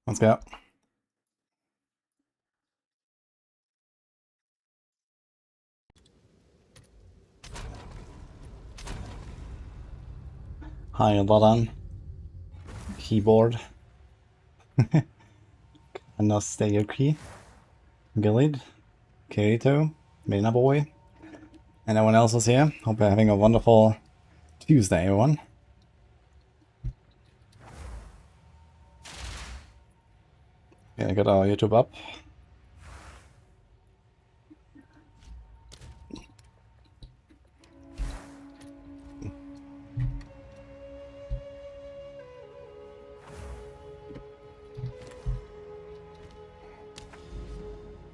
Let's go. Hi, button. Keyboard. Anastasia, Gilid, Kirito, Mina Boy, and everyone else is here. Hope you're having a wonderful Tuesday, everyone. Yeah, got our YouTube up.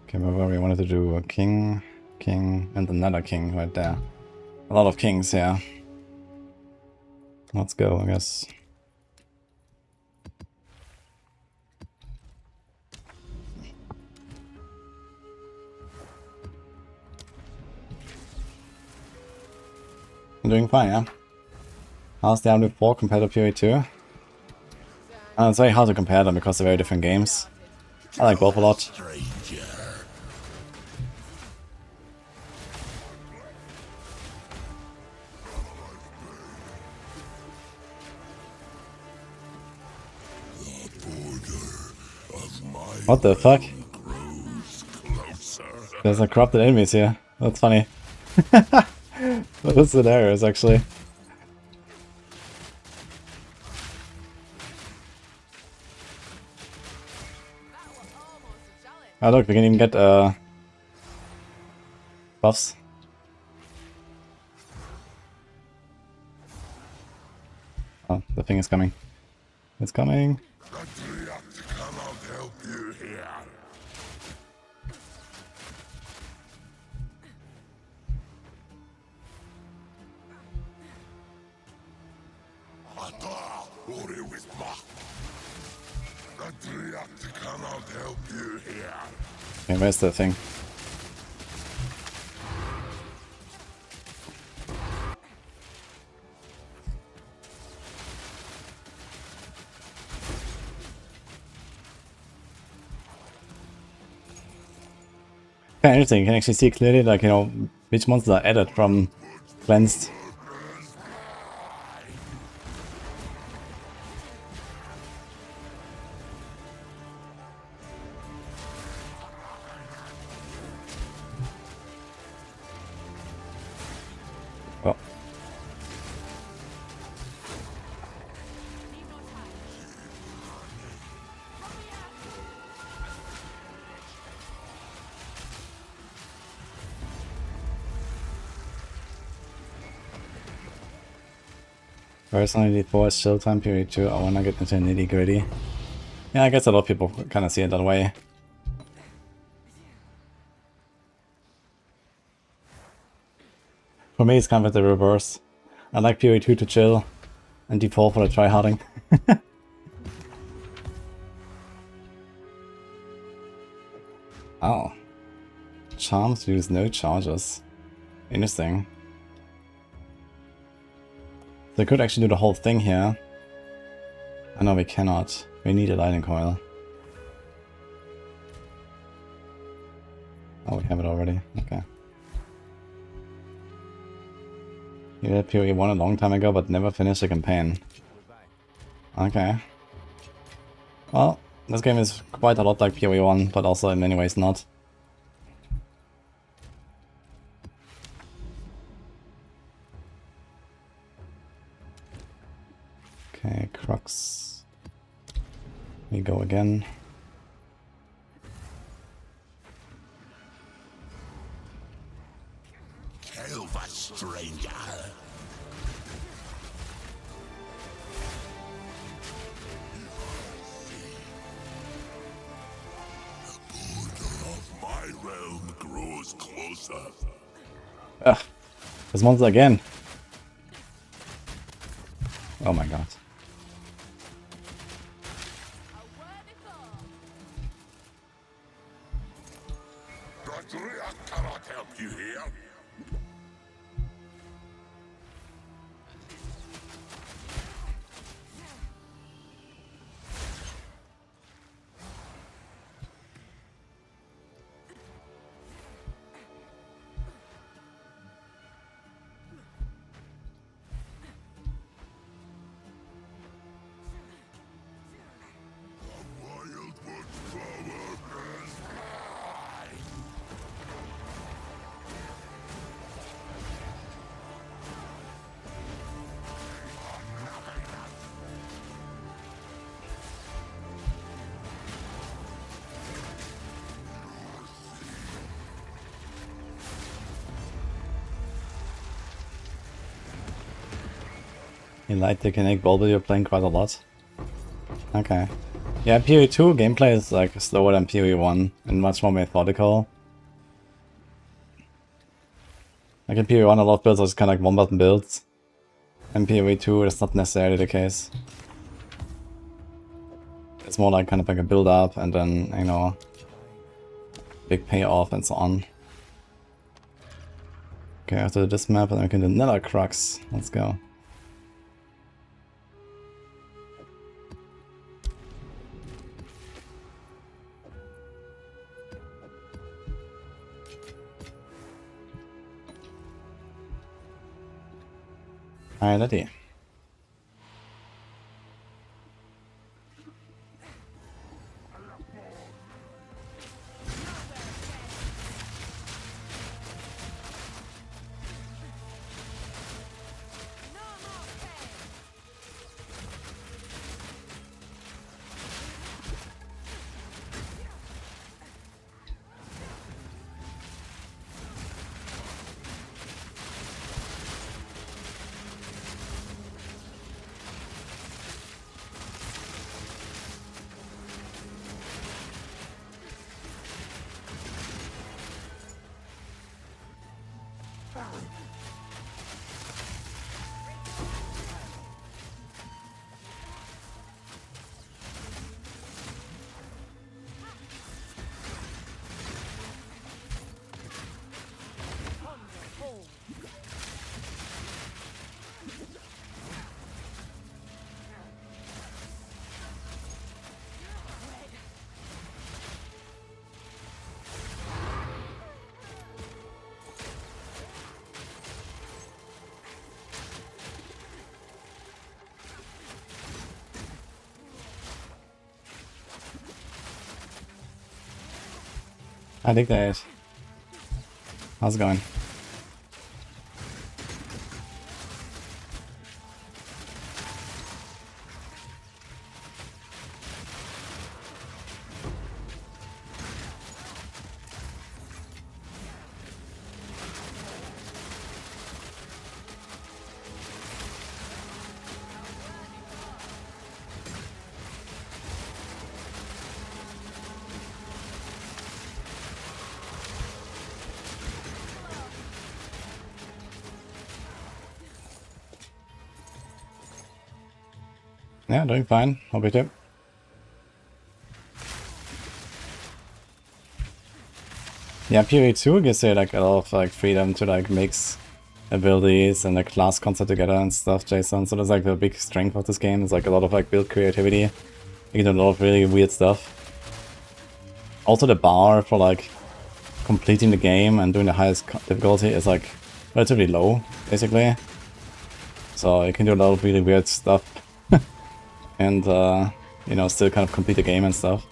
Okay, remember we wanted to do a king, and another king right there. A lot of kings, yeah. Let's go, I guess. I'm doing fine, yeah. How's Diablo 4 compared to PoE 2? It's very hard to compare them because they're very different games. I like both a lot. What the fuck? There's a corrupted enemies here. That's funny. What is the errors actually? Oh look, we can even get buffs. Oh, the thing is coming. It's coming. Okay, where's the thing? Kind of interesting. You can actually see clearly, like, you know, which monsters are added from cleansed. Oh. Personally, D4 is chill time, period 2. I wanna get into nitty gritty. Yeah, I guess a lot of people kind of see it that way. For me, it's kind of the reverse. I like PoE 2 to chill, and D4 for the tryharding. Oh. Charms use no charges. Interesting. They could actually do the whole thing here. I know we cannot. We need a lightning coil. Oh, we have it already. Okay. You had PoE 1 a long time ago, but never finished the campaign. Okay. Well, this game is quite a lot like PoE 1, but also in many ways not. Okay, Crux. We go again. Kill the stranger. The border of my realm grows closer. Ugh, this monster again. Oh my god. I cannot help you here. That cannot help you here. You like the kinetic ball, but you're playing quite a lot. Okay. Yeah, PoE 2 gameplay is like slower than PoE 1 and much more methodical. Like in PoE 1 a lot of builds are just kind of like one button builds. In PoE 2 that's not necessarily the case. It's more like kind of like a build up and then, you know, big payoff and so on. Okay, after this map and then we can do another crux. Let's go. Alrighty. I think that is. How's it going? Yeah, doing fine. Hope you too. Yeah, PoE 2 gives you like a lot of like freedom to like mix abilities and the class concept together and stuff, Jason. So that's like the big strength of this game. It's like a lot of like build creativity. You can do a lot of really weird stuff. Also the bar for like completing the game and doing the highest difficulty is like relatively low, basically. So you can do a lot of really weird stuff. And, you know, still kind of complete the game and stuff.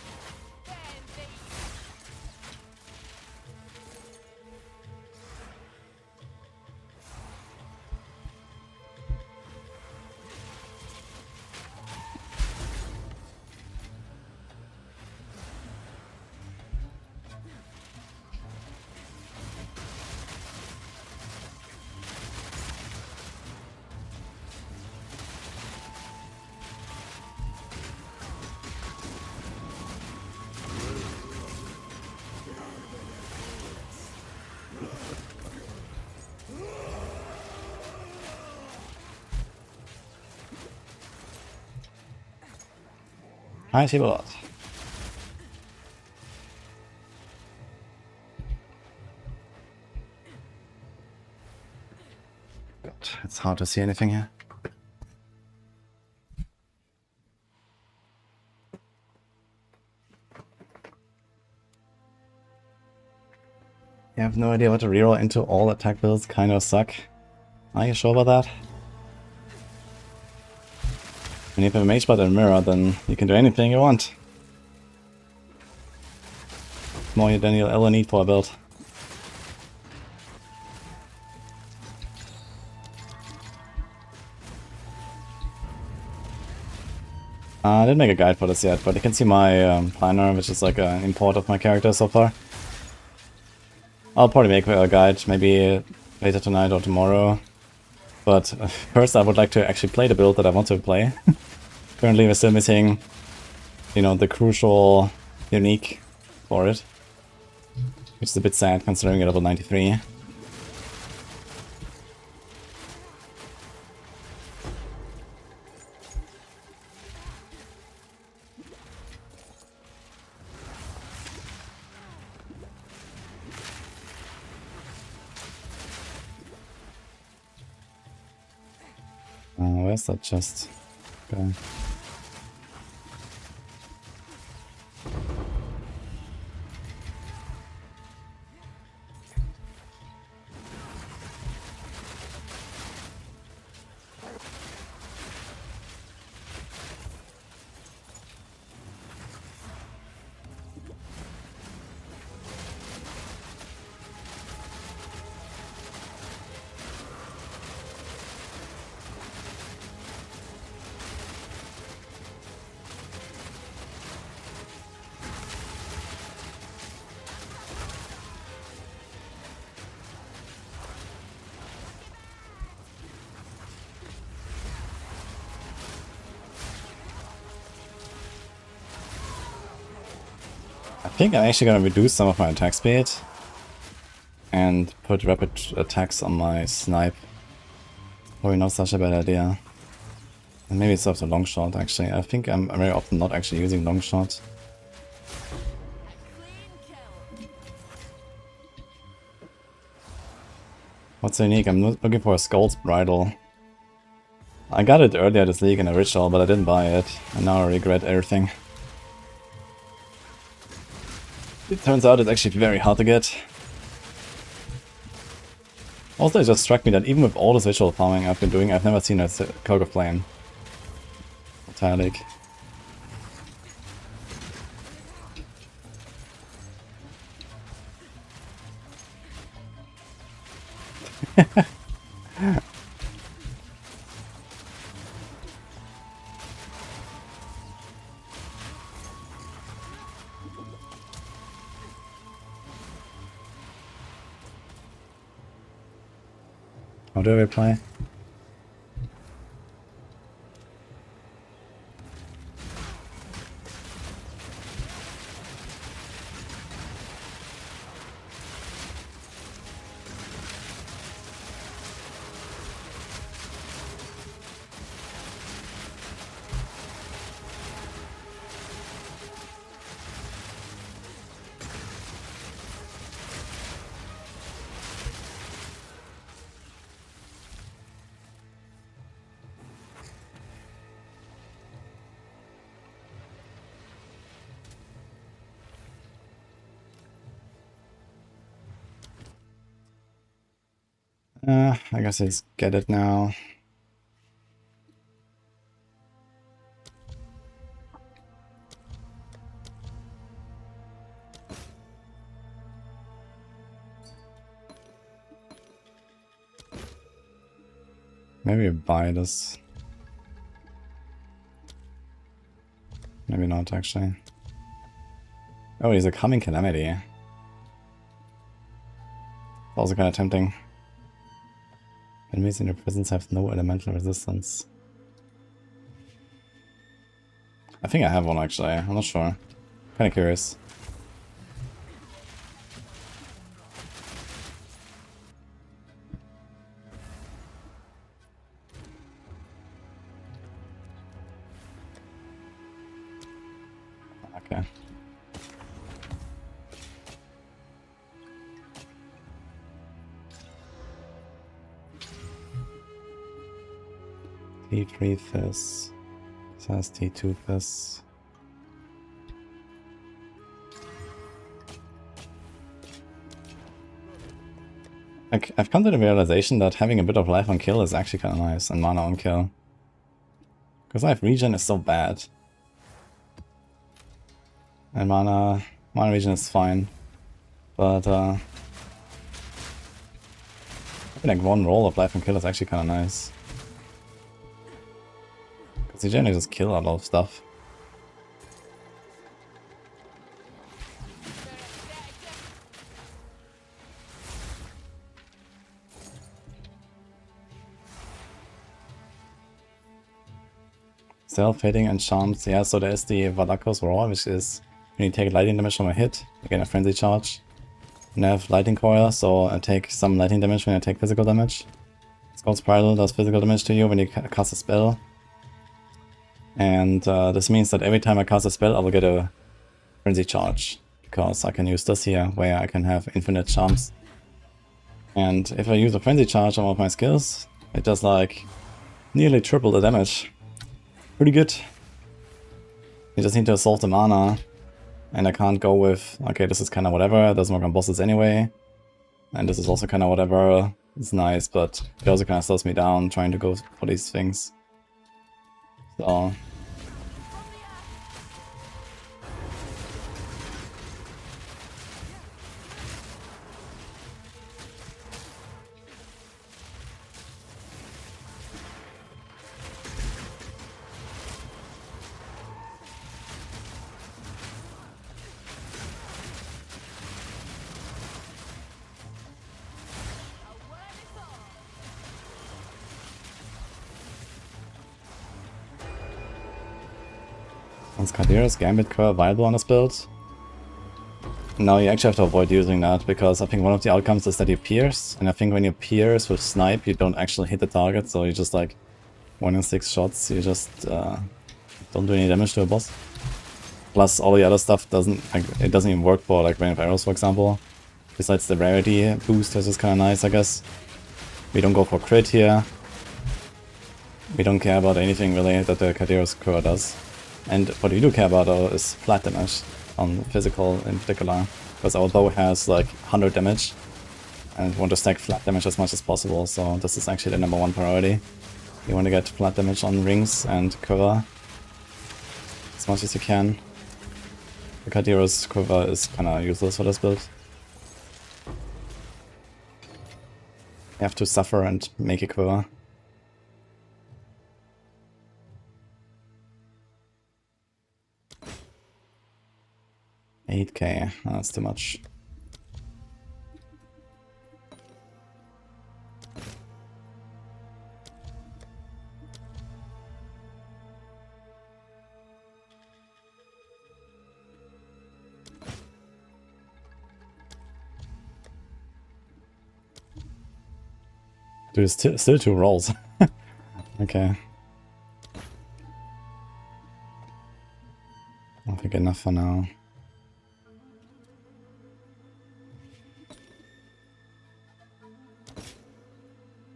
Hi, Seabot. God, it's hard to see anything here. You have no idea what to reroll into. All attack builds kind of suck. Are you sure about that? When you have a mage butt and a mirror, then you can do anything you want. More than you'll ever need for a build. I didn't make a guide for this yet, but you can see my planner, which is like an import of my character so far. I'll probably make a guide maybe later tonight or tomorrow. But first I would like to actually play the build that I want to play. Currently we're still missing, you know, the crucial unique for it. Which is a bit sad considering you're level 93. Where's that chest? Okay. I think I'm actually gonna reduce some of my attack speed and put rapid attacks on my snipe. Probably not such a bad idea. And maybe it's off the long shot actually. I think I'm very often not actually using long shot. What's unique? I'm looking for a Skull's Bridle. I got it earlier this league in a ritual, but I didn't buy it. And now I regret everything. It turns out it's actually very hard to get. Also, it just struck me that even with all this visual farming I've been doing, I've never seen a Cog of Flame. Entire league. How do I reply? I guess I just get it now. Maybe buy this. Maybe not actually. Oh, he's a coming calamity. Also kind of tempting. Enemies in your presence have no elemental resistance. I think I have one actually, I'm not sure. Kinda curious. Okay. T3 this. This has T2 this. I've come to the realization that having a bit of life on kill is actually kind of nice, and mana on kill. Because life regen is so bad. And mana regen is fine. But having like one roll of life on kill is actually kind of nice. Because you generally just kill a lot of stuff. Self-hitting and charms. Yeah, so there's the Valakos Roar, which is when you take lightning damage from a hit, you get a frenzy charge. And I have lightning coil, so I take some lightning damage when I take physical damage. Skull Spiral does physical damage to you when you cast a spell. And this means that every time I cast a spell, I will get a frenzy charge. Because I can use this here, where I can have infinite charms. And if I use a frenzy charge on one of my skills, it does like nearly triple the damage. Pretty good. You just need to solve the mana. And I can't go with, okay, this is kind of whatever, it doesn't work on bosses anyway. And this is also kind of whatever, it's nice, but it also kind of slows me down trying to go for these things. So... Is Kadira's Gambit Core viable on this build? No, you actually have to avoid using that, because I think one of the outcomes is that you pierce, and I think when you pierce with Snipe, you don't actually hit the target, so you just like 1 in 6 shots, you just don't do any damage to a boss. Plus all the other stuff doesn't, like, it doesn't even work for like Rain of Arrows, for example. Besides the rarity boost, which is kind of nice, I guess. We don't go for crit here. We don't care about anything really that the Kadira's Core does. And what we do care about though is flat damage on physical in particular, because our bow has like 100 damage and we want to stack flat damage as much as possible, so this is actually the #1 priority. You want to get flat damage on rings and quiver as much as you can. The Kadira's quiver is kinda useless for this build. You have to suffer and make a quiver. $8k, that's too much. Dude, still 2 rolls. Okay. I think enough for now.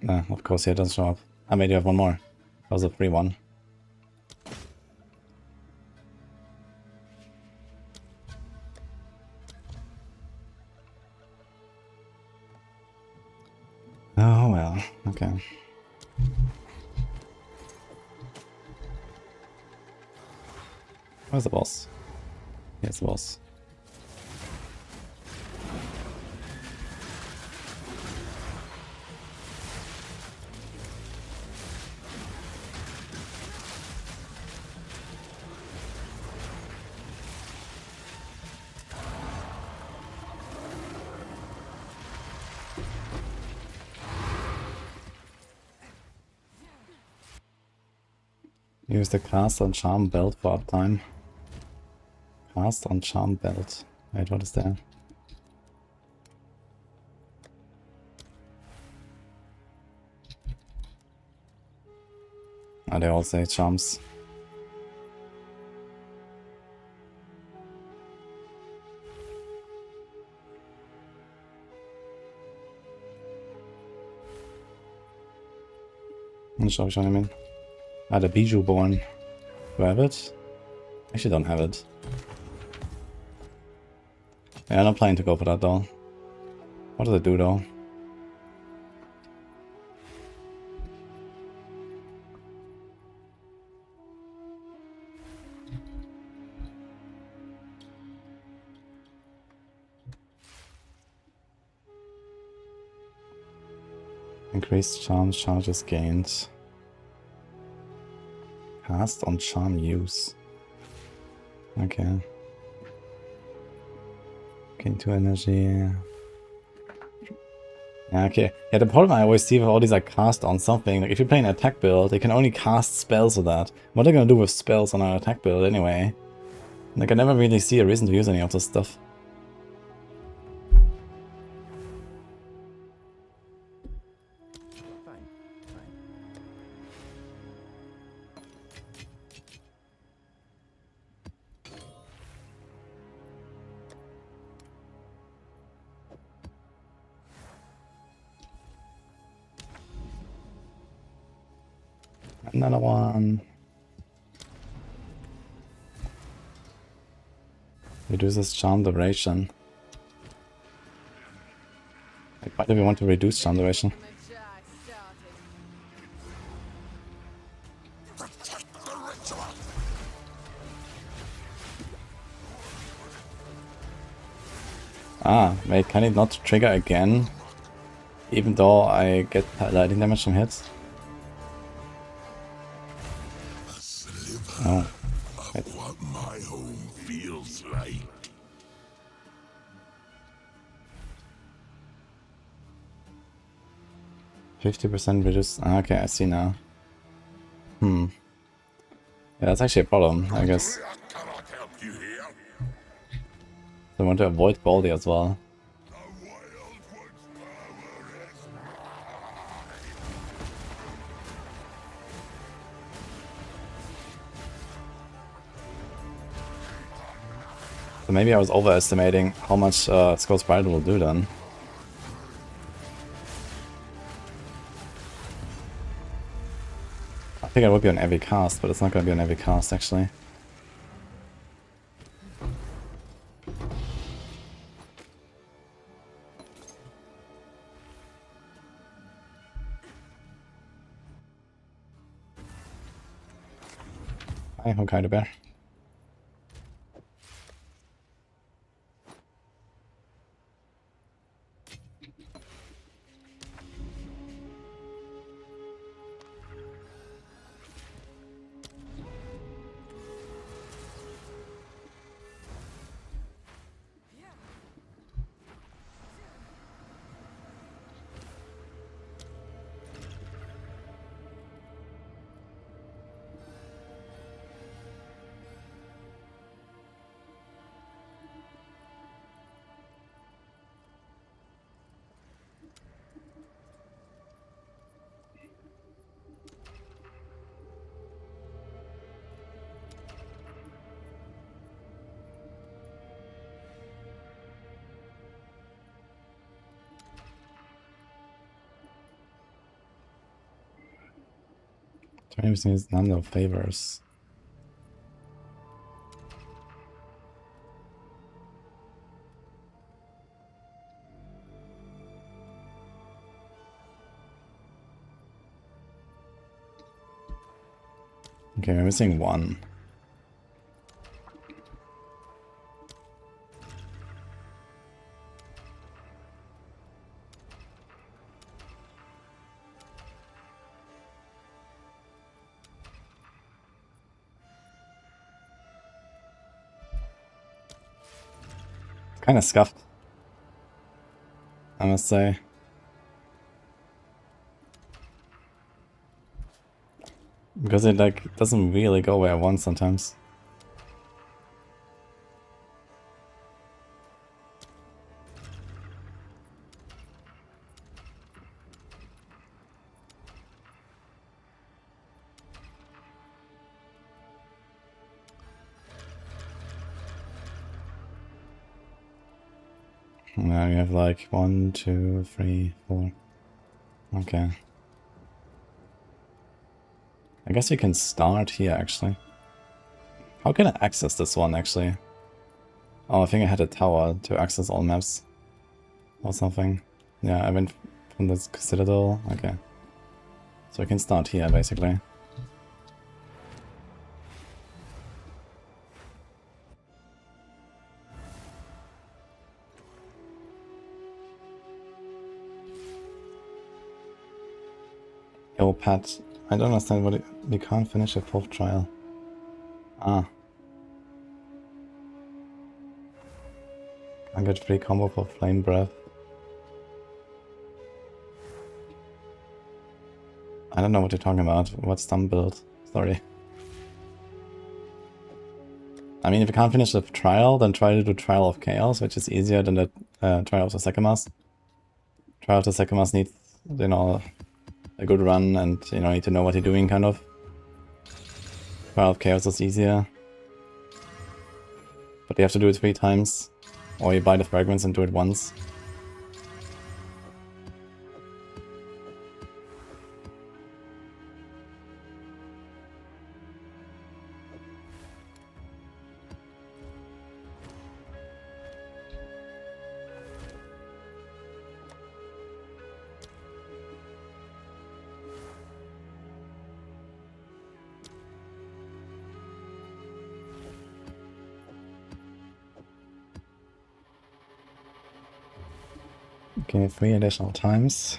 No, of course he doesn't show up. I made you have one more. That was a free one. Oh well, okay. Where's the boss? Here's the boss. Use the cast on charm belt for uptime. Cast on charm belt. Wait, what is that? Oh, they all say charms. Not sure which one I mean. Ah, the Bijou Born. Do I have it? Actually don't have it. Yeah, I'm not planning to go for that though. What does it do though? Increased charges gained. Cast on charm use. Okay. Gain 2 energy. Yeah, okay. Yeah, the problem I always see with all these like cast on something, like if you play an attack build, they can only cast spells with that. What are they gonna do with spells on an attack build anyway? Like I never really see a reason to use any of this stuff. Another one. Reduces charm duration. Like, why do we want to reduce charm duration? Ah, wait, can it not trigger again? Even though I get lightning damage from hits? Oh. Wait. What my home feels like. %50 reduced. Ah, okay, I see now. Yeah, that's actually a problem, I guess. I cannot help you here. I want to avoid Baldy as well. The Wild One's power is So maybe I was overestimating how much Skull's Bridle will do then. I think it would be on every cast, but it's not going to be on every cast actually. Hi, Hokkaido Bear. Everything is none of favors. Okay, we're missing one. Kind of scuffed, I must say. Because it like doesn't really go where I want sometimes. Now you have like 1, 2, 3, 4. Okay. I guess we can start here actually. How can I access this one actually? Oh, I think I had a tower to access all maps. Or something. Yeah, I went from the Citadel. Okay. So I can start here basically. Yo, Pat, I don't understand what we can't finish a 4th trial. Ah. Can't get free combo for Flame Breath. I don't know what you're talking about. What's dumb build? Sorry. I mean, if you can't finish the trial, then try to do Trial of Chaos, which is easier than the Trial of the Sekemas. Trial of the Sekemas needs, you know, a good run and, you know, need to know what you're doing, kind of. Trial of Chaos is easier. But you have to do it 3 times. Or you buy the fragments and do it once. Okay, 3 additional times.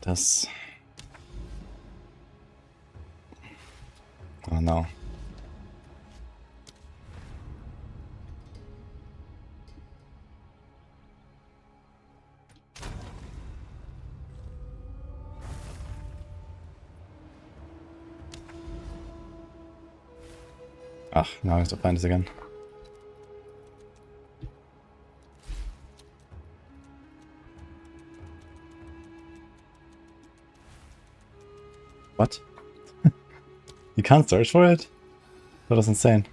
Das... Oh no. Ach, now I have to find this again. What? You can't search for it? That was insane.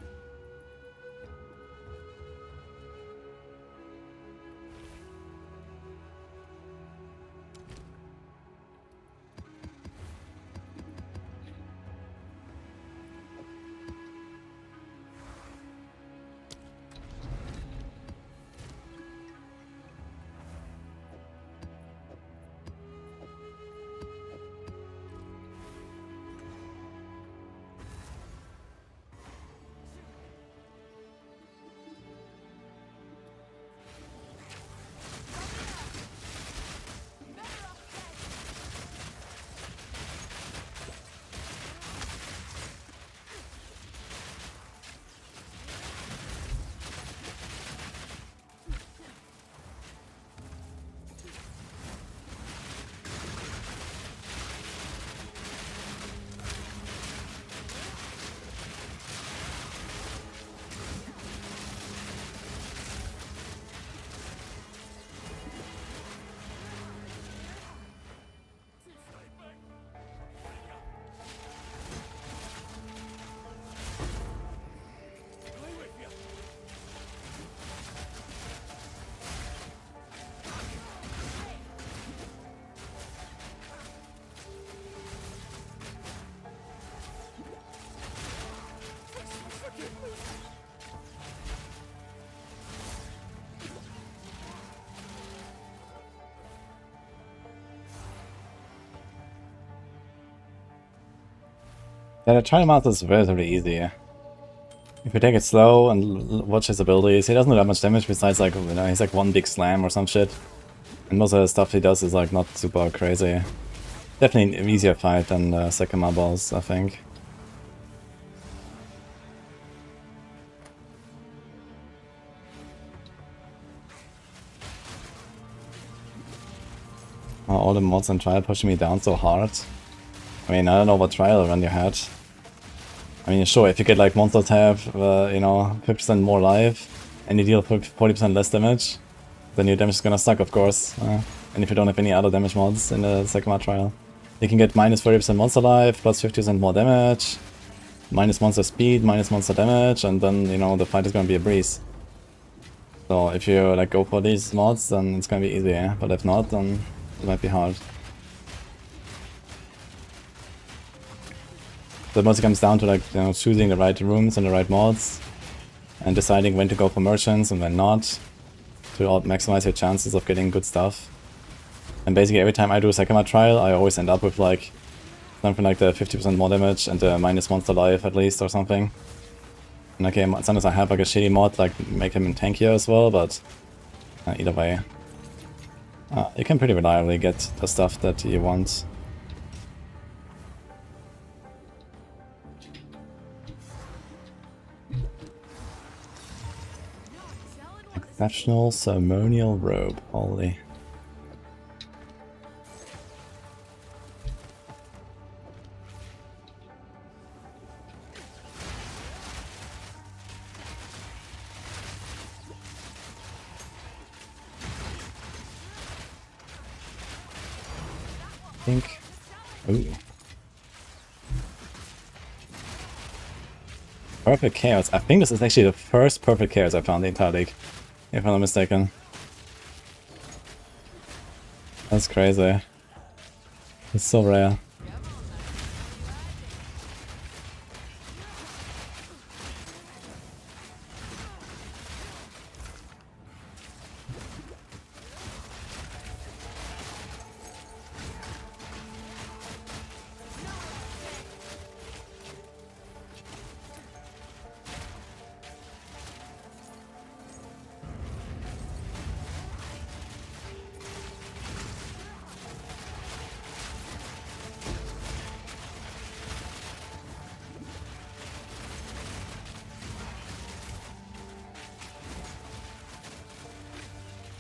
Yeah, the trial master is relatively easy. If you take it slow and watch his abilities, he doesn't do that much damage besides, like, you know, he's like one big slam or some shit. And most of the stuff he does is like not super crazy. Definitely an easier fight than the Sekima boss, I think. Oh, all the mods on trial pushing me down so hard. I mean, I don't know what trial run you had. I mean, sure, if you get like monsters have, you know, 50% more life, and you deal 40% less damage, then your damage is gonna suck, of course. And if you don't have any other damage mods in the Sekima trial. You can get minus 30% monster life, plus 50% more damage, minus monster speed, minus monster damage, and then, you know, the fight is gonna be a breeze. So if you like go for these mods, then it's gonna be easy, yeah? But if not, then it might be hard. So it mostly comes down to, like, you know, choosing the right rooms and the right mods, and deciding when to go for merchants and when not, to maximize your chances of getting good stuff. And basically every time I do a Sekima trial, I always end up with like something like the 50% more damage and the minus monster life at least or something. And okay, sometimes I have like a shitty mod, like make him tankier as well, but either way. You can pretty reliably get the stuff that you want. Exceptional ceremonial robe, holy. think. Ooh. Perfect chaos. I think this is actually the first perfect chaos I found in the entire league, if I'm not mistaken. That's crazy. It's so rare.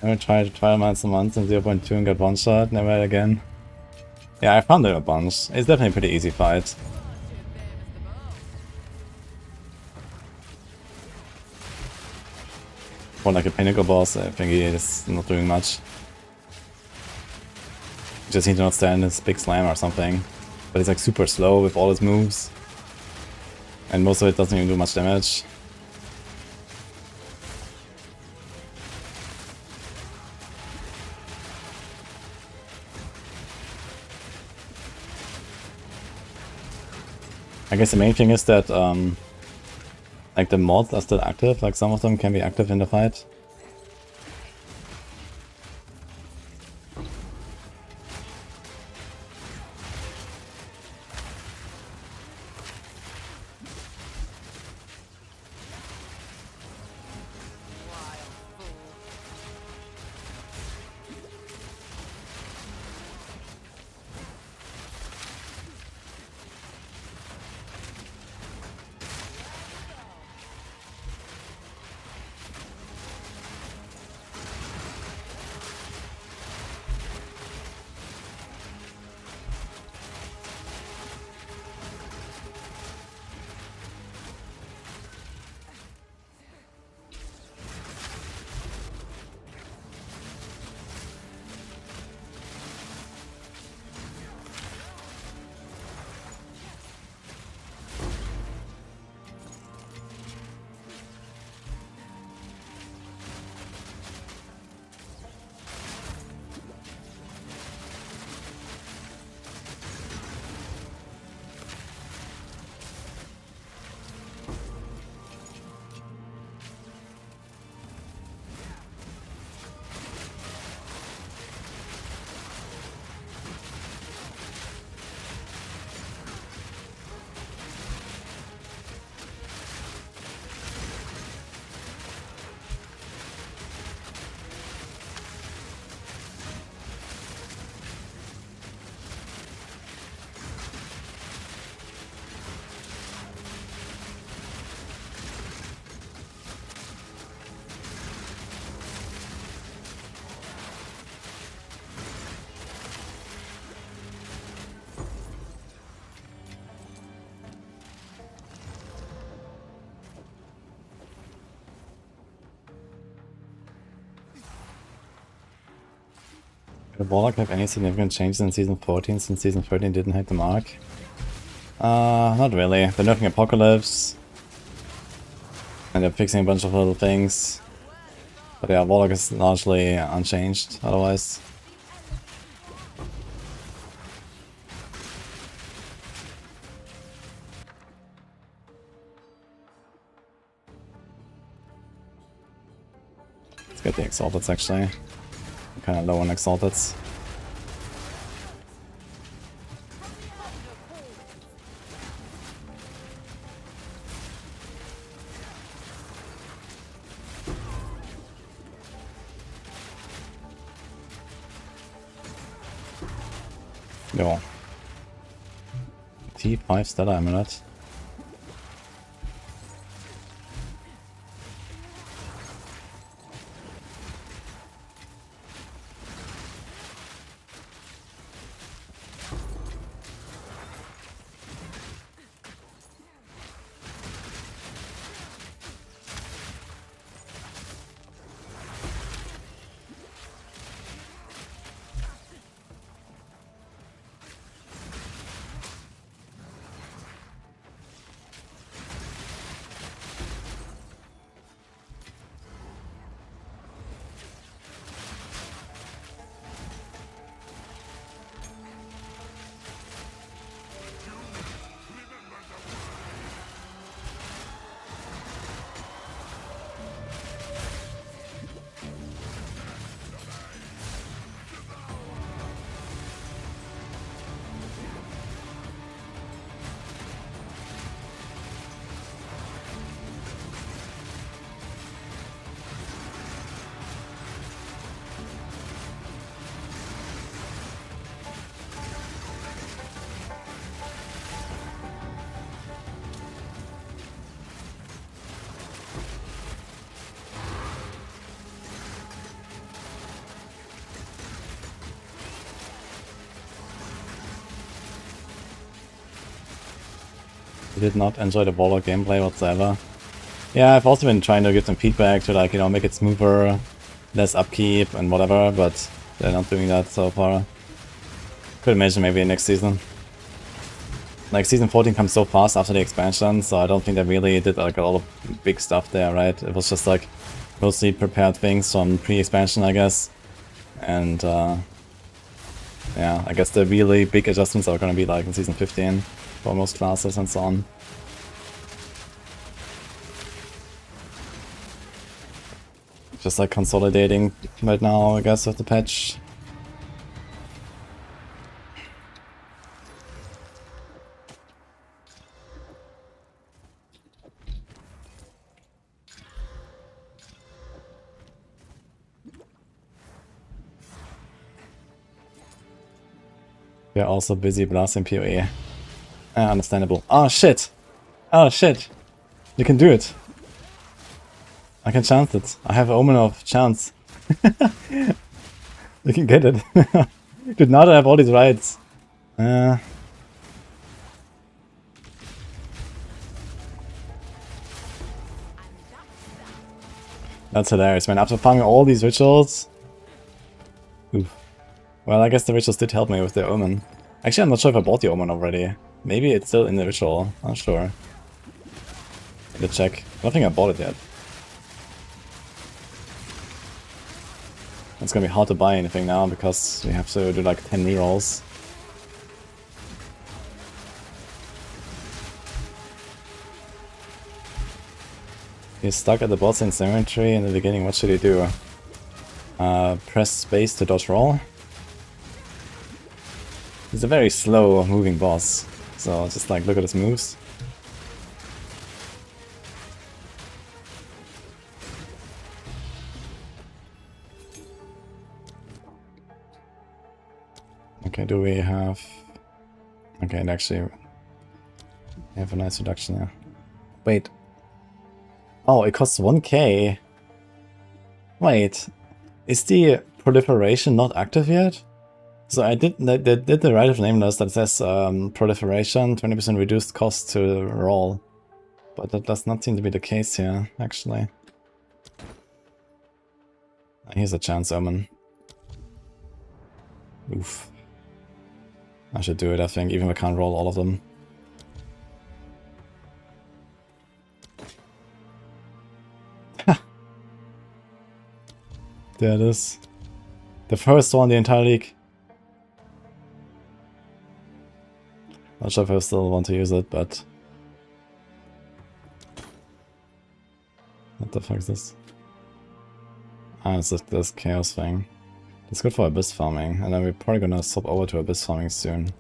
I tried trial months a month and 0.2 and got one shot, never again. Yeah, I found it a bunch. It's definitely a pretty easy fight. For like a pinnacle boss, I think he is not doing much. Just need to not stand this big slam or something. But he's like super slow with all his moves. And most of it doesn't even do much damage. I guess the main thing is that like the mods are still active, like some of them can be active in the fight. Did Warlock have any significant changes in Season 14 since Season 13 didn't hit the mark? Not really. They're nerfing Apocalypse. And they're fixing a bunch of little things. But yeah, Warlock is largely unchanged otherwise. Let's get the Exalteds actually. I'm kinda low on Exalteds. Go. T5 Stellar Amulet. did not enjoy the Warlock gameplay whatsoever. Yeah, I've also been trying to give some feedback to like, you know, make it smoother, less upkeep and whatever, but they're not doing that so far. Could imagine maybe next season. Like season 14 comes so fast after the expansion, so I don't think they really did like a lot of big stuff there, right? It was just like mostly prepared things from pre-expansion, I guess. And yeah, I guess the really big adjustments are gonna be like in season 15 for most classes and so on. Just like consolidating right now, I guess, with the patch. We're also busy blasting PoE. Understandable. Oh shit! Oh shit! You can do it! I can chance it. I have Omen of chance. You can get it. Dude, now that I have all these rights. That's hilarious, man. After farming all these rituals... Oof. Well, I guess the rituals did help me with the Omen. Actually, I'm not sure if I bought the Omen already. Maybe it's still in the ritual. Not sure. Let's check. I don't think I bought it yet. It's gonna be hard to buy anything now because we have to do like 10 rerolls. He's stuck at the boss in cemetery in the beginning. What should he do? Press space to dodge roll. He's a very slow moving boss, so just like look at his moves. Okay, do we have... Okay, and actually... We have a nice reduction there. Wait. Oh, it costs 1k. Wait. Is the proliferation not active yet? So I did the right of name list that says proliferation, 20% reduced cost to roll. But that does not seem to be the case here, actually. Here's a chance omen. Oof. I should do it, I think, even if I can't roll all of them. Ha! There it is. The first one in the entire league. Not sure if I still want to use it, but... What the fuck is this? Ah, it's just this chaos thing. It's good for abyss farming, and then we're probably gonna swap over to abyss farming soon.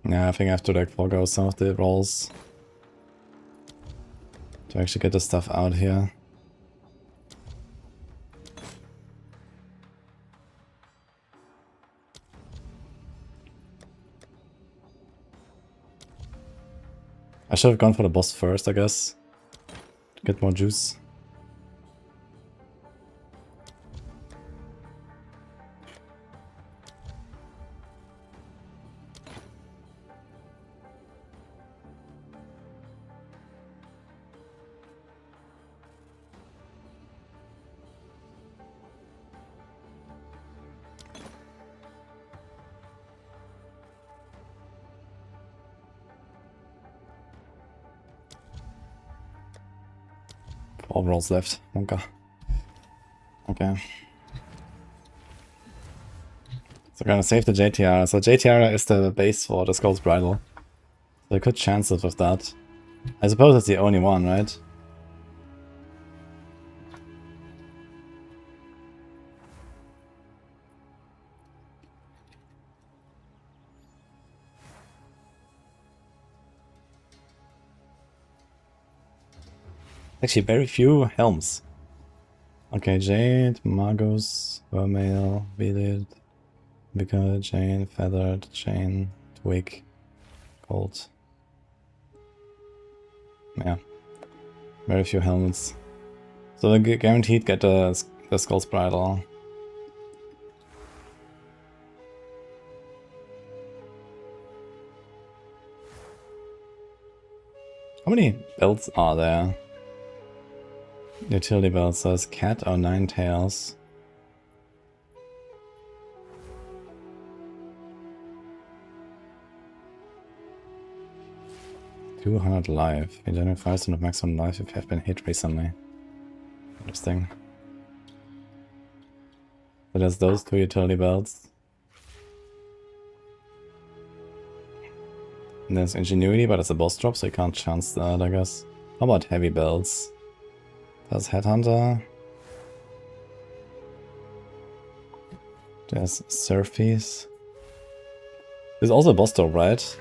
Yeah, I think I have to like forego some of the rolls to actually get the stuff out here. I should have gone for the boss first, I guess, to get more juice. All rolls left. Okay. Okay. So we're gonna save the JTR. So JTR is the base for the Skull's Bridle. So good chances with that. I suppose it's the only one, right? Actually, very few helms. Okay, Jade, Magus, Vermeil, Beaded, Vicar, Jane, Feathered, Chain, Twig, Gold. Yeah. Very few helmets. So we guaranteed get the Skull's Bridle. How many builds are there? Utility builds, so it's cat or 9 tails. $200 life. You generate 5% of maximum life if you have been hit recently. Interesting. So there's those 2 utility belts. And there's Ingenuity, but it's a boss drop, so you can't chance that, I guess. How about heavy belts? There's Headhunter. There's Surfies. There's also a boss drop, right?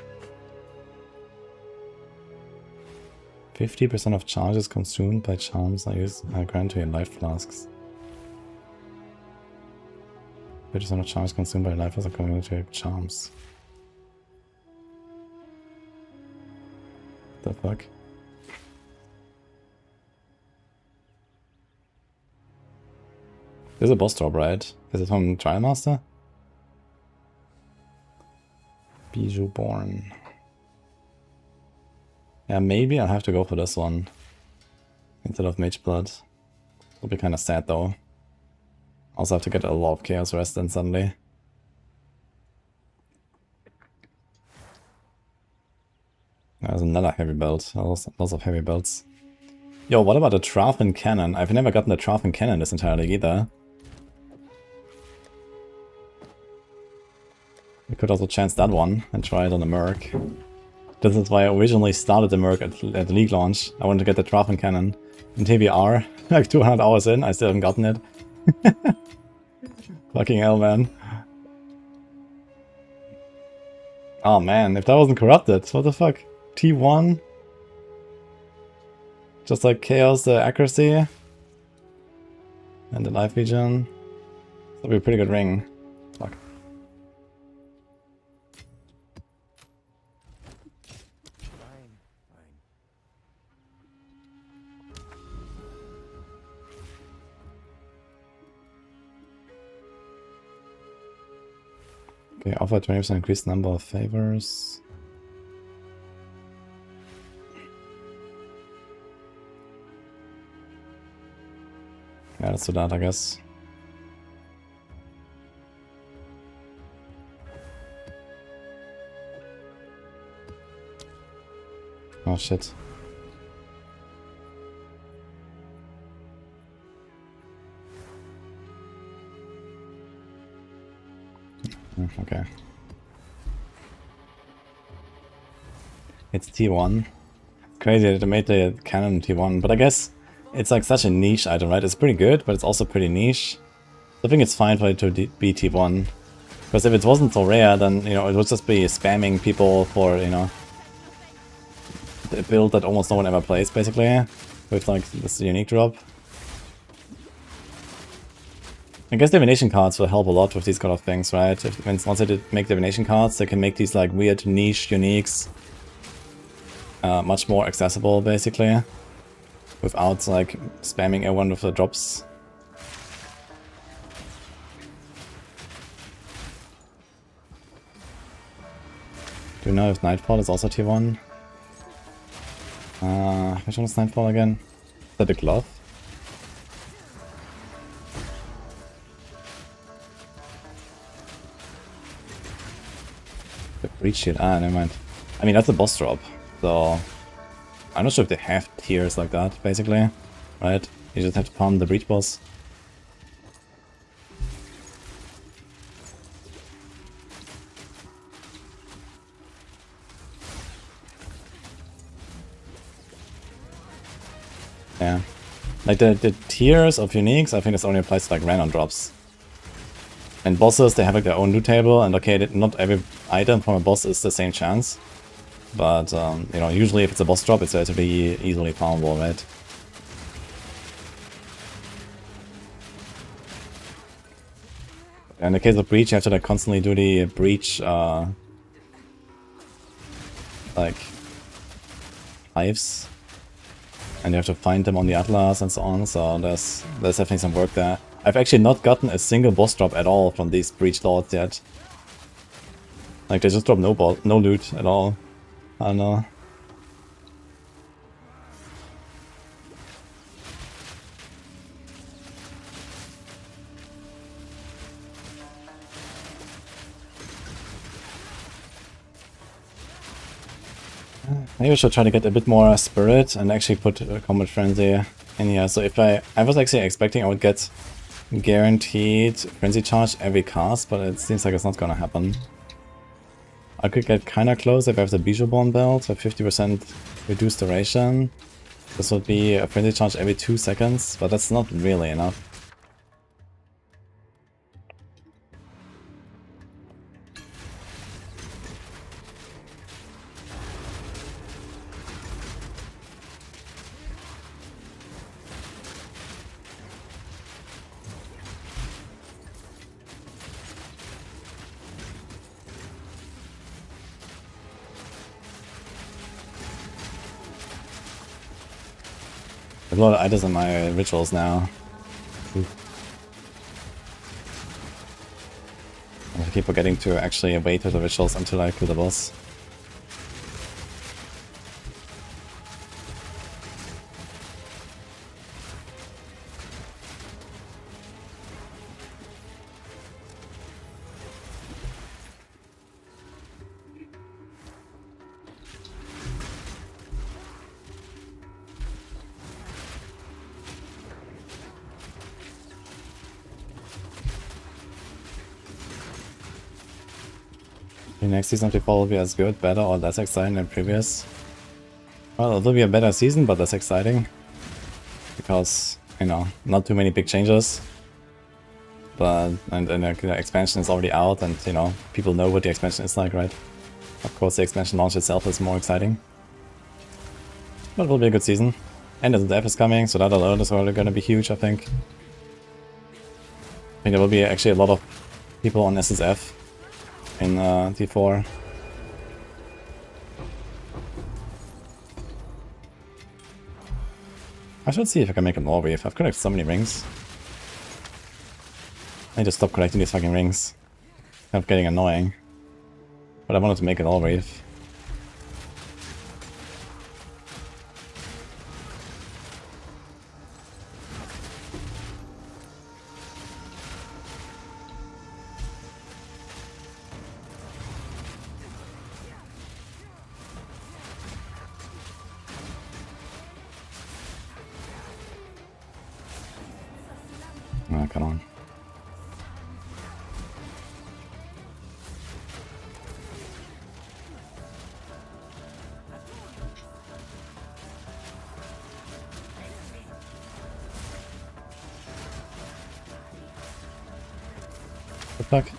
50% of charges consumed by charms are granted to your life flasks. 50% of charges consumed by life flasks are granted to your charms. The fuck? There's a boss drop, right? Is it from Trial Master? Bijou Born. Yeah, maybe I'll have to go for this one instead of Mage Blood. It'll be kind of sad though. Also have to get a lot of Chaos Rest then suddenly. There's another heavy belt. Lots of heavy belts. Yo, what about the Trafen Cannon? I've never gotten the Trafen Cannon this entire league either. We could also chance that one and try it on the Merc. This is why I originally started the Merc at league launch. I wanted to get the Trafen Cannon. And here we are, like 200 hours in, I still haven't gotten it. Fucking hell, man. Oh man, if that wasn't corrupted, what the fuck? T1? Just like Chaos, the accuracy. And the life regen. That'll be a pretty good ring. Fuck. Okay, offer 20% increased number of favors. Yeah, let's do that, I guess. Oh shit. Okay. It's T1. Crazy that they made the cannon T1, but I guess it's like such a niche item, right? It's pretty good, but it's also pretty niche. I think it's fine for it to be T1. Because if it wasn't so rare, then, you know, it would just be spamming people for, you know, the build that almost no one ever plays, basically. With, like, this unique drop. I guess divination cards will help a lot with these kind of things, right? Once they make divination cards, they can make these, like, weird niche uniques much more accessible, basically. Without, like, spamming everyone with the drops. Do you know if Nightfall is also T1? Which one is Nightfall again? Is that the glove? The breach shield, never mind. I mean, that's a boss drop, so I'm not sure if they have tiers like that, basically. Right? You just have to farm the breach boss. Yeah. Like the tiers of uniques, I think this only applies to like random drops. And bosses, they have like their own loot table, and okay, not every item from a boss is the same chance. But, you know, usually if it's a boss drop, it's relatively easily farmable, right? In the case of Breach, you have to like constantly do the Breach, like, hives. And you have to find them on the Atlas and so on, so there's definitely some work there. I've actually not gotten a single boss drop at all from these Breach Lords yet. Like, they just drop no loot at all. I don't know. Maybe I should try to get a bit more spirit and actually put a Combat Frenzy in here. So if I was actually expecting I would get guaranteed Frenzy Charge every cast, but it seems like it's not gonna happen. I could get kinda close if I have the Bijou Bone belt, so 50% reduced duration. This would be a Frenzy Charge every 2 seconds, but that's not really enough. There's a lot of items in my rituals now. I keep forgetting to actually wait with the rituals until I kill the boss. The next season before will be as good, better, or less exciting than previous. Well, it will be a better season, but less exciting. Because, you know, not too many big changes. But, and the expansion is already out, and, you know, people know what the expansion is like, right? Of course, the expansion launch itself is more exciting. But it will be a good season. And SSF is coming, so that alone is already going to be huge, I think. I think there will be actually a lot of people on SSF in D4. I should see if I can make a more wave. I've collected so many rings. I need to stop collecting these fucking rings. Kind of getting annoying. But I wanted to make an all wave. Oh, come on. Good luck.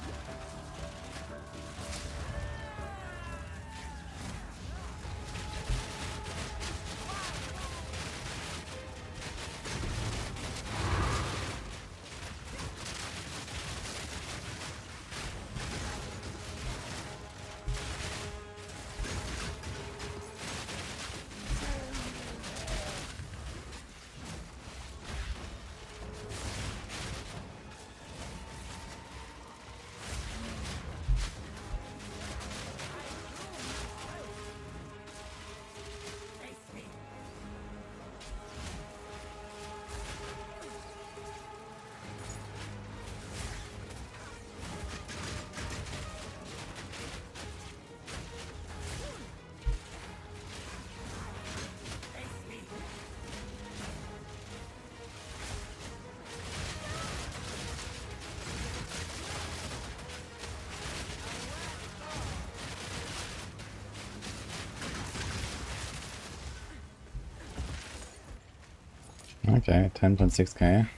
Okay, 10.6k.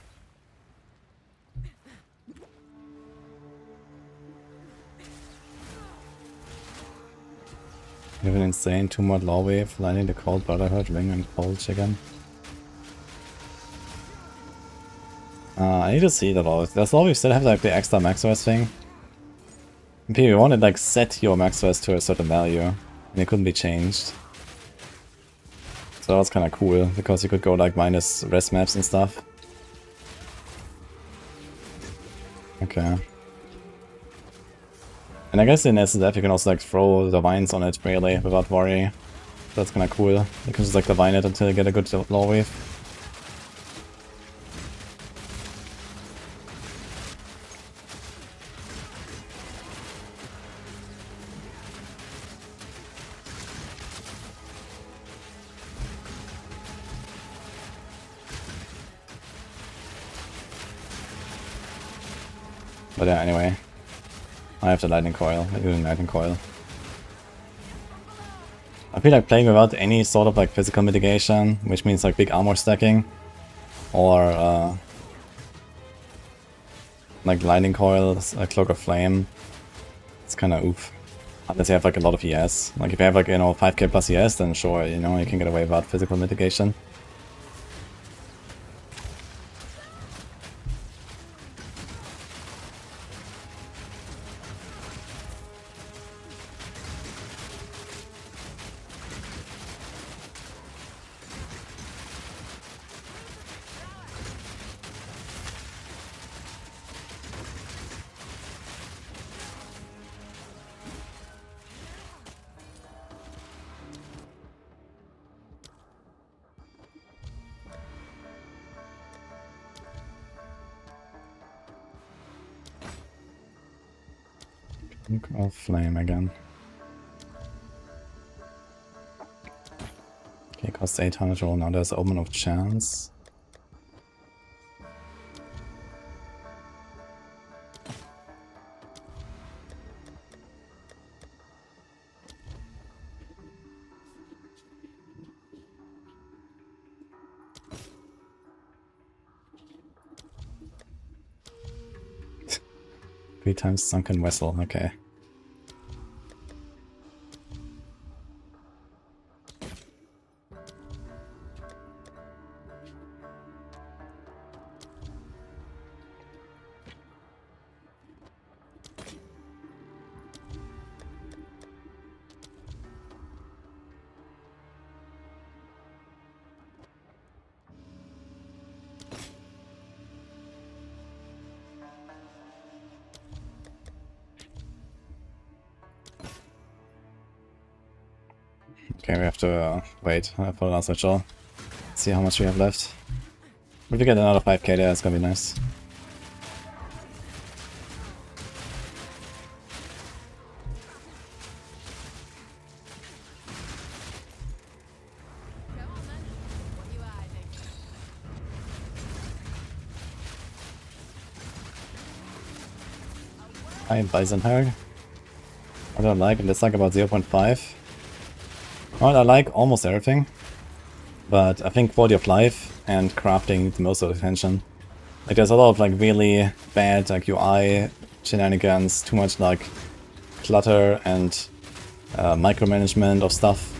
We have an insane 2-mod law wave, lining the Cold Brotherhood, Ring and Cold Chicken. I need to see that all. Does law wave still have like the extra max res thing? In PvP1 it like set your max res to a certain value, and it couldn't be changed. So that was kind of cool, because you could go like minus rest maps and stuff. Okay. And I guess in SSF you can also like throw the vines on it really without worry. That's kind of cool. You can just like divine it until you get a good low wave. But yeah, anyway. I have the lightning coil. I do the lightning coil. I feel like playing without any sort of like physical mitigation, which means like big armor stacking, or like lightning coils, a cloak of flame. It's kind of oof. Unless you have like a lot of ES. Like if you have like, you know, 5k plus ES, then sure, you know, you can get away without physical mitigation. Of flame again. Okay, costs 800 roll. Now there's Omen of Chance. Three times sunken vessel, okay. Okay, we have to wait for the last ritual. See how much we have left. If we get another 5k there, it's gonna be nice. Hi, Bison. What do I like? Let's talk about 0.5. Well, I like almost everything, but I think quality of life and crafting need the most of the attention. Like, there's a lot of like really bad like UI shenanigans, too much like clutter and micromanagement of stuff.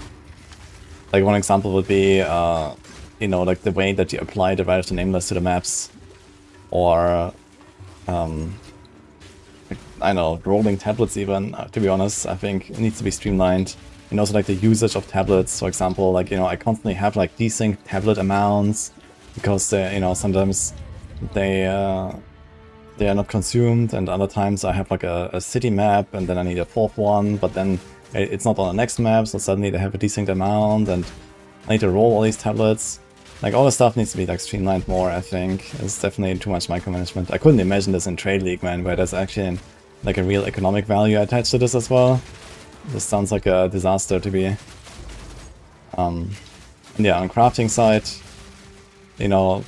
Like one example would be, you know, like the way that you apply the right of the nameless to the maps, or I don't know, rolling tablets even. To be honest, I think it needs to be streamlined. And also like the usage of tablets, for example, like, you know, I constantly have like desync tablet amounts because they, you know, sometimes they are not consumed, and other times I have like a city map and then I need a fourth one, but then it's not on the next map, so suddenly they have a desynced amount and I need to roll all these tablets. Like all this stuff needs to be like streamlined more, I think. It's definitely too much micromanagement. I couldn't imagine this in Trade League, man, where there's actually like a real economic value attached to this as well. This sounds like a disaster to be. And yeah, on crafting side, you know,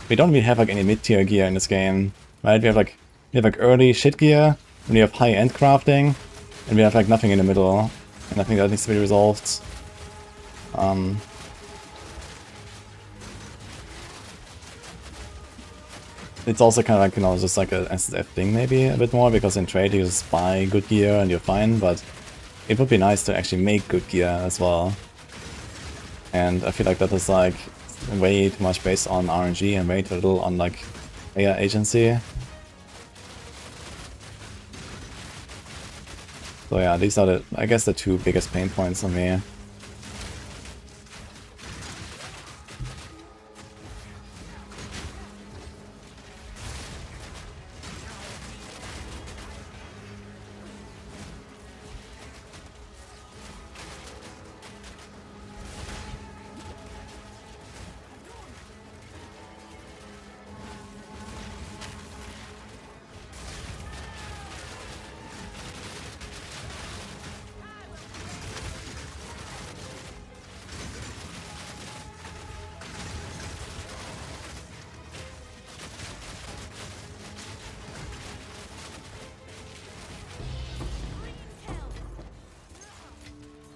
we don't really have like any mid-tier gear in this game, right? We have like early shit gear, and we have high-end crafting, and we have like nothing in the middle, and I think that needs to be resolved. It's also kind of like, you know, just like a SSF thing maybe a bit more, because in trade you just buy good gear and you're fine, but it would be nice to actually make good gear as well. And I feel like that is like way too much based on RNG and way too little on like player agency. So yeah, these are the, I guess, the two biggest pain points for me.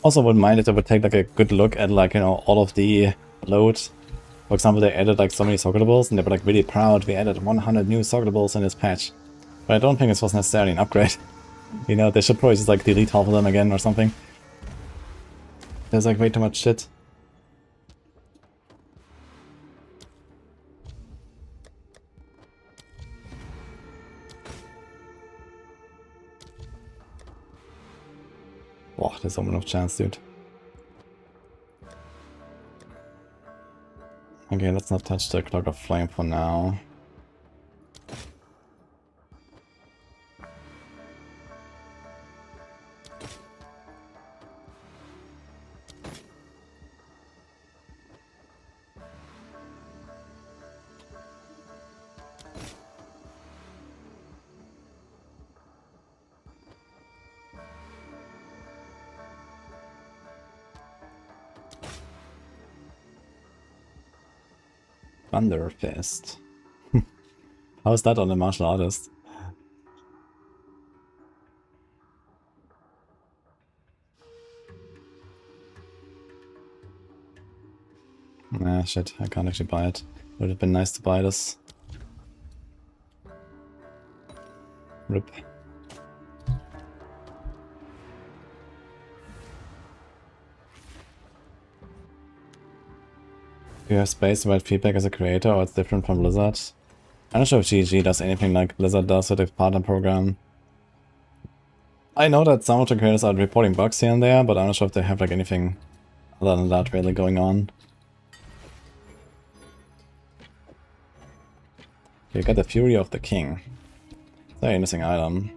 Also wouldn't mind if they would take like a good look at like, you know, all of the load. For example, they added like so many socketables and they were like really proud we added 100 new socketables in this patch. But I don't think this was necessarily an upgrade. You know, they should probably just like delete half of them again or something. There's like way too much shit. Wow, there's so much chance, dude. Okay, let's not touch the Clock of Flame for now. Thunder Fist. How is that on a martial artist? Nah, shit, I can't actually buy it. Would have been nice to buy this. Rip. Do you have space to write feedback as a creator, or it's different from Blizzard? I'm not sure if GG does anything like Blizzard does with the partner program. I know that some of the creators are reporting bugs here and there, but I'm not sure if they have like anything other than that really going on. You get the Fury of the King. Very interesting item.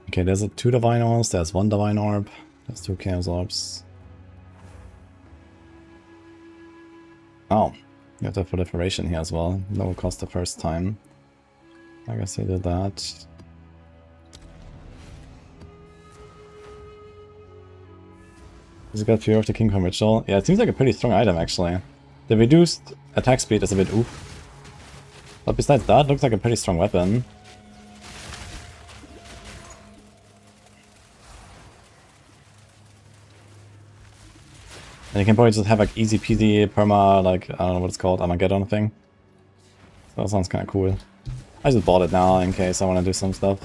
Okay, there's 2 Divine Orbs, there's 1 Divine Orb, there's 2 Chaos Orbs. Oh, you have the proliferation here as well. No cost the first time. I guess he did that. He's got Fury of the King from Ritual. Yeah, it seems like a pretty strong item actually. The reduced attack speed is a bit oof. But besides that, looks like a pretty strong weapon. And you can probably just have like easy peasy perma, like, I don't know what it's called, Armageddon thing. So that sounds kind of cool. I just bought it now in case I want to do some stuff.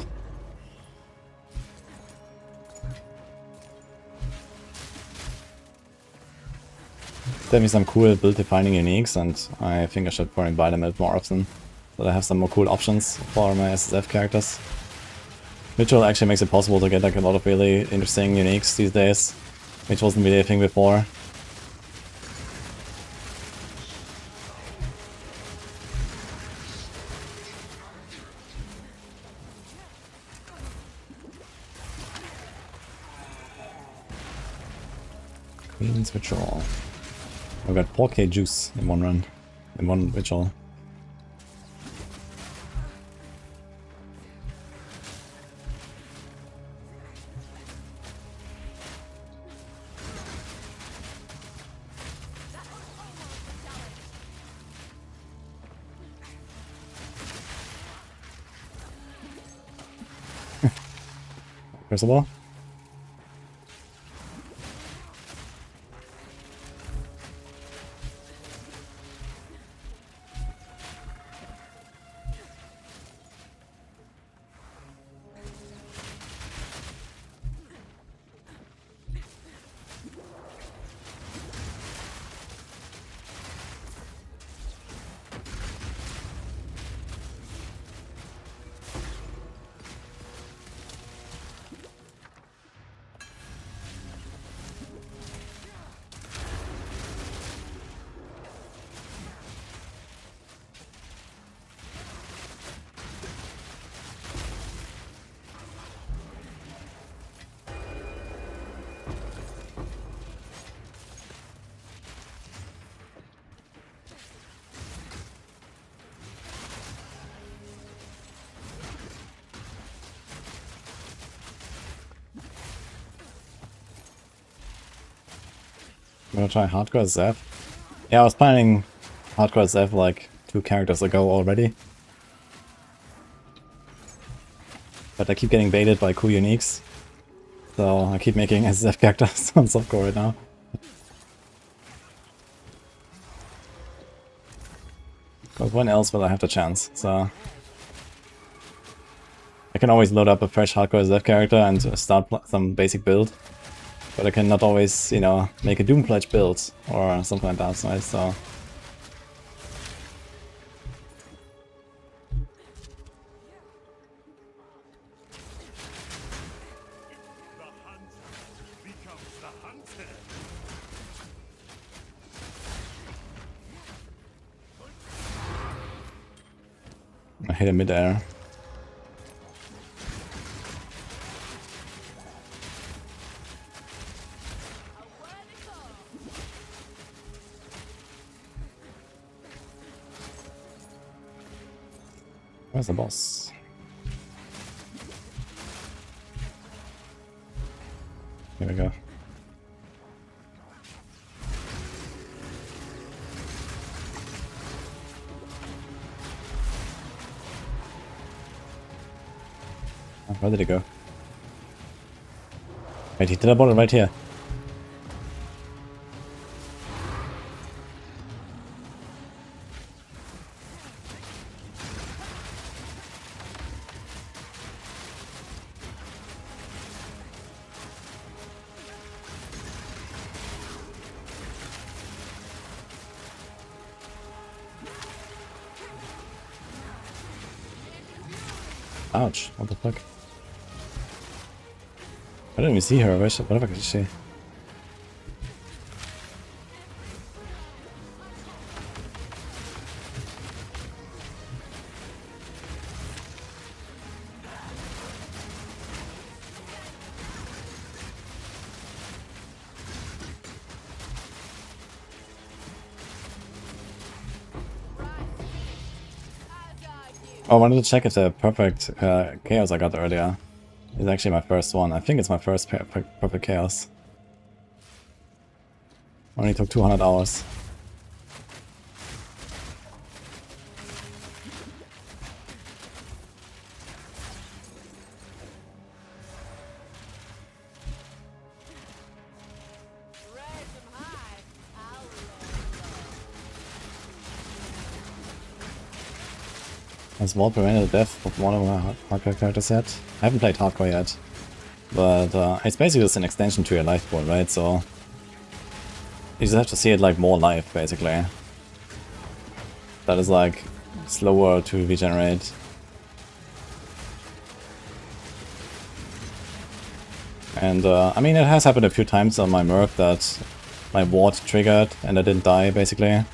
Definitely some cool build defining uniques, and I think I should probably buy them a bit more often. So that I have some more cool options for my SSF characters. Ritual actually makes it possible to get like a lot of really interesting uniques these days, which wasn't really a thing before. Queen's Ritual. I've got 4k juice in one run, in one ritual. First of all. I'm gonna try Hardcore SSF. Yeah, I was planning Hardcore SSF like 2 characters ago already. But I keep getting baited by cool uniques. So I keep making SSF characters on softcore right now. But when else will I have the chance? So I can always load up a fresh Hardcore SSF character and start some basic build. But I cannot always, you know, make a Doom Pledge build or something like that, right? So I hit a mid-air. Where's the boss? Here we go. Oh, where did it go? Wait, he teleported right here. Ouch, what the fuck? I didn't even see her, what the fuck is she? Oh, I wanted to check if the perfect chaos I got earlier is actually my first one. I think it's my first perfect chaos. Only took 200 hours. Has Wall prevented the death of one of my hardcore characters yet? I haven't played hardcore yet, but it's basically just an extension to your life pool, right? So you just have to see it like more life, basically. That is like slower to regenerate. And I mean, it has happened a few times on my Merc that my ward triggered and I didn't die, basically.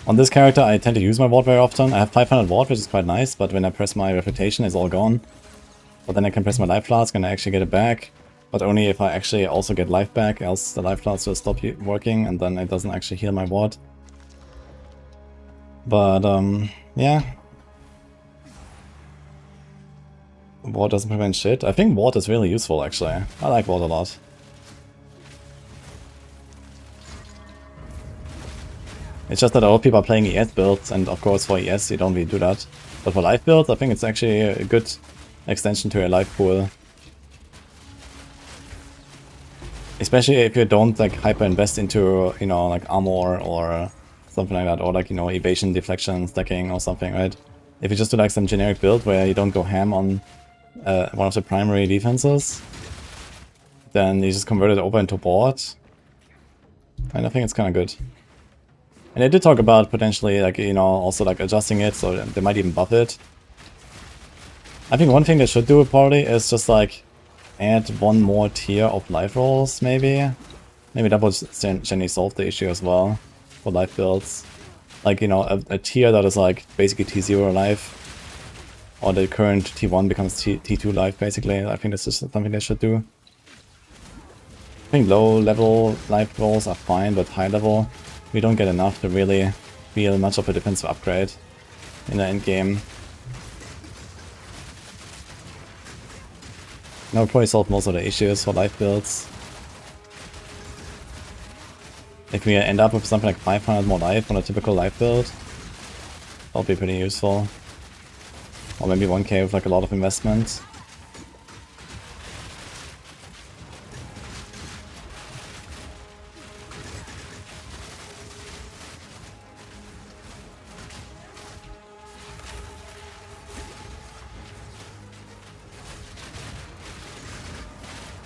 On this character, I tend to use my ward very often. I have 500 ward, which is quite nice, but when I press my reputation, it's all gone. But then I can press my life flask and I actually get it back. But only if I actually also get life back, else the life flask will stop working and then it doesn't actually heal my ward. But, yeah. Ward doesn't prevent shit. I think ward is really useful, actually. I like ward a lot. It's just that a lot of people are playing ES builds, and of course for ES you don't really do that. But for life builds, I think it's actually a good extension to your life pool. Especially if you don't like hyper invest into, you know, like armor or something like that, or like, you know, evasion, deflection, stacking or something, right? If you just do like some generic build where you don't go ham on one of the primary defenses, then you just convert it over into board. And I think it's kind of good. And they did talk about potentially, like, you know, also like adjusting it, so they might even buff it. I think one thing they should do probably is just like add one more tier of life rolls, maybe. Maybe that would generally solve the issue as well for life builds. Like, you know, a tier that is like basically T0 life, or the current T1 becomes T2 life, basically. I think that's just something they should do. I think low level life rolls are fine, but high level, we don't get enough to really feel much of a defensive upgrade in the end game. Now we'll probably solve most of the issues for life builds. If we end up with something like 500 more life on a typical life build, that'll be pretty useful. Or maybe 1k with like a lot of investment.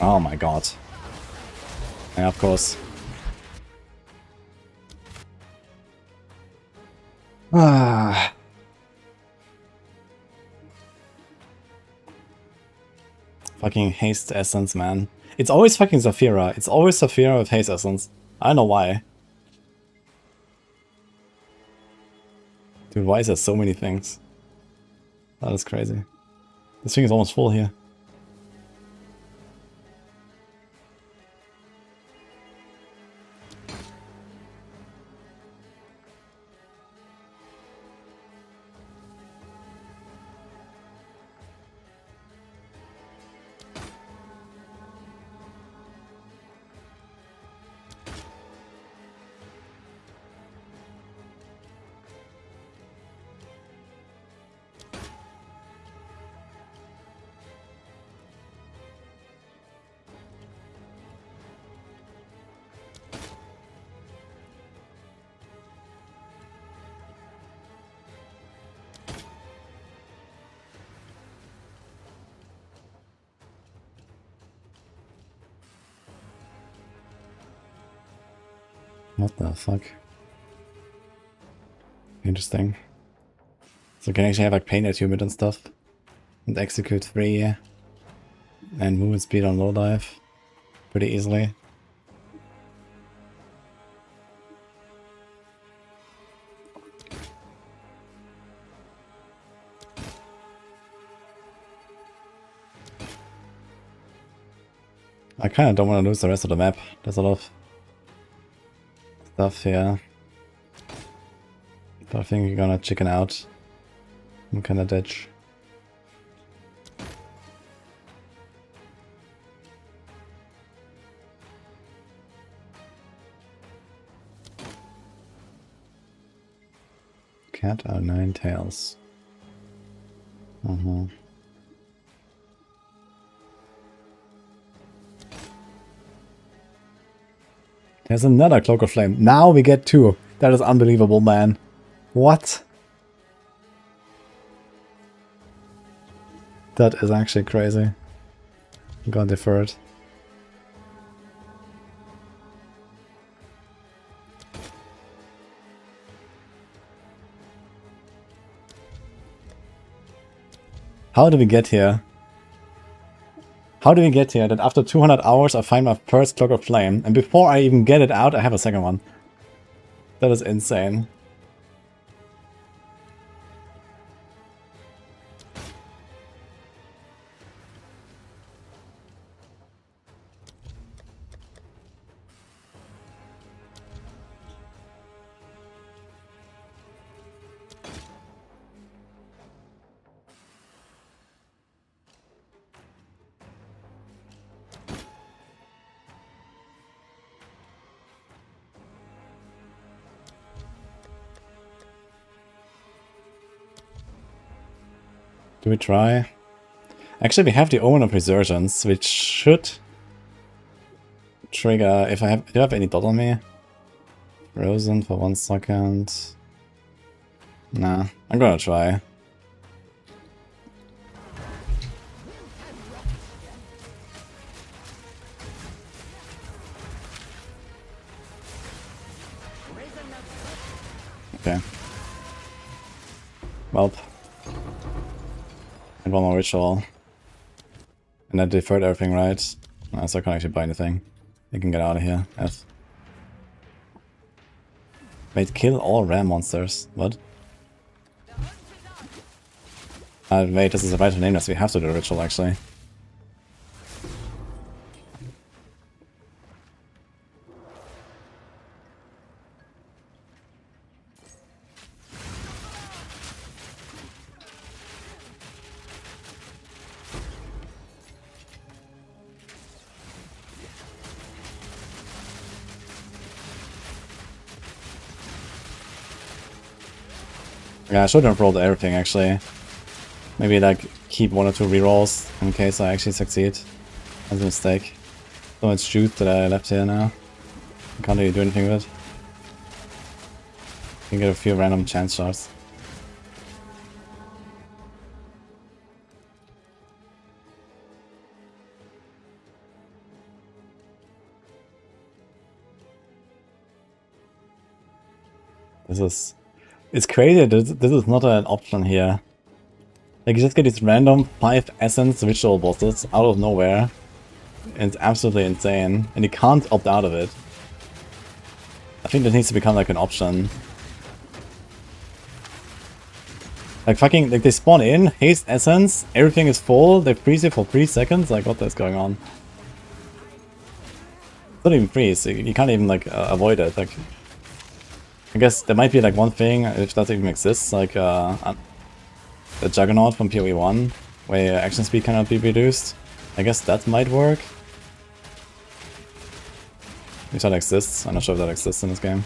Oh my god. Yeah, of course. Ah. Fucking haste essence, man. It's always fucking Zafira. It's always Zafira with haste essence. I don't know why. Dude, why is there so many things? That is crazy. This thing is almost full here. What the fuck? Interesting. So you can actually have like pain attunement and stuff. And execute 3 and movement speed on low dive pretty easily. I kind of don't want to lose the rest of the map. There's a lot of stuff here. But I think you're gonna chicken out and kind of ditch. Cat out 9 tails. There's another Cloak of Flame. Now we get 2. That is unbelievable, man. What? That is actually crazy. Got deferred. How did we get here? How did we get here that after 200 hours I find my first Cloak of Flame, and before I even get it out I have a second one? That is insane. Do we try? Actually, we have the Omen of Resurgence, which should trigger if I have... Do you have any dot on me? Frozen for 1 second. Nah, I'm gonna try. Okay. Welp. And 1 more ritual. And I deferred everything, right? So I can't actually buy anything. You can get out of here. F. Wait, kill all ram monsters. What? Wait, this is the right name this. We have to do a ritual, actually. Yeah, I shouldn't have rolled everything actually. Maybe like keep 1 or 2 rerolls in case I actually succeed. That's a mistake. So much juice that I left here now. I can't really do anything with it. You can get a few random chance shots. It's crazy that this is not an option here. Like, you just get these random 5 essence ritual bosses out of nowhere. And it's absolutely insane. And you can't opt out of it. I think that needs to become like an option. Like fucking, like they spawn in, haste essence, everything is full, they freeze you for 3 seconds, like what is going on? It's not even freeze, you can't even like avoid it, like... I guess there might be like one thing, if that even exists, like the Juggernaut from PoE 1, where your action speed cannot be reduced. I guess that might work. If that exists, I'm not sure if that exists in this game.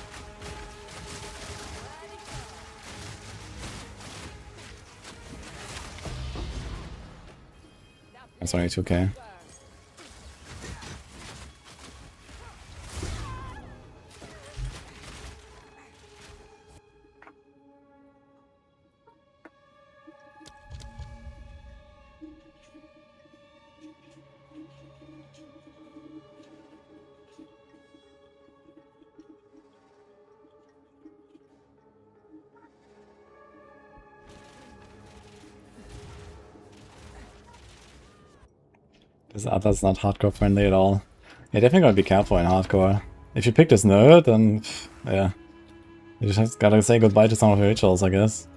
It's only 2k. This other's not hardcore friendly at all. Yeah, definitely gotta be careful in hardcore. If you pick this nerd, then yeah. You just gotta say goodbye to some of your rituals, I guess.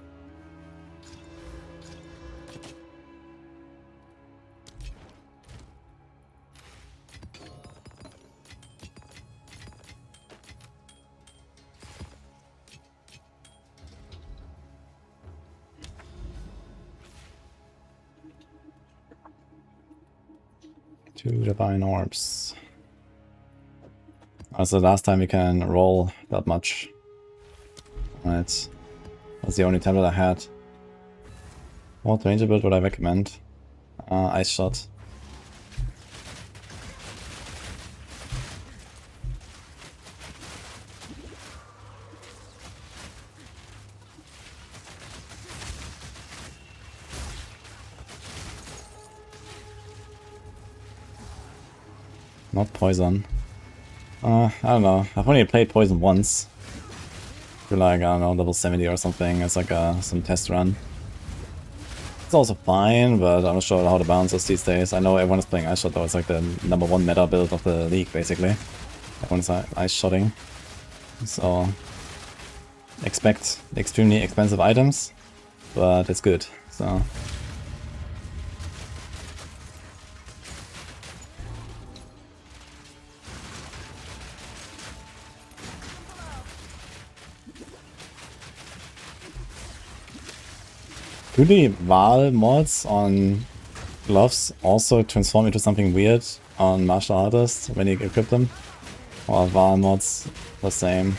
Two divine orbs. Also, last time you can roll that much. Right. That's the only tablet I had. What ranger build would I recommend? Ice shot. Not poison. I don't know. I've only played poison once. For like, I don't know, level 70 or something. It's like some test run. It's also fine, but I'm not sure how the balance is these days. I know everyone is playing Ice Shot though. It's like the #1 meta build of the league, basically. Everyone's Ice Shotting. So, expect extremely expensive items, but it's good, so... Do the Val mods on gloves also transform into something weird on martial artists when you equip them? Or Val mods the same?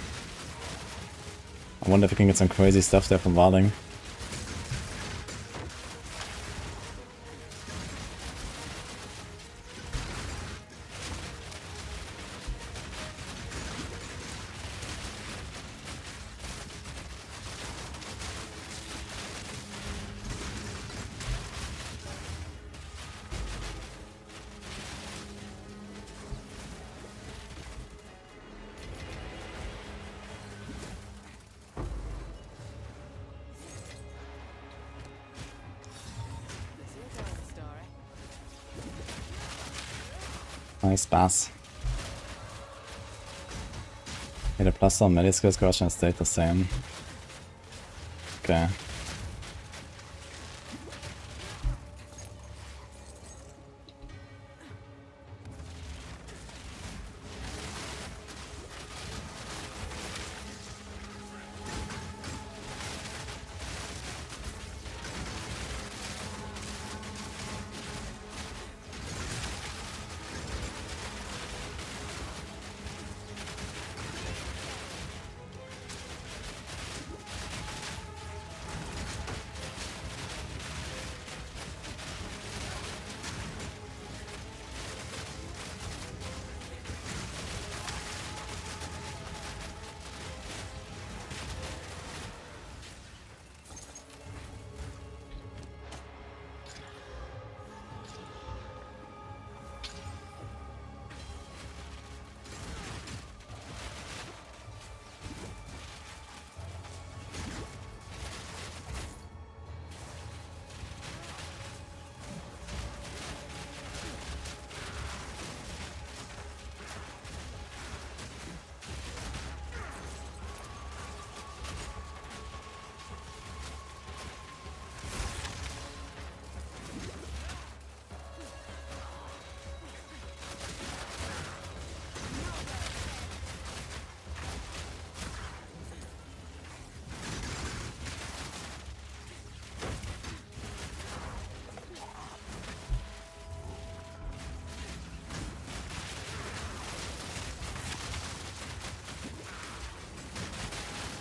I wonder if we can get some crazy stuff there from Valing. Nice pass. Yeah, the plus on melee skills corruption stayed the same. Okay.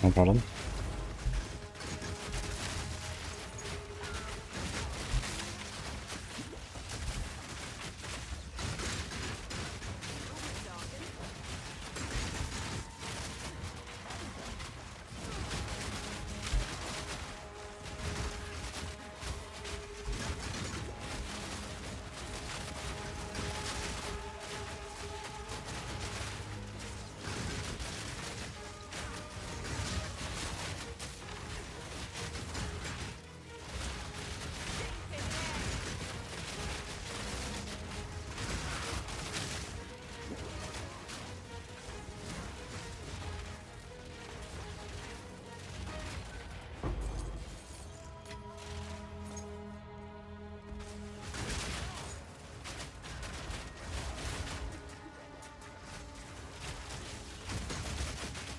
No problem.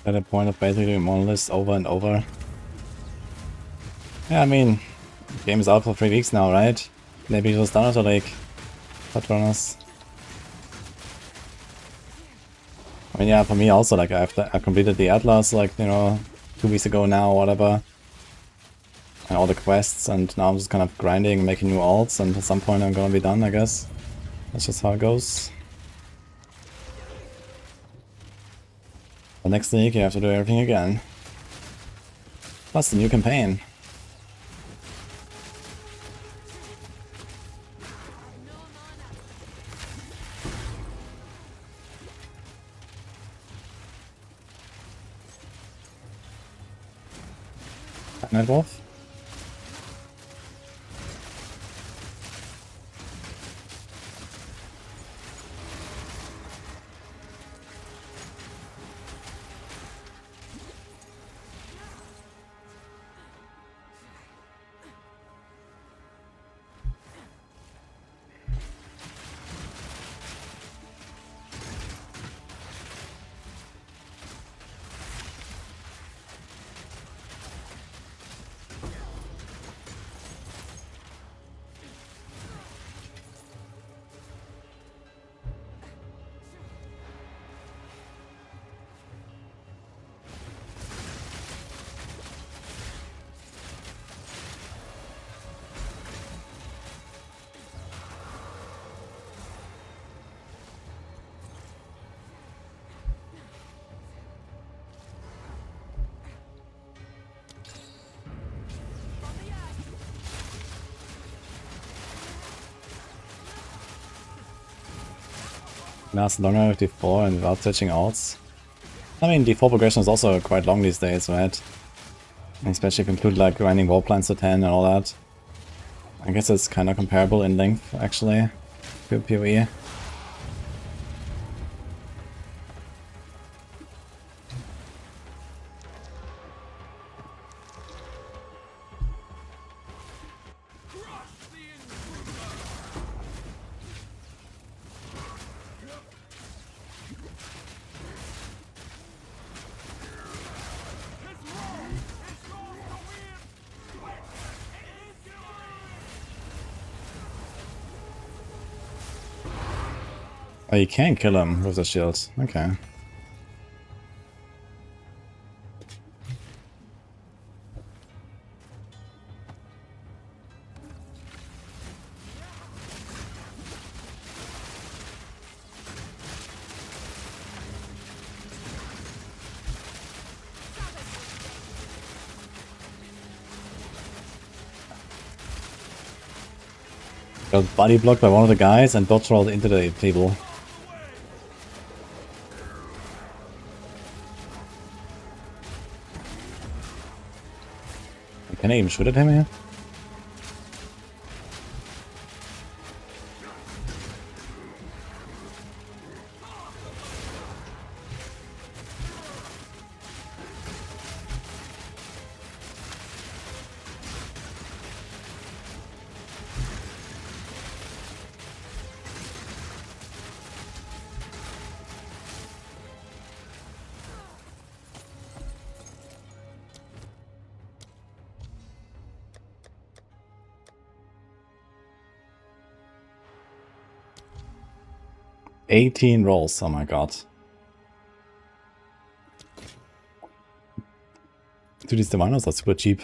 At a point of basically monoliths over and over. Yeah, I mean, the game is out for 3 weeks now, right? Maybe it was done after like Patronus. I mean, yeah, for me also, like I completed the Atlas like, you know, 2 weeks ago now or whatever. And all the quests, and now I'm just kind of grinding, making new alts, and at some point I'm gonna be done, I guess. That's just how it goes. The next week you have to do everything again. Plus the new campaign. Nightwolf? Last longer with D4 and without switching alts. I mean, D4 progression is also quite long these days, right? Especially if you include like grinding wall plants to 10 and all that. I guess it's kind of comparable in length, actually, to PoE. Oh, you can kill him with the shield. Okay. Got body blocked by one of the guys and dodge rolled into the table. Can I even shoot at him here? $18 rolls, oh my god. Dude, these divinos are super cheap.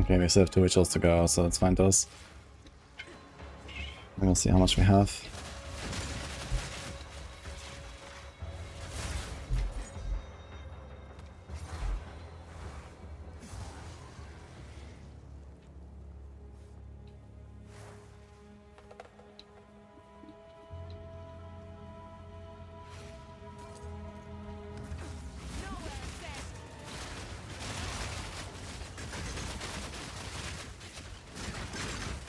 Okay, we still have 2 rituals to go, so let's find those. And we'll see how much we have.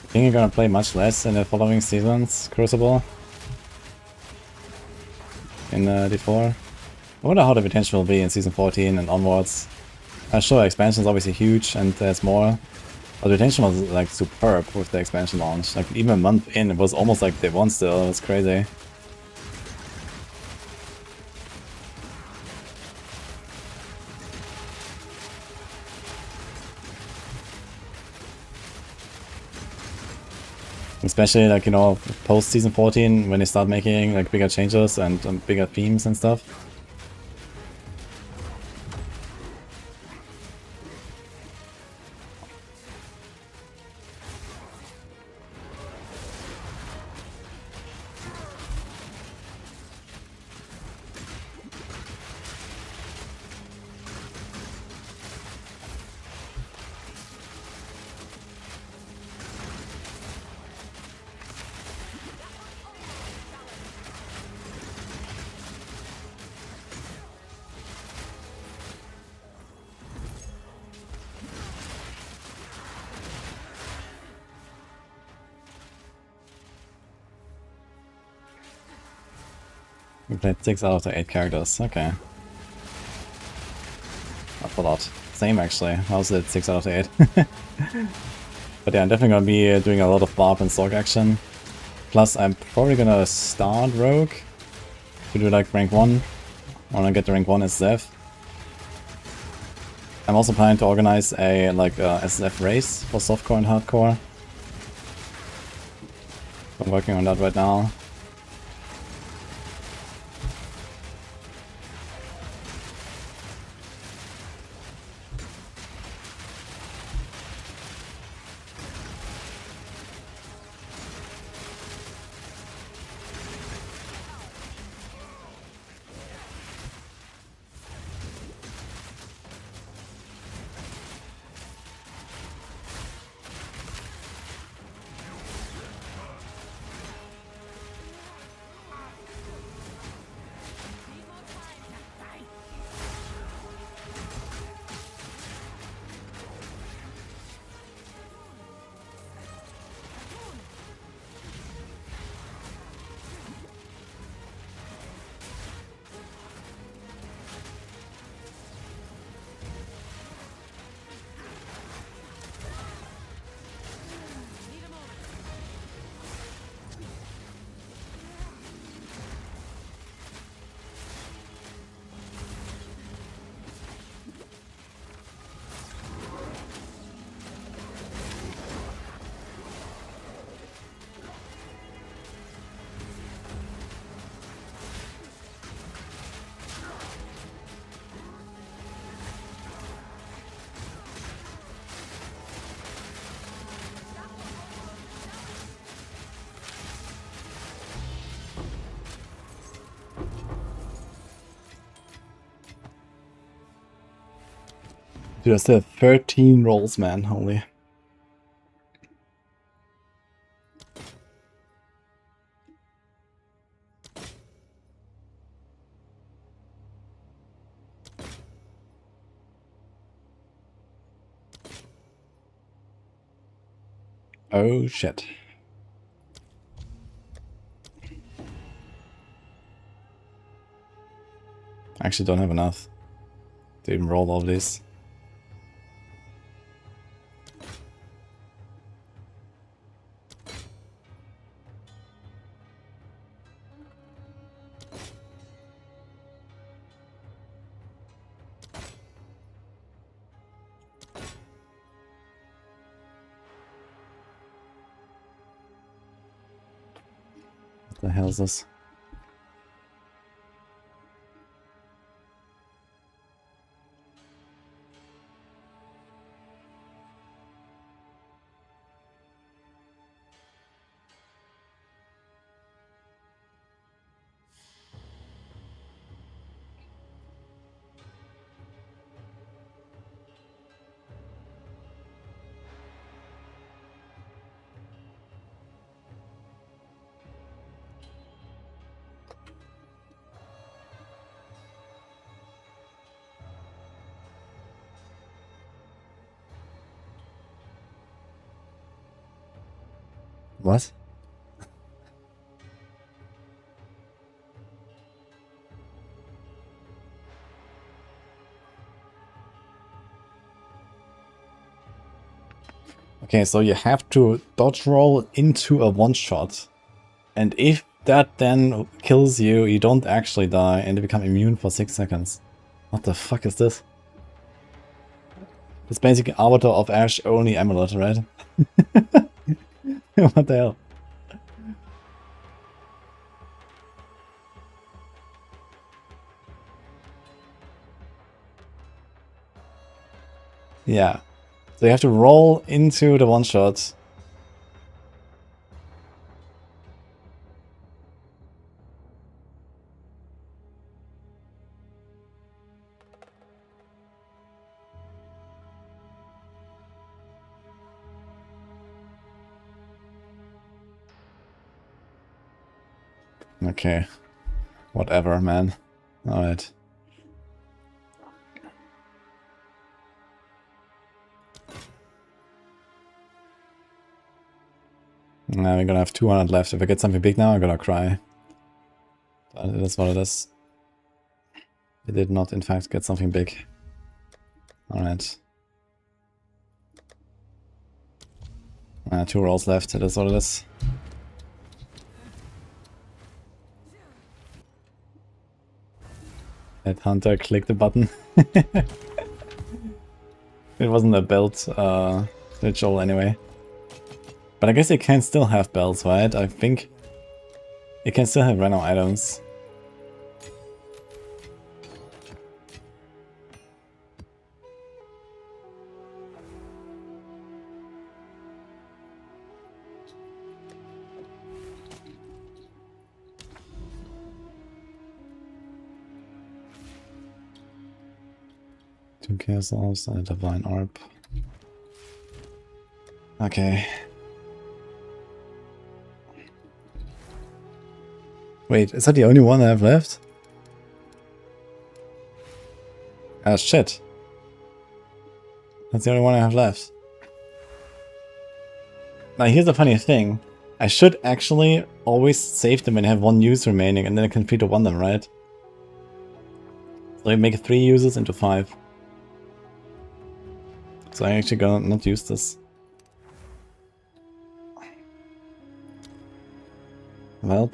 I think you're gonna play much less in the following seasons, Crucible. In D4. I wonder how the potential will be in season 14 and onwards. Sure, expansion is obviously huge and there's more. But the potential was like superb with the expansion launch. Like even a month in, it was almost like day 1 still. It was crazy. Especially like, you know, post season 14 when they start making like bigger changes and bigger themes and stuff. We played 6 out of the 8 characters, okay. Not a lot. Same actually, how's it 6 out of the 8? But yeah, I'm definitely gonna be doing a lot of Barb and Sorg action. Plus I'm probably gonna start Rogue to do like rank 1. I wanna get the rank 1 SSF. I'm also planning to organize a like SSF race for softcore and hardcore. I'm working on that right now. Dude, I still have 13 rolls, man, holy. Oh shit. I actually don't have enough to even roll all these. What the hell is this? What? Okay, so you have to dodge roll into a one-shot. And if that then kills you, you don't actually die and you become immune for 6 seconds. What the fuck is this? It's basically Arbiter of Ash only amulet, right? What the hell? Yeah. So you have to roll into the one-shot. Okay. Whatever, man. Alright. Now we're gonna have 200 left. If I get something big now, I'm gonna cry. But it is what it is. We did not, in fact, get something big. Alright. 2 rolls left. It is what it is. Let Hunter click the button. It wasn't a belt ritual anyway. But I guess it can still have belts, right? I think it can still have random items. Two castles and a divine orb. Okay. Wait, is that the only one I have left? Ah, shit. That's the only one I have left. Now here's the funny thing. I should actually always save them when I have 1 use remaining and then I can free to 1 them, right? So I make 3 uses into 5. So I'm actually gonna not use this. Welp.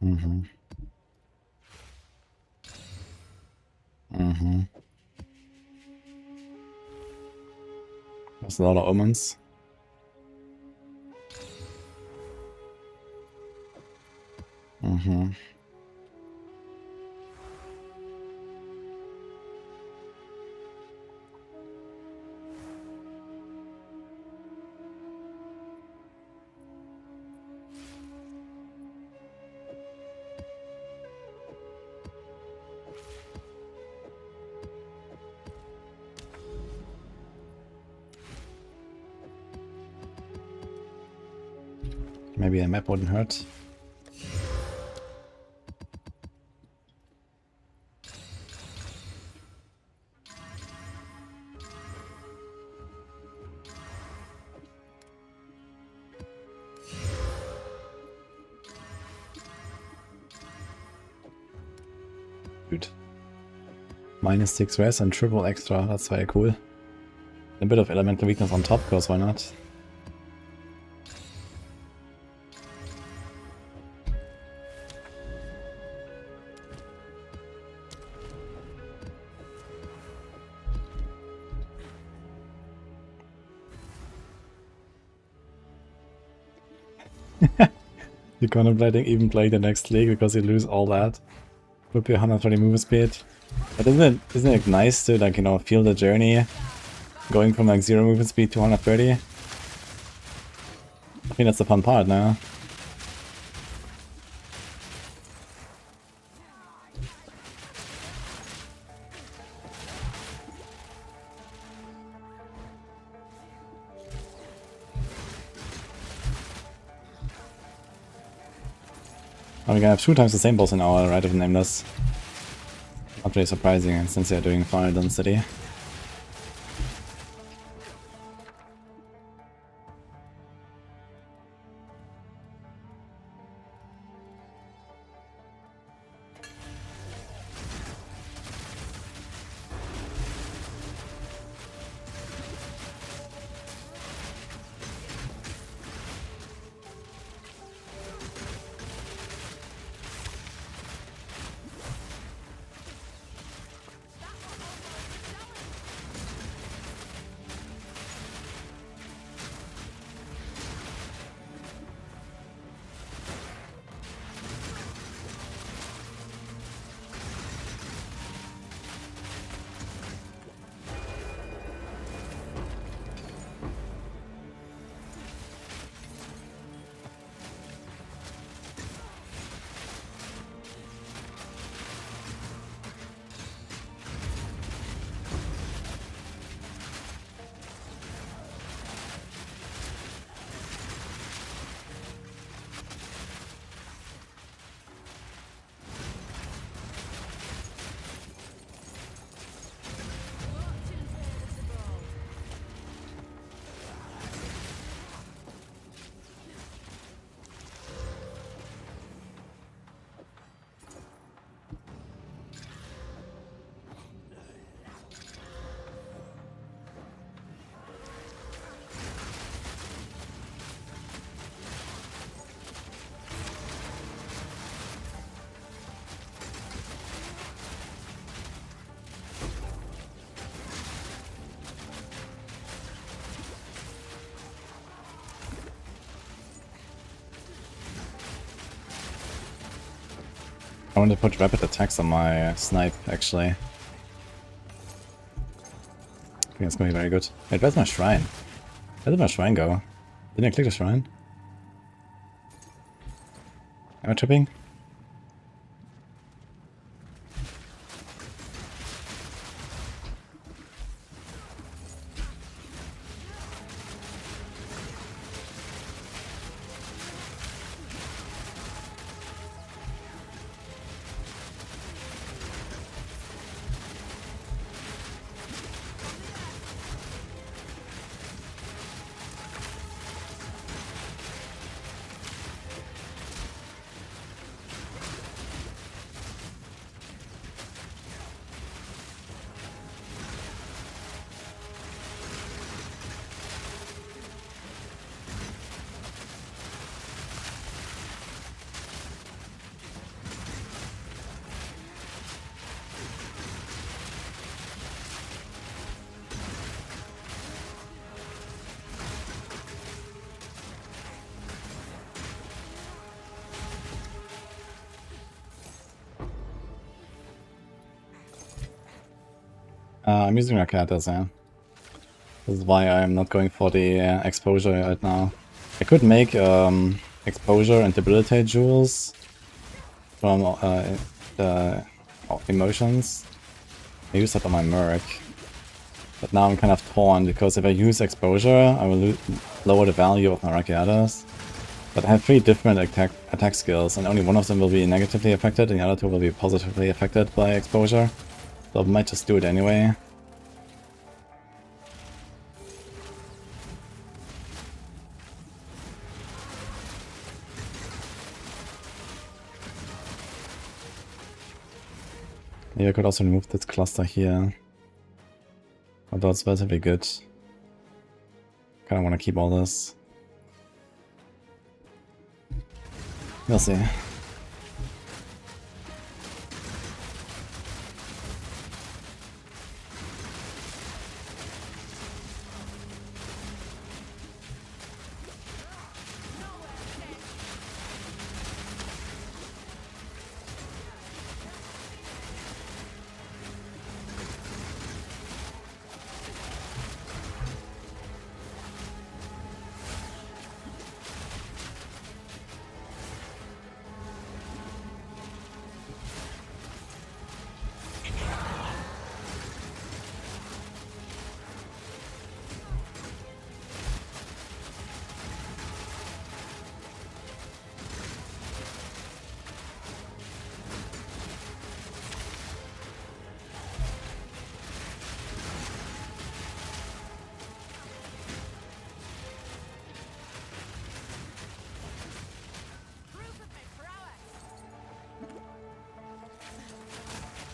Mm-hmm. Mm-hmm. There's a lot of omens. Mm-hmm. Maybe a map wouldn't hurt. Good. -6 res and triple extra, that's very cool. A bit of elemental weakness on top, because why not? You're contemplating even playing the next league because you lose all that. Would be 130 movement speed. But isn't it nice to, like, you know, feel the journey going from like 0 movement speed to 130? I think that's the fun part now. We're gonna have 2 times the same boss in our Rite of Nameless. Not really surprising since they're doing fire density. I want to put rapid attacks on my snipe, actually. I think that's going to be very good. Wait, where's my shrine? Where did my shrine go? Didn't I click the shrine? Am I tripping? I'm using Raketas, yeah. This is why I'm not going for the exposure right now. I could make exposure and debilitate jewels from the emotions. I use that on my Merc. But now I'm kind of torn, because if I use exposure, I will lower the value of my Raketas. But I have 3 different attack skills, and only one of them will be negatively affected, and the other 2 will be positively affected by exposure. So I might just do it anyway. Maybe I could also remove this cluster here. Although it's relatively good. Kinda wanna keep all this. We'll see.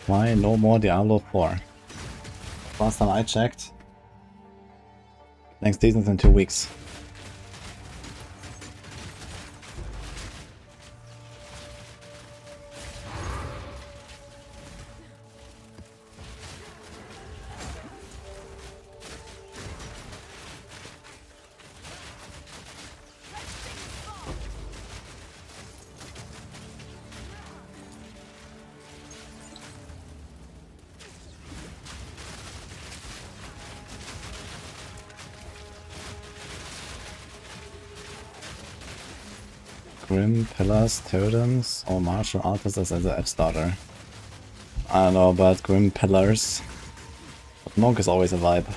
Why no more Diablo 4? Last time I checked, next season's in 2 weeks. Grim Pillars, Totems, or Martial Artists as an edge starter. I don't know about Grim Pillars, but Monk is always a vibe.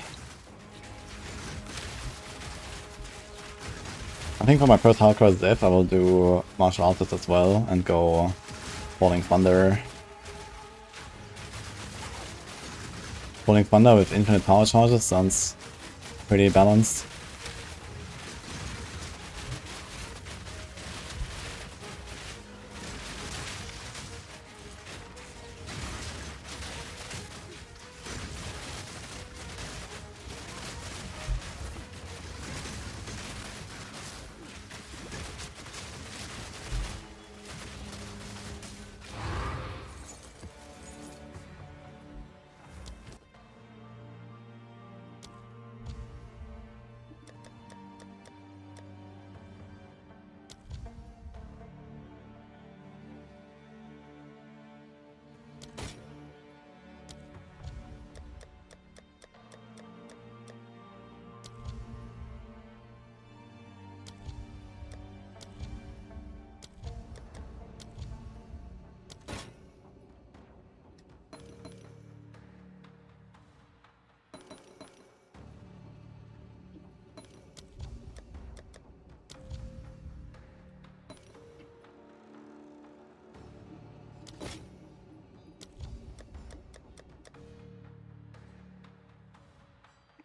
I think for my first hardcore Ziv I will do Martial Artists as well and go Falling Thunder. Falling Thunder with infinite power charges sounds pretty balanced.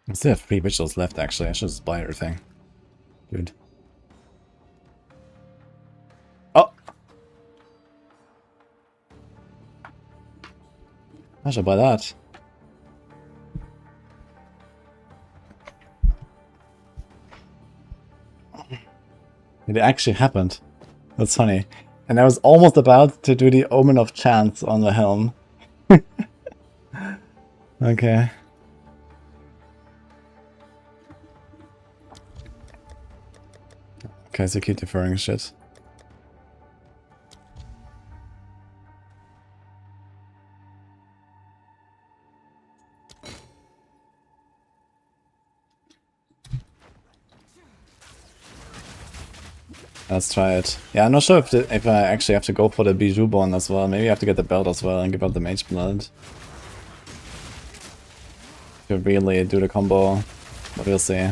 I still have 3 visuals left actually, I should just buy everything. Good. Oh! I should buy that. It actually happened. That's funny. And I was almost about to do the Omen of Chance on the helm. Okay. Okay, so keep deferring shit. Let's try it. Yeah, I'm not sure if I actually have to go for the Bijou Bond as well. Maybe I have to get the belt as well and give up the Mage Blood. To really do the combo, but we'll see.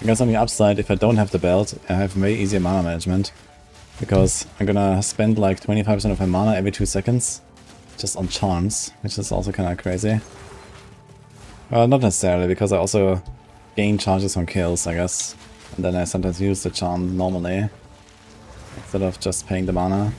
I guess on the upside, if I don't have the belt, I have way easier mana management. Because I'm gonna spend like 25% of my mana every 2 seconds just on charms, which is also kinda crazy. Well, not necessarily, because I also gain charges on kills, I guess. And then I sometimes use the charm normally, instead of just paying the mana.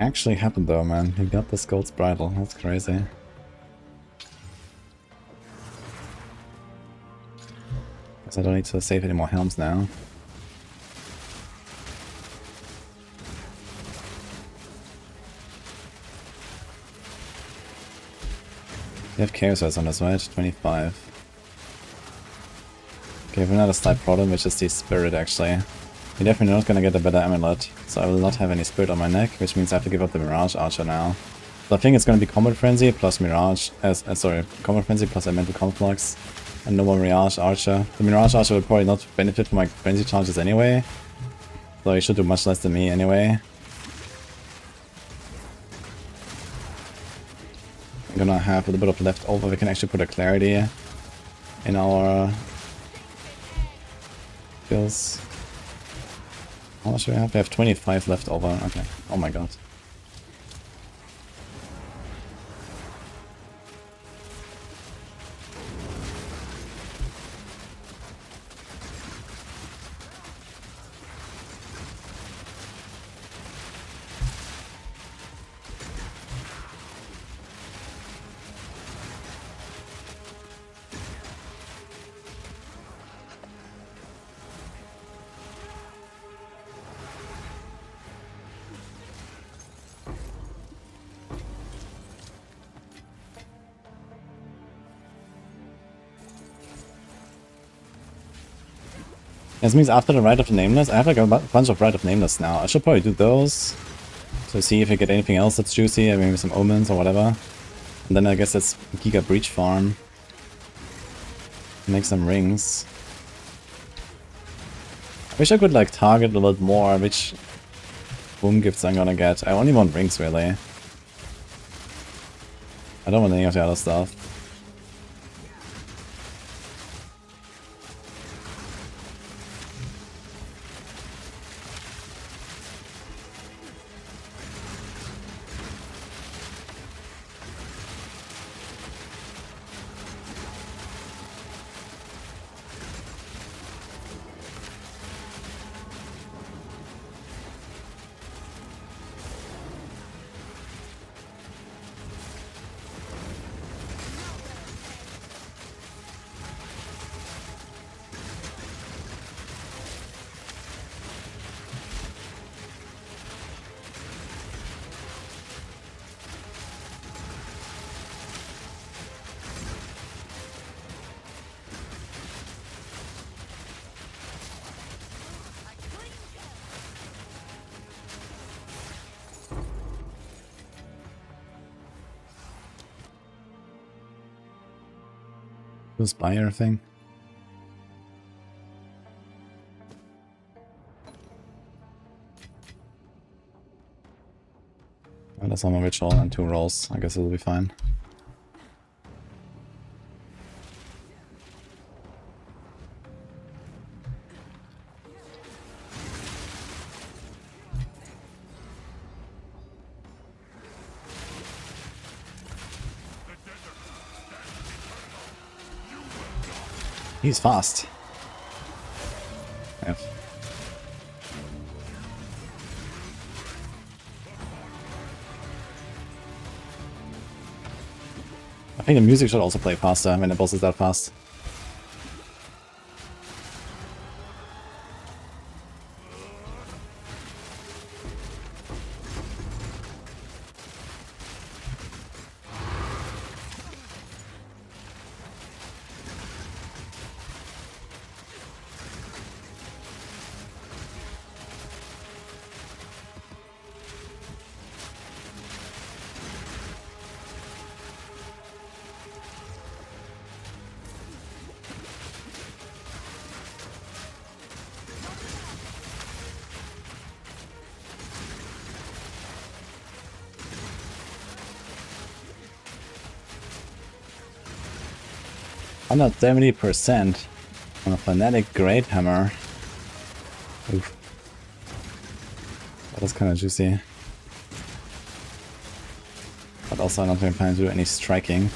Actually happened though, man. He got this gold's bridle. That's crazy. Guess I don't need to save any more helms now. You have chaos on this, right? 25. Okay, we have another slight problem, which is the spirit actually. You're definitely not gonna get a better amulet, so I will not have any spirit on my neck, which means I have to give up the Mirage Archer now. So I think it's gonna be Combat Frenzy plus Mirage, sorry, Combat Frenzy plus Elemental Conflux, and no more Mirage Archer. The Mirage Archer will probably not benefit from my Frenzy charges anyway, so he should do much less than me anyway. I'm gonna have a little bit of leftover. We can actually put a Clarity in our skills. How much do we have? We have 25 left over. Okay. Oh my god. This means after the Rite of the Nameless, I have like a bunch of Rite of Nameless now. I should probably do those to see if I get anything else that's juicy, maybe some omens or whatever. And then I guess that's Giga Breach farm. Make some rings. I wish I could like target a little more which boom gifts I'm gonna get. I only want rings really. I don't want any of the other stuff. This buyer thing. Oh, that's on my ritual and 2 rolls. I guess it'll be fine. He's fast. Yeah. I think the music should also play faster when the boss is that fast. 170% on a Fanatic Great Hammer. Oof. That was kind of juicy. But also I'm not really planning to do any striking.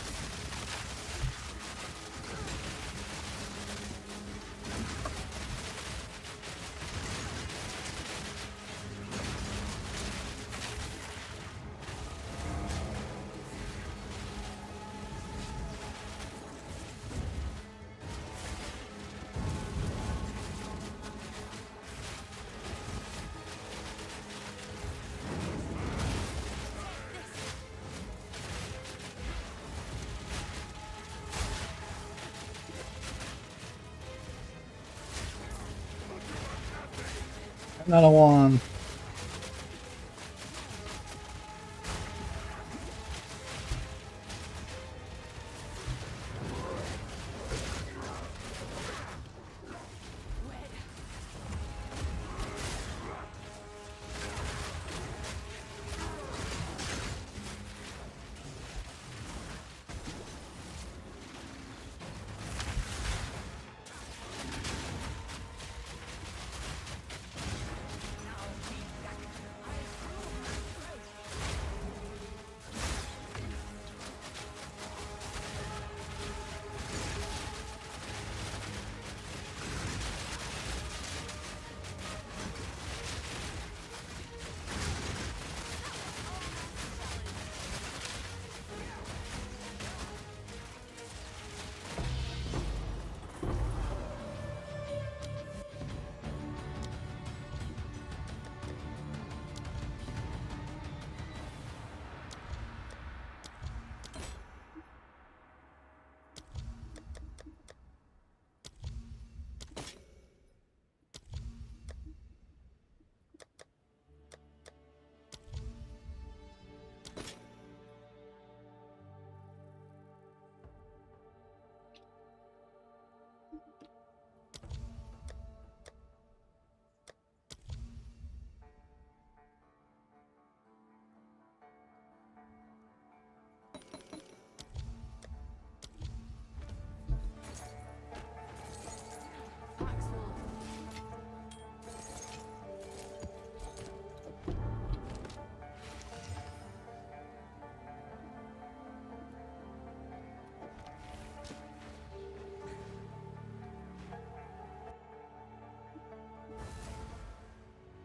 Another one.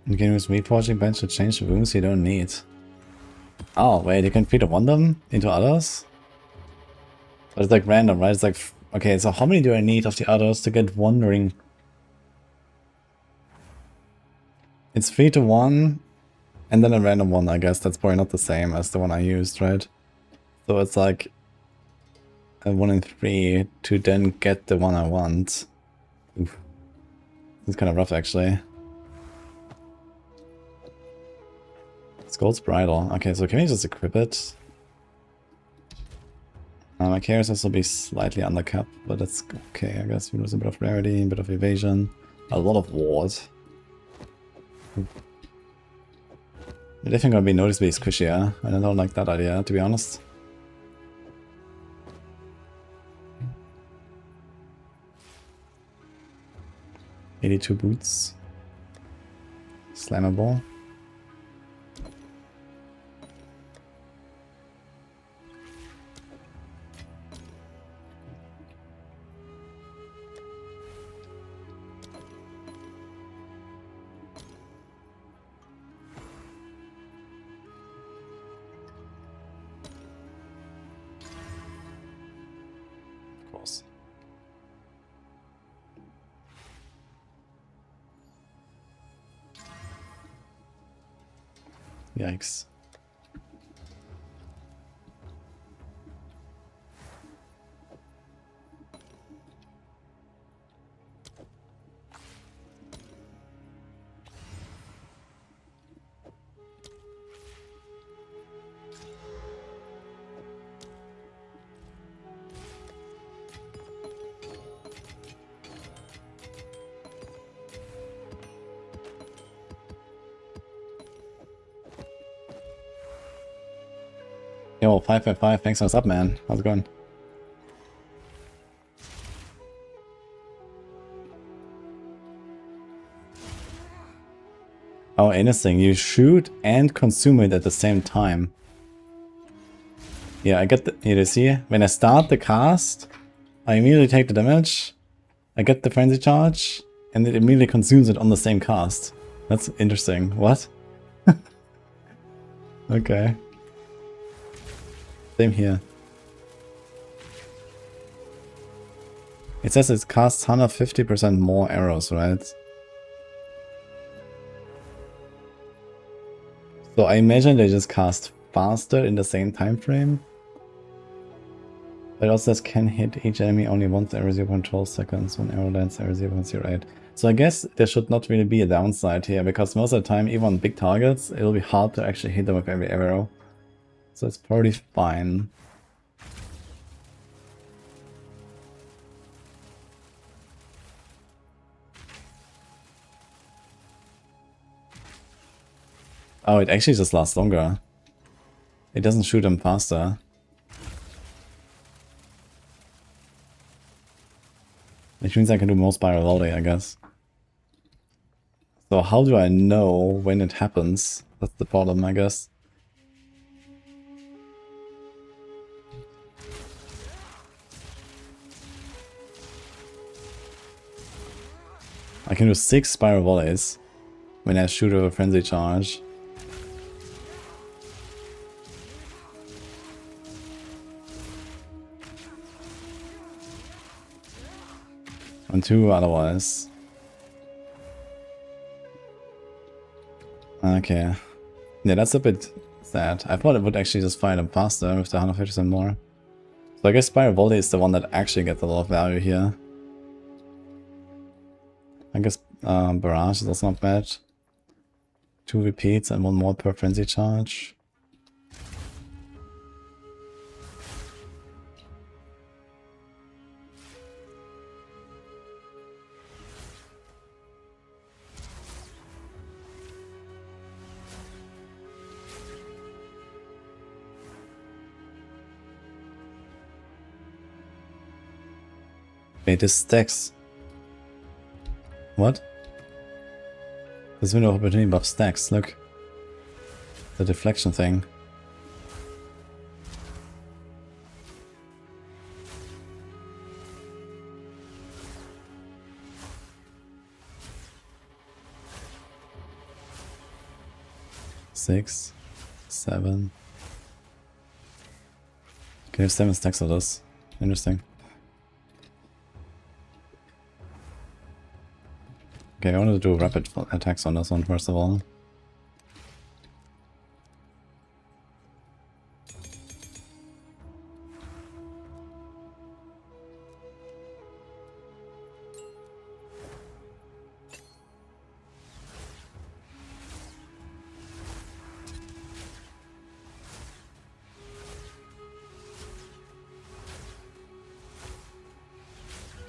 You can use meat forging bench to change the wounds you don't need. Oh, wait, you can feed one them into others? But it's like random, right? It's like, okay, so how many do I need of the others to get one ring? It's 3 to 1, and then a random one, I guess. That's probably not the same as the one I used, right? So it's like a 1 in 3 to then get the one I want. Oof. It's kind of rough, actually. Skull's Bridle. Okay, so can we just equip it? My carries also be slightly undercapped, but that's okay, I guess. We lose a bit of rarity, a bit of evasion, a lot of ward. They're definitely gonna be noticeably squishier, and I don't like that idea, to be honest. $82 boots. Slammable. Of course. Yikes. Yo, 555, thanks for what's up, man. How's it going? Oh, interesting. You shoot and consume it at the same time. Yeah, I get the... You see? When I start the cast, I immediately take the damage, I get the frenzy charge, and it immediately consumes it on the same cast. That's interesting. What? Okay. Same here. It says it casts 150% more arrows, right? So I imagine they just cast faster in the same time frame. But it also says can hit each enemy only once every 0.12 seconds. One arrow lands every 0.08. So I guess there should not really be a downside here, because most of the time, even on big targets, it'll be hard to actually hit them with every arrow. So it's probably fine. Oh, it actually just lasts longer. It doesn't shoot them faster. Which means I can do more spiral volley, I guess. So how do I know when it happens? That's the problem, I guess. I can do 6 spiral volleys when I shoot with a frenzy charge. And 2 otherwise. Okay. Yeah, that's a bit sad. I thought it would actually just fire them faster with the 150% more. So I guess Spiral Volley is the one that actually gets a lot of value here. I guess Barrage is also not bad. 2 repeats and 1 more per frenzy charge. Wait, this stacks. What? This window of opportunity buff stacks, look. The deflection thing. Six, 7. Okay, have 7 stacks of this. Interesting. Okay, I wanted to do rapid attacks on this one first of all.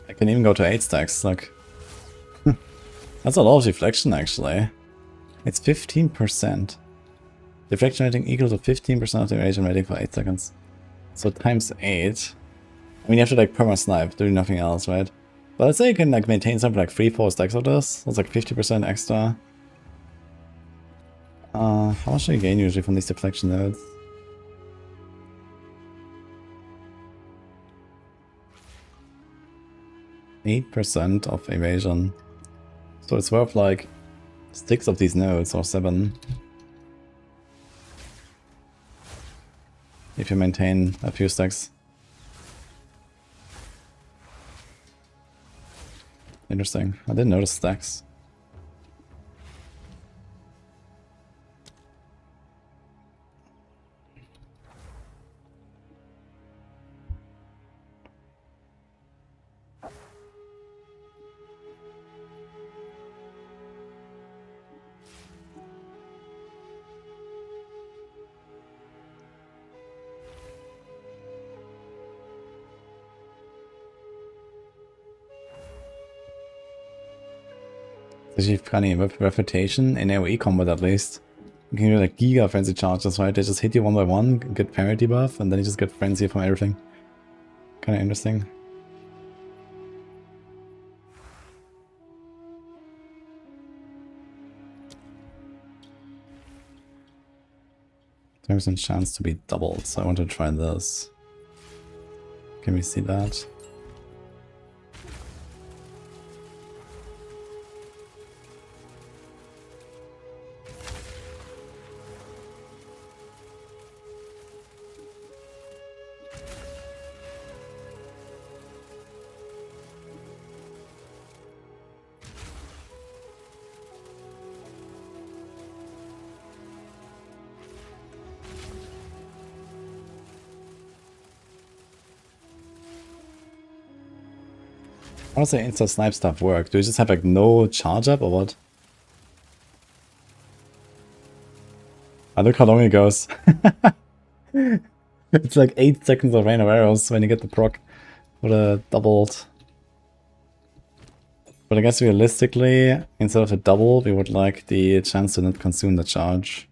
I can even go to 8 stacks, look. That's a lot of deflection actually. It's 15%. Deflection rating equal to 15% of the evasion rating for 8 seconds. So times 8. I mean you have to like perma-snipe, doing nothing else, right? But let's say you can like maintain something like 3-4 stacks of this. That's like 50% extra. How much do you gain usually from these deflection nodes? %of evasion. So it's worth like 6 of these nodes or 7. If you maintain a few stacks. Interesting. I didn't notice stacks. It's actually funny, with Refutation in AoE combat at least. You can do like Giga Frenzy charges, right? They just hit you one by one, get parry debuff, and then you just get Frenzy from everything. Kinda interesting. There's a chance to be doubled, so I want to try this. Can we see that? How does the insta snipe stuff work? Do you just have like no charge up or what? I look how long it goes. It's like 8 seconds of rain of arrows when you get the proc for the doubled. But I guess realistically, instead of a double, we would like the chance to not consume the charge.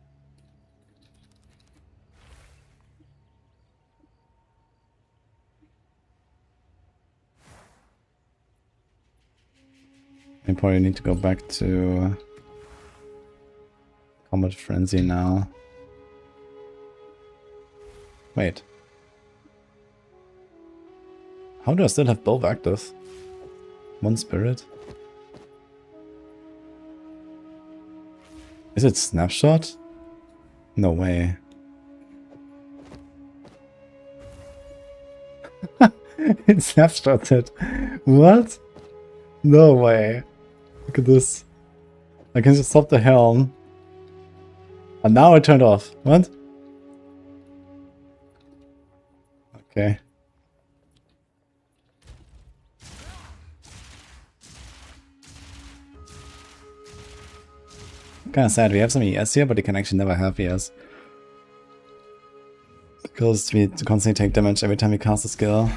I probably need to go back to Combat Frenzy now. Wait. How do I still have both active? One spirit? Is it snapshot? No way. It snapshotted. What? No way. Look at this. I can just stop the helm. And now it turned off. What? Okay. Kinda sad. We have some ES here, but you can actually never have ES. Because we constantly take damage every time we cast a skill.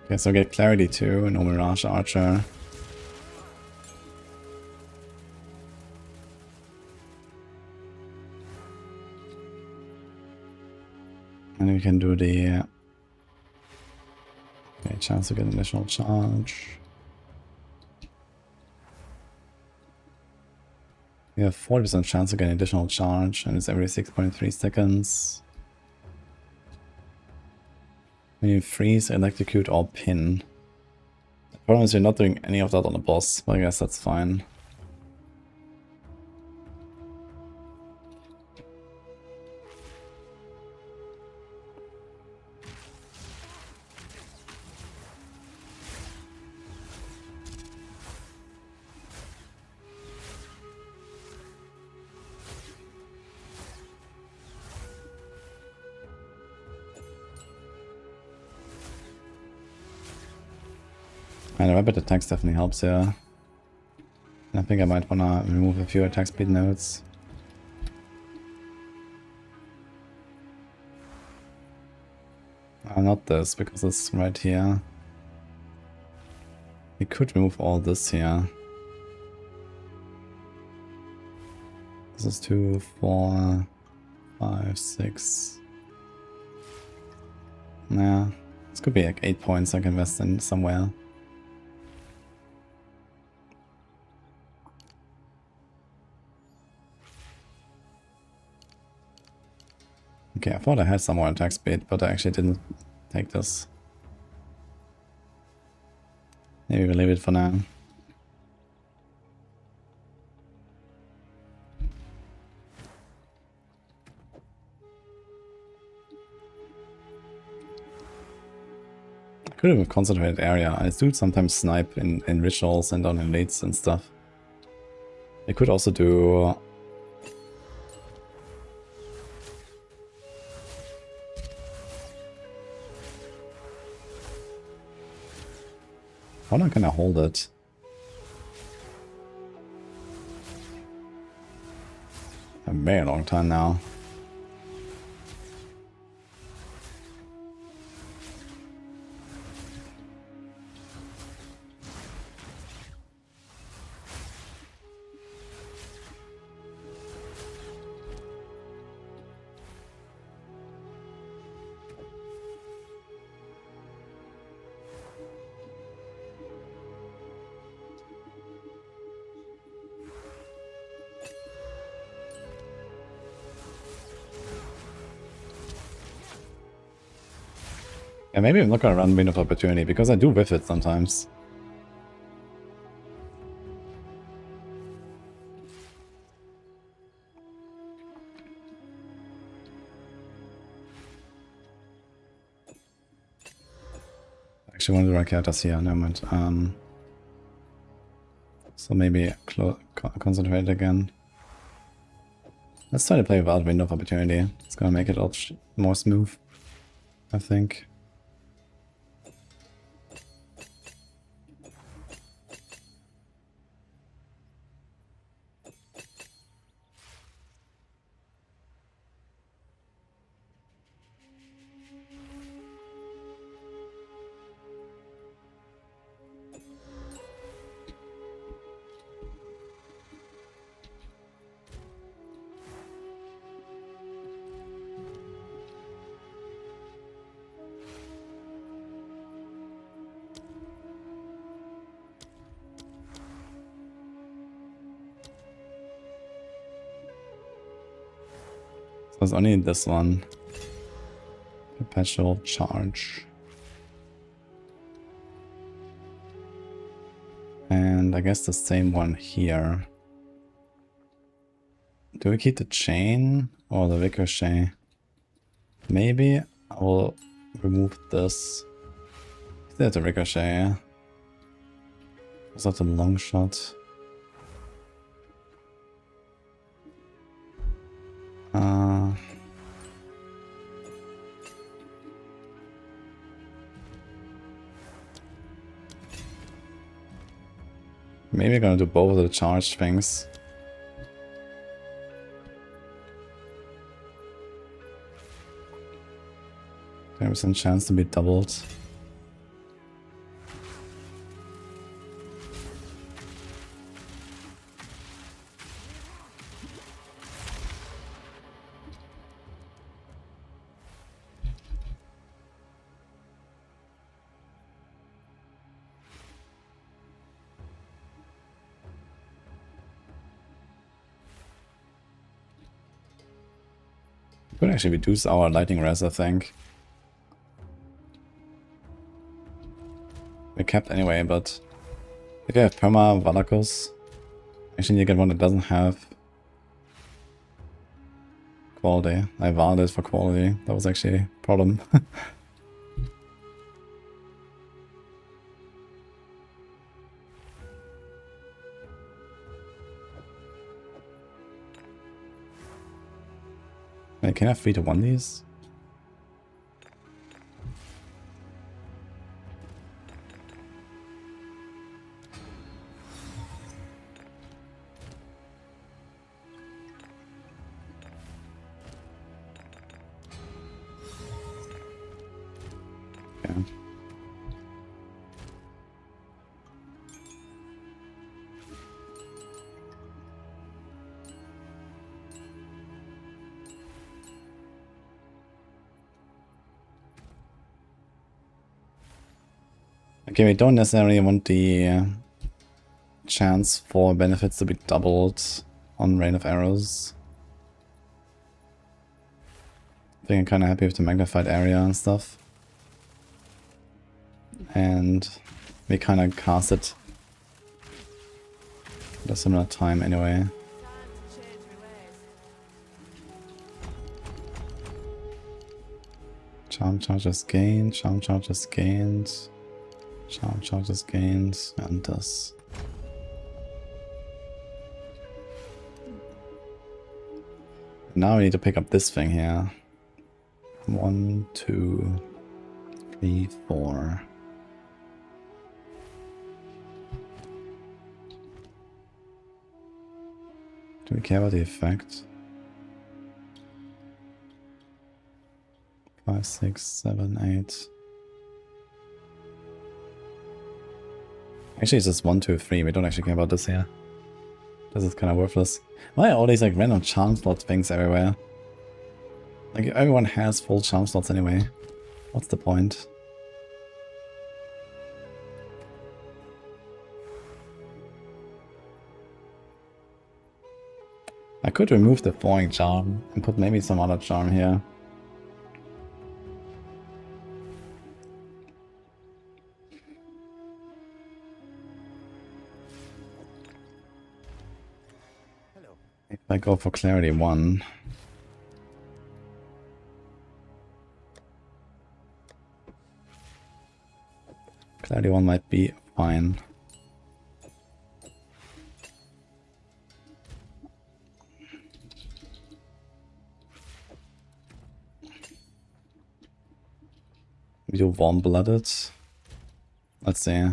Okay, so get Clarity too, no Mirage Archer. And we can do the... Okay, chance to get additional charge. We have 40% chance to get additional charge, and it's every 6.3 seconds. When you freeze, electrocute, or pin. The problem is you're not doing any of that on the boss, but I guess that's fine. And the rapid attacks definitely helps here. And I think I might wanna remove a few attack speed nodes. Not this, because it's right here. We could remove all this here. This is 2, 4, 5, 6. Nah, this could be like 8 points I can invest in somewhere. Okay, I thought I had some more attack speed, but I actually didn't take this. Maybe we'll leave it for now. I could have a concentrated area. I do sometimes snipe in rituals and on elites and stuff. I could also do... How long can I hold it? A very long time now. And maybe I'm looking around window of opportunity, because I do whiff it sometimes. Actually, one of the right characters here, never mind. So maybe concentrate again. Let's try to play without window of opportunity. It's gonna make it all more smooth, I think. There's only this one. Perpetual charge. And I guess the same one here. Do we keep the chain or the ricochet? Maybe I will remove this. There's a ricochet. Is that a long shot? Maybe I'm gonna do both of the charged things. There's some chance to be doubled. Could actually reduce our lightning res, I think. We're capped anyway, but if you have Perma Valakos, actually you get one that doesn't have quality. I valid for quality. That was actually a problem. Wait, can I 3-1 these? Yeah. Okay, we don't necessarily want the chance for benefits to be doubled on Rain of Arrows. I think I'm kind of happy with the magnified area and stuff. And we kind of cast it at a similar time anyway. Charm charges gained, charm charges gained, charm charges gained, and this. Now we need to pick up this thing here. 1, 2, 3, 4. Do we care about the effect? 5, 6, 7, 8. Actually, it's just 1, 2, 3. We don't actually care about this here. This is kind of worthless. Why are all these like random charm slot things everywhere? Like everyone has full charm slots anyway. What's the point? I could remove the thawing charm and put maybe some other charm here. might go for Clarity 1. Clarity 1 might be fine. You warm-blooded. Let's see.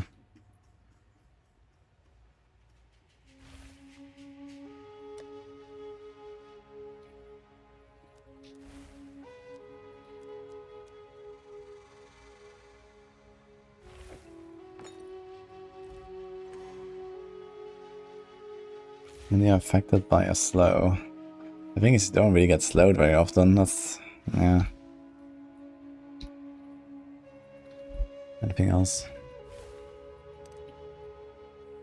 When you're affected by a slow. I think you don't really get slowed very often. That's, yeah. Anything else?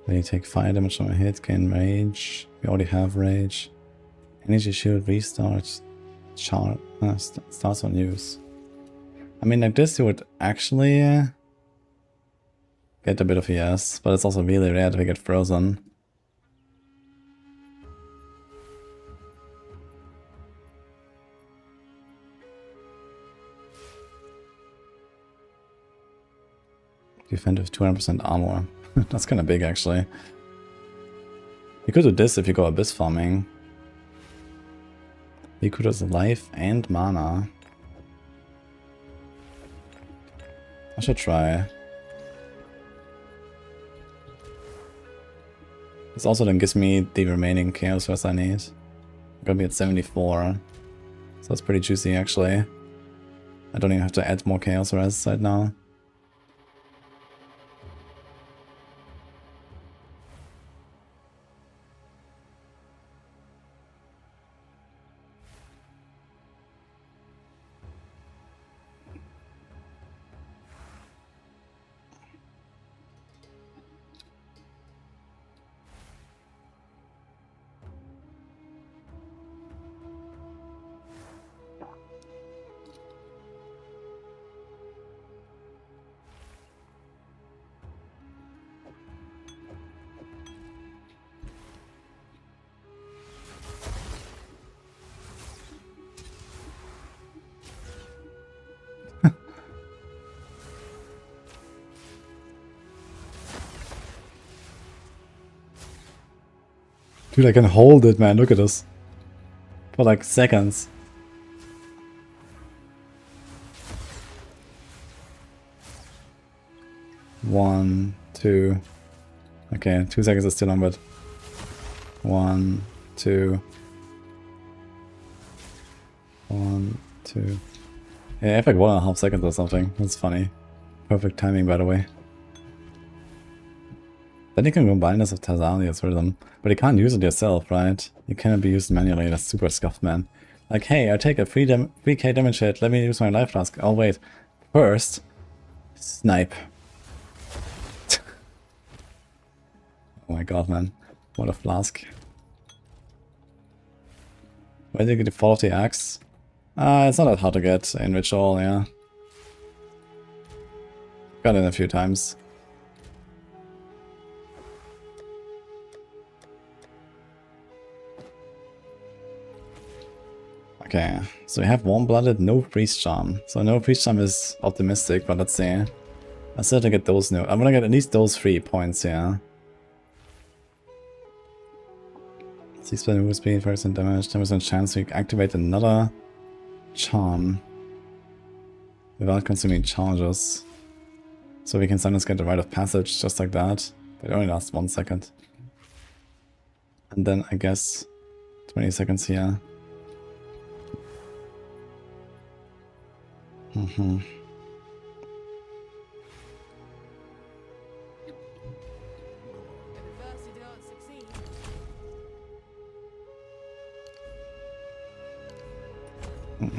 When you take fire damage from a hit, gain rage. We already have rage. Energy shield restarts. Starts on use. I mean, like this, you would actually get a bit of ES, but it's also really rare to get frozen. Defend with 200% armor. That's kind of big, actually. You could do this if you go abyss farming. You could have life and mana. I should try. This also then gives me the remaining chaos rest I need. I'm gonna be at 74. So that's pretty juicy, actually. I don't even have to add more chaos rest right now. Dude, I can hold it, man. Look at this. For like seconds. One, two. Okay, 2 seconds is still on, but 1, 2. 1, 2. Yeah, I have like 1.5 seconds or something. That's funny. Perfect timing, by the way. Then you can combine this with Tazalia's rhythm, but you can't use it yourself, right? You cannot be used manually. That's super scuffed, man. Like, hey, I take a 3k damage hit. Let me use my life flask. Oh wait, first, snipe. Oh my god, man. What a flask. Where did you get the fall of the axe? It's not that hard to get in Ritual, yeah. Got it a few times. Okay, so we have warm-blooded, no priest charm. So no priest charm is optimistic, but let's see. I still have to get those new. I'm gonna get at least those 3 points, yeah. 6% move speed, 5% damage, 10% chance to activate another charm without consuming charges. So we can sometimes get the rite of passage just like that, but it only lasts 1 second. And then I guess 20 seconds here.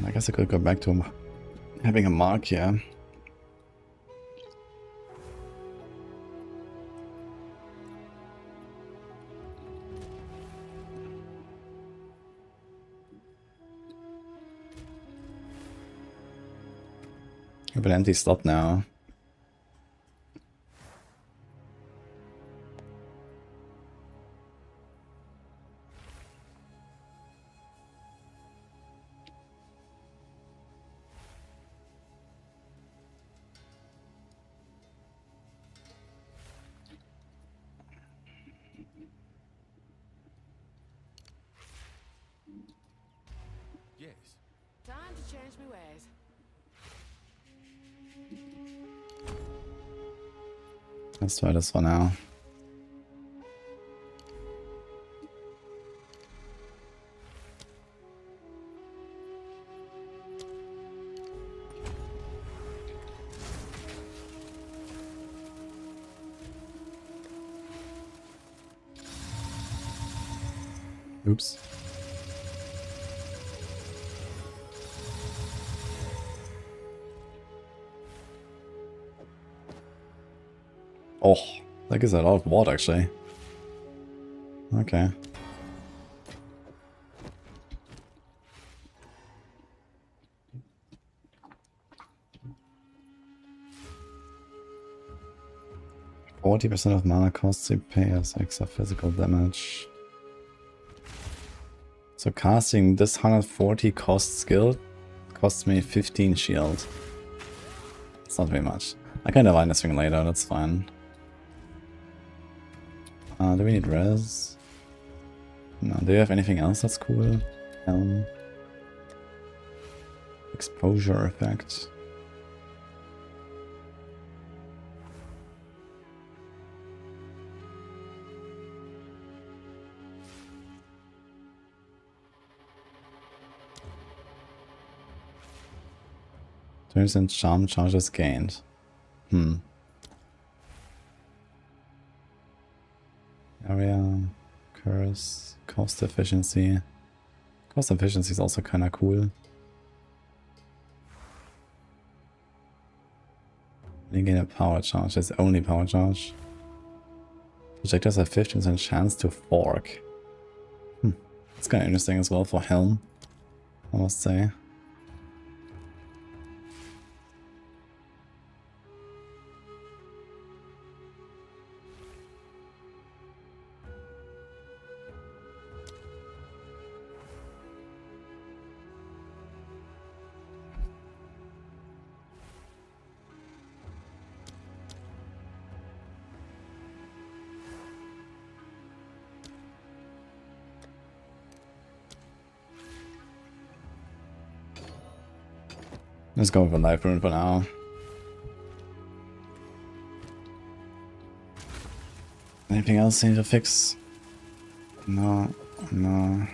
I guess I could go back to having a mark here. I have an empty slot now. change my ways. Let's try this for now. Oops. Oh, that gives a lot of water actually. Okay. %40 of mana costs you pay as extra physical damage. So casting this 140 cost skill costs me 15 shield. It's not very much. I can divine this thing later, that's fine. Do we need res? No, do you have anything else that's cool? Exposure effect. Turns and charm charges gained. Area, curse, cost efficiency. Cost efficiency is also kinda cool. You gain a power charge, it's only power charge. Projectors have 15% chance to fork. It's kinda interesting as well for Helm, I must say. Let's go for Life Rune for now. Anything else I need to fix? No, no.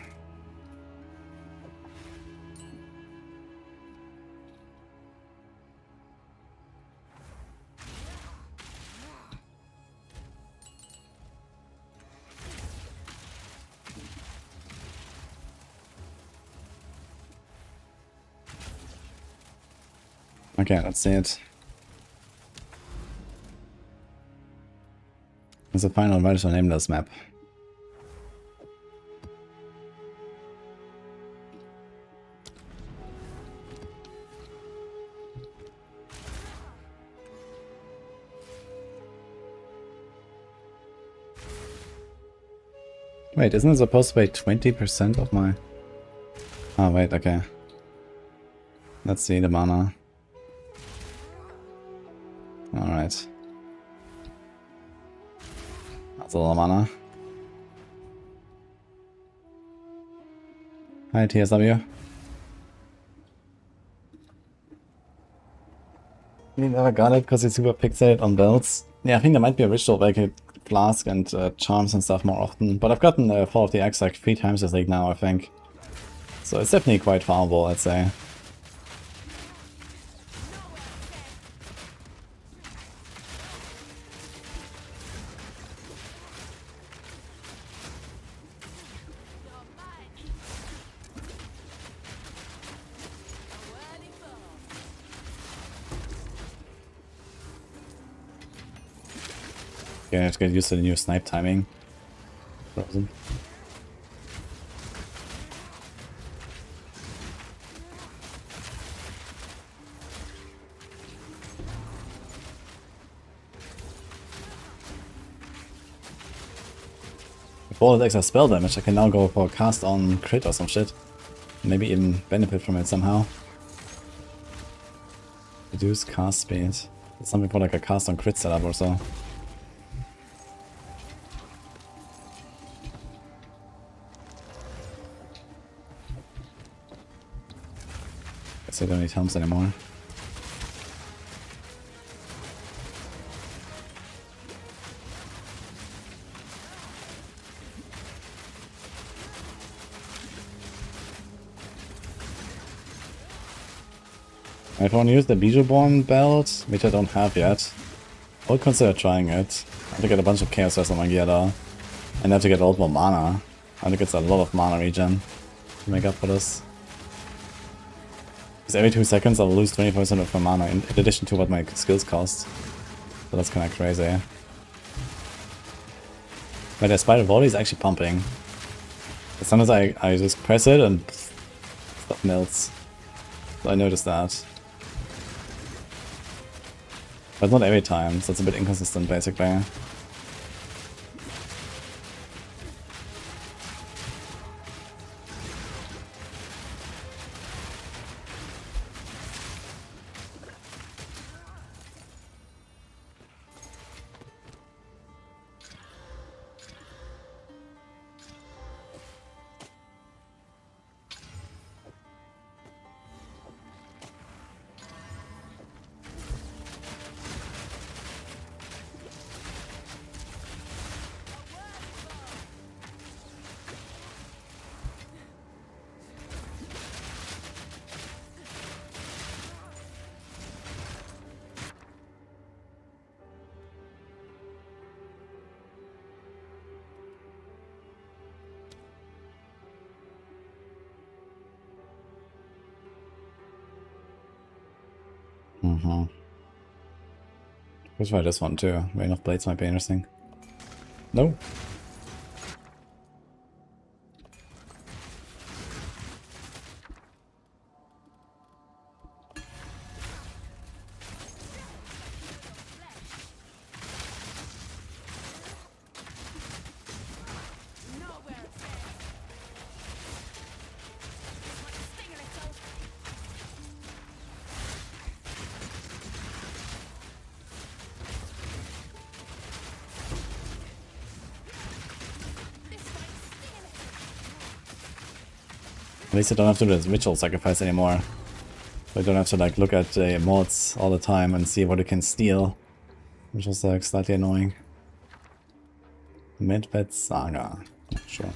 Okay, let's see it. There's a final right to name this map. Wait, isn't it supposed to be 20% of my... Oh, wait, okay. Let's see the mana. Alright. That's a lot of mana. Hi, TSW. You never got it because it's super pixelated on belts. Yeah, I think there might be a ritual where I could flask and charms and stuff more often. But I've gotten Fall of the Axe like 3 times this league now, I think. So it's definitely quite farmable, I'd say. Okay, I have to get used to the new snipe timing. Frozen. With all that extra spell damage, I can now go for a cast on crit or some shit. Maybe even benefit from it somehow. Reduce cast speed. It's something for like a cast on crit setup or so. Guess I don't need helms anymore. If I want to use the Bijoborn belt, which I don't have yet, I would consider trying it. I have to get a bunch of Chaos Rest on my gear though. And I have to get a lot more mana. I think it's a lot of mana regen to make up for this. Because every 2 seconds I'll lose 20% of my mana in addition to what my skills cost. So that's kind of crazy. But the Spider Volley is actually pumping. As soon as I just press it and stuff melts. So I noticed that. But not every time, so it's a bit inconsistent basically. Let's try this one too. Rain of Blades might be interesting. No. At least I don't have to do this ritual sacrifice anymore. So I don't have to like look at the mods all the time and see what it can steal. Which is like slightly annoying. Midbed Saga. Sure.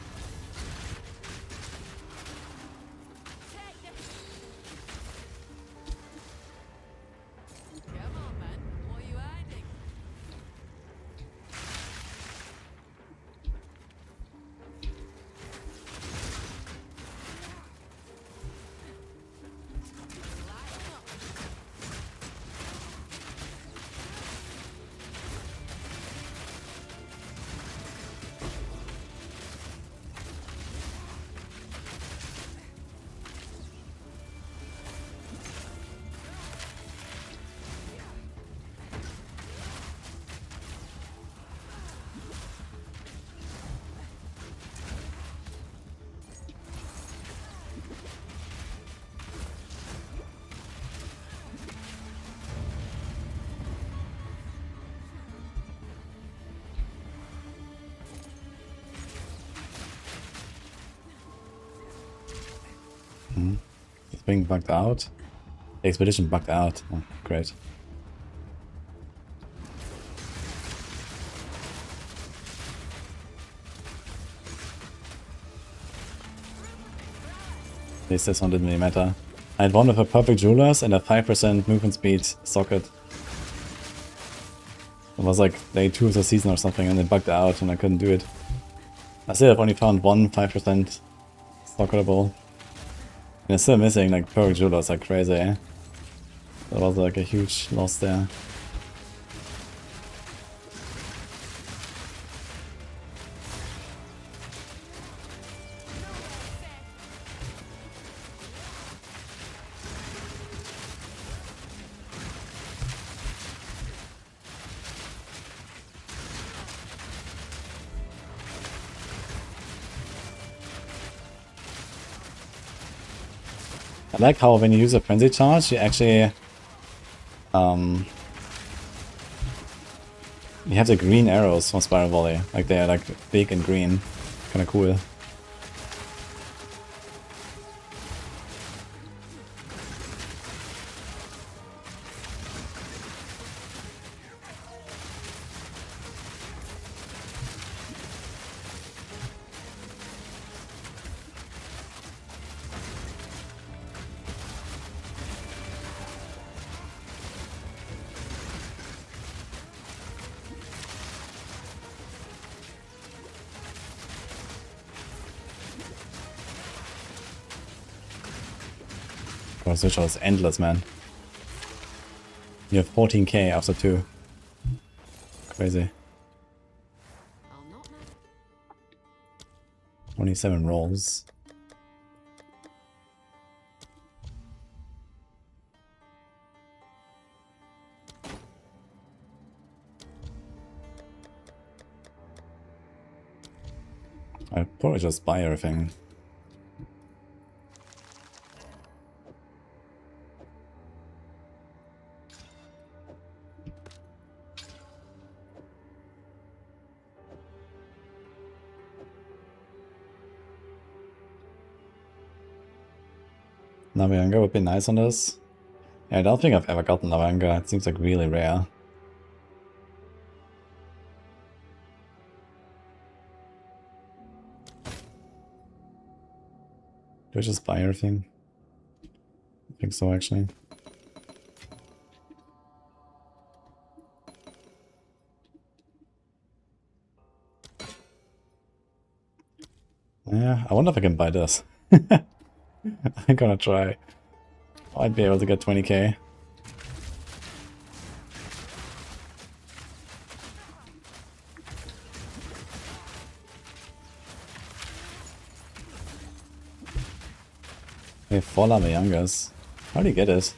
It's being bugged out. The expedition bugged out. Oh, great. At least this one didn't really matter. I had one with a perfect jewelers and a 5% movement speed socket. It was like day 2 of the season or something and it bugged out and I couldn't do it. I still have only found one 5% socketable. And it's still missing like perfect jewelers like crazy, eh? That was like a huge loss there. I like how when you use a frenzy charge, you actually you have the green arrows from Spiral Volley. Like they're like big and green. Kinda cool. This ritual is endless, man. You have 14k after 2. Crazy. 27 rolls. I'd probably just buy everything. Navayanga would be nice on this. Yeah, I don't think I've ever gotten Navayanga. It seems like really rare. Do I just buy everything? I think so, actually. Yeah, I wonder if I can buy this. I'm gonna try. I'd be able to get 20k. Okay, 4 Navayangas. How do you get it?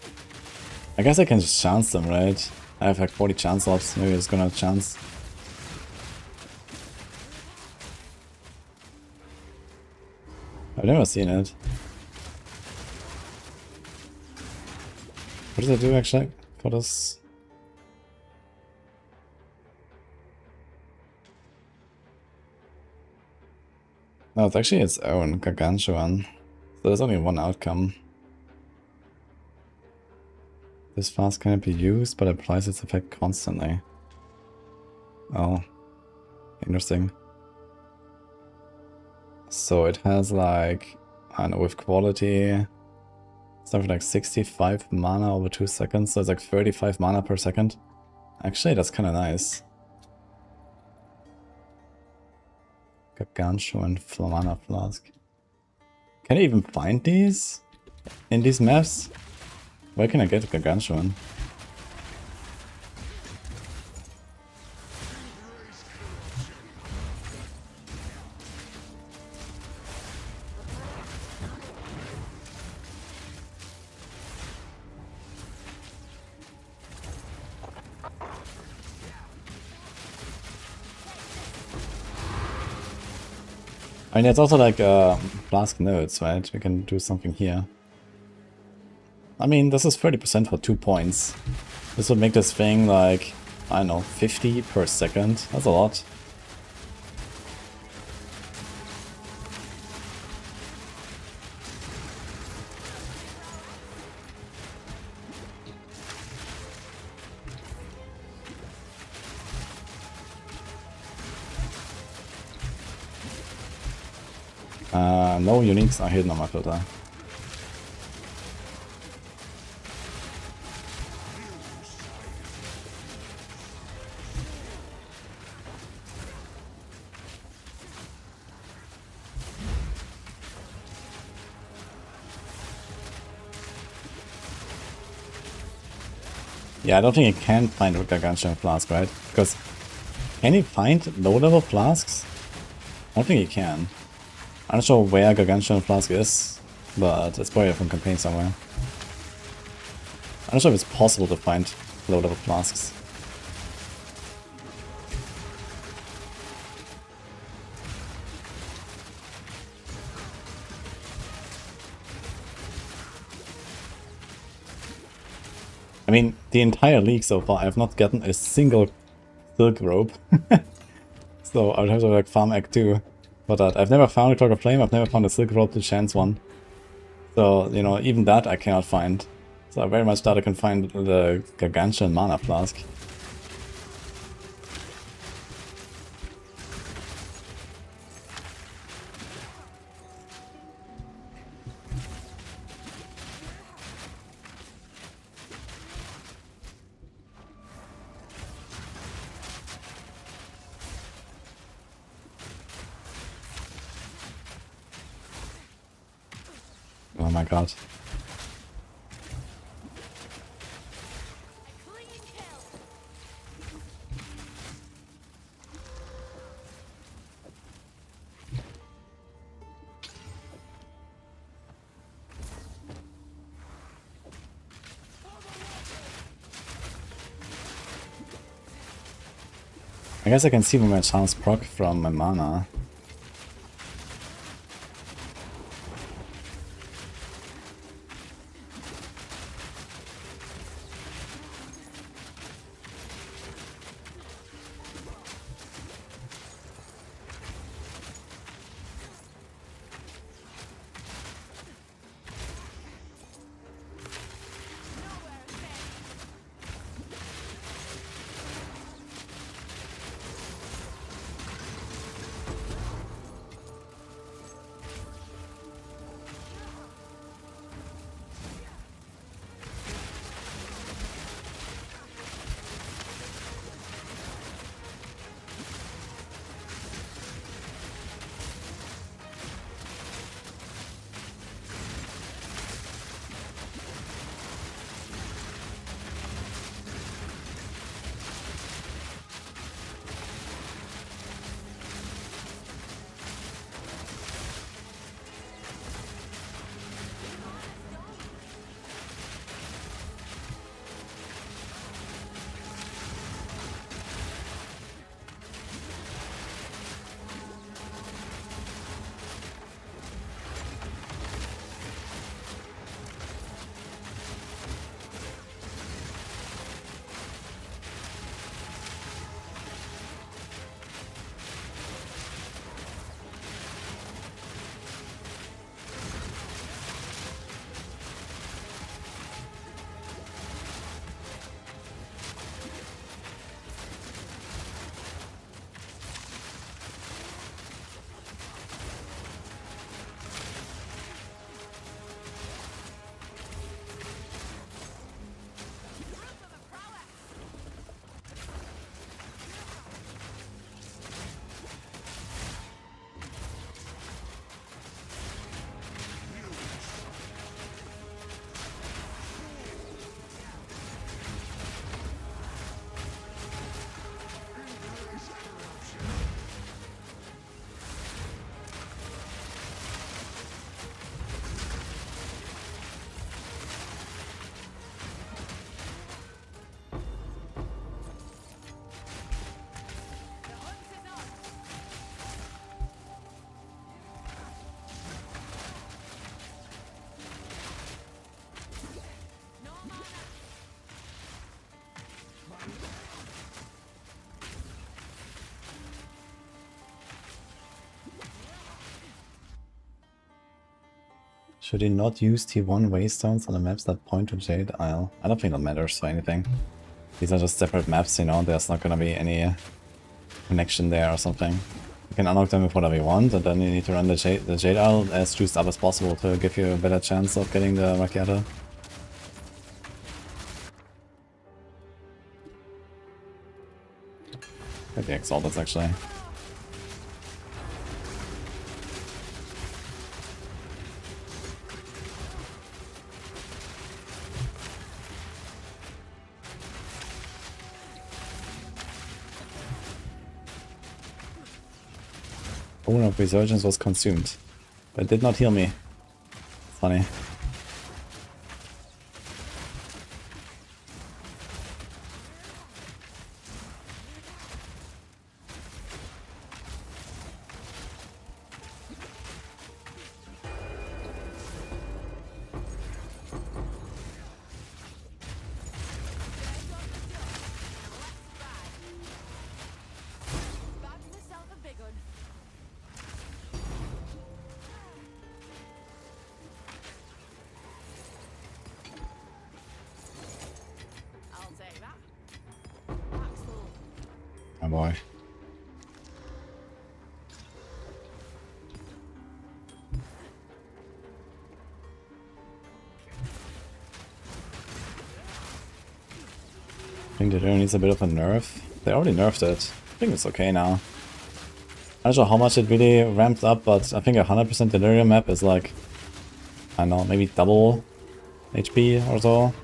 I guess I can just chance them, right? I have like 40 chance slots. Maybe it's gonna chance. I've never seen it. What does it do actually for this? No, it's actually its own gargantuan. So there's only one outcome. This fast cannot be used, but applies its effect constantly. Oh, interesting. So it has like, I don't know, with quality, something like 65 mana over 2 seconds, so it's like 35 mana per second. Actually, that's kind of nice. Gargantuan mana flask. Can I even find these in these maps? Where can I get a gargantuan? I mean, it's also like flask nodes, right? We can do something here. I mean, this is 30% for 2 points. This would make this thing like, I don't know, 50 per second. That's a lot. No uniques are hidden on my filter. Yeah, I don't think you can find a gargantuan flask, right? Because can you find low-level flasks? I don't think you can. I'm not sure where gargantuan flask is, but it's probably from campaign somewhere. I'm not sure if it's possible to find low-level flasks. I mean, the entire league so far, I have not gotten a single silk rope. So I would have to like farm Act 2 for that. I've never found a Cloak of Flame, I've never found a silk rope to chance one. So, you know, even that I cannot find. So I very much doubt I can find the gargantuan mana flask. Oh my god. I guess I can see when my chance proc from my mana. Should he not use T1 waystones on the maps that point to Jade Isle? I don't think that matters for anything. These are just separate maps, you know, there's not gonna be any connection there or something. You can unlock them with whatever you want, and then you need to run the Jade Isle as juiced up as possible to give you a better chance of getting the Macchiato. Get the Exalted actually. Bone of Resurgence was consumed, but it did not heal me. Funny. Oh boy. I think the Delirium needs a bit of a nerf. They already nerfed it. I think it's okay now. I'm not sure how much it really ramped up, but I think a 100% Delirium map is like, I don't know, maybe double HP or so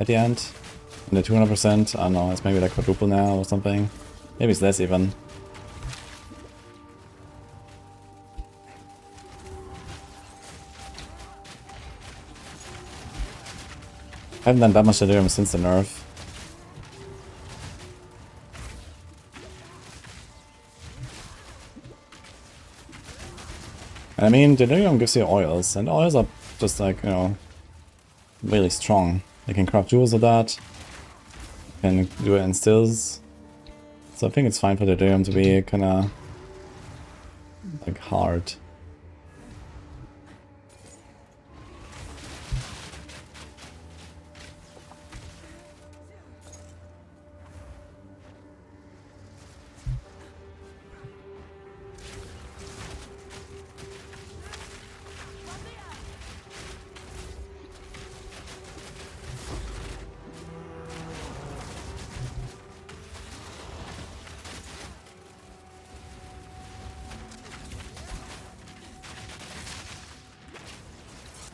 at the end. And the 200%, I don't know, it's maybe like quadruple now or something. Maybe it's less even. I haven't done that much Delirium since the nerf. I mean, Delirium gives you oils, and oils are just like, you know, really strong. You can craft jewels with that, you can do it in stills. So I think it's fine for Delirium to be kinda like hard.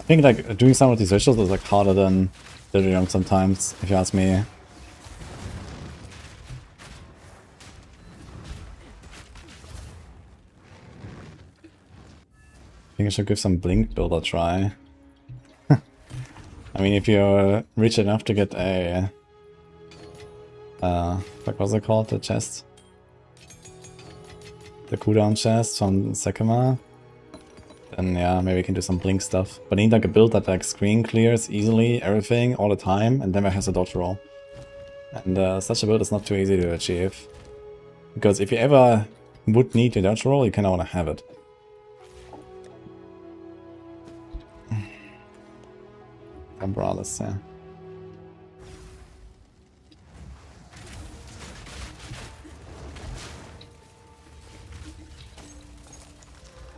I think like doing some of these rituals is like harder than Delirium sometimes, if you ask me. I think I should give some Blink build a try. I mean, if you're rich enough to get a... what was it called? The chest? The cooldown chest from Sekima. Then yeah, maybe we can do some Blink stuff. But I need like a build that like screen clears easily, everything, all the time, and then it has a dodge roll. And such a build is not too easy to achieve. Because if you ever would need a dodge roll, you kinda wanna have it. Umbrellas, yeah.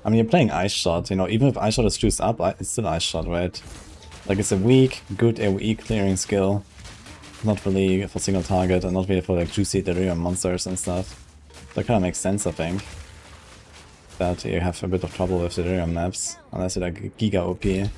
I mean, you're playing Ice Shot, you know, even if Ice Shot is juiced up, it's still Ice Shot, right? Like, it's a weak, good AoE clearing skill. Not really for single target, and not really for, like, juicy Delirium monsters and stuff. That kind of makes sense, I think. That you have a bit of trouble with Delirium maps, unless you're, like, Giga OP.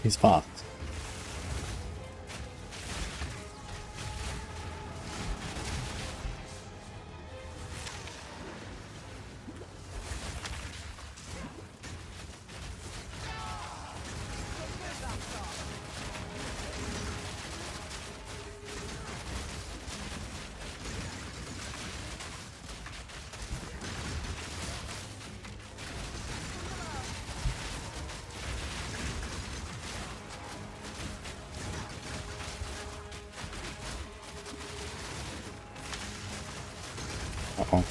He's fast. Uh-oh.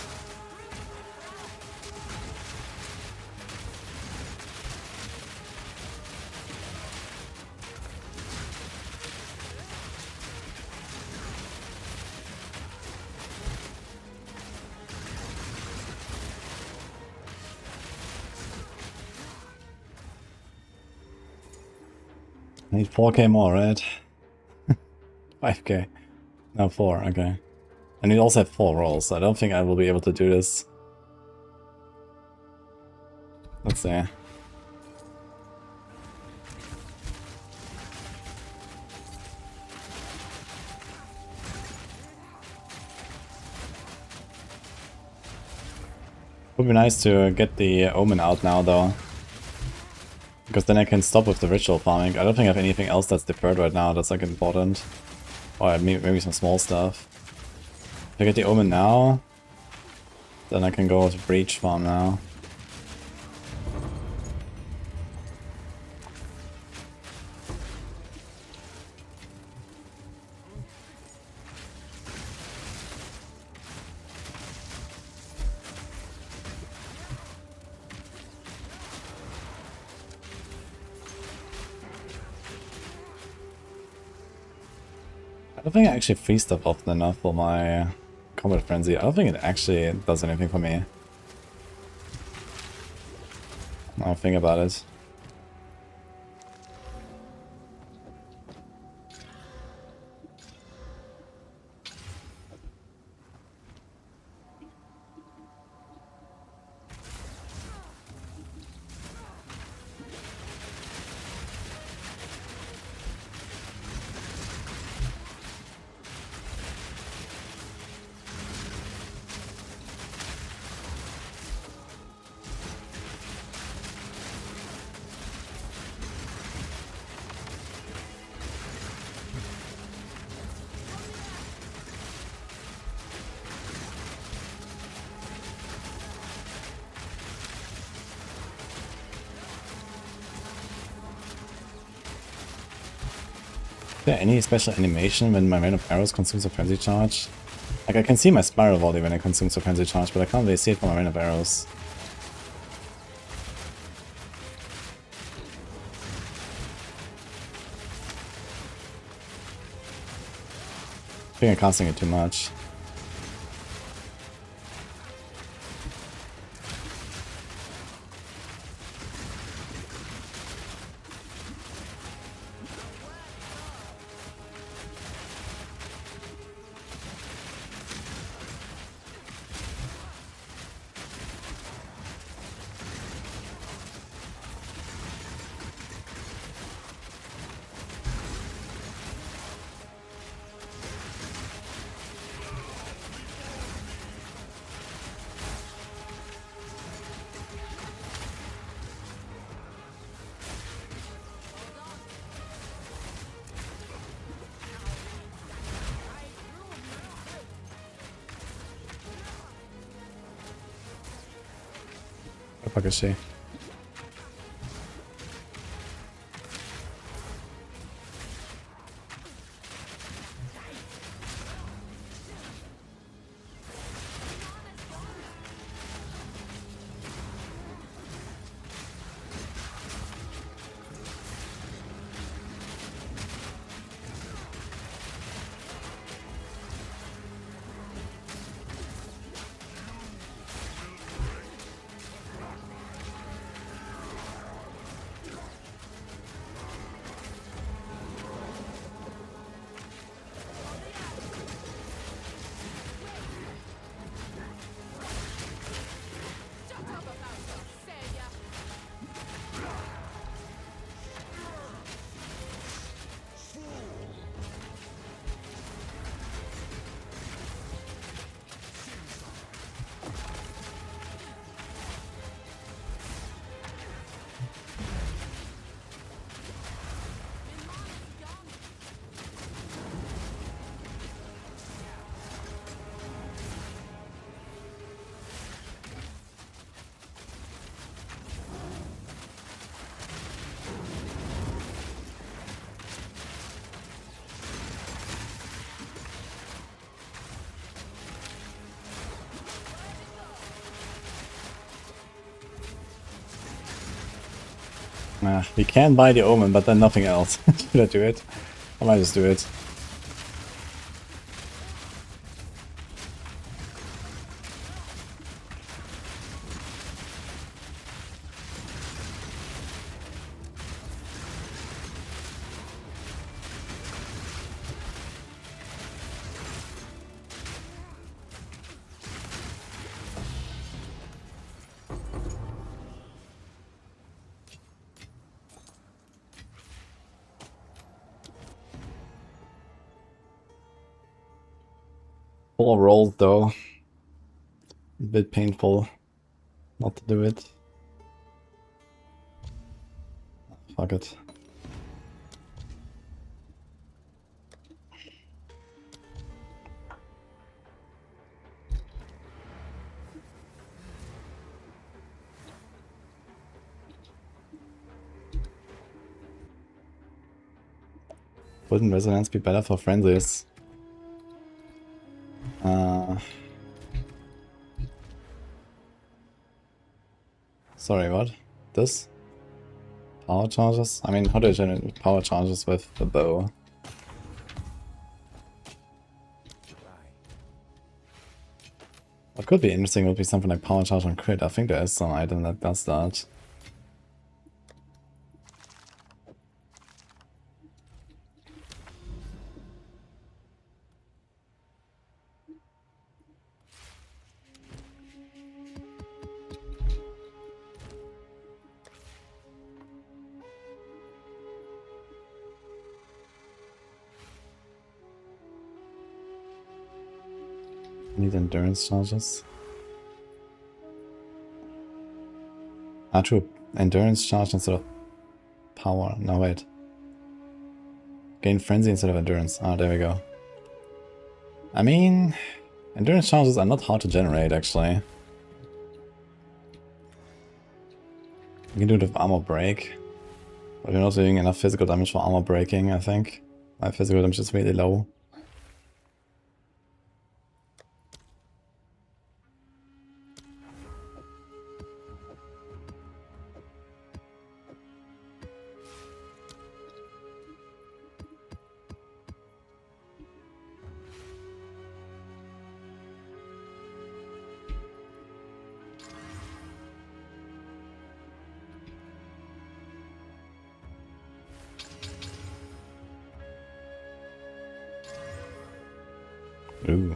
I need 4k more, right? 5k. No, 4, okay. And we also have 4 rolls, so I don't think I will be able to do this. Let's see. Would be nice to get the Omen out now, though. Because then I can stop with the ritual farming. I don't think I have anything else that's deferred right now that's like important. Or maybe some small stuff. If I get the Omen now, then I can go to Breach farm now. I don't think I actually free stuff often enough for my combat frenzy. I don't think it actually does anything for me. Now I think about it. Is there any special animation when my rain of arrows consumes a frenzy charge? Like I can see my spiral volley when it consumes a frenzy charge, but I can't really see it from my rain of arrows. I think I'm casting it too much. What the fuck is she? We can buy the Omen, but then nothing else. Should I do it? I might just do it. Full rolls though. A bit painful not to do it. Fuck it. Wouldn't resonance be better for frenzies? Sorry, what? This? Power charges? I mean, how do I generate power charges with the bow? What could be interesting would be something like power charge on crit. I think there is some item that does that. Need endurance charges. Ah, true. Endurance charge instead of power. No, wait. Gain frenzy instead of endurance. Ah, there we go. I mean, endurance charges are not hard to generate, actually. You can do it with armor break. But you're not doing enough physical damage for armor breaking, I think. My physical damage is really low. Ooh.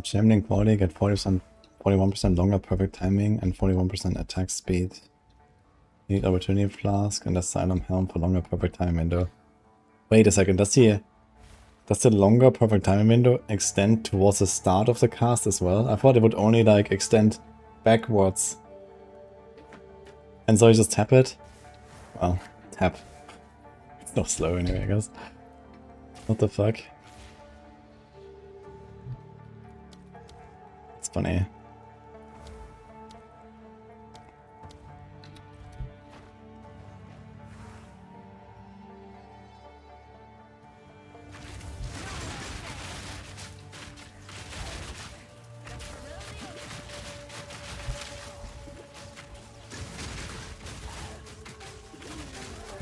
Jamming quality, get 40%, 41% longer perfect timing and 41% attack speed. Need opportunity flask and asylum helm for longer perfect time window. Wait a second, does the longer perfect time window extend towards the start of the cast as well? I thought it would only like extend backwards. And so you just tap it? Well, tap. It's not slow anyway, I guess. What the fuck? It's funny.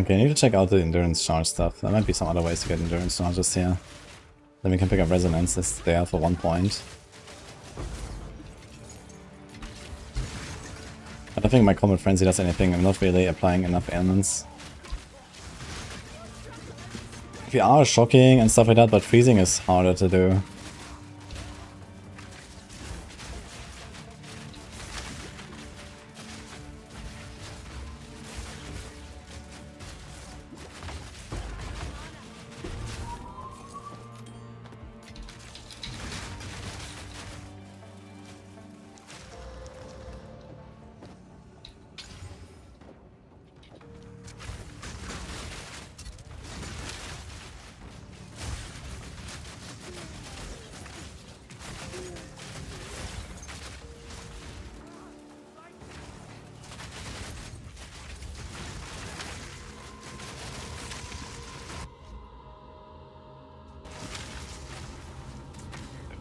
Okay, I need to check out the endurance charge stuff. There might be some other ways to get endurance charges here. Then we can pick up resonance, it's there for 1 point. I don't think my Comet Frenzy does anything, I'm not really applying enough ailments. We are shocking and stuff like that, but freezing is harder to do.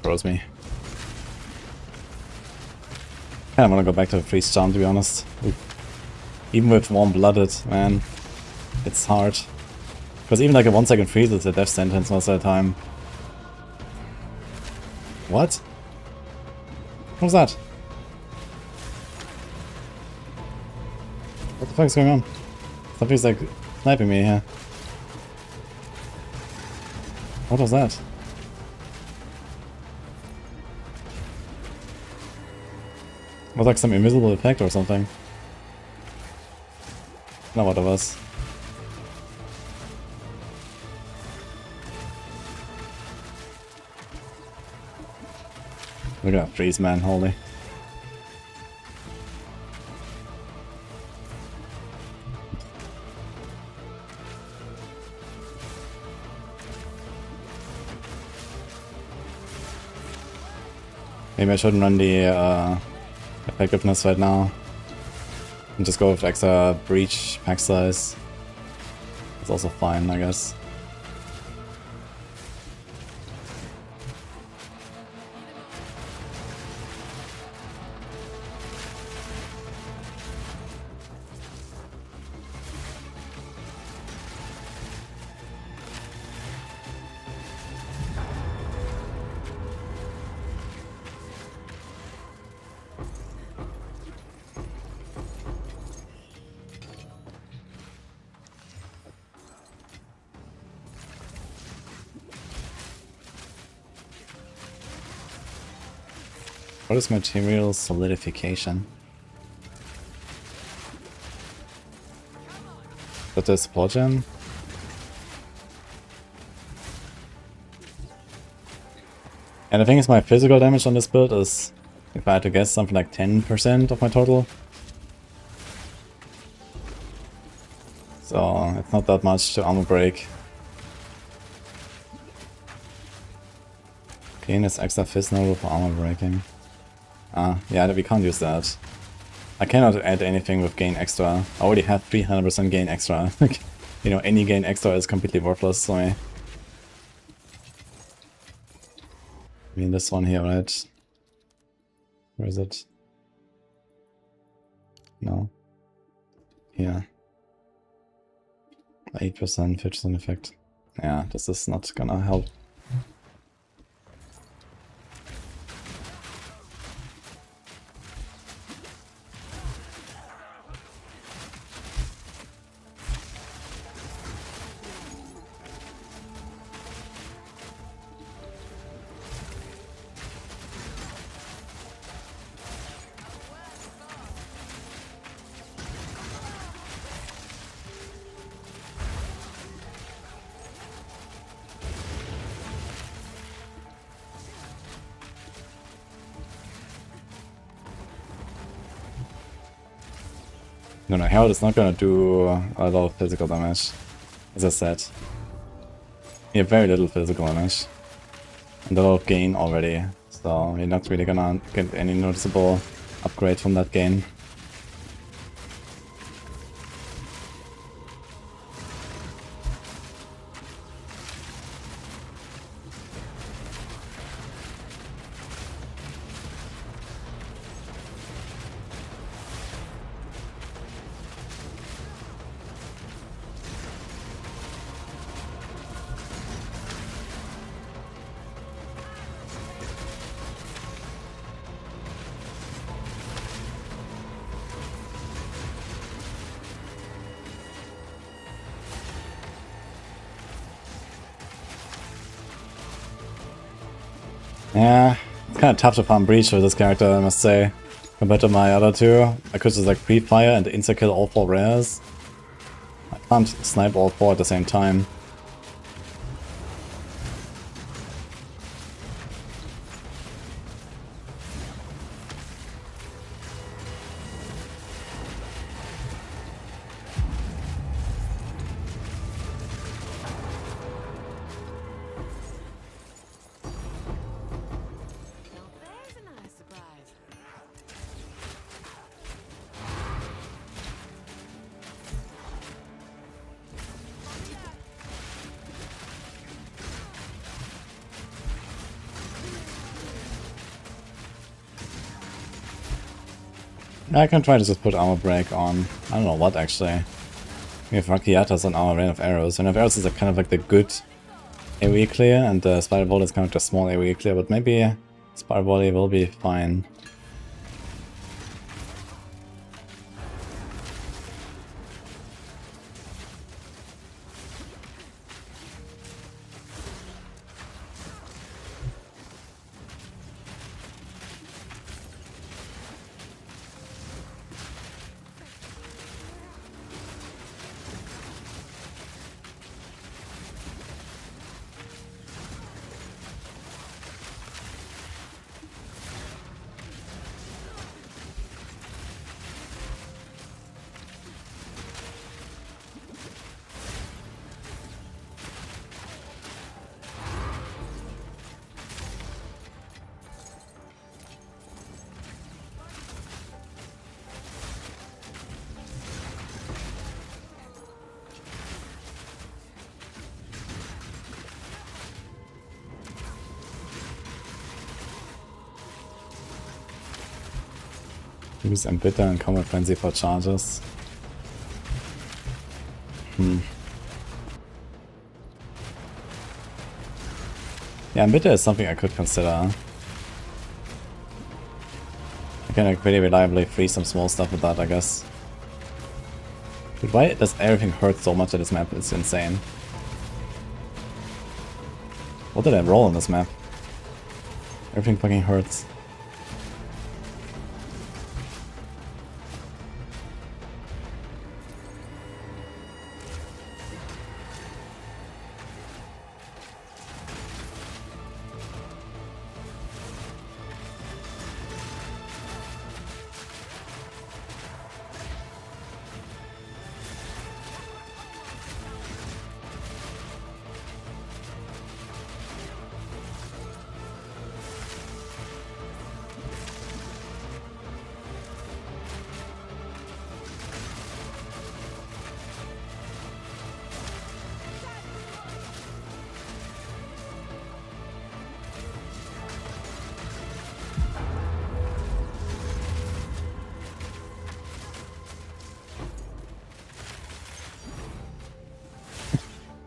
Throws me. I kinda wanna go back to the freeze charm, to be honest. Even with warm-blooded, man, it's hard. Because even like a 1 second freeze is a death sentence most of the time. What? What was that? What the fuck is going on? Something's like sniping me here. What was that? It was like some invisible effect or something. Not what it was. Look at that freeze, man, holy. Maybe I shouldn't run the effectiveness right now. And just go with extra breach pack size. It's also fine, I guess. What is material solidification? But the support gem? And the thing is, my physical damage on this build is, if I had to guess, something like 10% of my total. So it's not that much to armor break. Gain this extra fist node for armor breaking. Ah, yeah, we can't use that. I cannot add anything with gain extra. I already have 300% gain extra. You know, any gain extra is completely worthless to me. I mean, this one here, right? Where is it? No. Here. 8%, 50% effect. Yeah, this is not gonna help. No, Herald is not gonna do a lot of physical damage, as I said. You have very little physical damage, and a lot of gain already, so you're not really gonna get any noticeable upgrade from that gain. Yeah, it's kind of tough to farm Breach with this character, I must say. Compared to my other two, I could just like pre-fire and insta-kill all 4 rares. I can't snipe all 4 at the same time. I can try to just put armor break on. I don't know what actually. We have Rakiatas on our Rain of Arrows. Rain of Arrows is kind of like the good AoE clear, and Spider Volley is kind of the small AoE clear, but maybe Spider Volley will be fine. Use Embitter and Combat Frenzy for charges. Yeah, Embitter is something I could consider. I can like really reliably free some small stuff with that, I guess. But why does everything hurt so much at this map? It's insane. What did I roll on this map? Everything fucking hurts.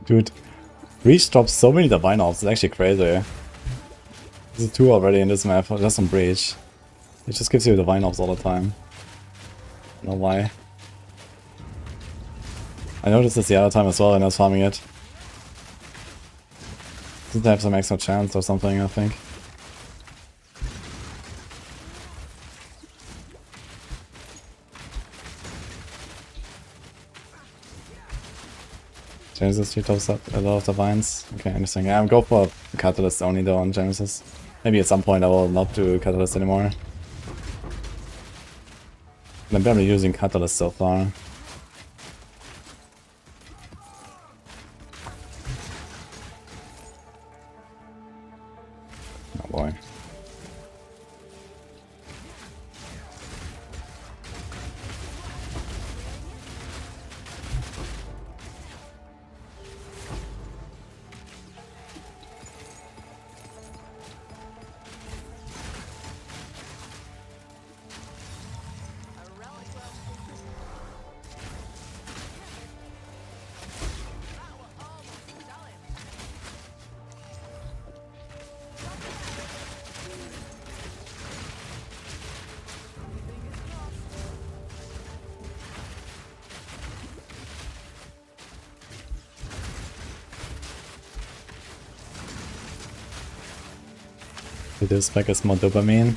Dude, Breach drops so many Divine Orbs, it's actually crazy. There's 2 already in this map, just on Breach. It just gives you Divine Orbs all the time. I don't know why. I noticed this the other time as well when I was farming it. Didn't have some extra chance or something, I think. Genesis, he tops up a lot of Divines. Okay, interesting. Yeah, I'm going for Catalyst only though on Genesis. Maybe at some point I will not do Catalyst anymore. I'm barely using Catalyst so far. Oh boy. This pack is more dopamine.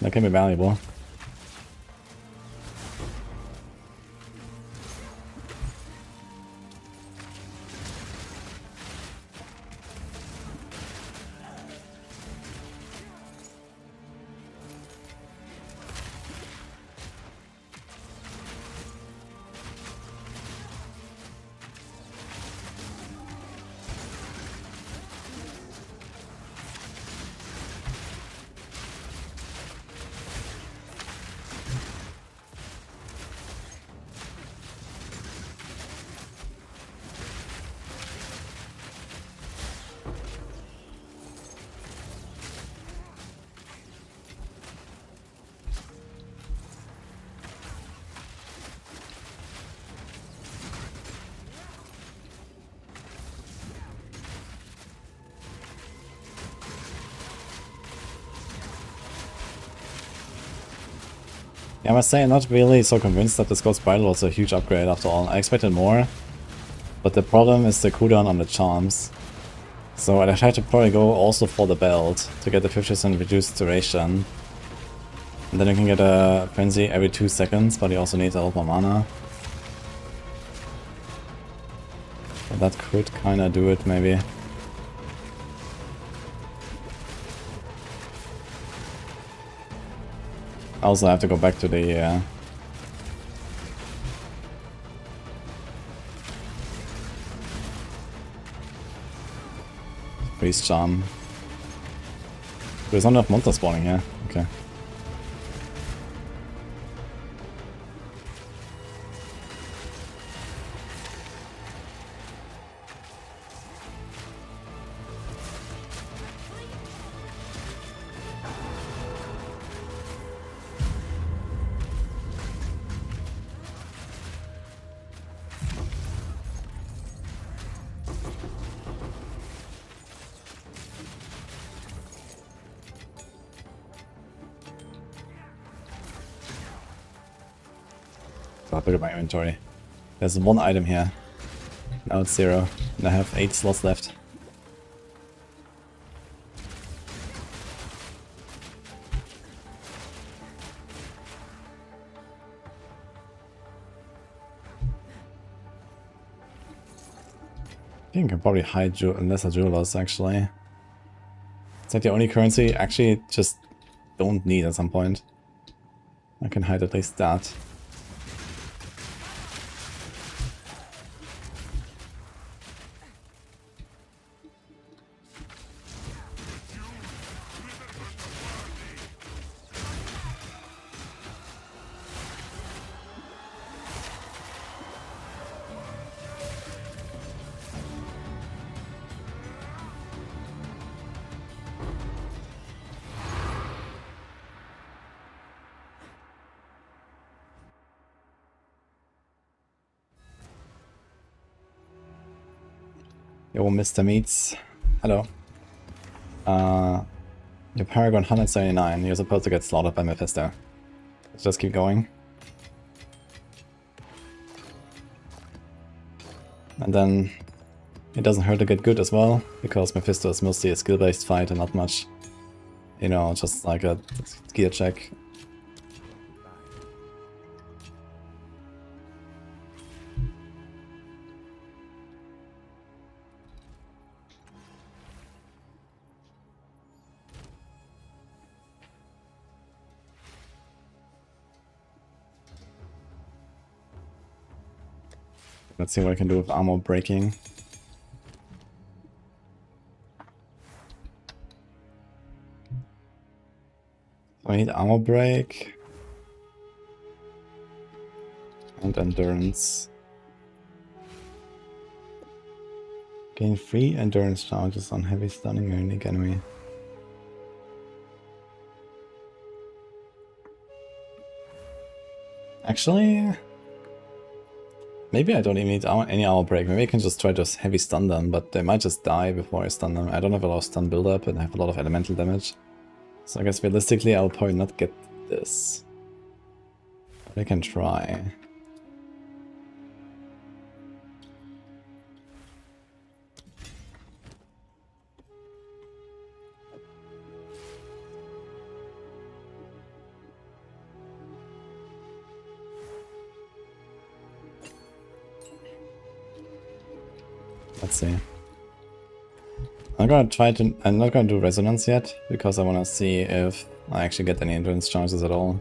That can be valuable. Yeah, I must say I'm not really so convinced that this Ghost Bridle was a huge upgrade after all. I expected more, but the problem is the cooldown on the charms. So I tried to probably go also for the belt to get the 50% reduced duration. And then you can get a frenzy every 2 seconds, but you also need a lot more mana. So that could kinda do it maybe. I also have to go back to the Priest Charm. There's not enough monster spawning here. Okay. God, look at my inventory. There's one item here. Now it's 0. And I have 8 slots left. I think I can probably hide lesser jewelers, actually. Is that the only currency I actually just don't need at some point? I can hide at least that. Yo, Mr. Meats. Hello. Your Paragon 179. You're supposed to get slaughtered by Mephisto. Let's just keep going. And then it doesn't hurt to get good as well, because Mephisto is mostly a skill-based fight and not much, you know, just like a gear check. Let's see what I can do with armor breaking. So I need armor break. And endurance. Gain 3 endurance charges on heavy stunning or unique enemy. Actually, maybe I don't even need any armor break. Maybe I can just try to heavy stun them, but they might just die before I stun them. I don't have a lot of stun build-up and I have a lot of elemental damage. So I guess realistically I'll probably not get this. But I can try. Let's see. I'm not gonna do resonance yet, because I wanna see if I actually get any endurance chances at all.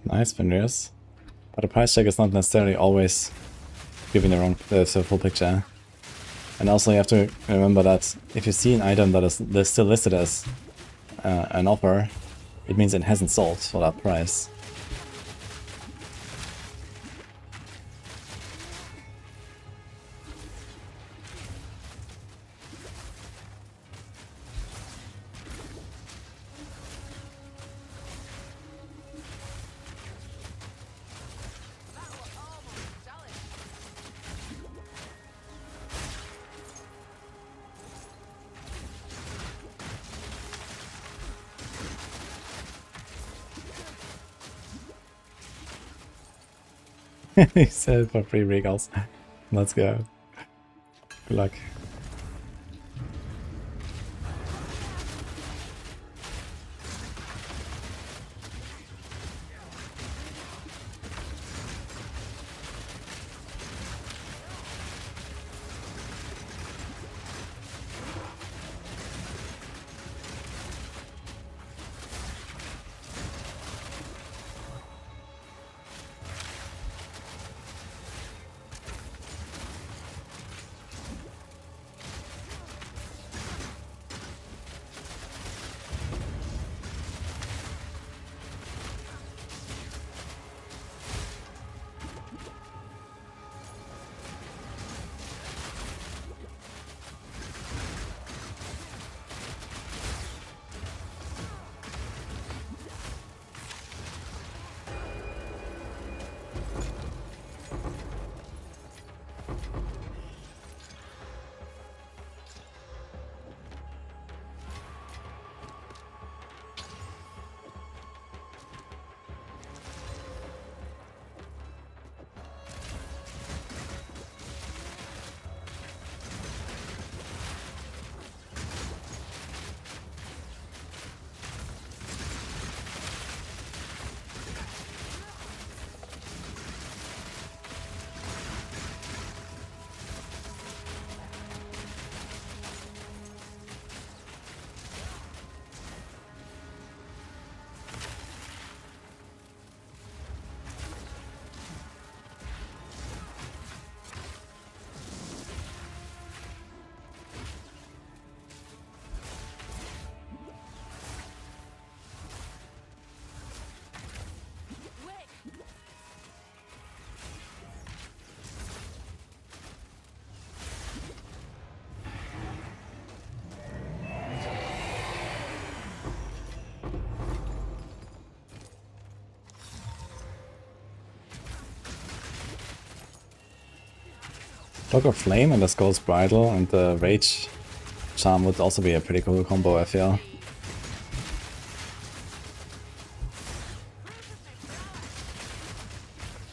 Nice, Fenris. But the price check is not necessarily always giving the full picture. And also you have to remember that if you see an item that is still listed as an offer, it means it hasn't sold for that price. He said for free regals. Let's go. Good luck. Dog of Flame and the Skull's Bridle and the Rage Charm would also be a pretty cool combo, I feel.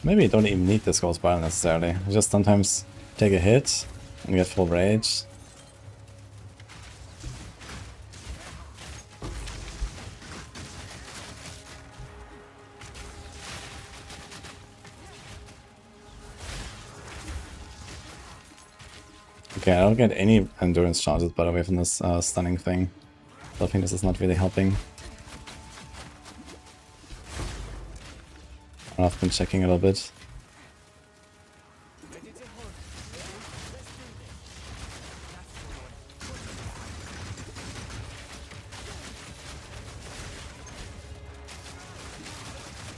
Maybe you don't even need the Skull's Bridle necessarily. You just sometimes take a hit and get full rage. Okay, I don't get any endurance charges by the way from this stunning thing. So I think this is not really helping. I've been checking a little bit.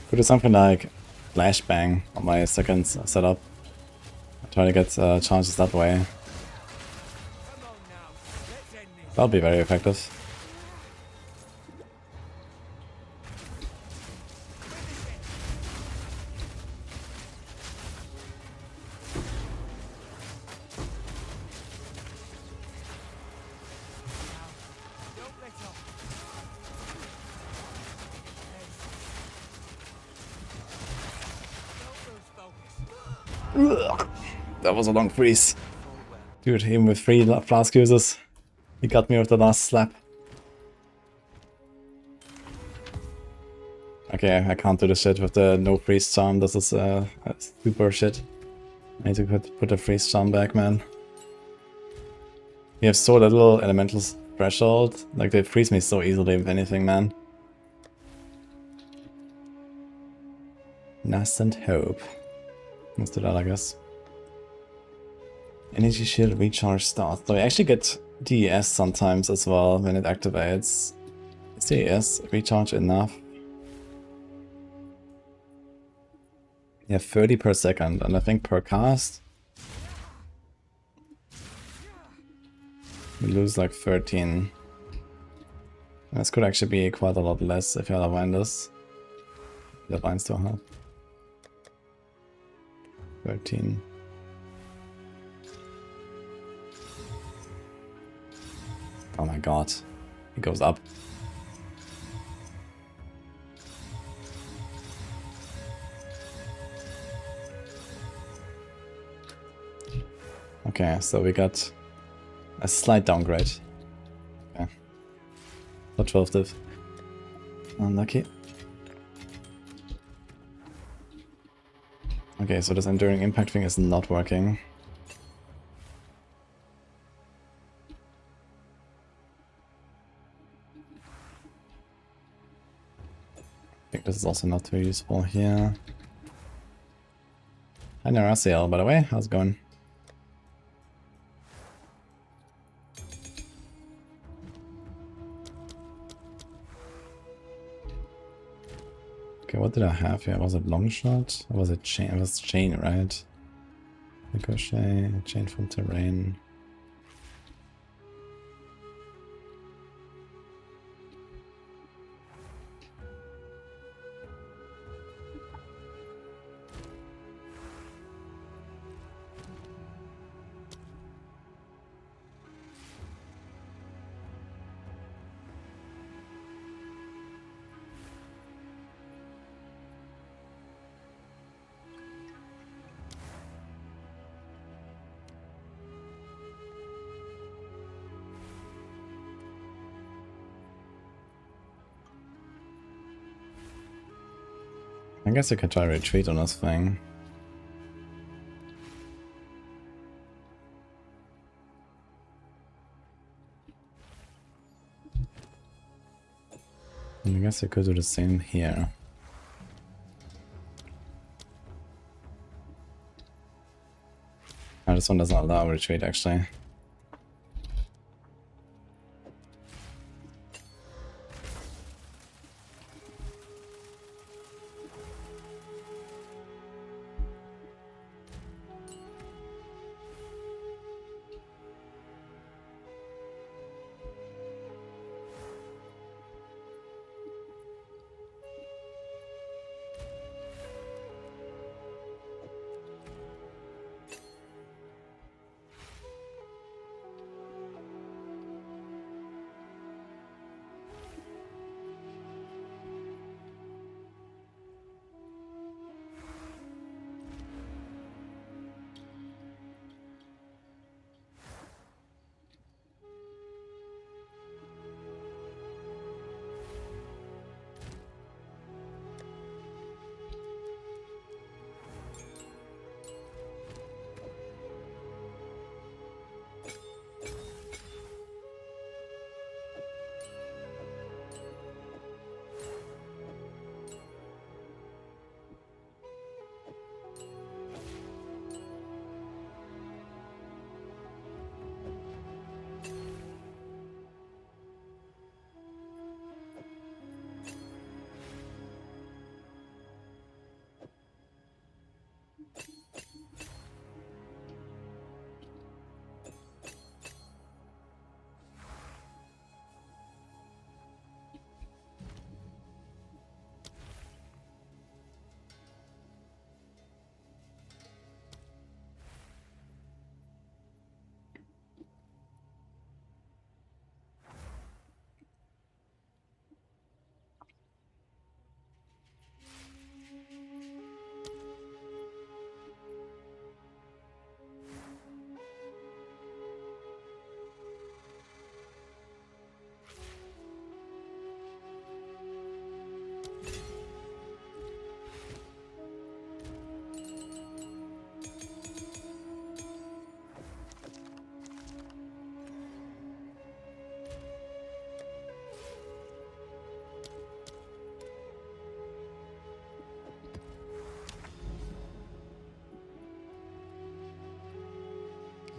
Could do something like flashbang on my second setup. Try to get charges that way. That'll be very effective. That was a long freeze. Dude, even with 3 flask uses, he got me with the last slap. Okay, I can't do this shit with the no freeze charm. This is super shit. I need to put the freeze charm back, man. You have so little elemental threshold. Like, they freeze me so easily with anything, man. Nascent Hope. Let's do that, I guess. Energy Shield Recharge Start. So I actually get DES sometimes as well when it activates. Is DES recharge enough? Yeah, 30 per second, and I think per cast we lose like 13. This could actually be quite a lot less if you had a Windus. The Vines still help. 13. Oh my god. It goes up. Okay, so we got a slight downgrade. Okay. Not 12 div. Unlucky. Okay, so this enduring impact thing is not working. I think this is also not too useful here. Hi Narasiel, by the way, how's it going? Okay, what did I have here? Was it long shot? Or was it chain? It was chain, right? Ricochet, chain from terrain. I guess I could try retreat on this thing. And I guess I could do the same here. Oh, this one doesn't allow retreat actually.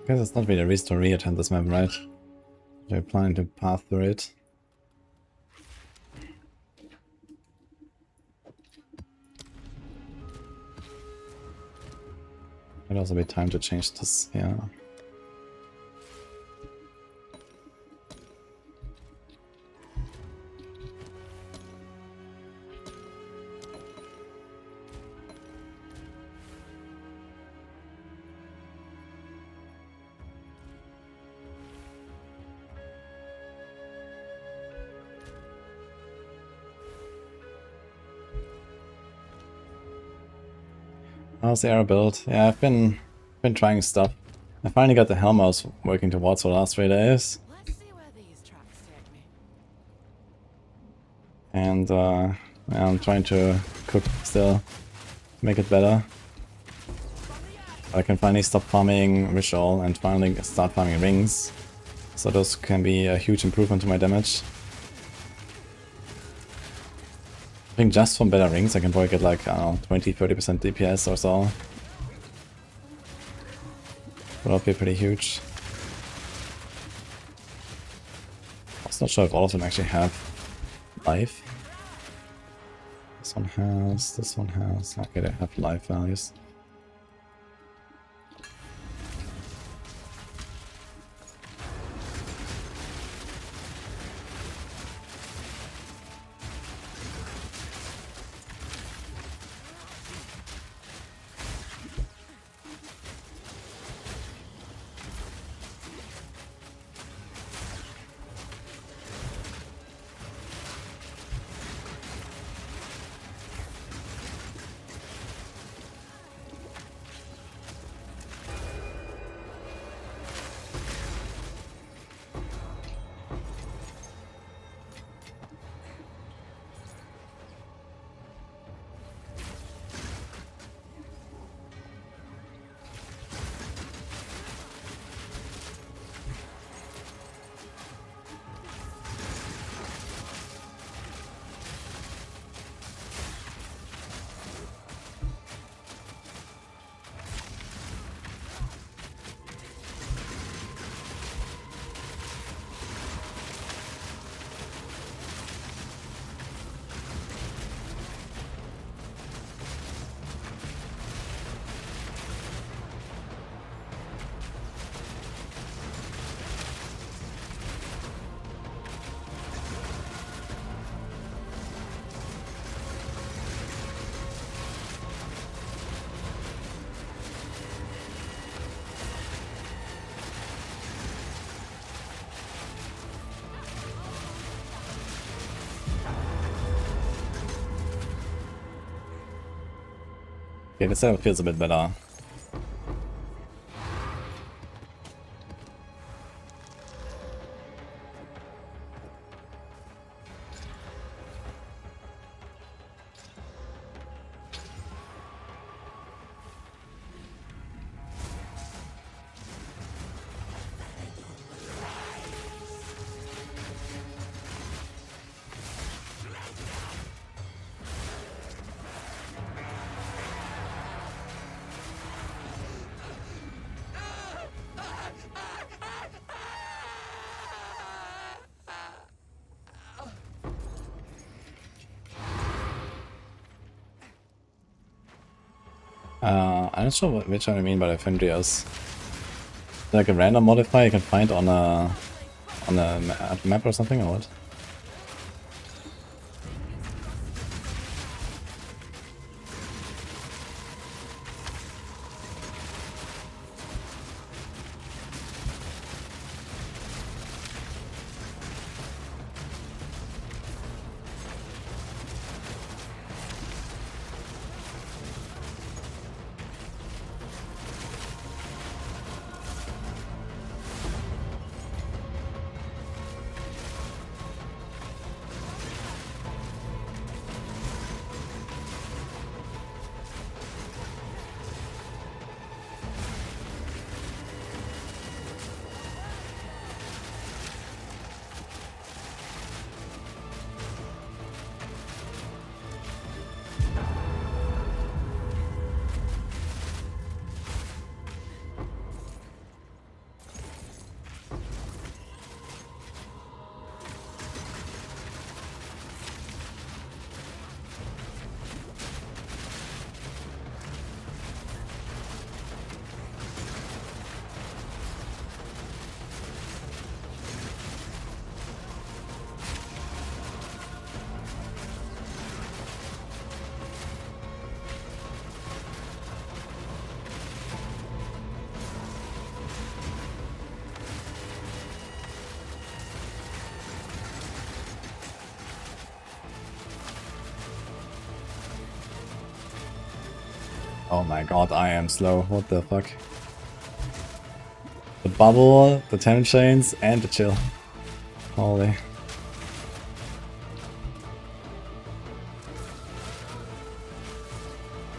Guess it's not really a restore re-attempt this map, right? They're planning to path through it. Might also be time to change this, yeah. How's the arrow build? Yeah, I've been trying stuff. I finally got the helm I was working towards for the last 3 days. Let's see where these tracks take me. And yeah, I'm trying to cook still, make it better. I can finally stop farming ritual and finally start farming rings. So those can be a huge improvement to my damage. I think just from better rings I can probably get like, I don't know, 20-30% DPS or so. That'll be pretty huge. I was not sure if all of them actually have life. This one has, okay, they have life values. Okay, this setup feels a bit better. I'm not sure which one I mean by the Fendrios. Like a random modifier you can find on a map or something, or what? Oh my god, I am slow. What the fuck? The bubble, the 10 chains, and the chill. Holy.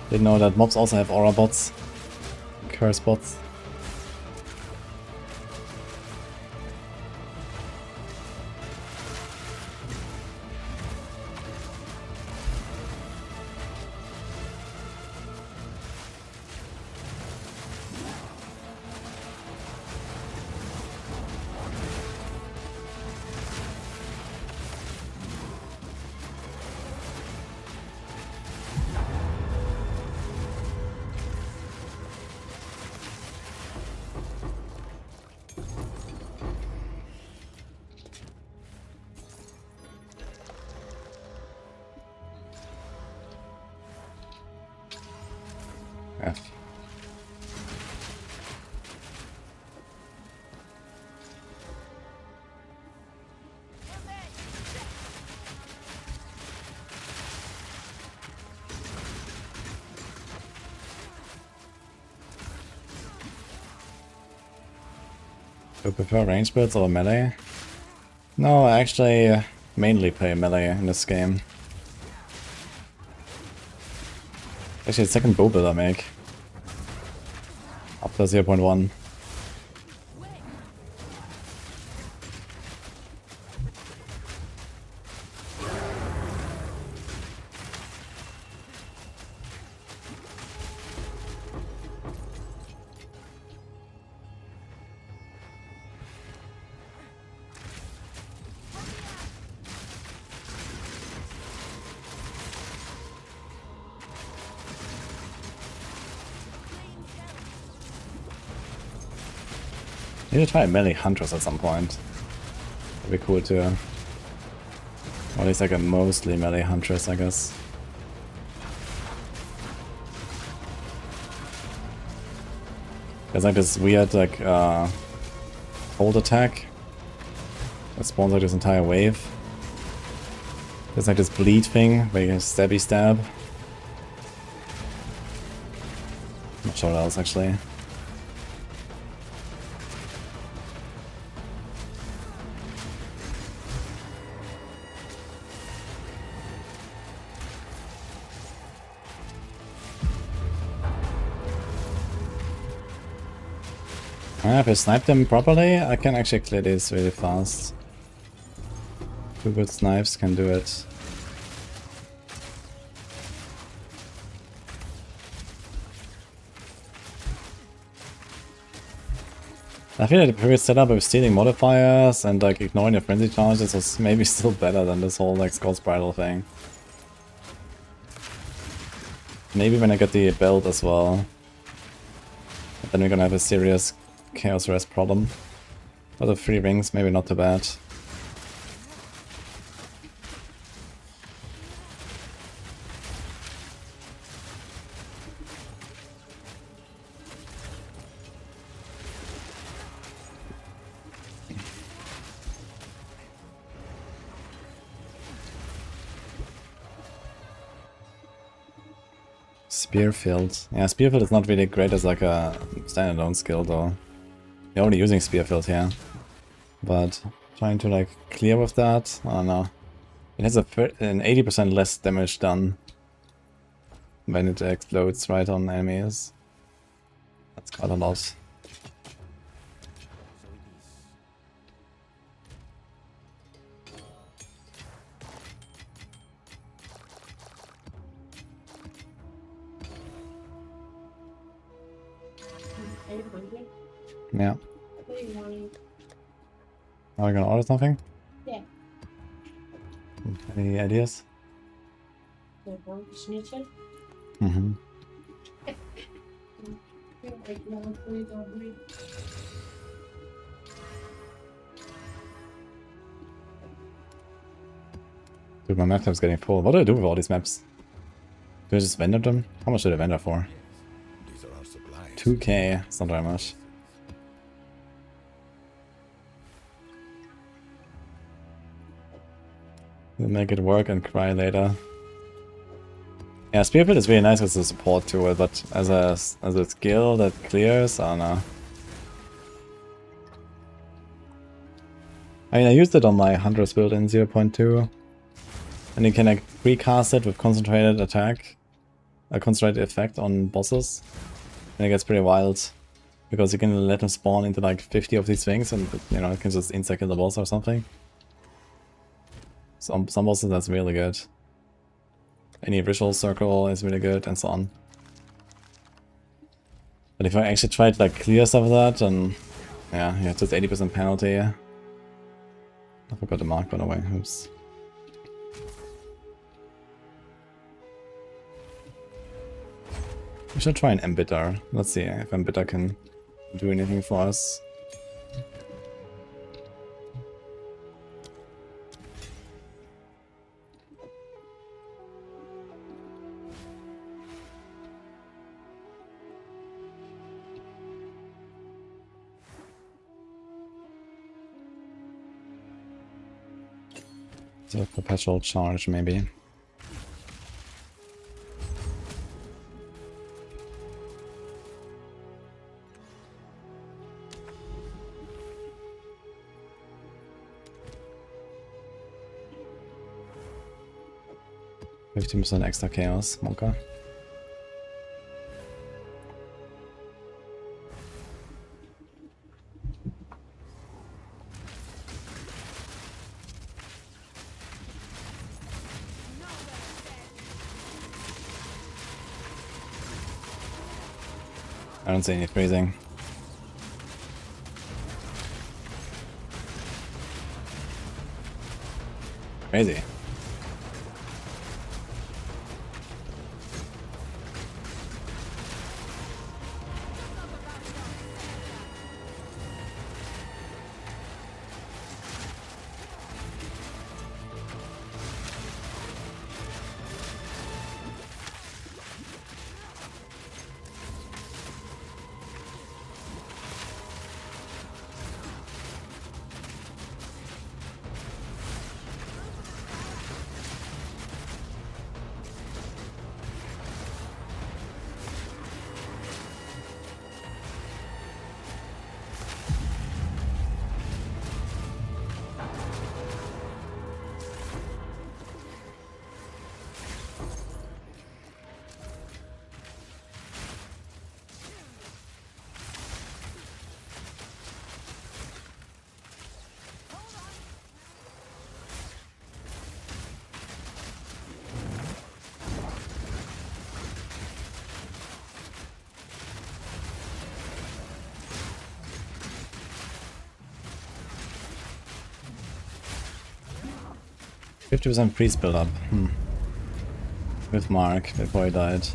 Didn't know that mobs also have aura bots. Curse bots. F. Do you prefer range builds or melee? No, I actually mainly play melee in this game. Actually, the second bow build I make. Up to 0.1. Need to try melee hunters at some point. That'd be cool too. Or at least like a mostly melee huntress, I guess. There's like this weird like hold attack that spawns like this entire wave. There's like this bleed thing where you can stabby stab. Not sure what else actually. If I snipe them properly, I can actually clear this really fast. 2 good snipes can do it. I feel like the previous setup with stealing modifiers and like ignoring your frenzy charges was maybe still better than this whole like Skull's Bridle thing. Maybe when I get the belt as well. But then we're gonna have a serious Chaos Rest problem. But the 3 rings, maybe not too bad. Spearfield. Yeah, Spearfield is not really great as like a standalone skill though. You're only using Spearfield here. But trying to like clear with that, I don't know. It has an 80% less damage done when it explodes right on enemies. That's quite a lot. Yeah. Are we gonna order something? Yeah. Any ideas? Mm-hmm. Dude, my map tab's getting full. What do I do with all these maps? Do I just vendor them? How much did I vendor for? These are our supplies. 2k. It's not very much. We'll make it work and cry later. Yeah, Spearfield is really nice as a support tool, but as a skill that clears, I don't know. I mean, I used it on my Hunter's build in 0.2, and you can like recast it with concentrated attack, a concentrated effect on bosses, and it gets pretty wild. Because you can let them spawn into like 50 of these things and, you know, it can just insect kill the boss or something. Some bosses that's really good. Any visual circle is really good and so on. But if I actually try to like clear stuff of that, then yeah, you have just 80% penalty. I forgot the mark by the way, oops. We should try an Embitter. Let's see if Embitter can do anything for us. So perpetual charge maybe. %, extra chaos, Monka. I don't see any freezing. Crazy. %, priest build up. With Mark before he died.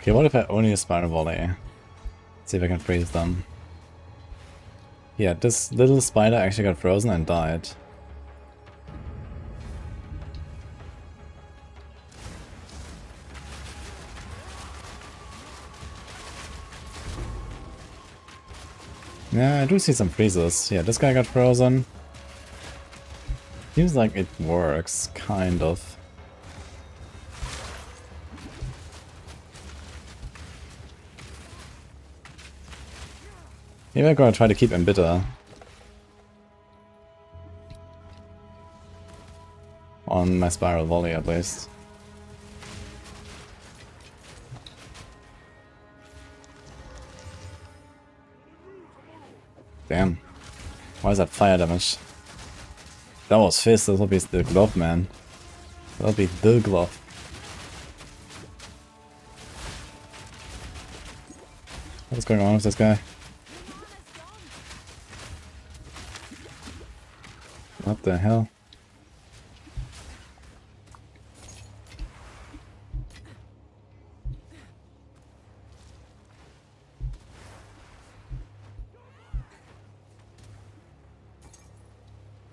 Okay, what if I only use Spiral Volley? See if I can freeze them. Yeah, this little spider actually got frozen and died. Yeah, I do see some freezes. Yeah, this guy got frozen. Seems like it works, kind of. Maybe I'm gonna try to keep him bitter. On my spiral volley at least. Damn. Why is that fire damage? That was fist, that will be the glove, man. That'll be the glove. What's going on with this guy? What the hell?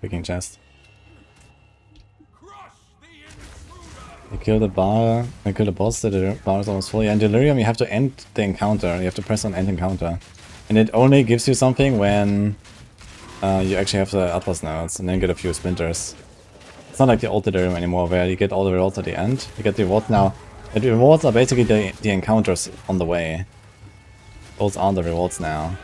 Picking chest. I killed the bar. I killed the boss. The bar is almost full. Yeah, in Delirium you have to end the encounter. You have to press on end encounter. And it only gives you something when you actually have the Atlas nodes and then get a few splinters. It's not like the old Delirium anymore where you get all the rewards at the end. You get the rewards now. The rewards are basically the encounters on the way. Those are the rewards now.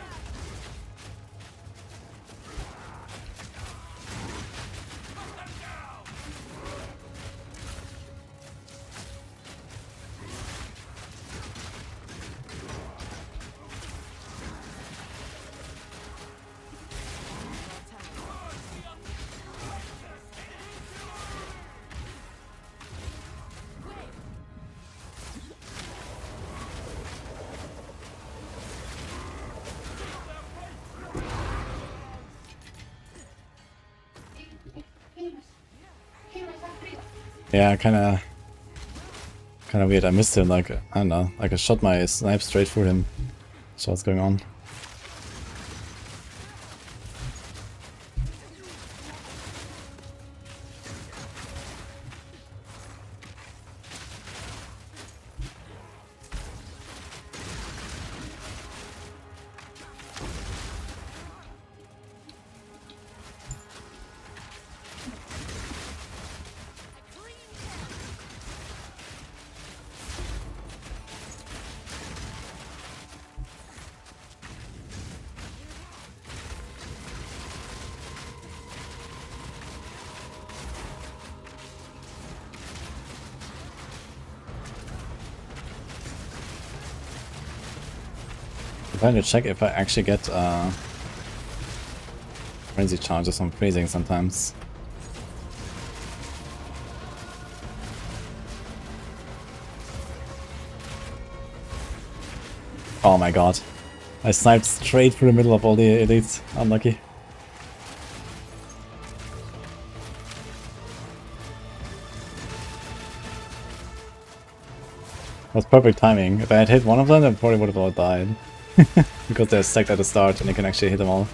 Yeah, kinda weird. I missed him, like, I don't know, like I shot my snipe straight through him. So what's going on? I'm trying to check if I actually get frenzy charges from freezing sometimes. Oh my god. I sniped straight through the middle of all the elites. Unlucky. That was perfect timing. If I had hit one of them, I probably would have all died. Because they're stacked at the start and you can actually hit them all.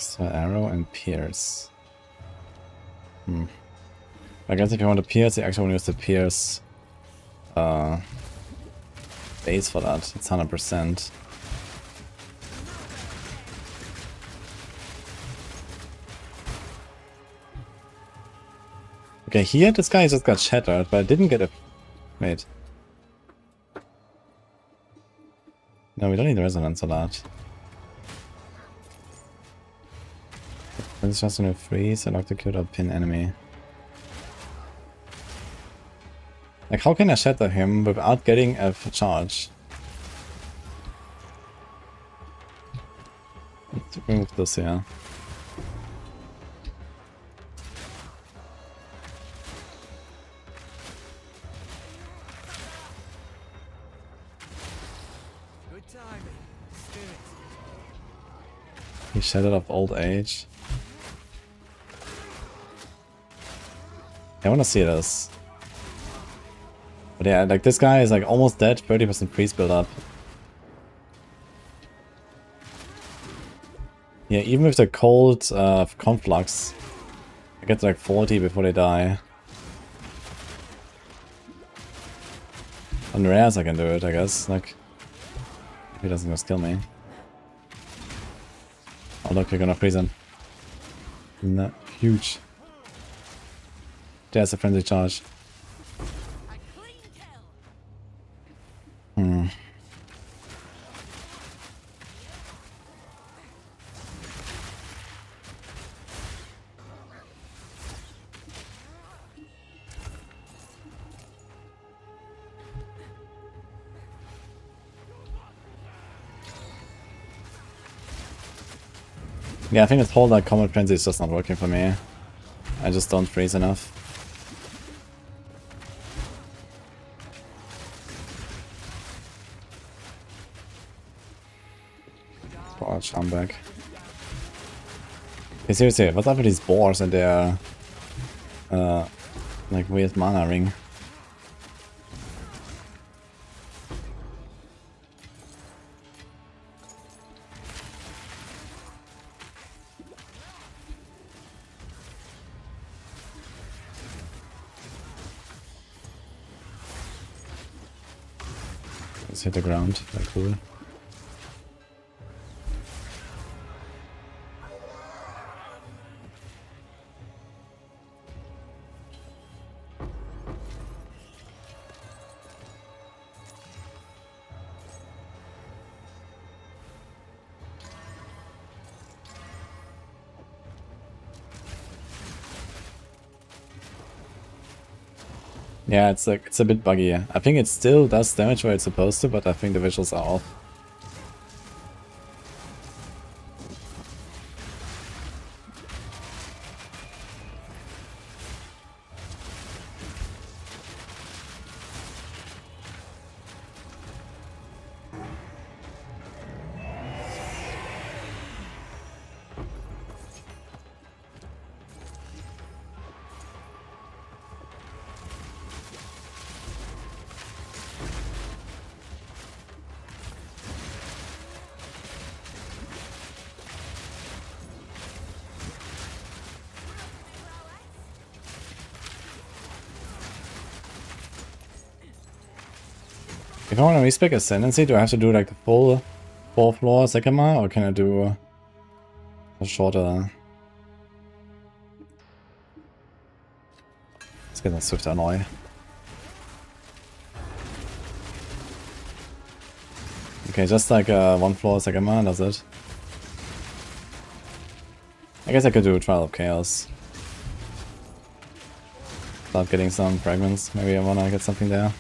So arrow and pierce. I guess if you want to pierce, you actually want to use the pierce base for that. It's 100%. Okay, here this guy just got shattered, but I didn't get a... Wait. No, we don't need resonance for that. It's just gonna freeze, electrocute or pin enemy. Like, how can I shatter him without getting a charge? Let's remove this here. Good timing. Spirit. He shattered of old age. I wanna see this. But yeah, like this guy is like almost dead, 30% freeze build up. Yeah, even with the cold conflux, I get like 40 before they die. On rares I can do it, I guess. Like, if he doesn't just kill me. Oh look, you're gonna freeze him. No, huge. There's a frenzy charge. A clean kill. Yeah, I think this whole like combat frenzy is just not working for me. I just don't freeze enough. Oh, I'm back. Hey, seriously, what's up with these boars and their like weird mana ring? Let's hit the ground, like cool. Yeah, it's like it's a bit buggy. I think it still does damage where it's supposed to, but I think the visuals are off. If I want to respec Ascendancy, do I have to do like the full 4th floor Sekama, or can I do a shorter? Let's get a Swift Annoy. Okay, just like 1 floor Sekama, that's it. I guess I could do a Trial of Chaos. Start getting some fragments, maybe I wanna get something there.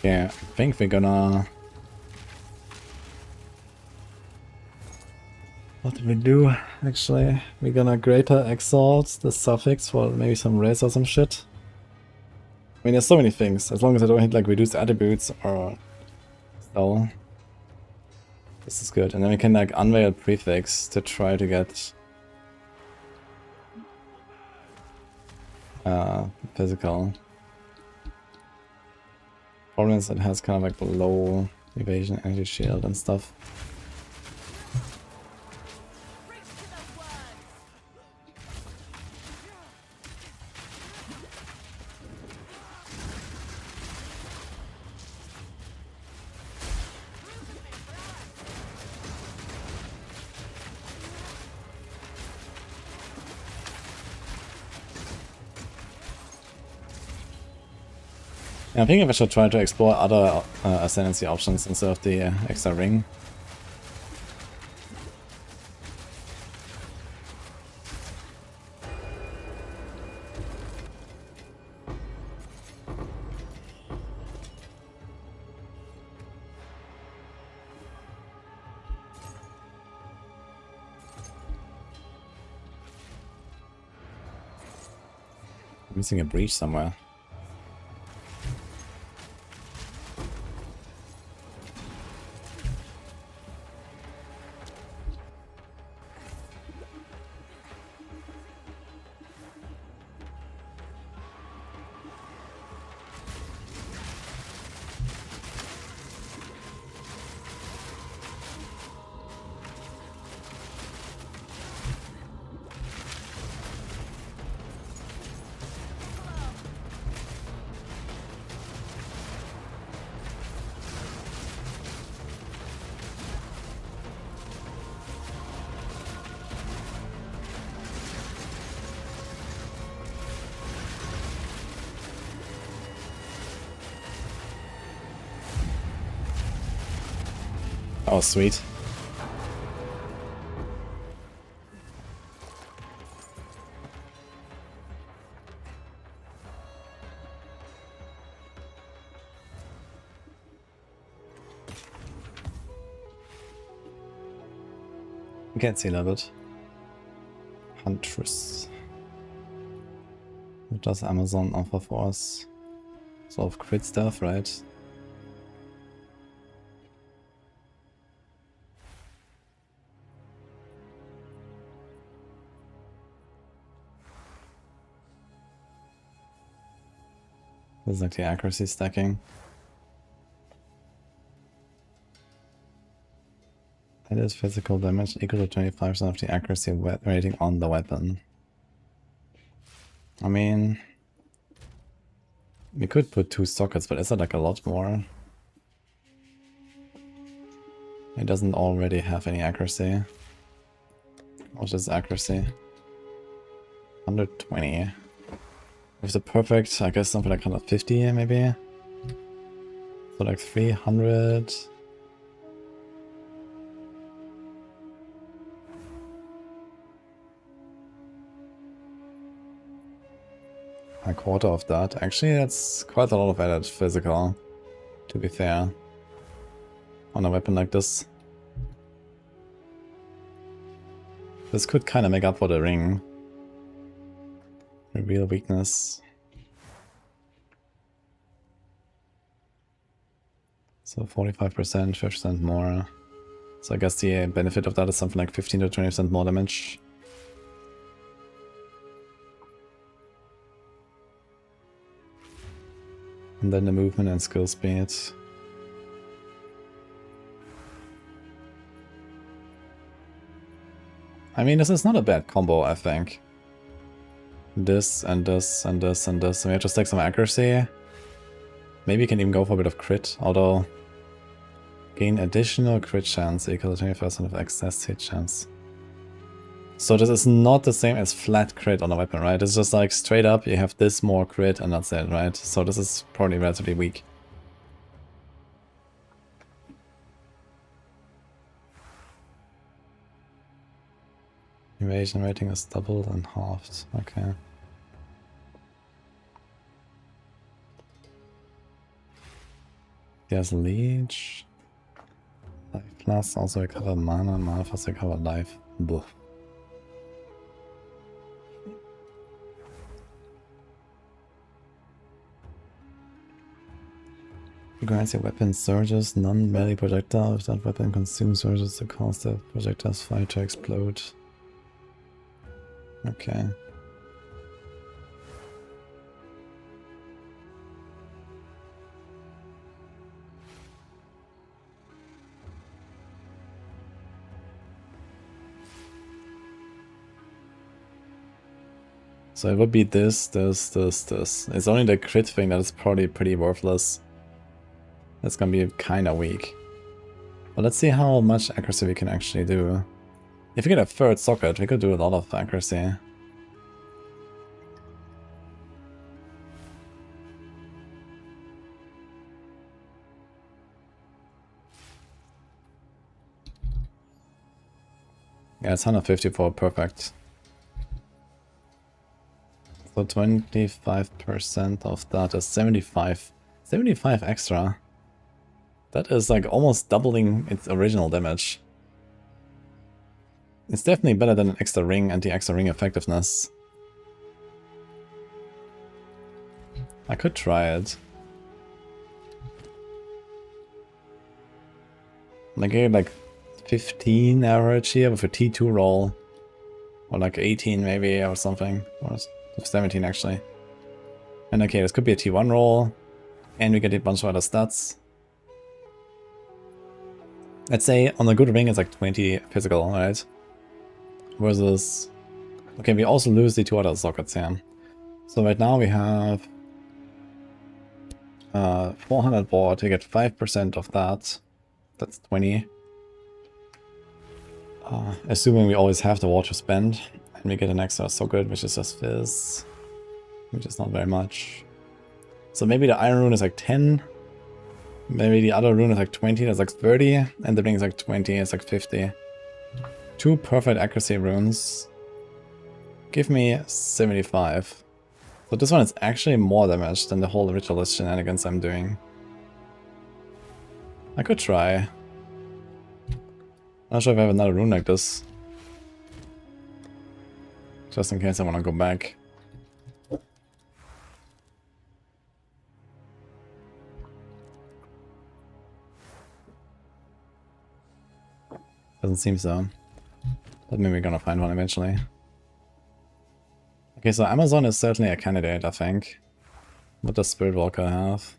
Yeah, I think we're gonna... What did we do, actually? We're gonna Greater Exalt the suffix for maybe some race or some shit. I mean, there's so many things. As long as I don't hit like reduced attributes or so. This is good. And then we can like unveil prefix to try to get physical. Problem is it has kind of like low evasion, energy shield and stuff. I think I should try to explore other ascendancy options instead of the extra ring. I'm missing a breach somewhere. Oh, sweet. You can't see a little bit. Huntress. What does Amazon offer for us? Sort of crit stuff, right? This is like the accuracy stacking. That is physical damage equal to 25% of the accuracy rating on the weapon. I mean, we could put 2 sockets, but is that like a lot more? It doesn't already have any accuracy. What's this accuracy? 120. With the perfect, I guess something like 150 maybe? So like 300. A quarter of that. Actually, that's quite a lot of added physical, to be fair, on a weapon like this. This could kind of make up for the ring. Reveal weakness. So 45%, 50% more. So I guess the benefit of that is something like 15 to 20% more damage. And then the movement and skill speed. I mean, this is not a bad combo, I think. This and this and this and this. So we have to stack some accuracy. Maybe you can even go for a bit of crit, although gain additional crit chance equal to 20% of excess hit chance. So this is not the same as flat crit on a weapon, right? It's just like straight up you have this more crit and that's it, right? So this is probably relatively weak. Evasion rating is doubled and halved, okay. There's Leech. Life Plus, also recover mana, mana plus recover life. Buh. Grants your weapon surges, non-melee projectile. If that weapon consumes surges to cause the projectile's fire to explode. Okay. So it would be this. It's only the crit thing that is probably pretty worthless. That's gonna be kinda weak. But let's see how much accuracy we can actually do. If we get a third socket, we could do a lot of accuracy. Yeah, it's 154, perfect. So 25% of that is 75. 75 extra. That is like almost doubling its original damage. It's definitely better than an extra ring and the extra ring effectiveness. I could try it. I gave like 15 average here with a T2 roll. Or like 18 maybe or something. Or 17 actually. And okay, this could be a T1 roll. And we get a bunch of other stats. Let's say on a good ring it's like 20 physical, right? Versus... Okay, we also lose the 2 other sockets here. So right now we have 400 board, we get 5% of that. That's 20. Assuming we always have the water spend. And we get an extra socket, which is just this. Which is not very much. So maybe the iron rune is like 10. Maybe the other rune is like 20, that's like 30. And the ring is like 20, it's like 50. 2 perfect accuracy runes. Give me 75. So this one is actually more damage than the whole ritualist shenanigans I'm doing. I could try. Not sure if I have another rune like this. Just in case I want to go back. Doesn't seem so. But maybe we're gonna find one eventually. Okay, so Amazon is certainly a candidate, I think. What does Spirit Walker have?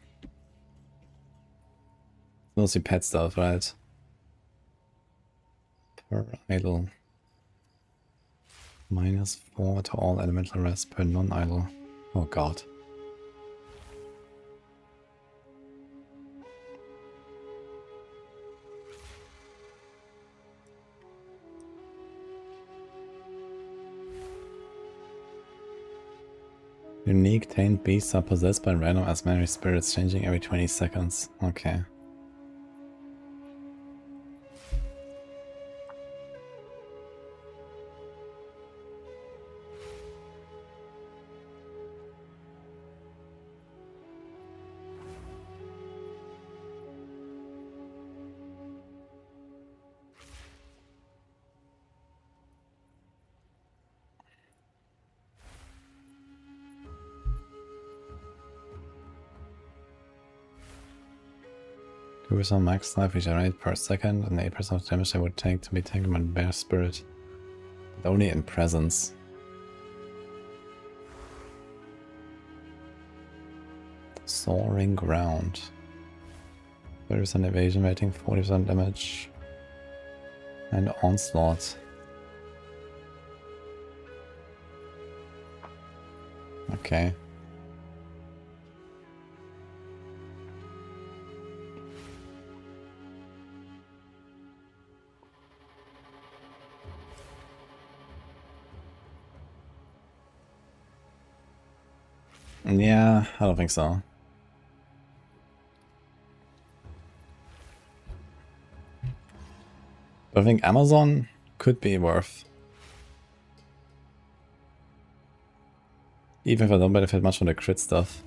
Mostly pet stuff, right? Per idle. -4 to all elemental rest per non-idle. Oh god. Unique tamed beasts are possessed by random asthmatic spirits, changing every 20 seconds. Okay. With some max life regenerate per second and 8% of damage I would take to be taken by bear spirit. But only in presence. Soaring ground. 30% evasion rating, 40% damage. And onslaught. Okay. Yeah, I don't think so. But I think Amazon could be worth. Even if I don't benefit much from the crit stuff.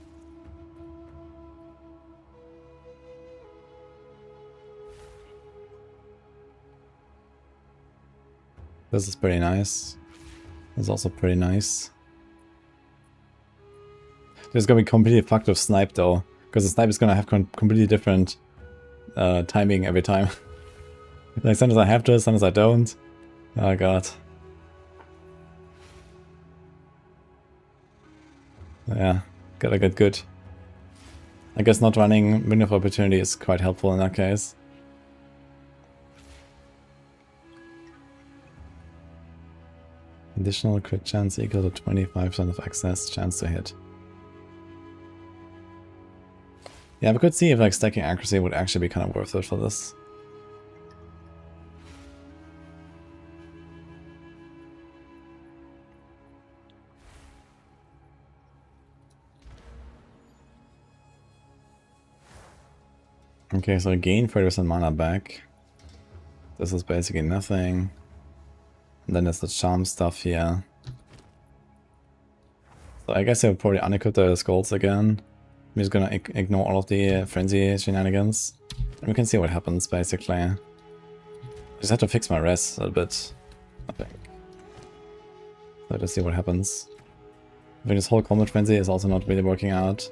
This is pretty nice. This is also pretty nice. There's gonna be completely fucked with snipe though, because the snipe is gonna have completely different timing every time. Like sometimes I have to, sometimes I don't. Oh god. Yeah, gotta get good. I guess not running window of opportunity is quite helpful in that case. Additional crit chance equal to 25% of excess chance to hit. Yeah, we could see if like stacking accuracy would actually be kind of worth it for this. Okay, so I gain 30% mana back. This is basically nothing. And then there's the charm stuff here. So I guess I'll probably unequip the skulls again. I'm just gonna ignore all of the frenzy shenanigans. And we can see what happens, basically. I just have to fix my res a bit, I think. So let's see what happens. I think this whole combat frenzy is also not really working out.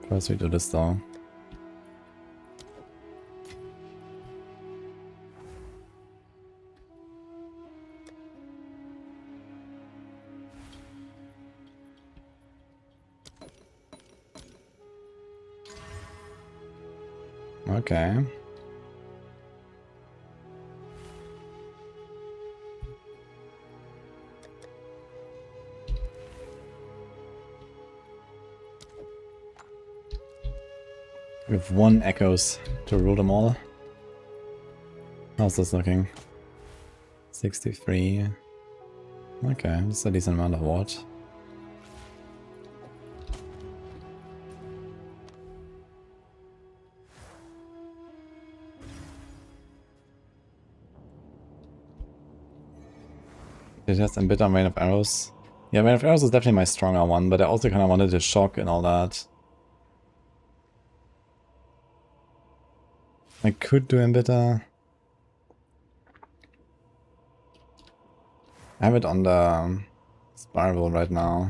First we do this though. Okay. We have 1 echoes to rule them all. How's this looking? 63. Okay, that's a decent amount of ward. It has a bit on Rain of Arrows. Yeah, Rain of Arrows is definitely my stronger one, but I also kind of wanted to shock and all that. I could do Embitter. I have it on the spiral right now.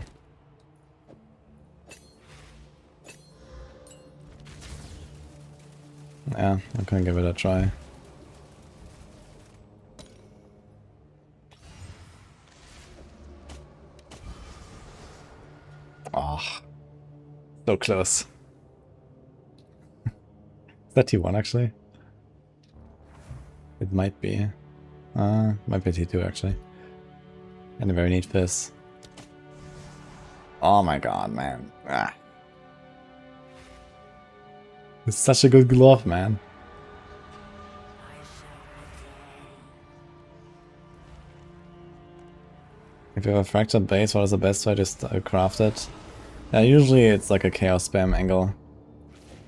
Yeah, I can give it a try. Oh, so close. Is that T1 actually? It might be. Might be T2 actually. And a very neat fizz. Oh my god, man. Ah. It's such a good glove, man. If you have a fractured base, what is the best way to craft it? Yeah, usually it's like a chaos spam angle.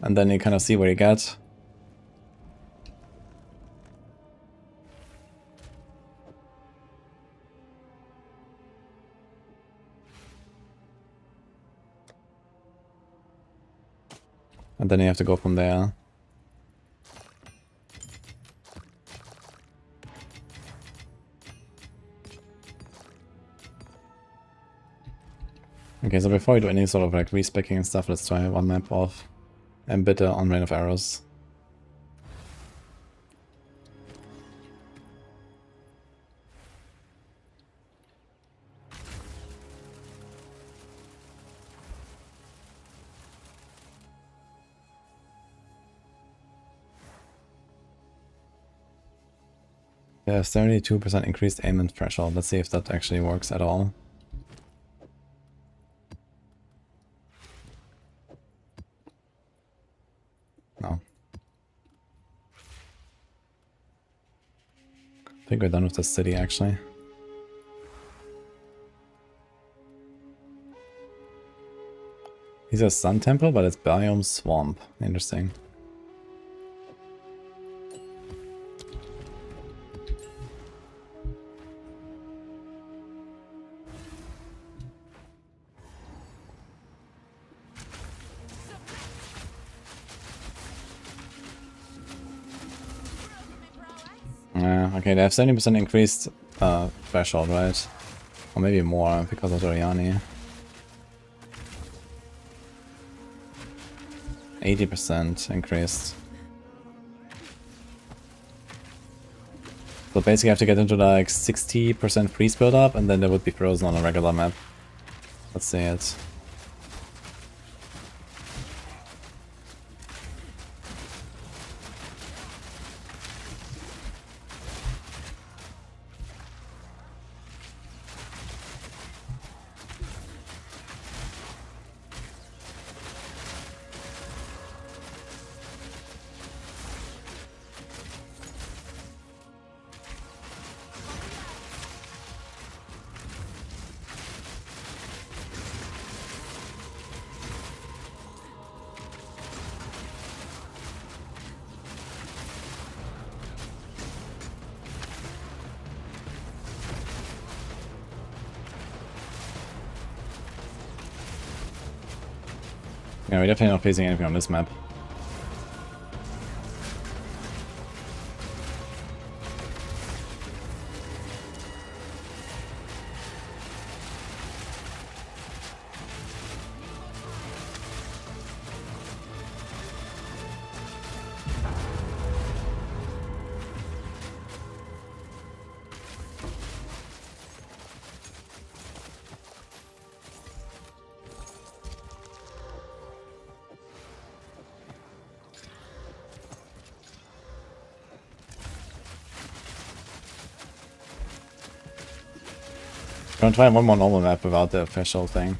And then you kind of see what you get. And then you have to go from there. Okay, so before we do any sort of like respecking and stuff, let's try one map of Embitter on Rain of Arrows. Yeah, 72% increased aim and threshold. Let's see if that actually works at all. No. I think we're done with the city actually. He's a sun temple, but it's biome swamp. Interesting. Okay, they have 70% increased threshold, right? Or maybe more because of Oriani. 80% increased. So basically I have to get into like 60% freeze build up and then they would be frozen on a regular map. Let's see it. Yeah, we're definitely not facing anything on this map. I'm gonna try one more normal map without the threshold thing.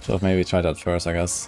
Should have maybe tried that first, I guess.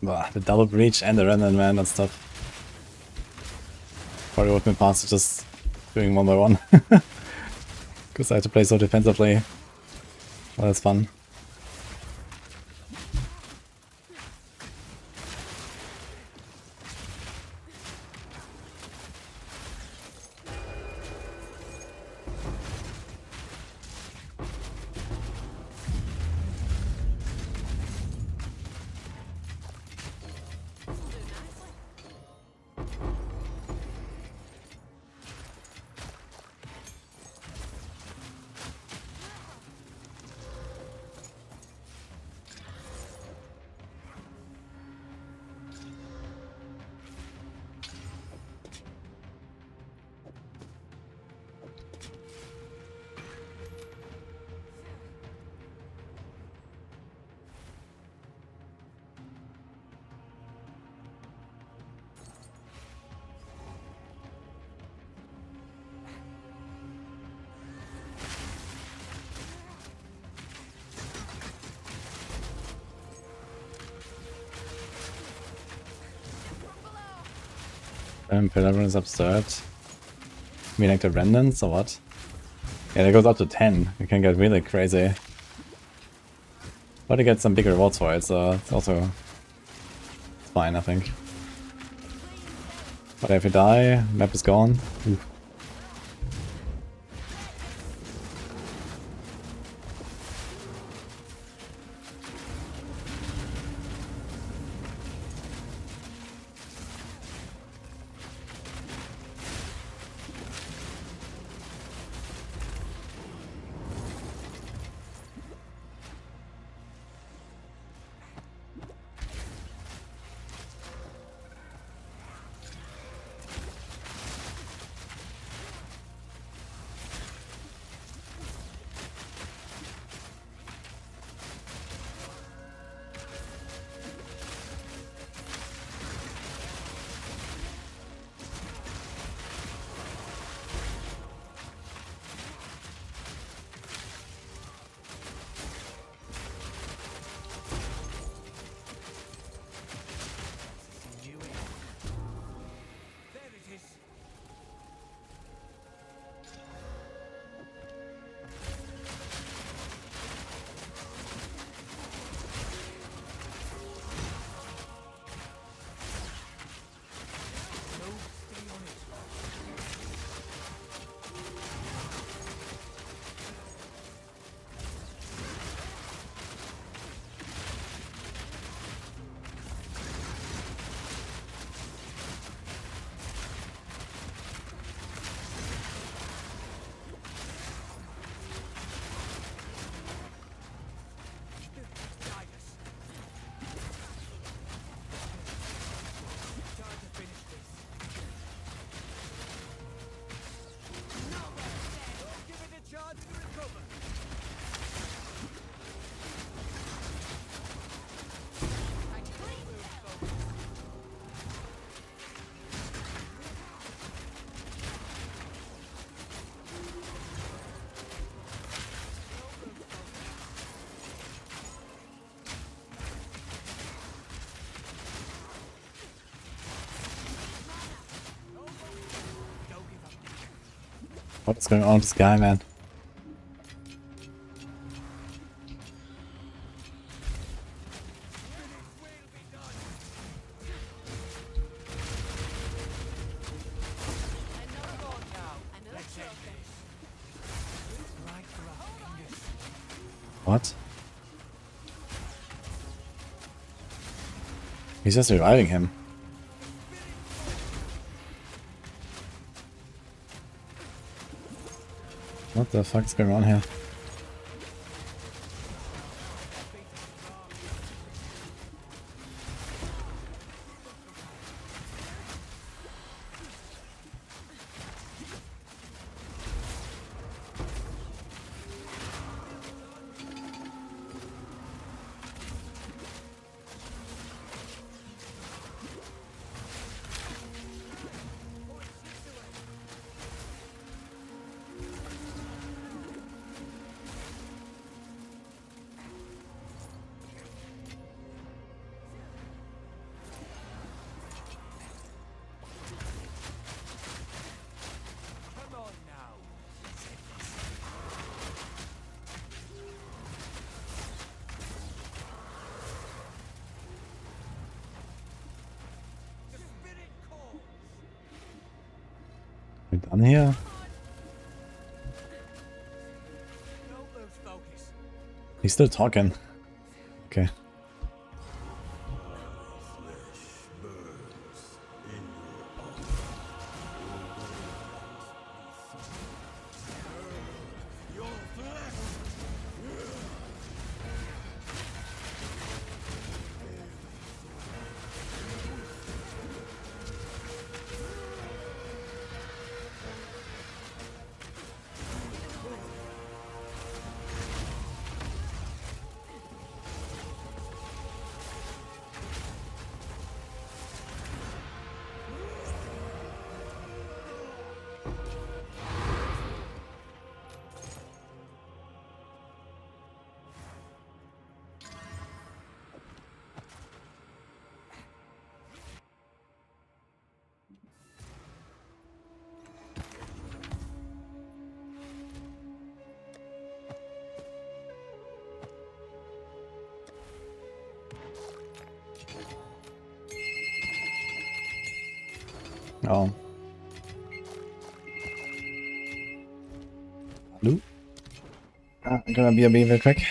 Bah, the double breach and the remnant man and stuff. Probably would have been faster just doing one by one. Because I had to play so defensively. Well, that's fun. Pillar is absurd. I mean, like the remnants or what? Yeah, that goes up to 10. You can get really crazy. But you get some big rewards for it, so it's also it's fine, I think. But if you die, map is gone. Oof. There it is. No, stay on it. Guide us. Time to finish this. Don't give it a chance to recover. I clean kill. Don't give up. What's going on with this guy, man? Will be done. Another Come on now. Another Let's end trophy. this. Right for our fingers. What? He's just reviving him. What the fuck's going on here? Come on now. Let's end this. The spirit calls. We done here? Don't lose focus. He's still talking. Okay. all. Hello? I'm gonna be a bit real quick.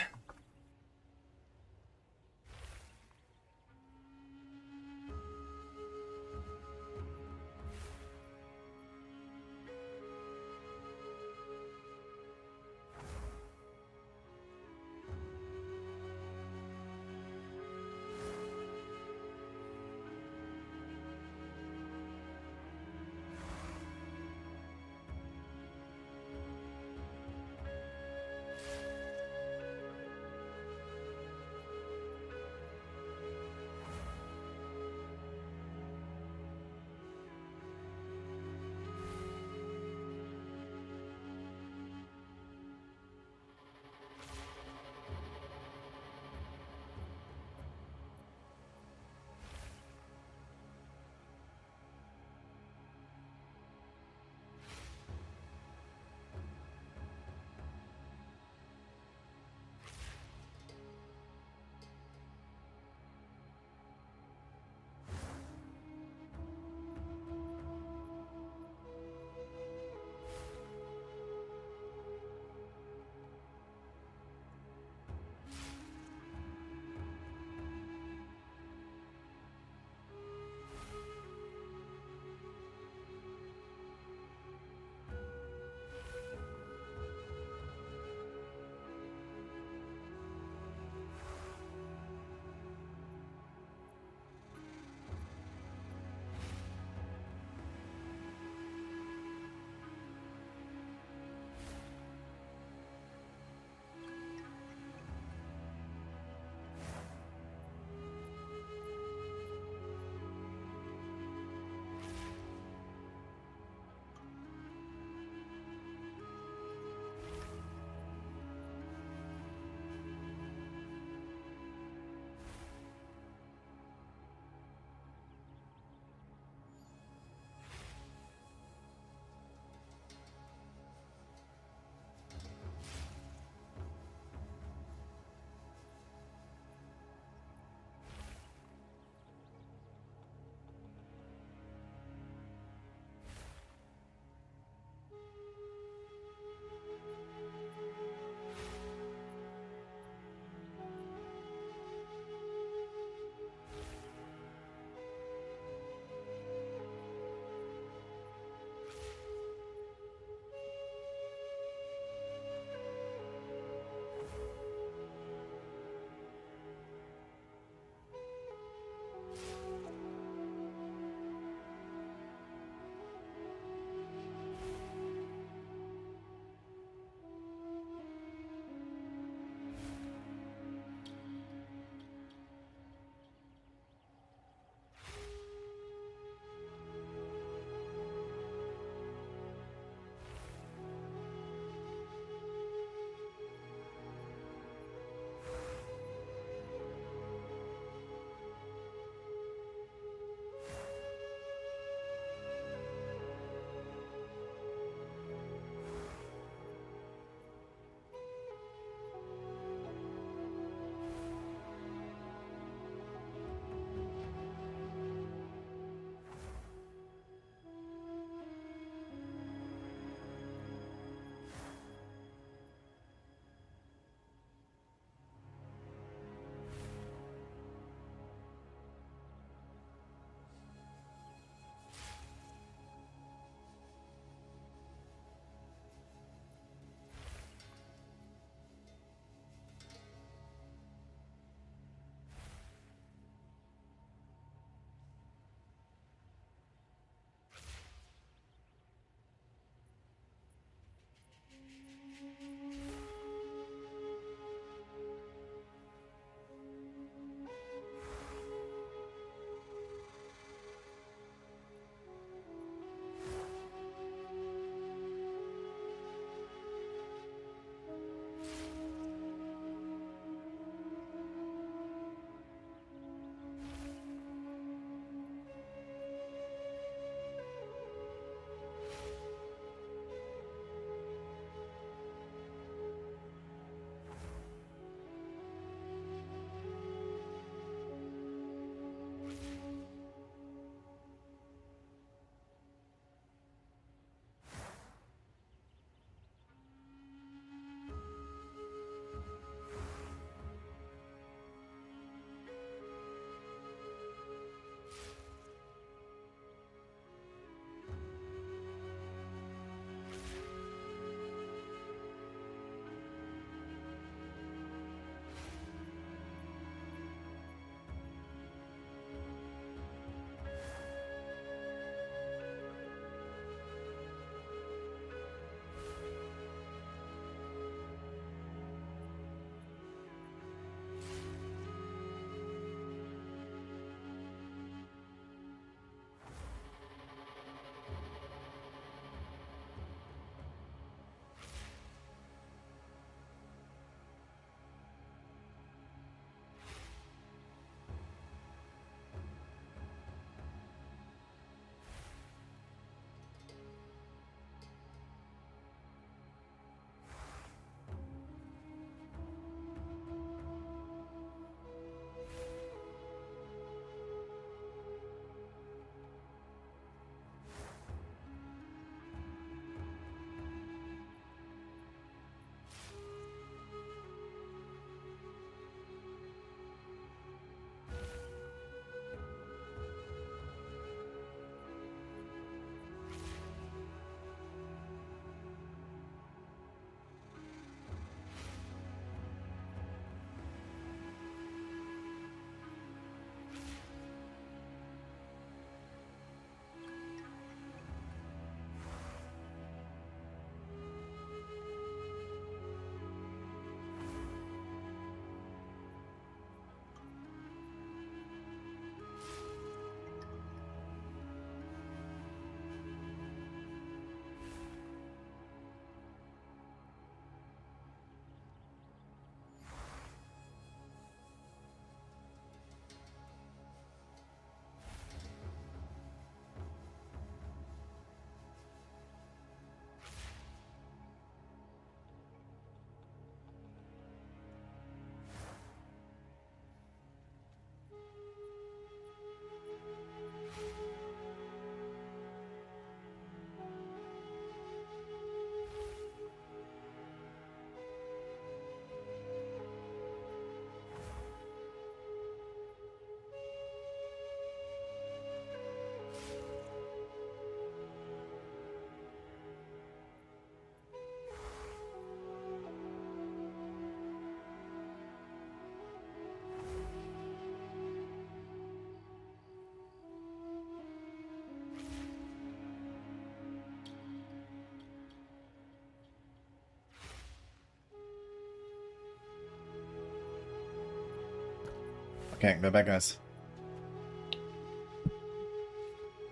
Okay, we're back, guys.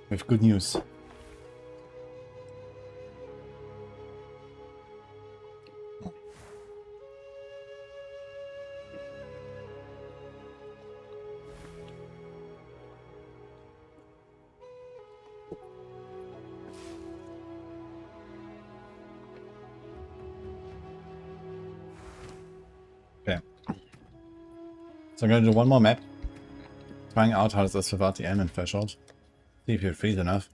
With good news. Okay. So I'm gonna do one more map. Trying out how this is without the element threshold. See if you freeze enough.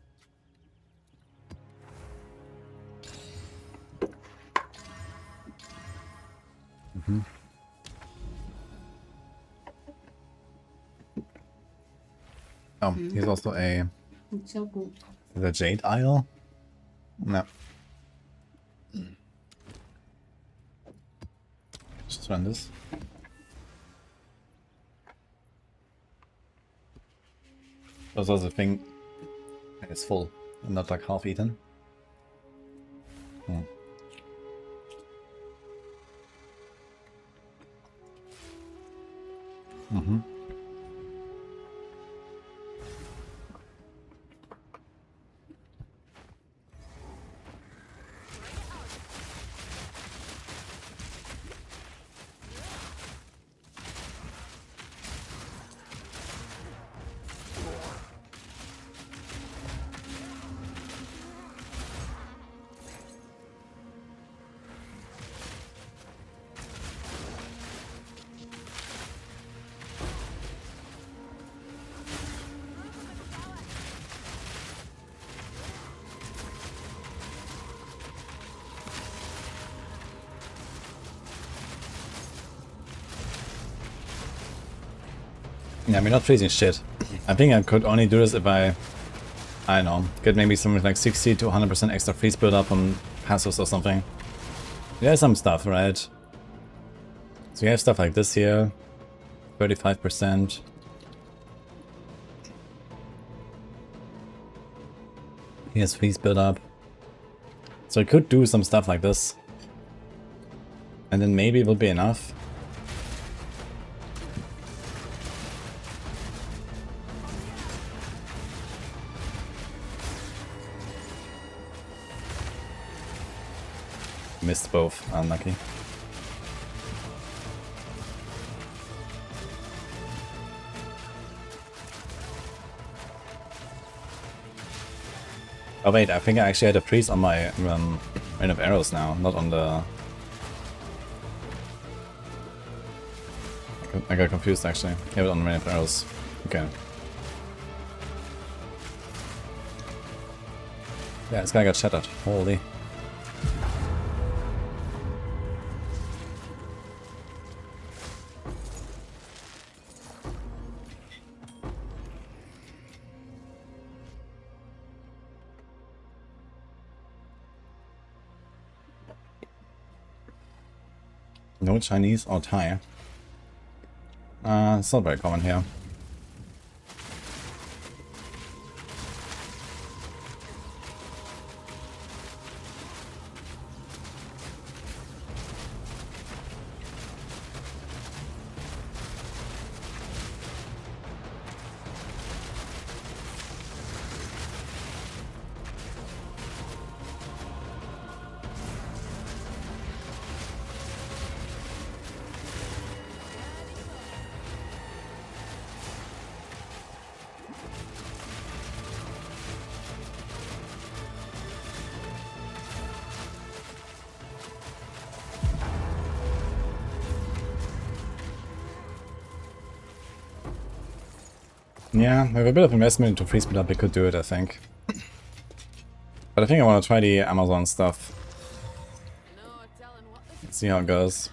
Oh, he's also a... Niet zo goed. The Jade Isle? No. Just run this. There's also a thing, and it's full, and not like half eaten. Yeah, I mean, not freezing shit. I think I could only do this if I don't know, get maybe something like 60 to 100% extra freeze build up on passives or something. There's some stuff, right? So you have stuff like this here, 35%. Here's freeze build up. So I could do some stuff like this. And then maybe it will be enough. Missed both, unlucky. Oh wait, I think I actually had a freeze on my rain of arrows now, not on the... I got confused actually. Yeah, but on the rain of arrows. Okay. Yeah, this guy got shattered. Holy. No Chinese or Thai. It's not very common here. Yeah, with a bit of investment into freeze build up, we could do it, I think. But I think I want to try the Amazon stuff. No telling what this See how it goes.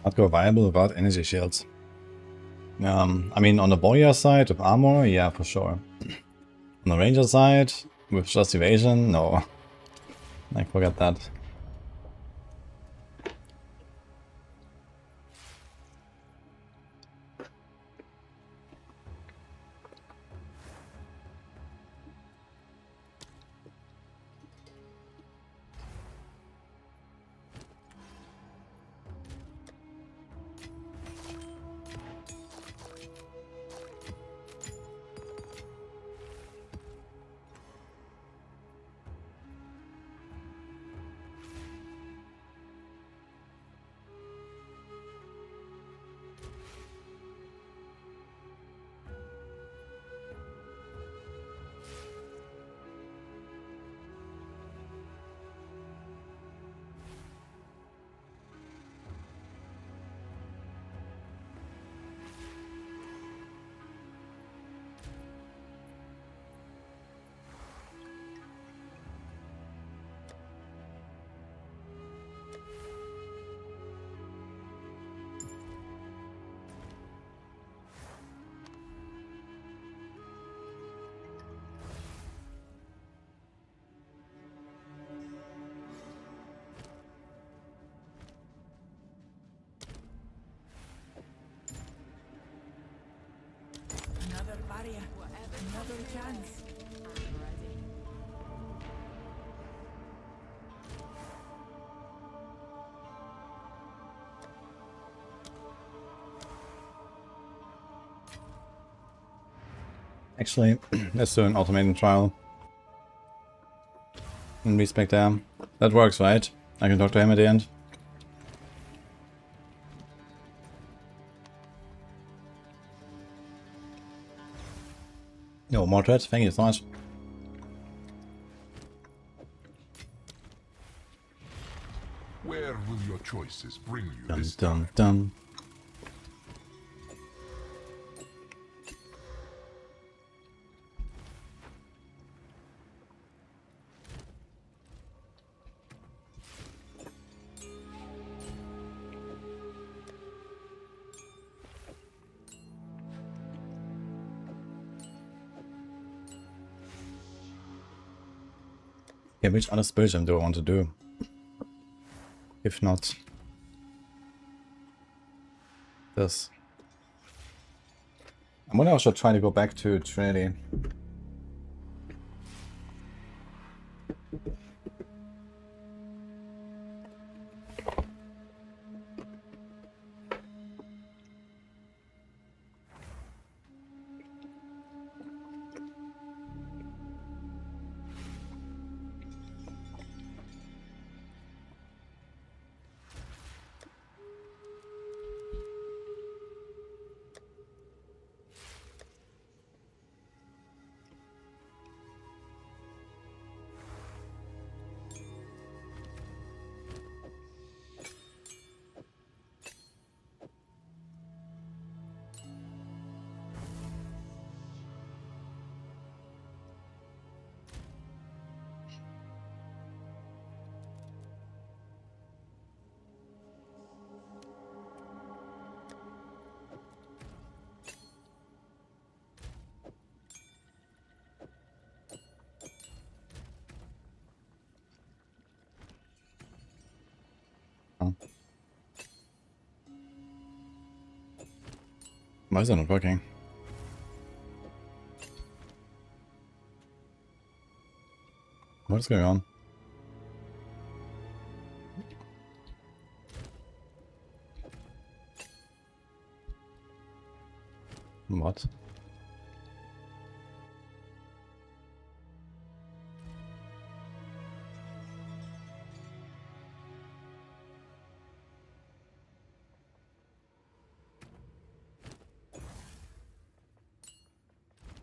Not go viable without energy shields. I mean, on the warrior side with armor, yeah, for sure. On the ranger side, with just evasion, no. I forget that. Another barrier. Another chance. I'm ready. Actually, let's do an automated trial. And respect there. That works, right? I can talk to him at the end. No, Mordred, thank you so much. Where will your choices bring you Dum this dum time? dum. Yeah, which other spell gem do I want to do? If not this. I wonder if I should try to go back to Trinity. Oh. Why is that not working? What's going on? What?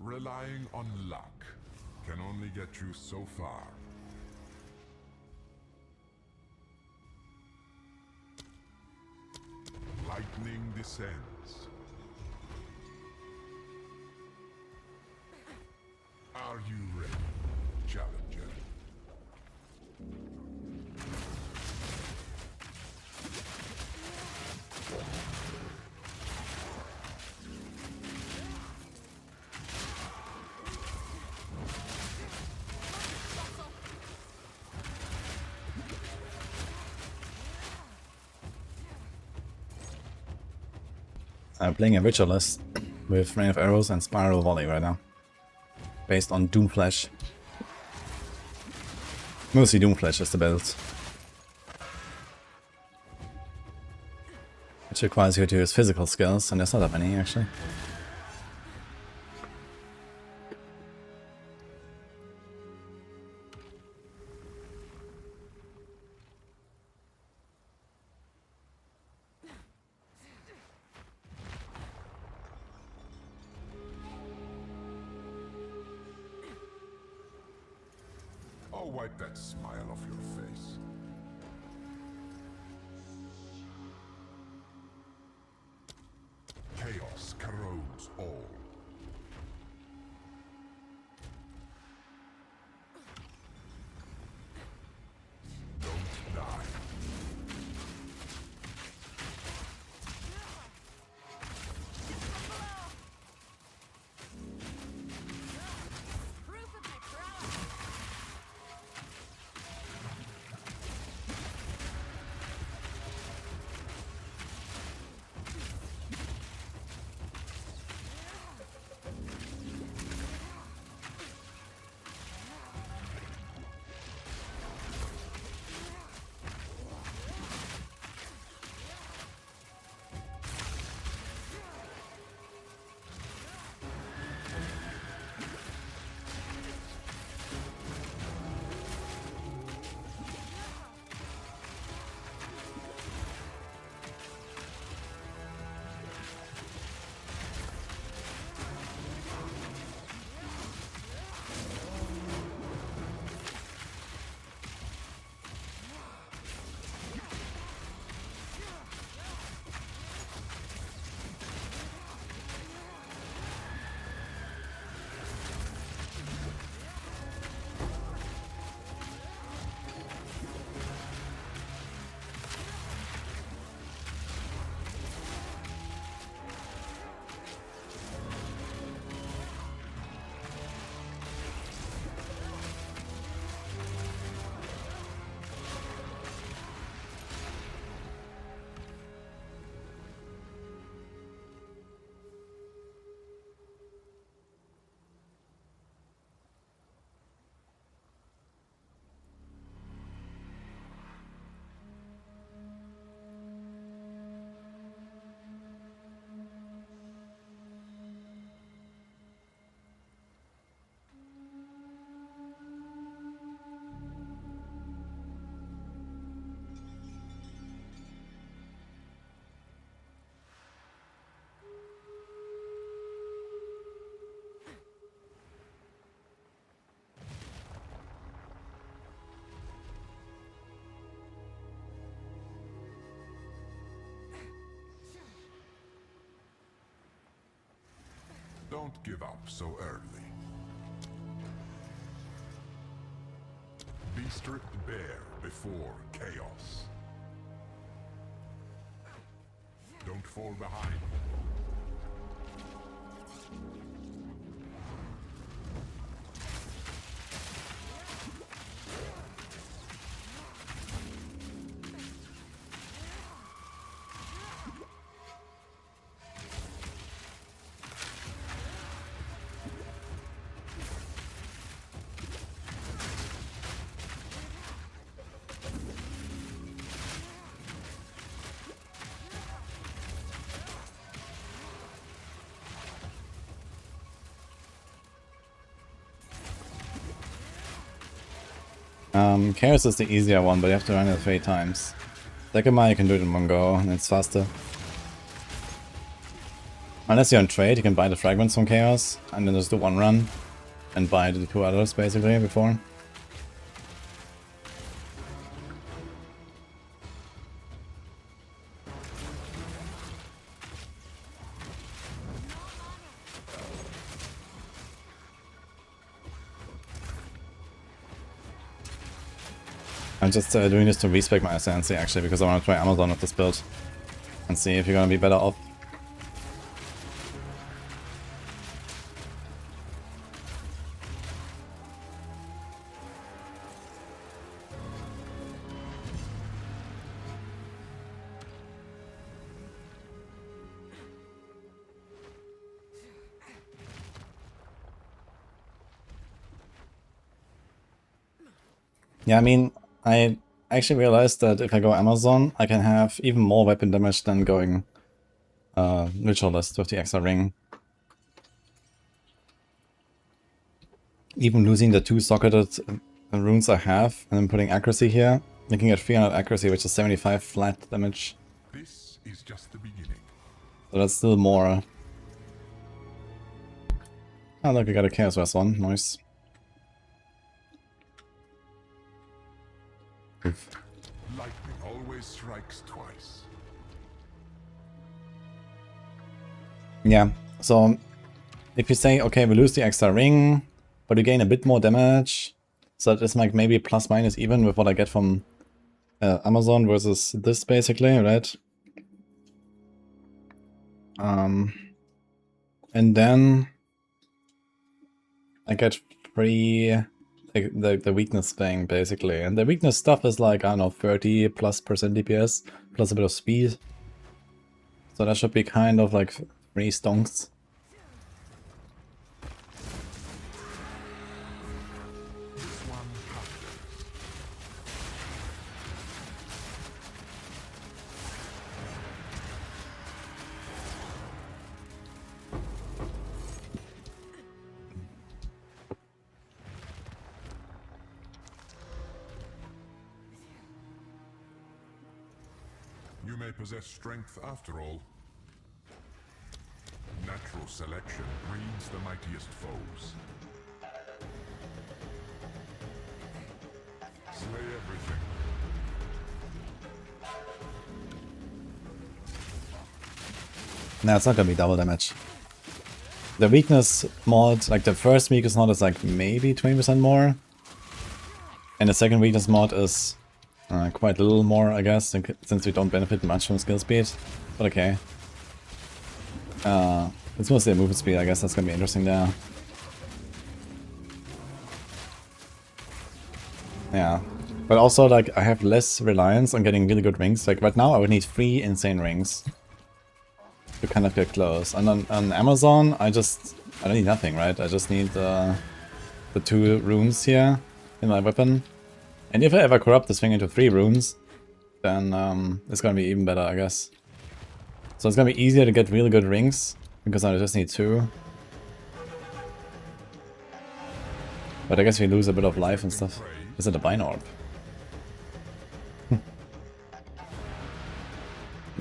Relying on luck can only get you so far. Lightning descends. Are you ready, challenger? I'm playing a Ritualist with Rain of Arrows and Spiral Volley right now. Based on Doomflash. Mostly Doomflash is the build. Which requires you to use physical skills, and there's not that many actually. I'll wipe that smile off your face. Chaos corrodes all. Don't die. Proof of my prowess. Don't give up so early. Be stripped bare before chaos. Don't fall behind. Chaos is the easier one, but you have to run it 3 times. Decima, you can do it in one go, and it's faster. Unless you're on trade, you can buy the fragments from Chaos, and then just do one run, and buy the 2 others, basically, before. I'm just doing this to respec my SNC actually, because I want to try Amazon with this build and see if you're gonna be better off. Yeah, I mean, I actually realized that if I go Amazon, I can have even more weapon damage than going Ritualist with the extra ring. Even losing the 2 socketed runes I have, and then putting accuracy here, making it 300 accuracy, which is 75 flat damage. This is just the beginning. So that's still more. Oh look, I got a Chaos West one, nice. Oof. Lightning always strikes twice. Yeah, so if you say, okay, we lose the extra ring, but you gain a bit more damage, so it's like maybe plus minus even with what I get from Amazon versus this basically, right? And then I get free the weakness thing basically, and the weakness stuff is like, I don't know, 30+% DPS plus a bit of speed, so that should be kind of like 3 stonks. You may possess strength after all. Natural selection breeds the mightiest foes. Slay everything. Nah, it's not gonna be double damage. The weakness mod, like the first weakness mod is like maybe 20% more. And the second weakness mod is quite a little more, I guess, since we don't benefit much from skill speed. But okay. It's mostly a movement speed, I guess that's gonna be interesting there. Yeah. But also, like, I have less reliance on getting really good rings. Like, right now I would need 3 insane rings to kind of get close. And on Amazon, I don't need nothing, right? I just need the 2 runes here in my weapon. And if I ever corrupt this thing into 3 runes, then it's gonna be even better, I guess. So it's gonna be easier to get really good rings, because I just need 2. But I guess we lose a bit of life and stuff. Is it a Bind Orb?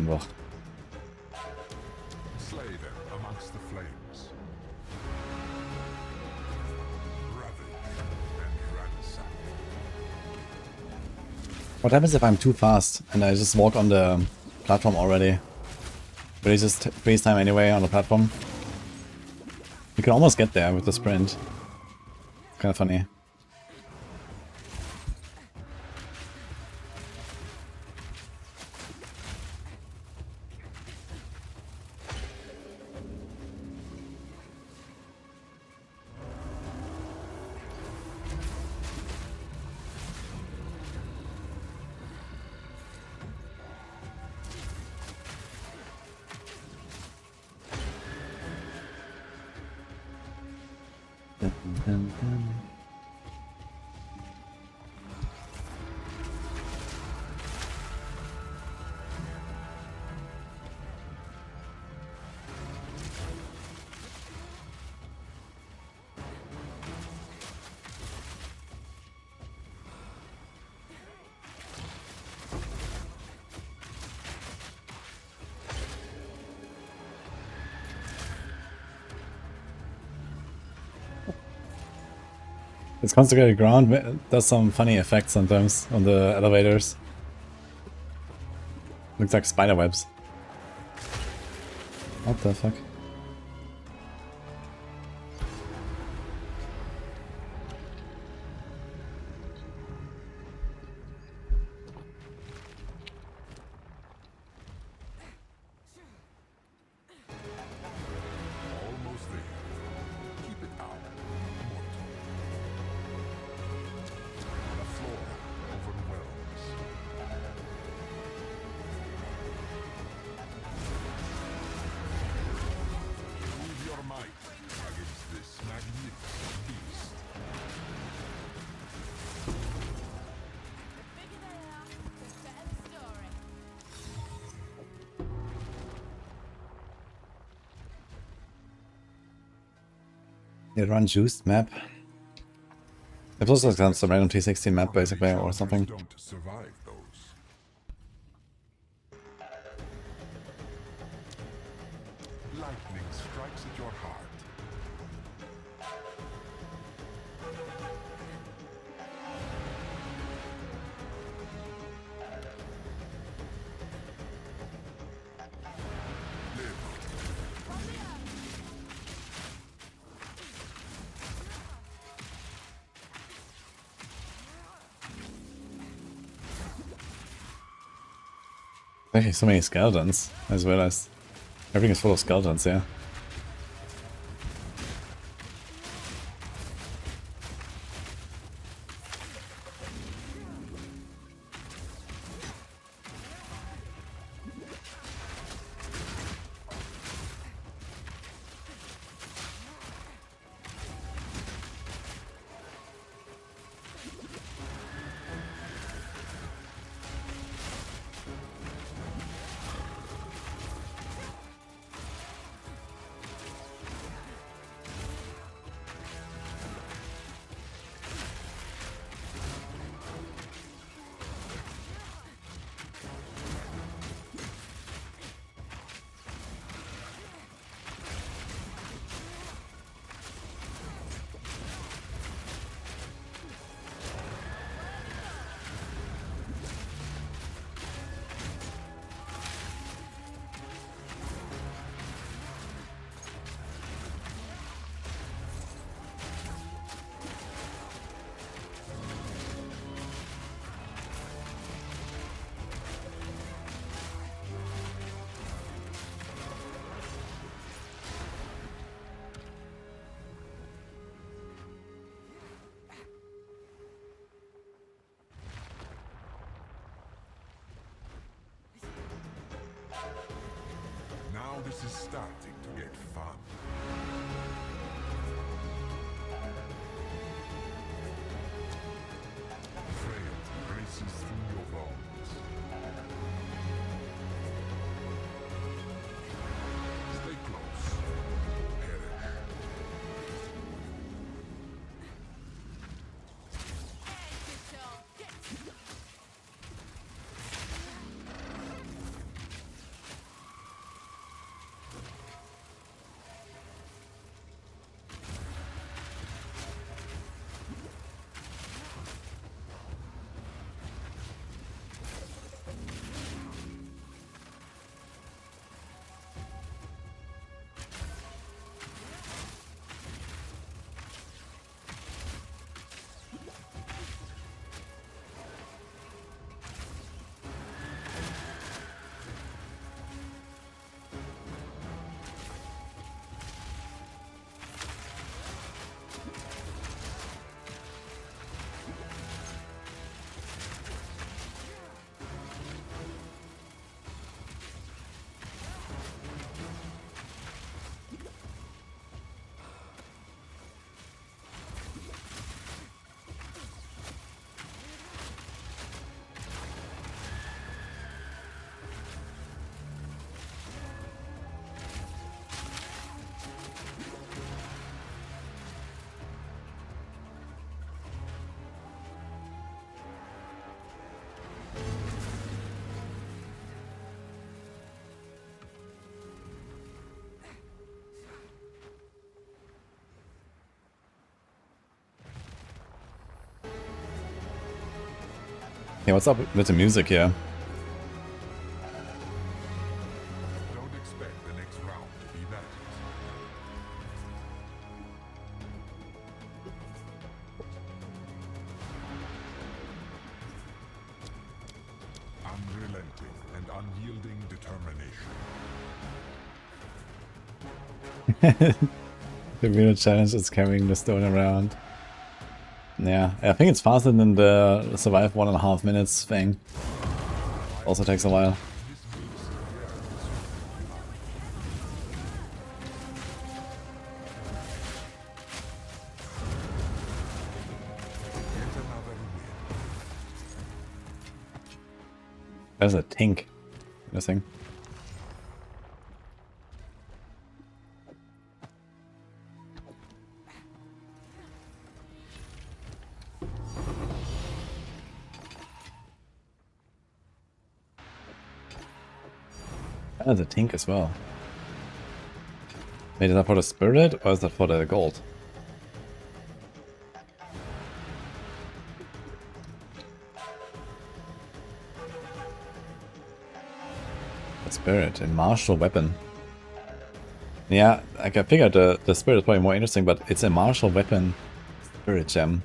Ugh. Slay them amongst the flames. Ravage and ransack. What happens if I'm too fast and I just walk on the platform already? But it's just freeze time anyway on the platform. You can almost get there with the sprint. Kind of funny. Dun, dun, dun. This consecrated ground does some funny effects sometimes on the elevators. Looks like spider webs. What the fuck? Almost there. Keep it out. Mortal. The floor overwhelms. Prove your might against this magnificent beast. The bigger they are, the better the story. It run juiced map. It was like some random T16 map basically or Challengers something. Don't survive those. Lightning strikes at your heart. Actually, so many skeletons. I just realized everything is full of skeletons, yeah. Now this is starting to get fun. Frailty races through your bones. Stay close. Perish. Yeah, what's up with the music here? Don't expect the next round to be that easy. Unrelenting and unyielding determination. The real challenge is carrying the stone around. Yeah, I think it's faster than the survive 1.5 minutes thing. Also takes a while. There's a tink missing. There's a tink as well. Wait, is that for the spirit or is that for the gold? The spirit, a martial weapon. Yeah, like I figured the spirit is probably more interesting, but it's a martial weapon spirit gem.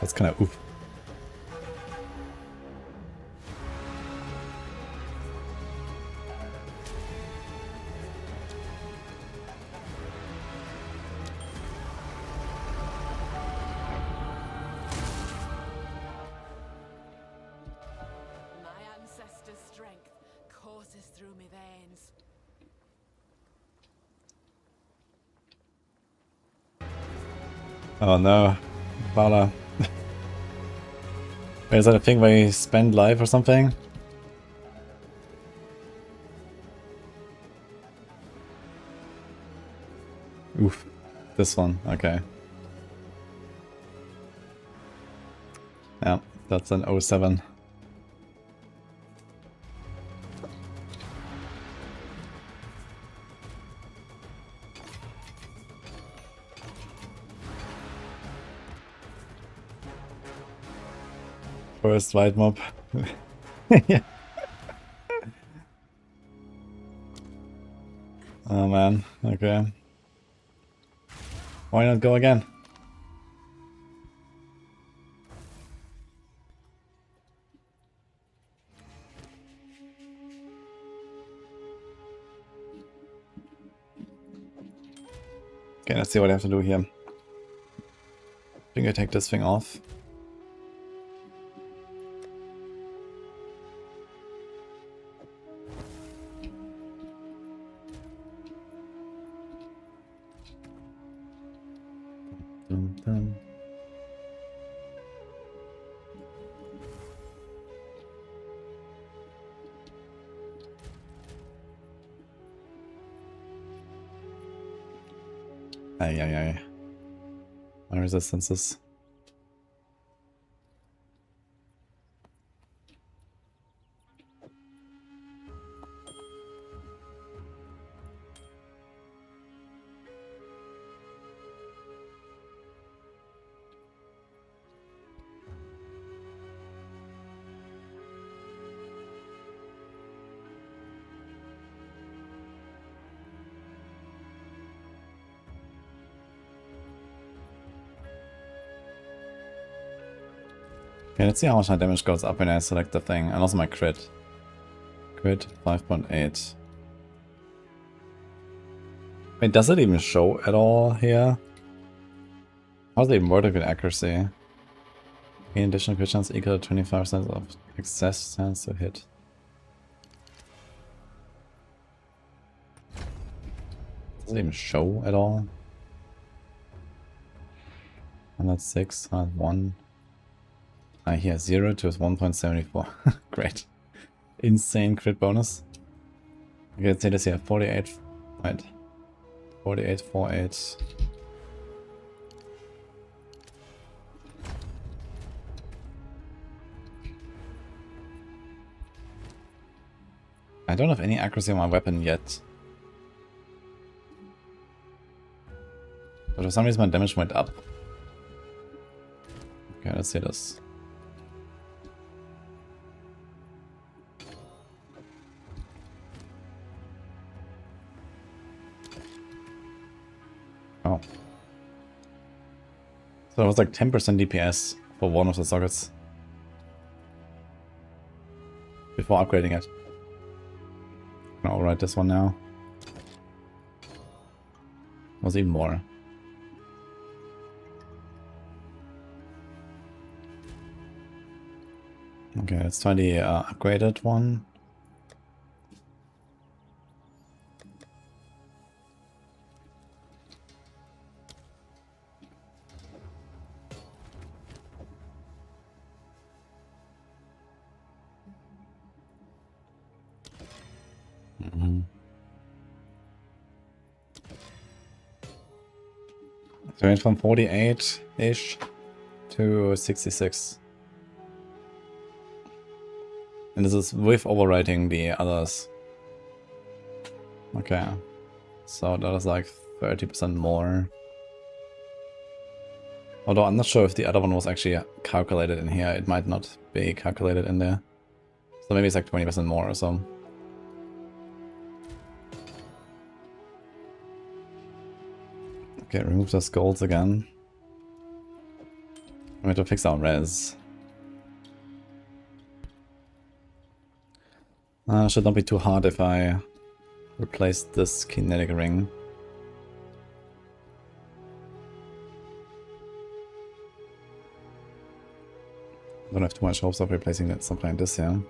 That's kind of oof. My ancestors' strength courses through me veins. Oh no, Bala. Is that a thing where you spend life or something? Oof. This one, okay. Yeah, that's an 07. First white mob. Yeah. Oh man, okay. Why not go again? Okay, let's see what I have to do here. I think I take this thing off. Dun, dun. Ay, ay, ay. My resistances. Okay, let's see how much my damage goes up when I select the thing, and also my crit. Crit 5.8. Wait, does it even show at all here? How's it even work with accuracy? Gain additional crit chance equal to 25% of excess chance to hit. Does it even show at all? 106, 1. Here, 0 to 1.74. Great. Insane crit bonus. Okay, let's say this here, 48. Right. 48, 48. I don't have any accuracy on my weapon yet. But for some reason my damage went up. Okay, let's see this. So it was like 10% DPS for one of the sockets. Before upgrading it. I'll write this one now. It was even more. Okay, let's try the upgraded one. So it went from 48-ish to 66. And this is with overwriting the others. Okay. So that is like 30% more. Although I'm not sure if the other one was actually calculated in here. It might not be calculated in there. So maybe it's like 20% more or so. Okay, remove the skulls again. We have to fix our res. Should not be too hard if I replace this kinetic ring. I don't have too much hopes of replacing it something like this here.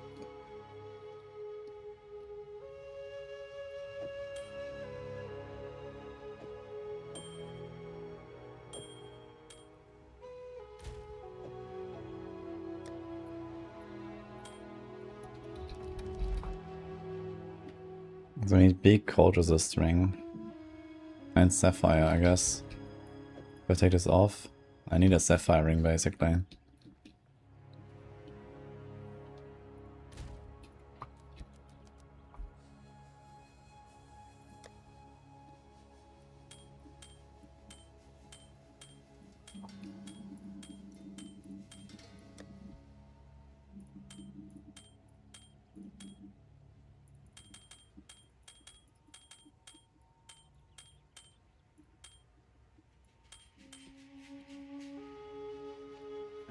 So I need big cold resist ring. And sapphire, I guess. If I take this off, I need a sapphire ring basically.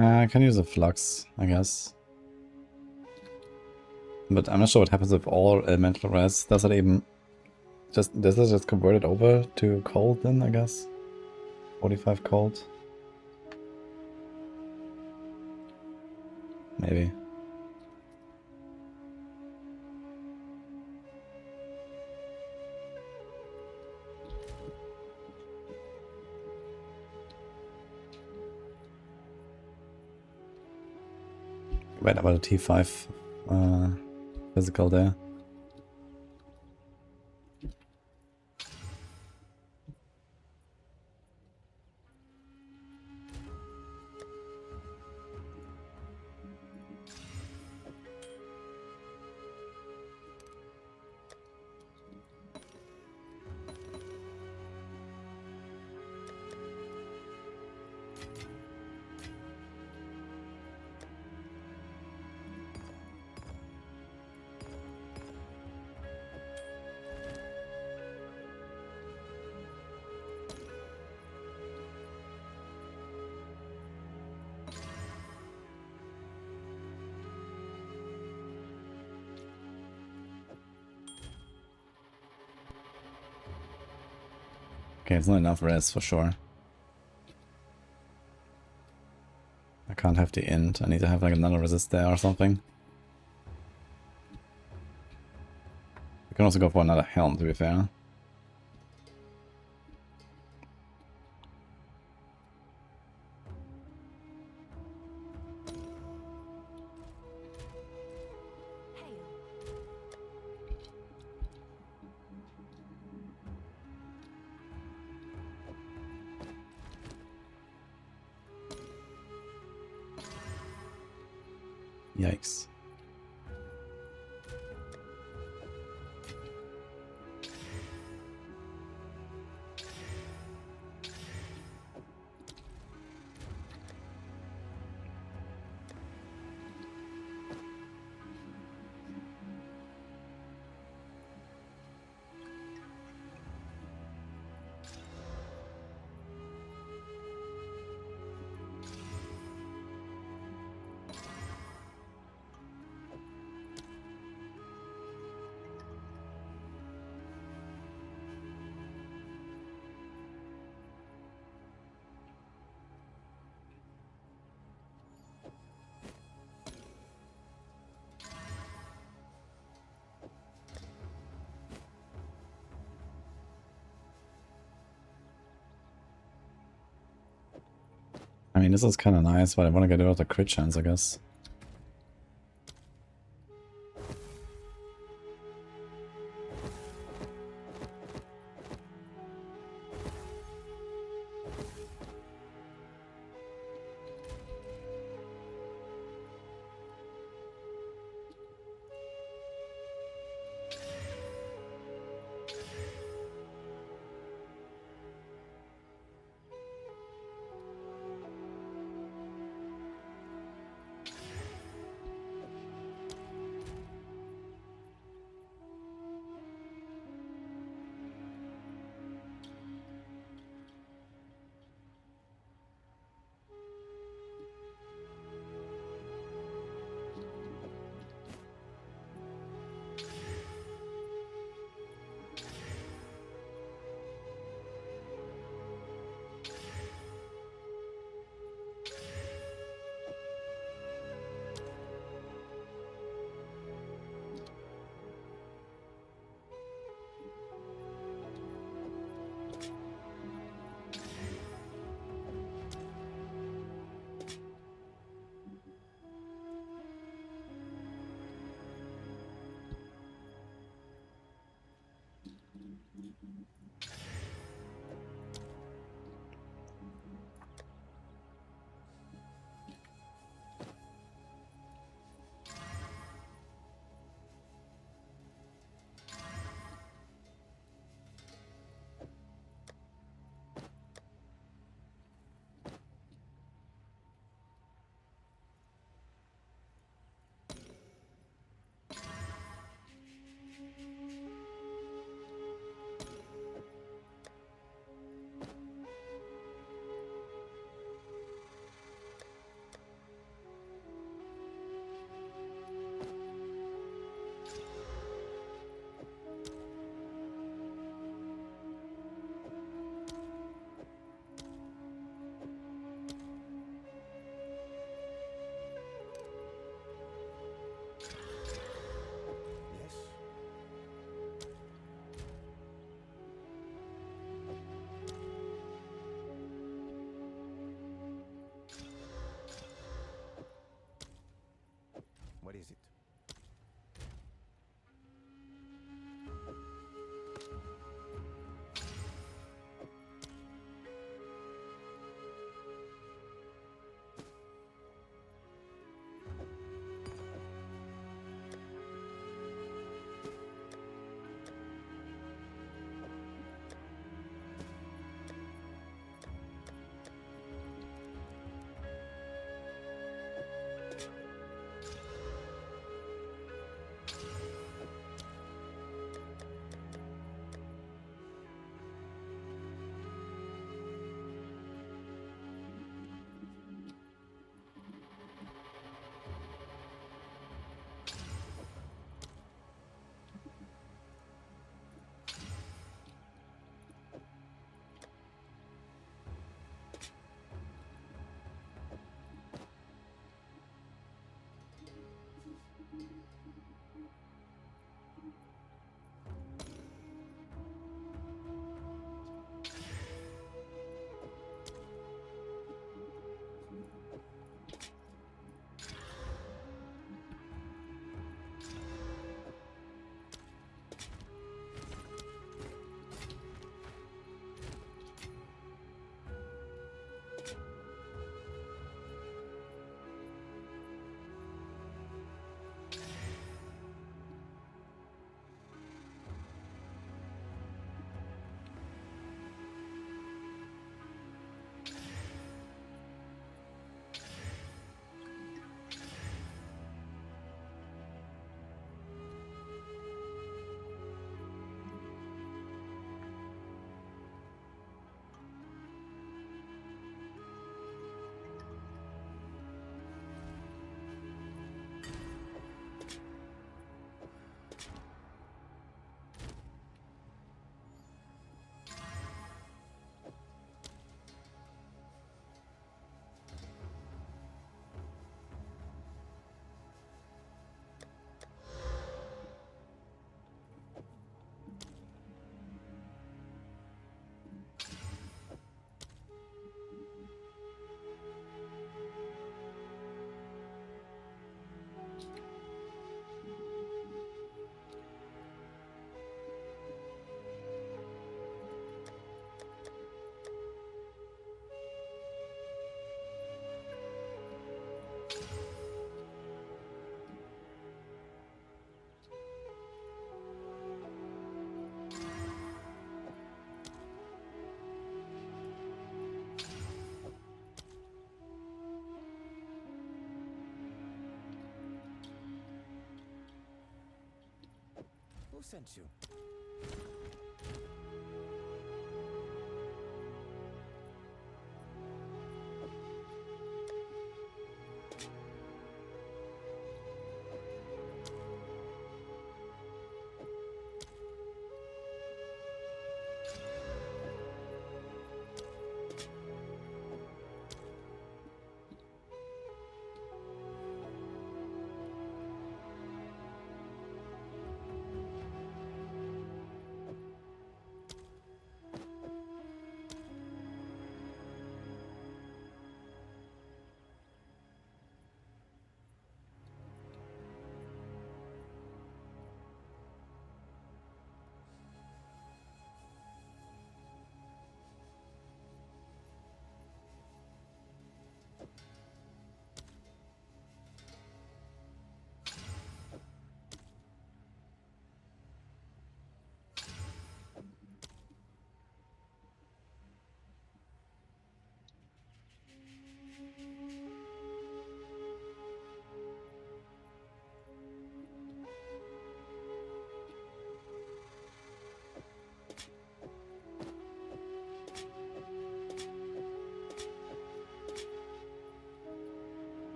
I can use a flux, I guess. But I'm not sure what happens with all elemental res. Does it just convert it over to cold then, I guess? 45 cold? Maybe. Wait about the T5 physical there. Okay, it's not enough res for sure. I can't have the int. I need to have like another resist there or something. We can also go for another helm to be fair. Yikes. I mean, this is kind of nice, but I want to get rid of the crit chance, I guess. What is it? Who sent you?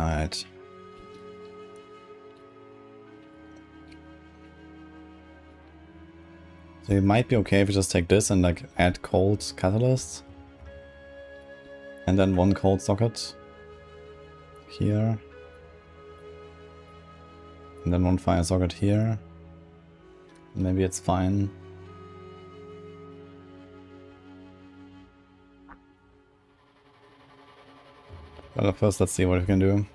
Alright. So it might be okay if we just take this and like add cold catalyst. And then one cold socket here. And then one fire socket here. Maybe it's fine. But first let's see what we can do.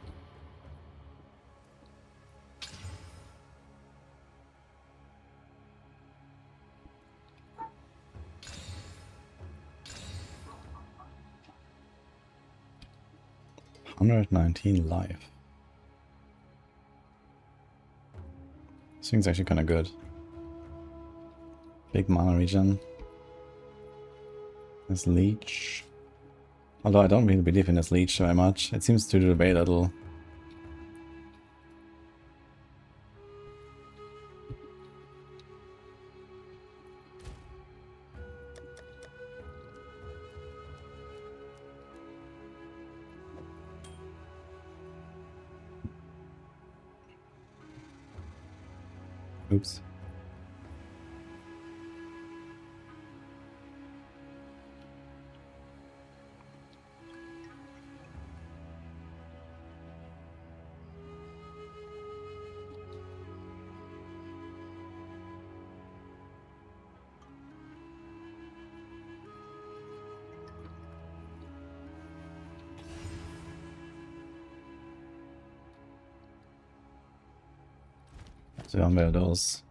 $119 life. This thing's actually kinda good. Big mana regen. This leech. Although I don't really believe in this leech very much. It seems to do very little. Oops. So haben wir das.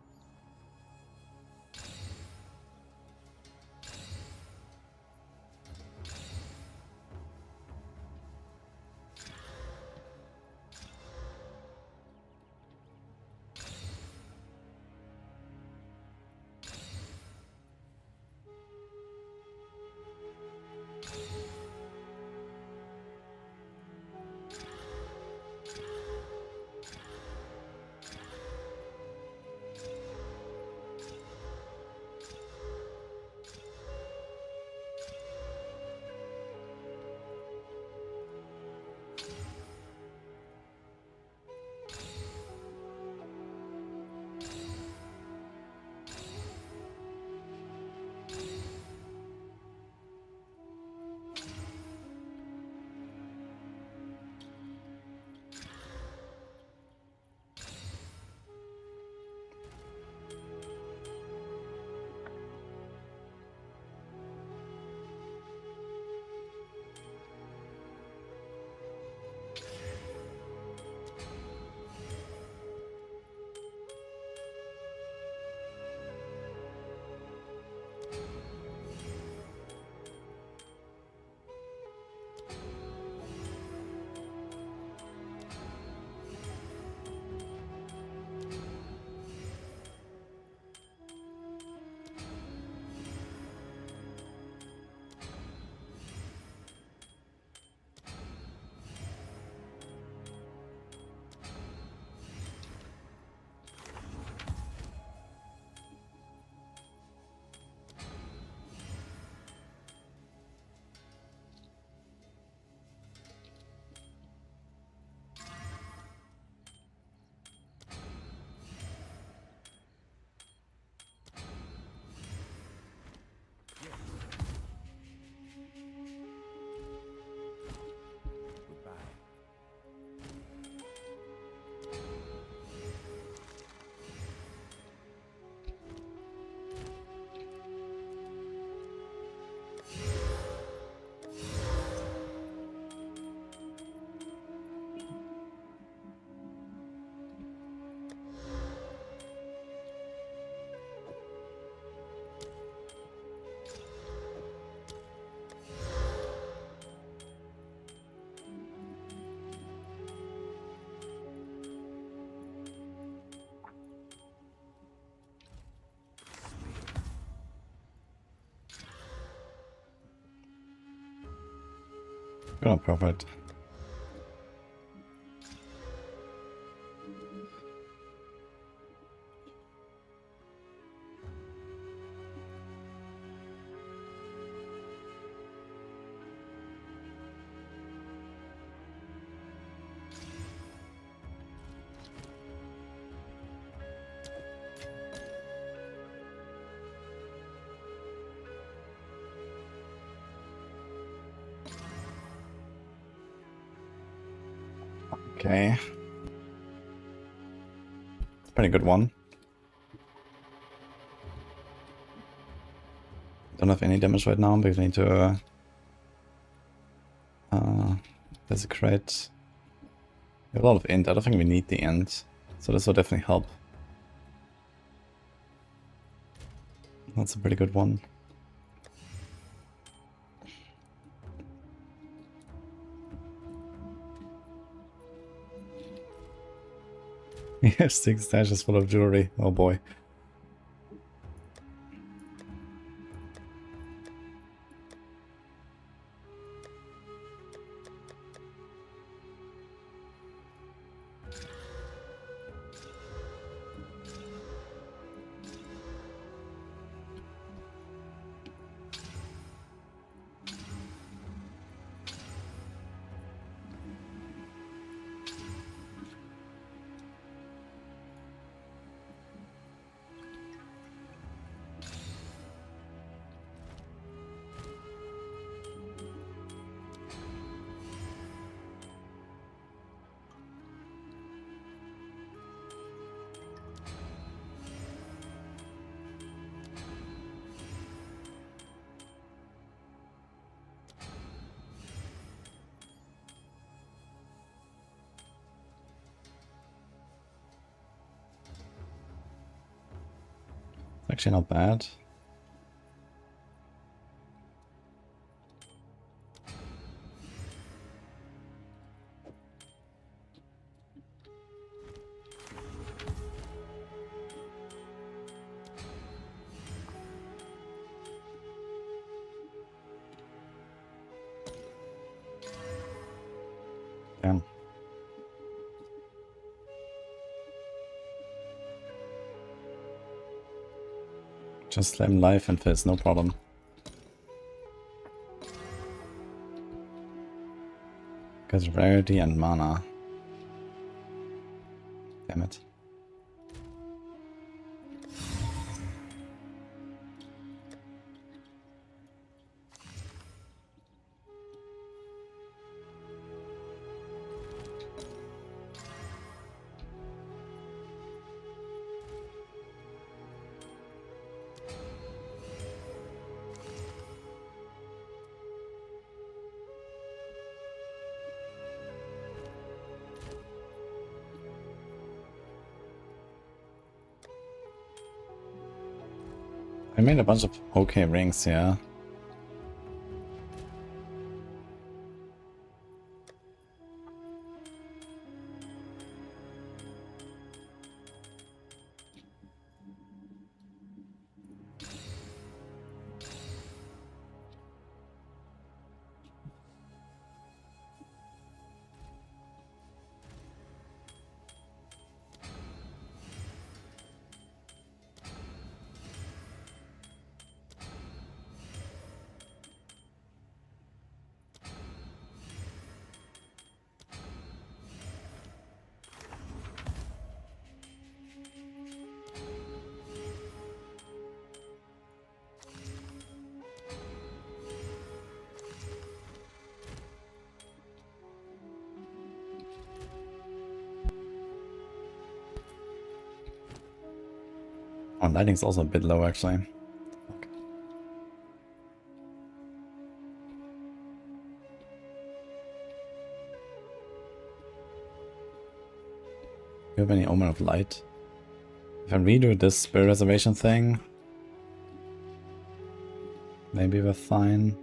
Oh, perfect. Okay. Pretty good one. Don't have any damage right now because we need to desecrate. We have a lot of int. I don't think we need the int, so this will definitely help. That's a pretty good one. We have 6 stashes full of jewelry. Oh boy. Actually not bad. Damn. Just slam life and fizz, no problem. Because rarity and mana. Damn it. I made a bunch of okay rings, yeah. Oh, lighting's also a bit low actually. Do you have any Omen of Light? If I redo this Spirit Reservation thing, maybe we're fine.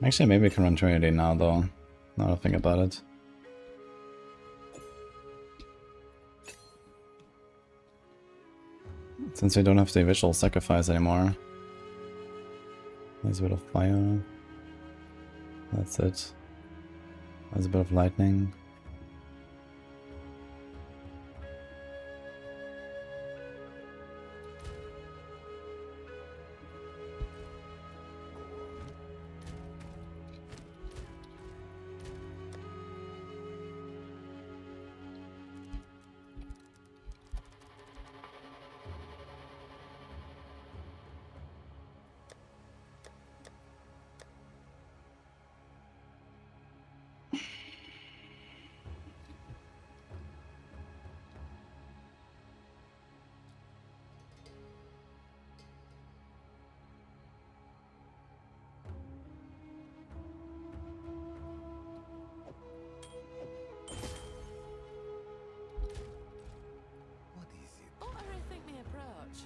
Actually, maybe we can run Trinity now though, now that I think about it. Since we don't have the visual sacrifice anymore. There's a bit of fire. That's it. There's a bit of lightning. What is it? Ought to rethink my approach.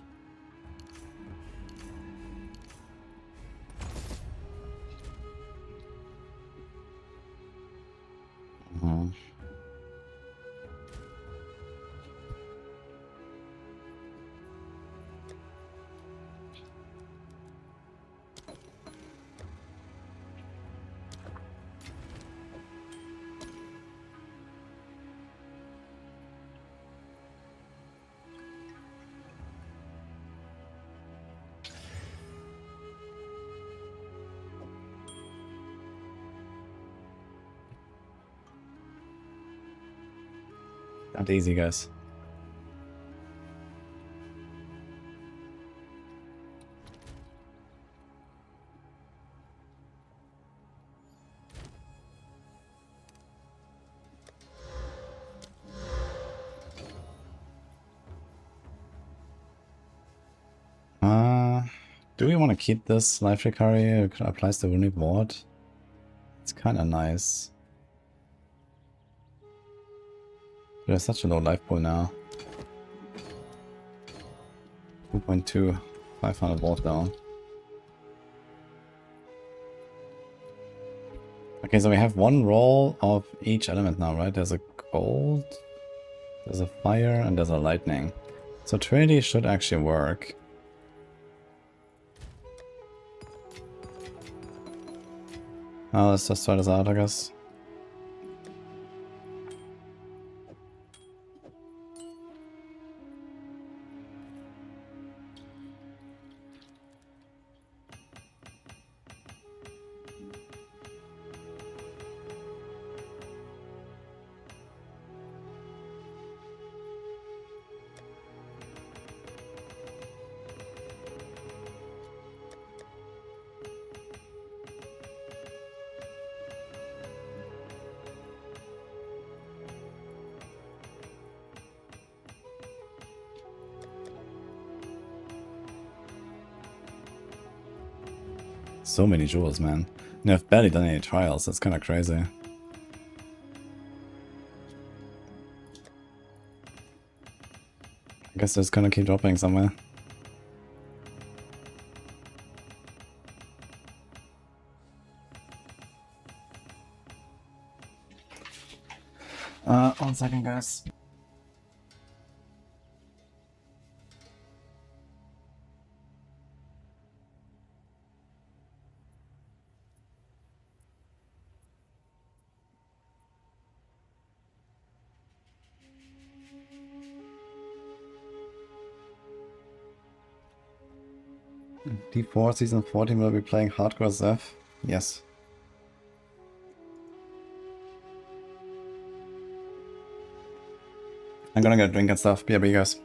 Mhm. Not easy, guys. Do we want to keep this life recovery? It applies to runic ward. It's kind of nice. There's such a low life pool now. 2.2, 500 ward down. Okay, so we have one roll of each element now, right? There's a gold, there's a fire, and there's a lightning. So Trinity should actually work. Let's just try this out, I guess. So many jewels, man. And I've barely done any trials, that's kind of crazy. I guess it's gonna keep dropping somewhere. One second, guys. D4 season 14 will be playing hardcore SSF? Yes. I'm gonna get a drink and stuff. BRB, guys.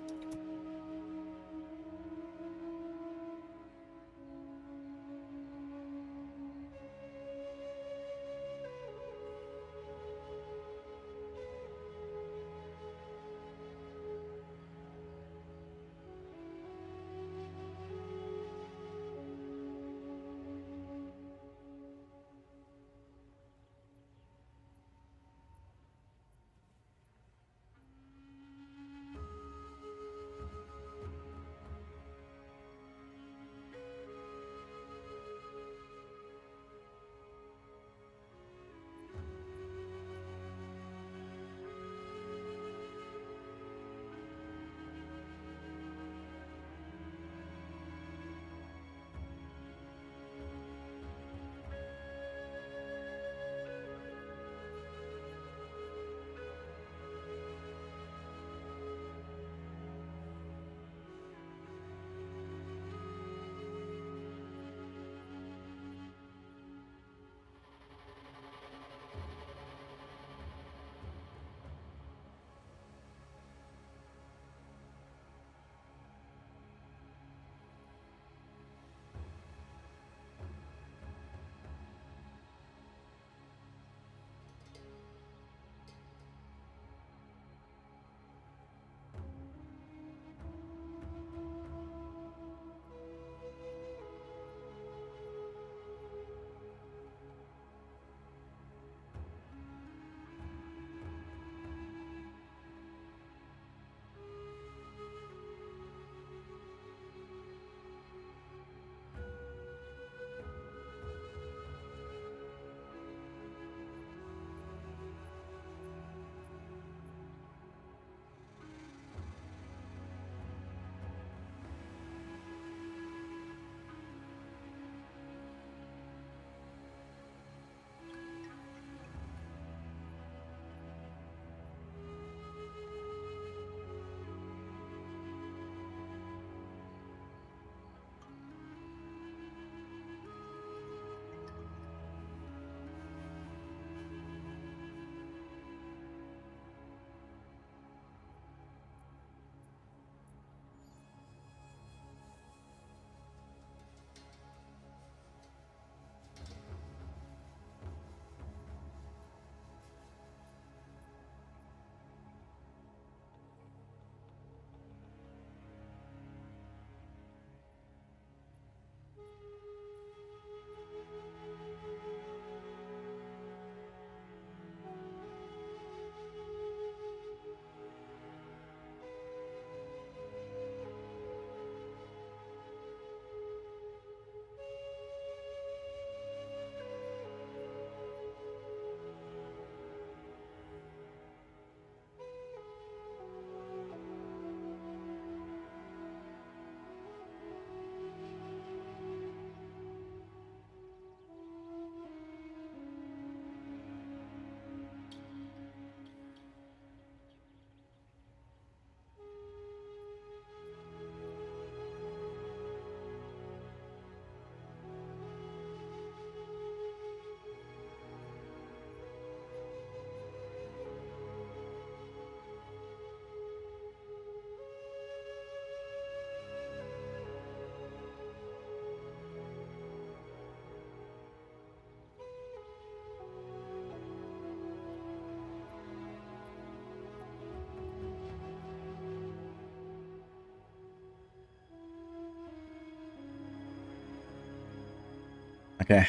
Okay.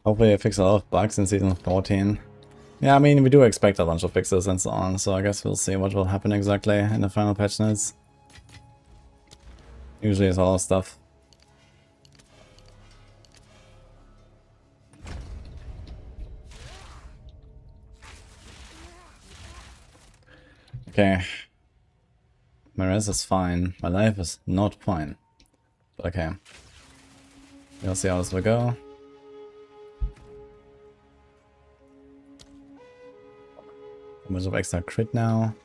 Hopefully I fix a lot of bugs in season 14. Yeah, I mean, we do expect a bunch of fixes and so on, so I guess we'll see what will happen exactly in the final patch notes. Usually it's a lot of stuff. Okay. My res is fine. My life is not fine. But okay. We'll see how this will go. A bunch of extra crit now.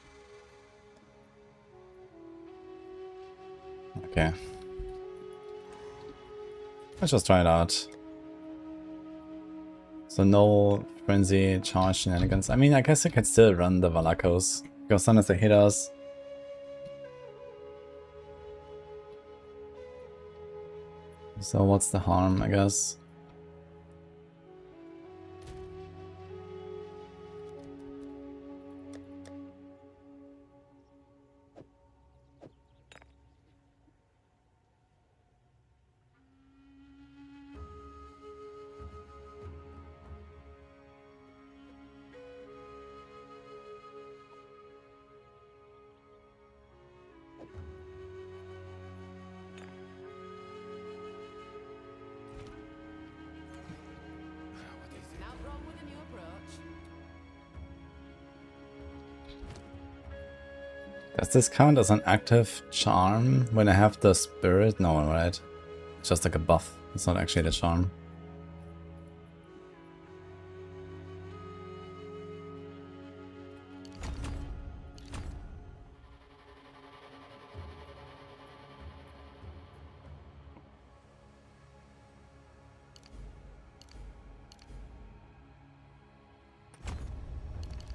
Okay. Let's just try it out. So no frenzy charge shenanigans. I mean, I guess I could still run the Valakos. Because sometimes they hit us. So what's the harm, I guess? Not wrong with a new approach. Does this count as an active charm when I have the spirit? No, right? It's just like a buff. It's not actually the charm.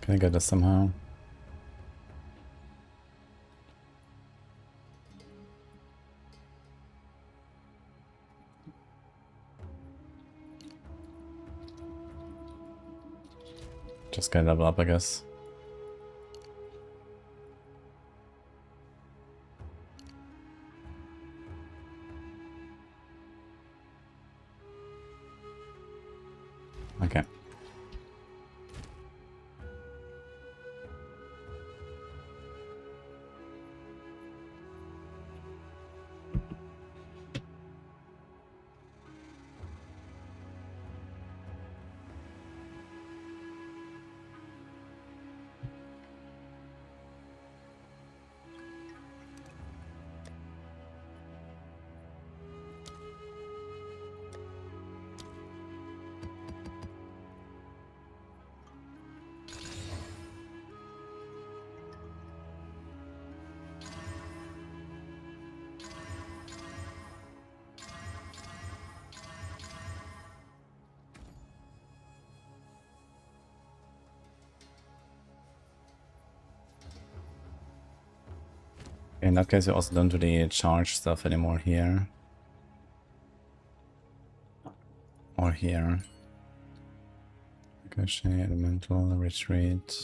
Can I get this somehow? Just gotta level up, I guess. Okay. In that case, we also don't do the charge stuff anymore here. Or here. Ricochet, elemental, retreat.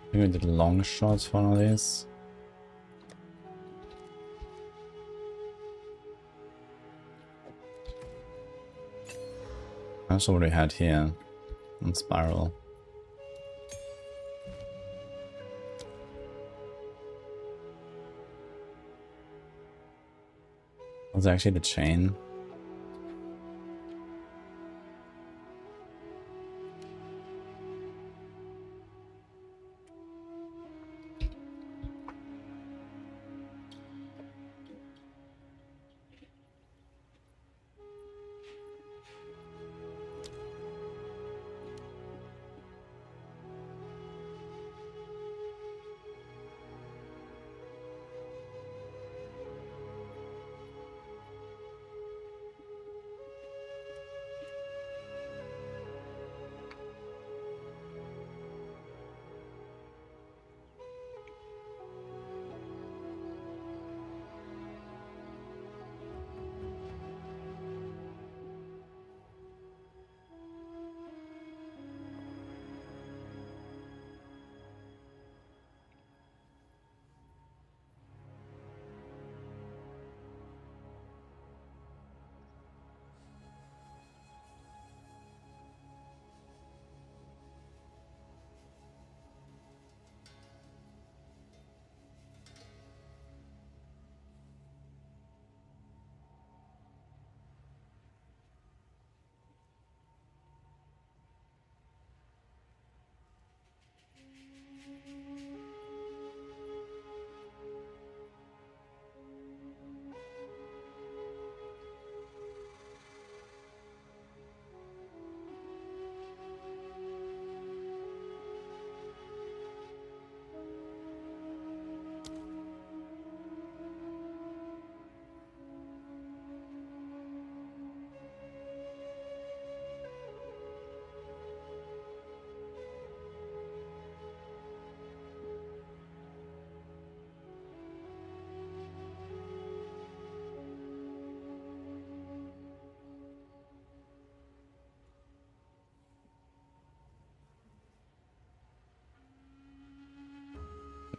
I think we did long shots for all of these. That's what we had here on Spiral. Was actually the chain?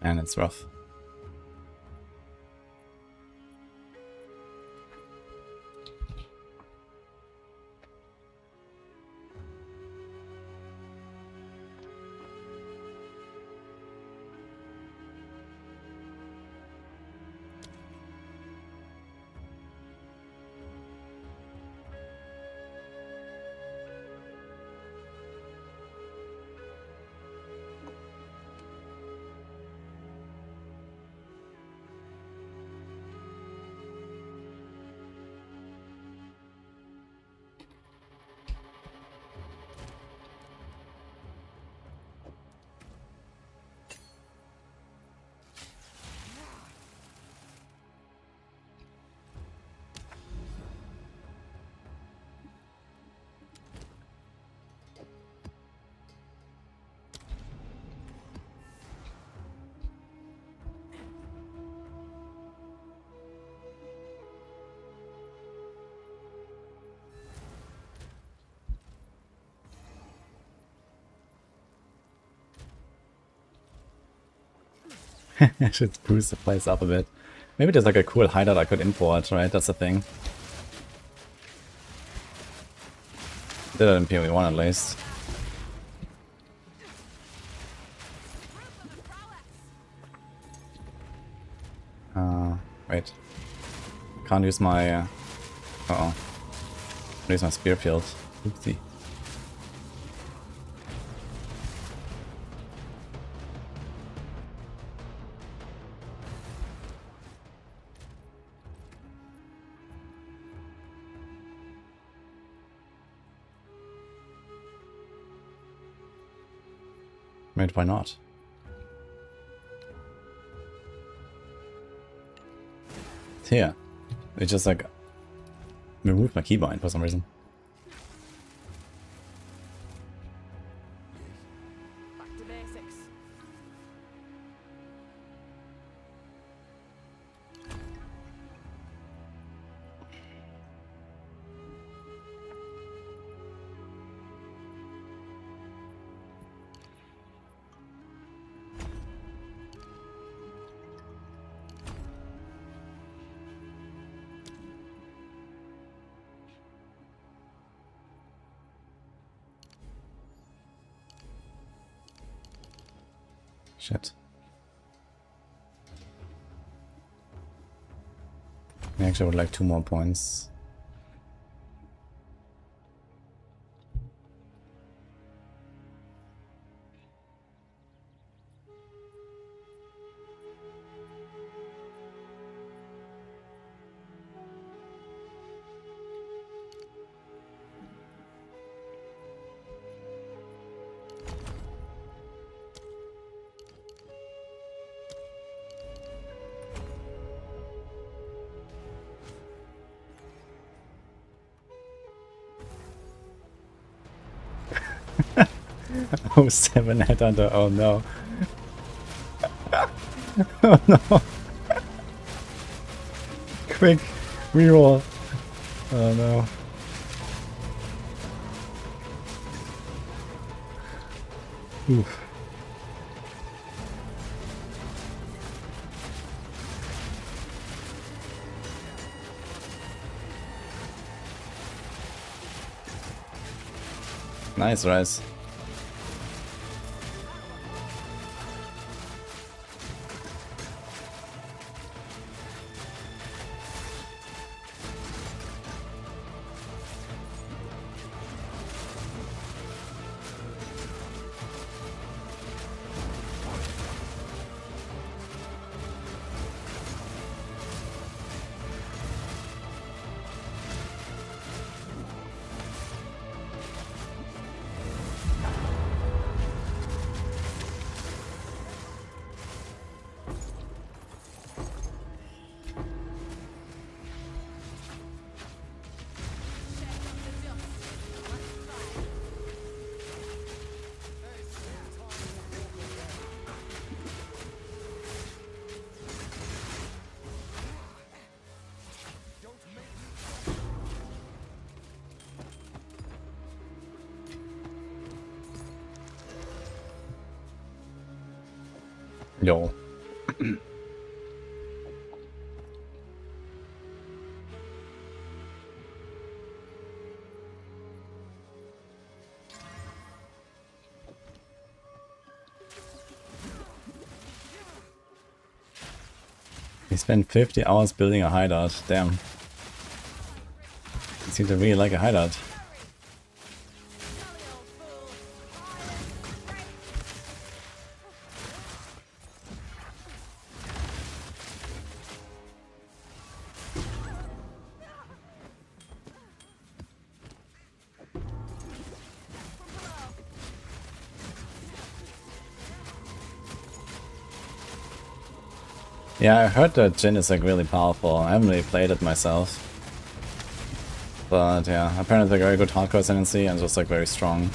And it's rough. I should boost the place up a bit. Maybe there's like a cool hideout I could import, right? That's the thing. Did it in PoE 1 at least. Wait. Can't use my... uh-oh. Can't use my spear field. Oopsie. Wait, why not? Here. It just like removed my keybind for some reason. Back to basics. Shit. I actually would like 2 more points. Oh, 7 headhunter, oh no. Oh no. Quick, reroll. Oh no. Oof. Nice, Rise. Yo. He spent 50 hours building a hideout. Damn. He seemed to really like a hideout. Yeah, I heard that Jhin is like really powerful. I haven't really played it myself. But yeah, apparently like very good hardcore ascendancy and just like very strong.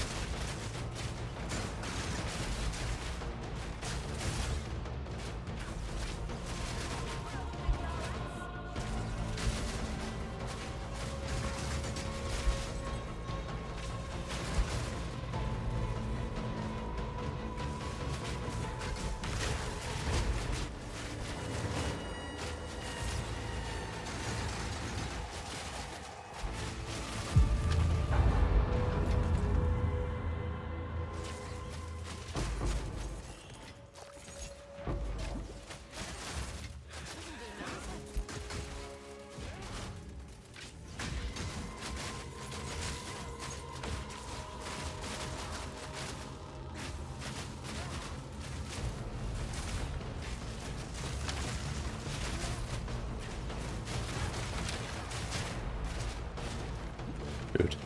Good.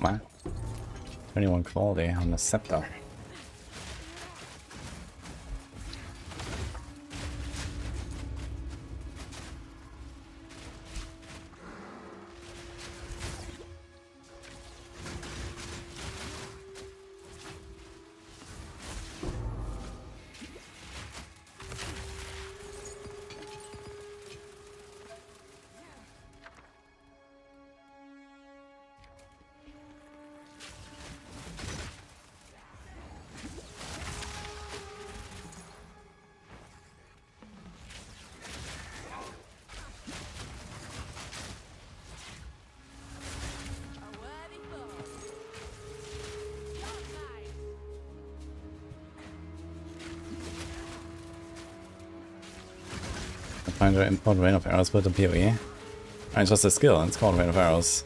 Wow. 21 quality on the scepter. Find to import Rain of Arrows with the PoE. And it's just a skill, and it's called Rain of Arrows.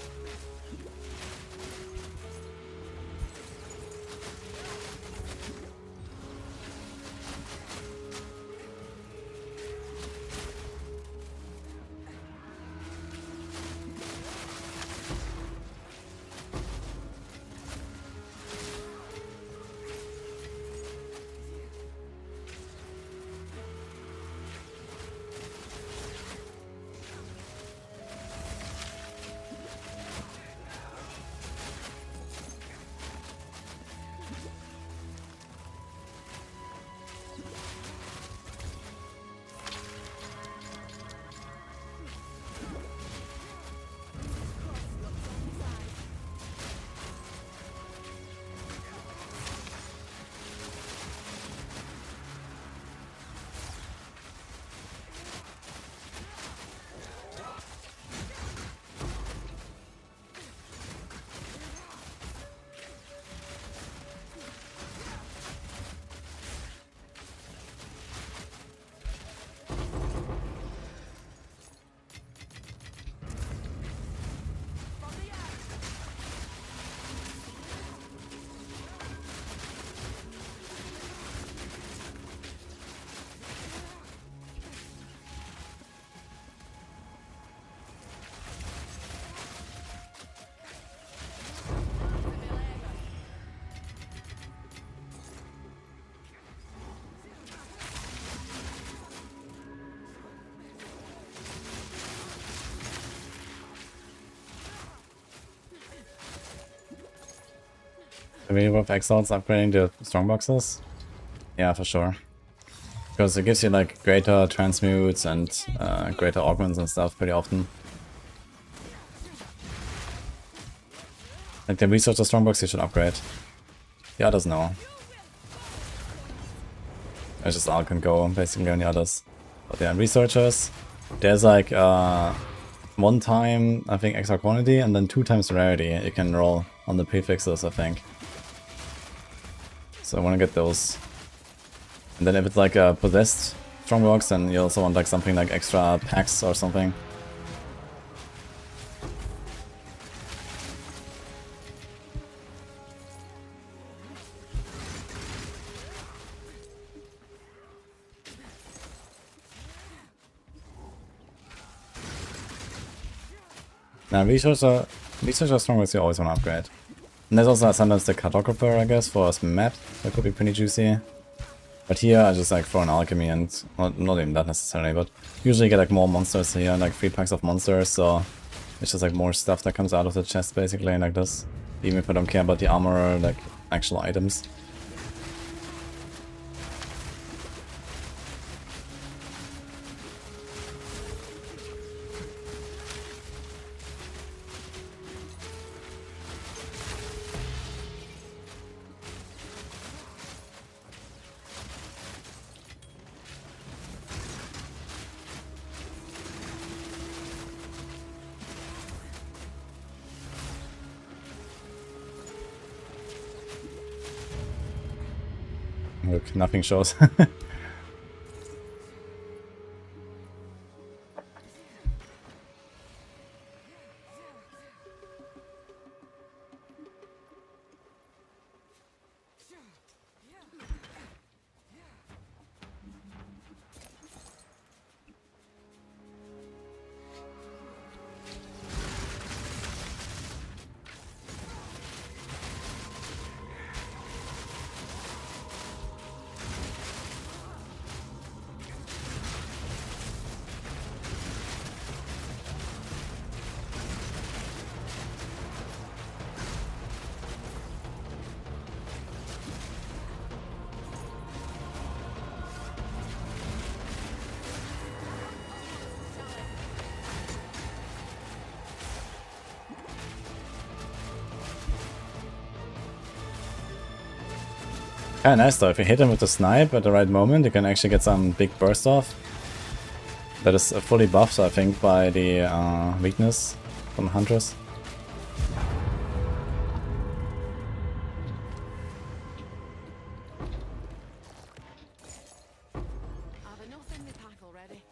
Really worth Exiles upgrading the strongboxes? Yeah, for sure. Because it gives you like greater transmutes and greater augments and stuff pretty often. Like the researcher strongbox you should upgrade. The others no. It's just all can go basically on the others. But yeah, researchers, there's like 1 time I think extra quantity and then 2 times rarity you can roll on the prefixes I think. So I want to get those. And then if it's like a possessed strongbox, then you also want like something like extra packs or something. Now researcher strongbox you always want to upgrade. And there's also sometimes the cartographer I guess for a map that could be pretty juicy. But here I just like throw an alchemy and not even that necessarily, but usually you get like more monsters here, like 3 packs of monsters, so it's just like more stuff that comes out of the chest basically like this. Even if I don't care about the armor or like actual items. Look, nothing shows. Kinda nice though, if you hit him with the snipe at the right moment, you can actually get some big burst off. That is fully buffed, I think, by the weakness from Huntress. I've enough in the pack already.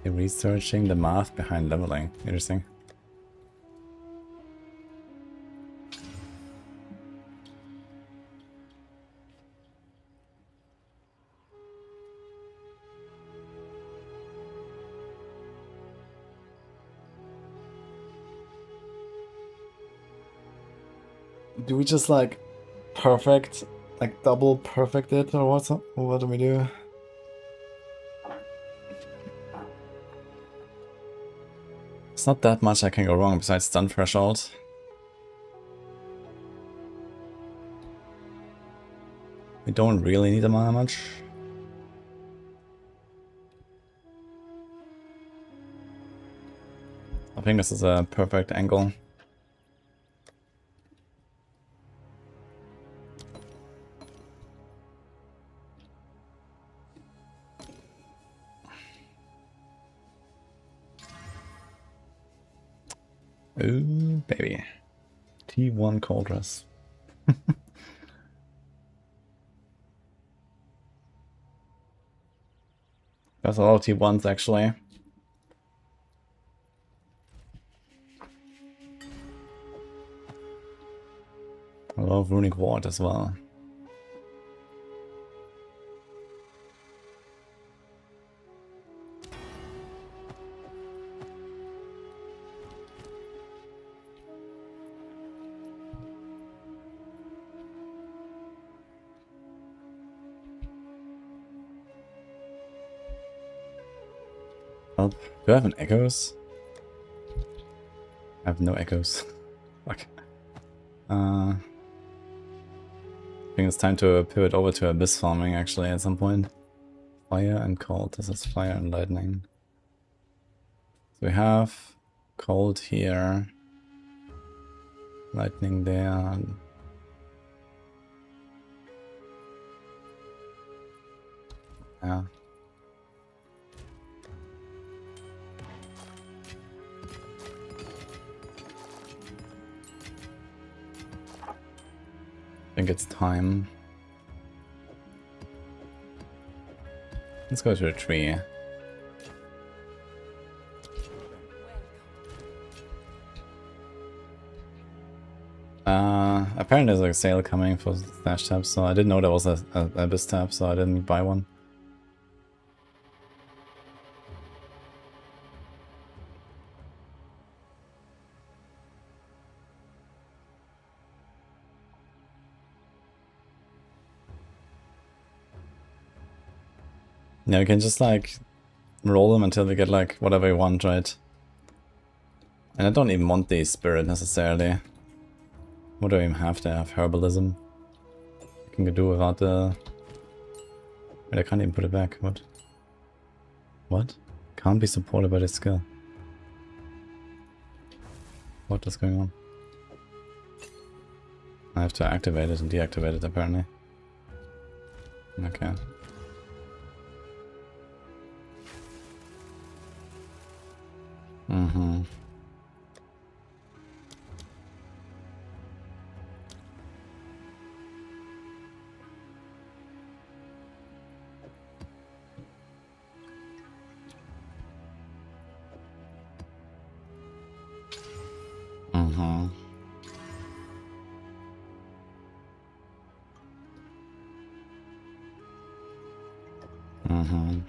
You're researching the math behind leveling. Interesting. Do we just like perfect, like double perfect it or what do we do? It's not that much I can go wrong besides stun threshold. We don't really need the mana much. I think this is a perfect angle. Ooh, baby. T1 cold dress. There's a lot of T1s actually. A lot of runic ward as well. Help. Do I have an echoes? I have no echoes. Fuck. I think it's time to pivot over to abyss farming actually at some point. Fire and cold. This is fire and lightning. So we have cold here. Lightning there. Yeah. I think it's time. Let's go to a tree. Apparently there's like a sale coming for stash tabs, so I didn't know there was a abyss tab, so I didn't buy one. Yeah, we can just like roll them until we get like whatever we want, right? And I don't even want the spirit necessarily. What do I even have to have? Herbalism. I can do without the... Wait, I can't even put it back. What? What? Can't be supported by this skill. What is going on? I have to activate it and deactivate it apparently. Okay. Mm-hmm. Mm-hmm. Mm-hmm.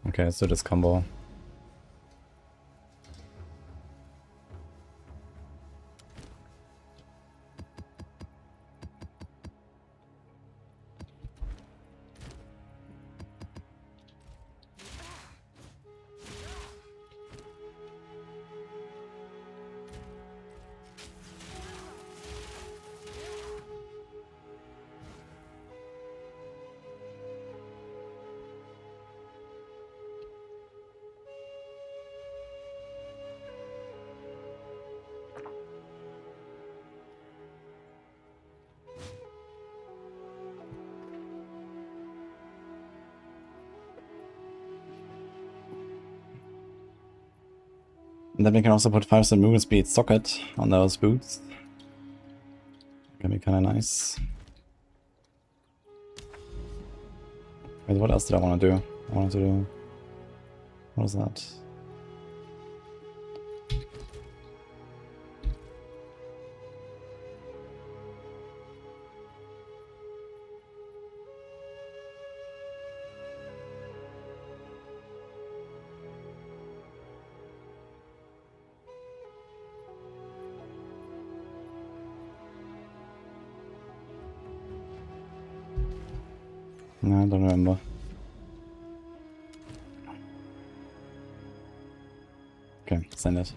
Okay, let's do this combo. And then we can also put 5% movement speed socket on those boots. Can be kinda nice. Wait, what else did I want to do? I wanted to do... What was that? No, I don't remember. Okay, send it.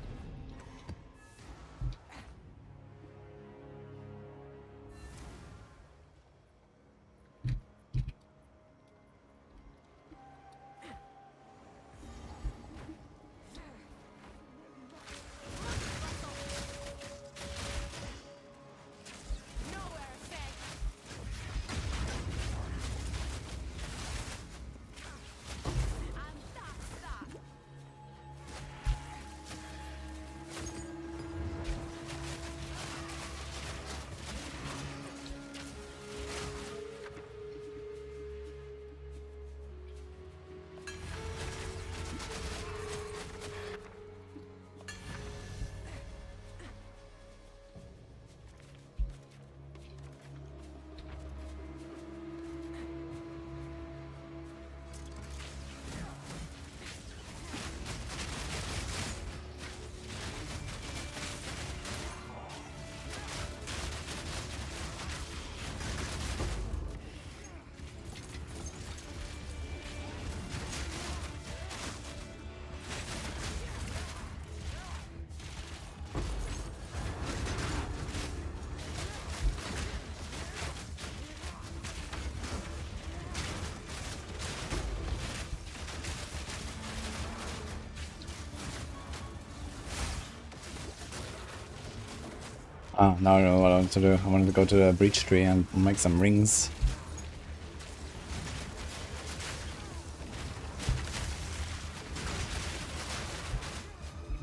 Ah, now I know what I want to do. I wanted to go to the breach tree and make some rings.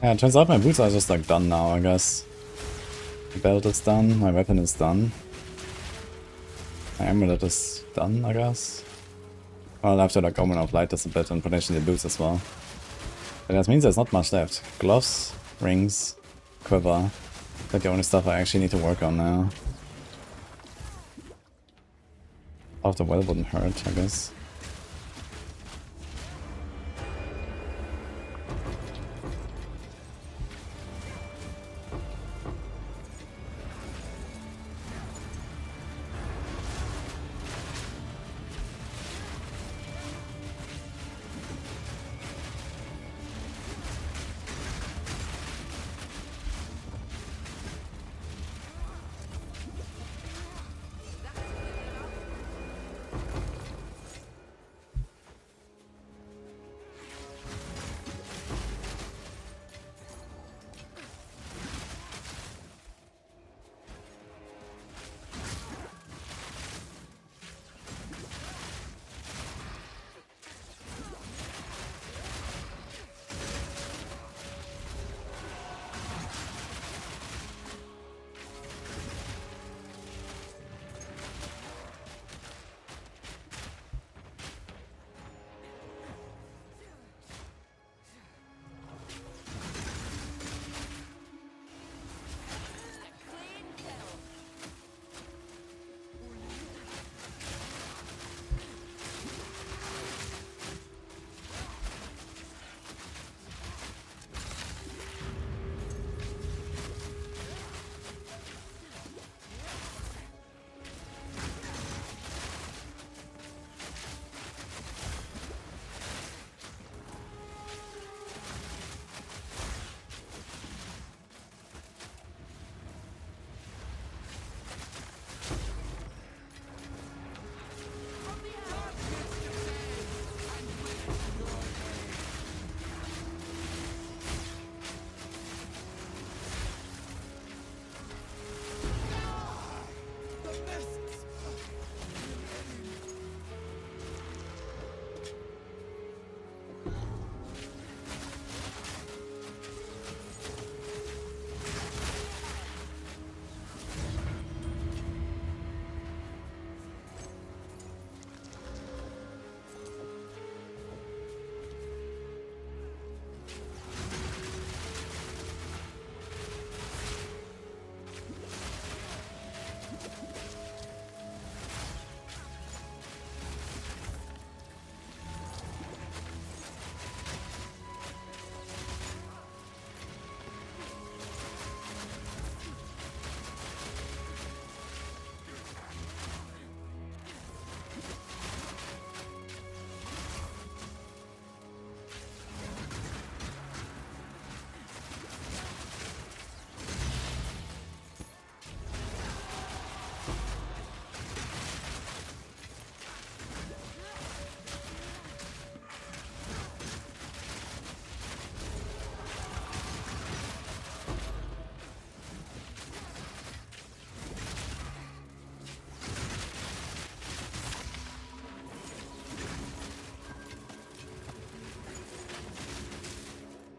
Yeah, it turns out my boots are just like done now, I guess. My belt is done, my weapon is done. My amulet is done, I guess. Well, I'll have to like Omen of Light this a bit and potentially the boots as well. But that means there's not much left. Gloves, rings, quiver. That's the only stuff I actually need to work on now. Half the well wouldn't hurt, I guess.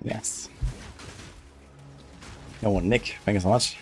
Yes. No one, Nick. Thank you so much.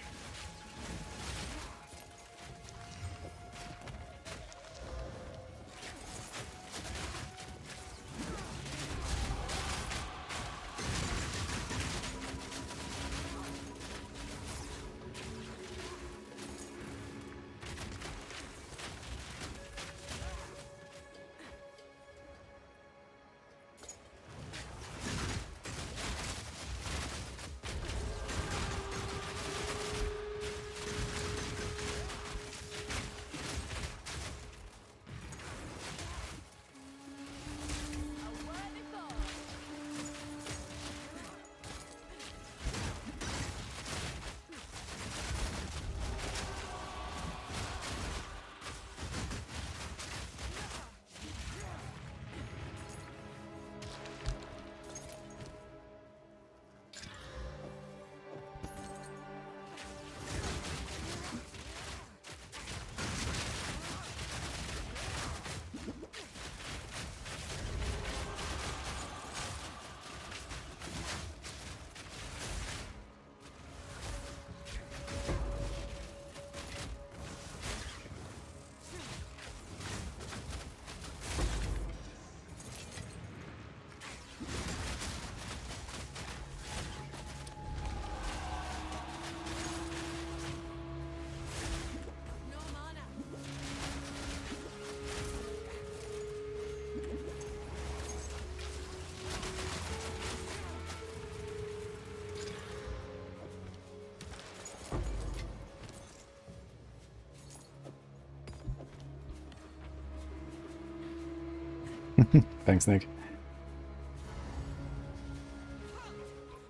Thanks, Nick.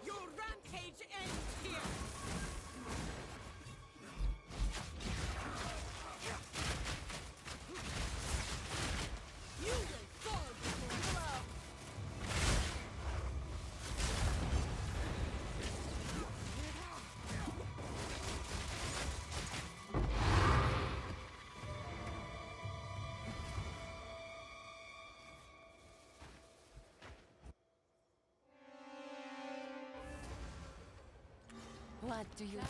Your rampage ends here. You will fall before blow. What do you...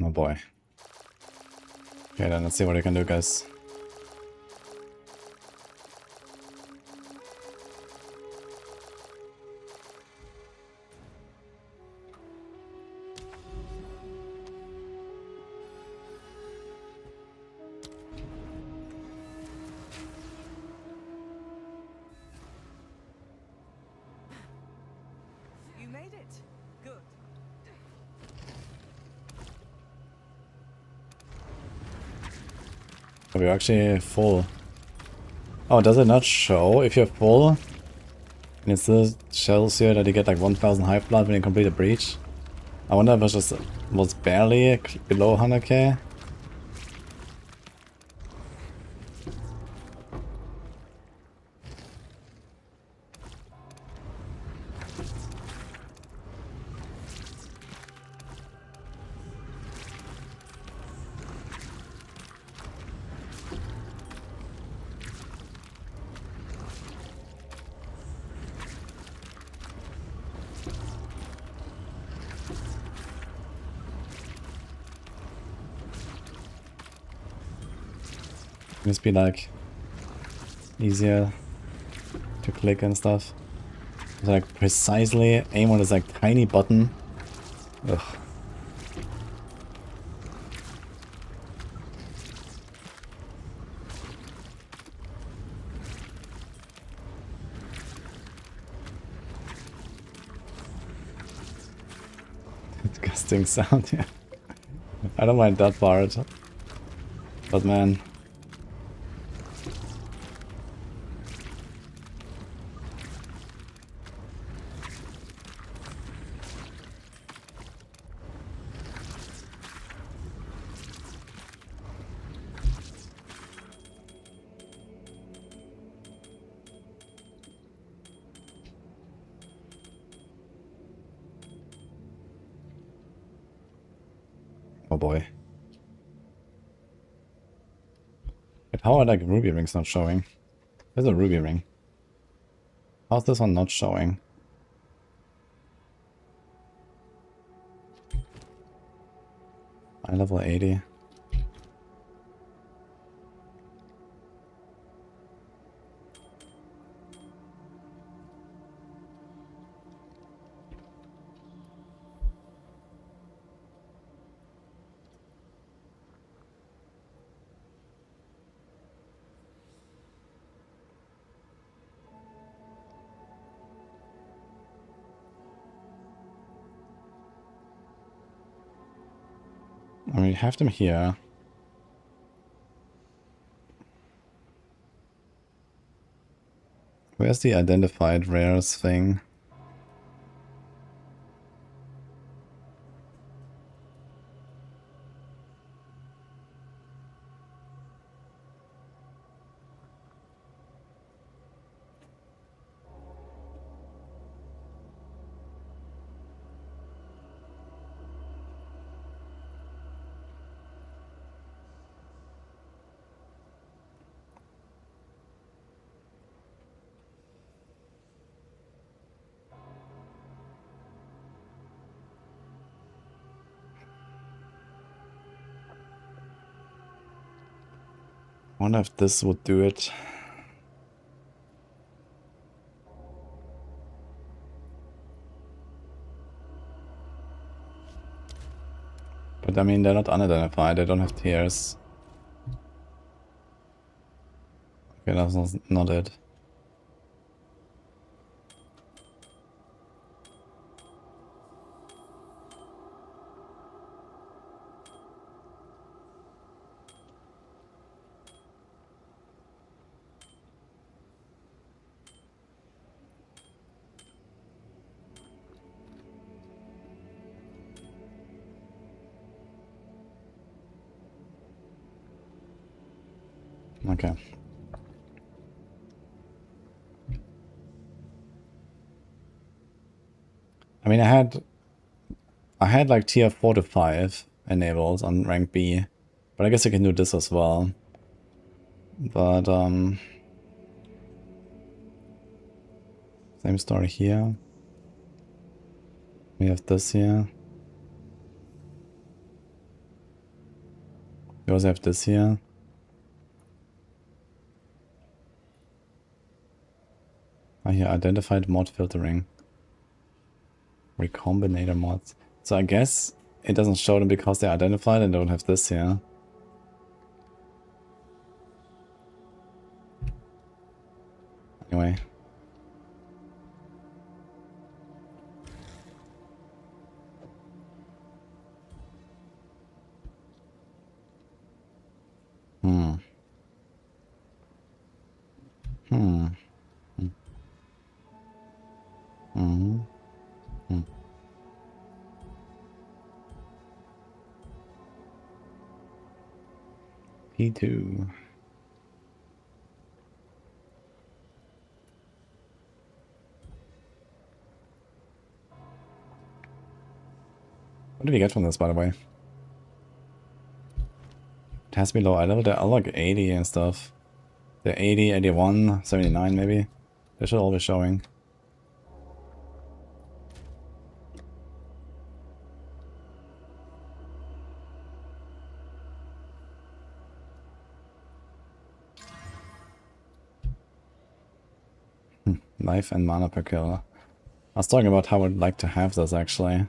Oh boy. Okay, then let's see what I can do, guys. You made it. Good. We're actually full. Oh, does it not show if you're full? And it still shows you that you get like 1000 hype blood when you complete a breach? I wonder if it just was barely below 100k. Must be like easier to click and stuff. It's like precisely aim on this like tiny button. Ugh. Disgusting sound, yeah. I don't mind that part. But man. Oh boy. Wait, how are like ruby rings not showing? There's a ruby ring. How's this one not showing? I level 80. I mean, you have them here. Where's the identified rares thing? I wonder if this would do it. But I mean, they're not unidentified, they don't have tiers. Okay, that's not it. Okay. I mean, I had like tier 4 to 5 enabled on rank B, but I guess I can do this as well. But same story here. We have this here. We also have this here. I here identified mod filtering. Recombinator mods. So I guess it doesn't show them because they're identified and don't have this here. Anyway. Hmm. Hmm. Hmm. Hmm. Hmm. P2. What did we get from this, by the way? It has to be low eye level. They're all like 80 and stuff. They're 80, 81, 79 maybe. They should all be showing. Life and mana per kill. I was talking about how I'd like to have this actually.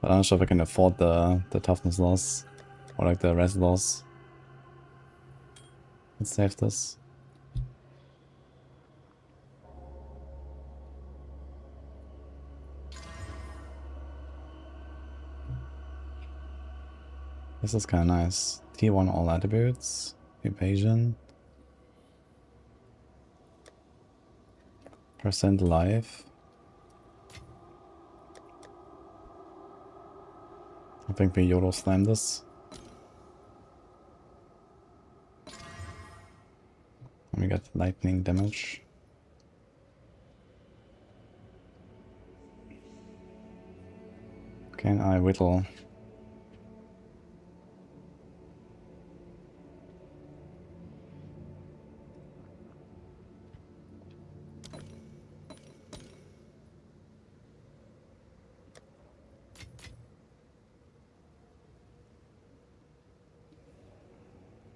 But I'm not sure if I can afford the toughness loss. Or like the res loss. Let's save this. This is kinda nice. T1 all attributes. Evasion. Percent life. I think we YOLO slam this. And we get lightning damage. Can I whittle?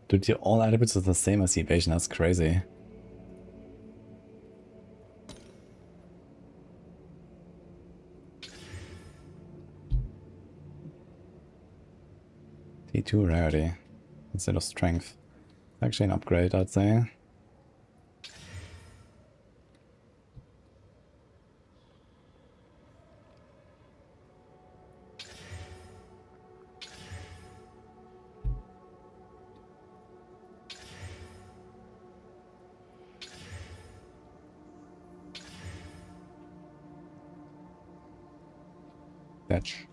Dude, all attributes are the same as evasion, that's crazy. T2 rarity instead of strength. Actually an upgrade, I'd say. Fetch.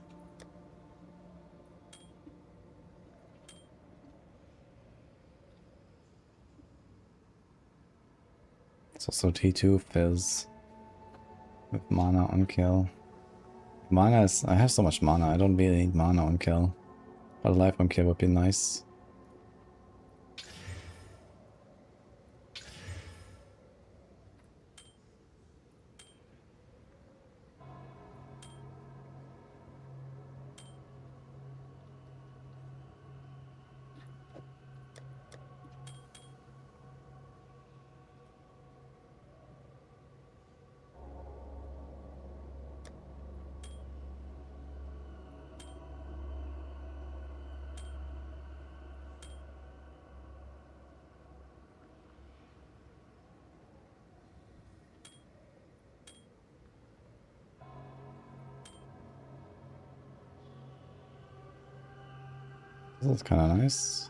It's also T2 Fizz with mana on kill. Mana is... I have so much mana, I don't really need mana on kill. But life on kill would be nice. This is kind of nice.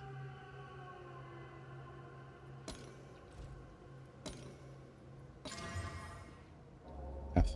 F.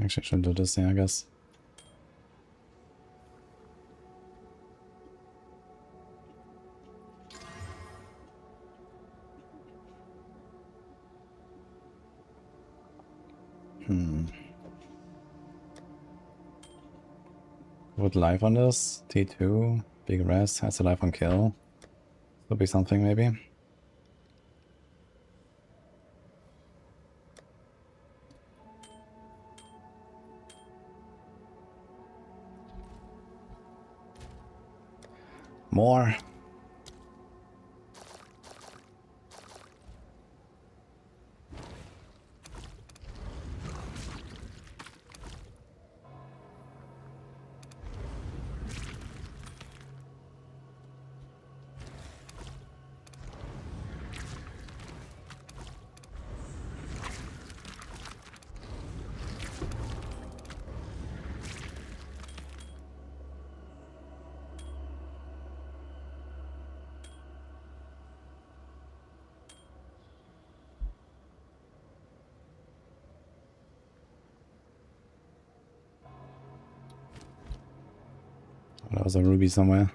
Actually, I should do this thing, I guess. Would life on this? T2, big rest, has a life on kill. Could be something maybe. More. There was a ruby somewhere.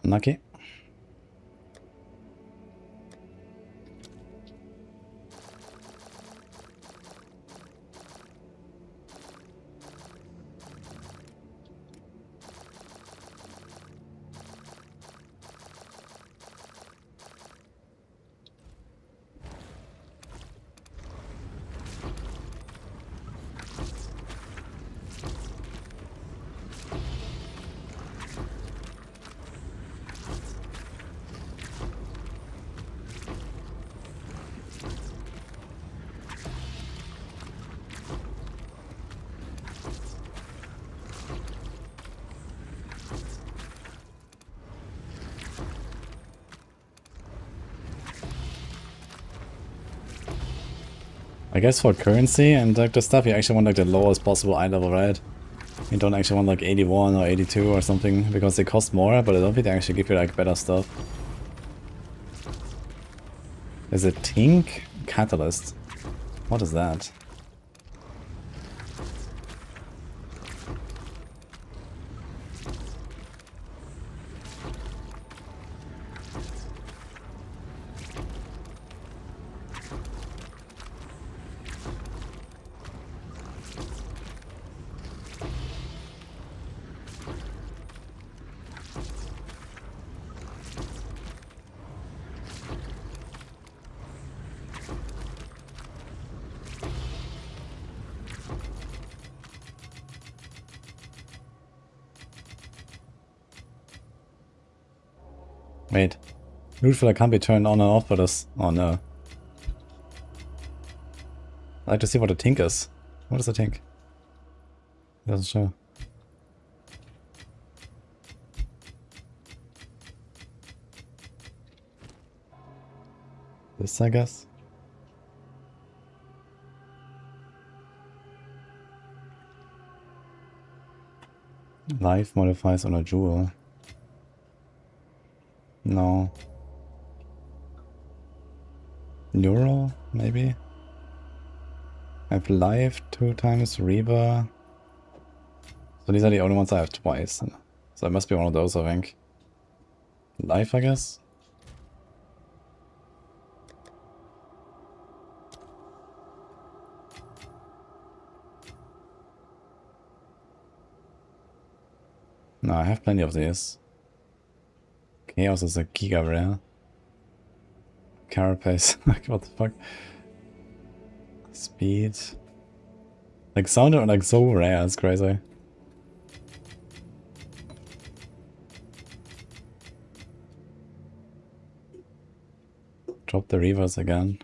Unlucky. I guess for currency and like the stuff, you actually want like the lowest possible eye level, right? You don't actually want like 81 or 82 or something, because they cost more, but I don't think they actually give you like better stuff. There's a Tink Catalyst. What is that? Wait. Loot filler can't be turned on and off for this. Oh no. I'd like to see what a tink is. What is a tink? It doesn't show. This, I guess. Life modifies on a jewel. No. Neural, maybe? I have life 2 times, Reaver. So these are the only ones I have twice. So it must be one of those, I think. Life, I guess? No, I have plenty of these. Chaos is a giga rare. Carapace, like what the fuck? Speed. Like sounded like so rare, it's crazy. Drop the reavers again.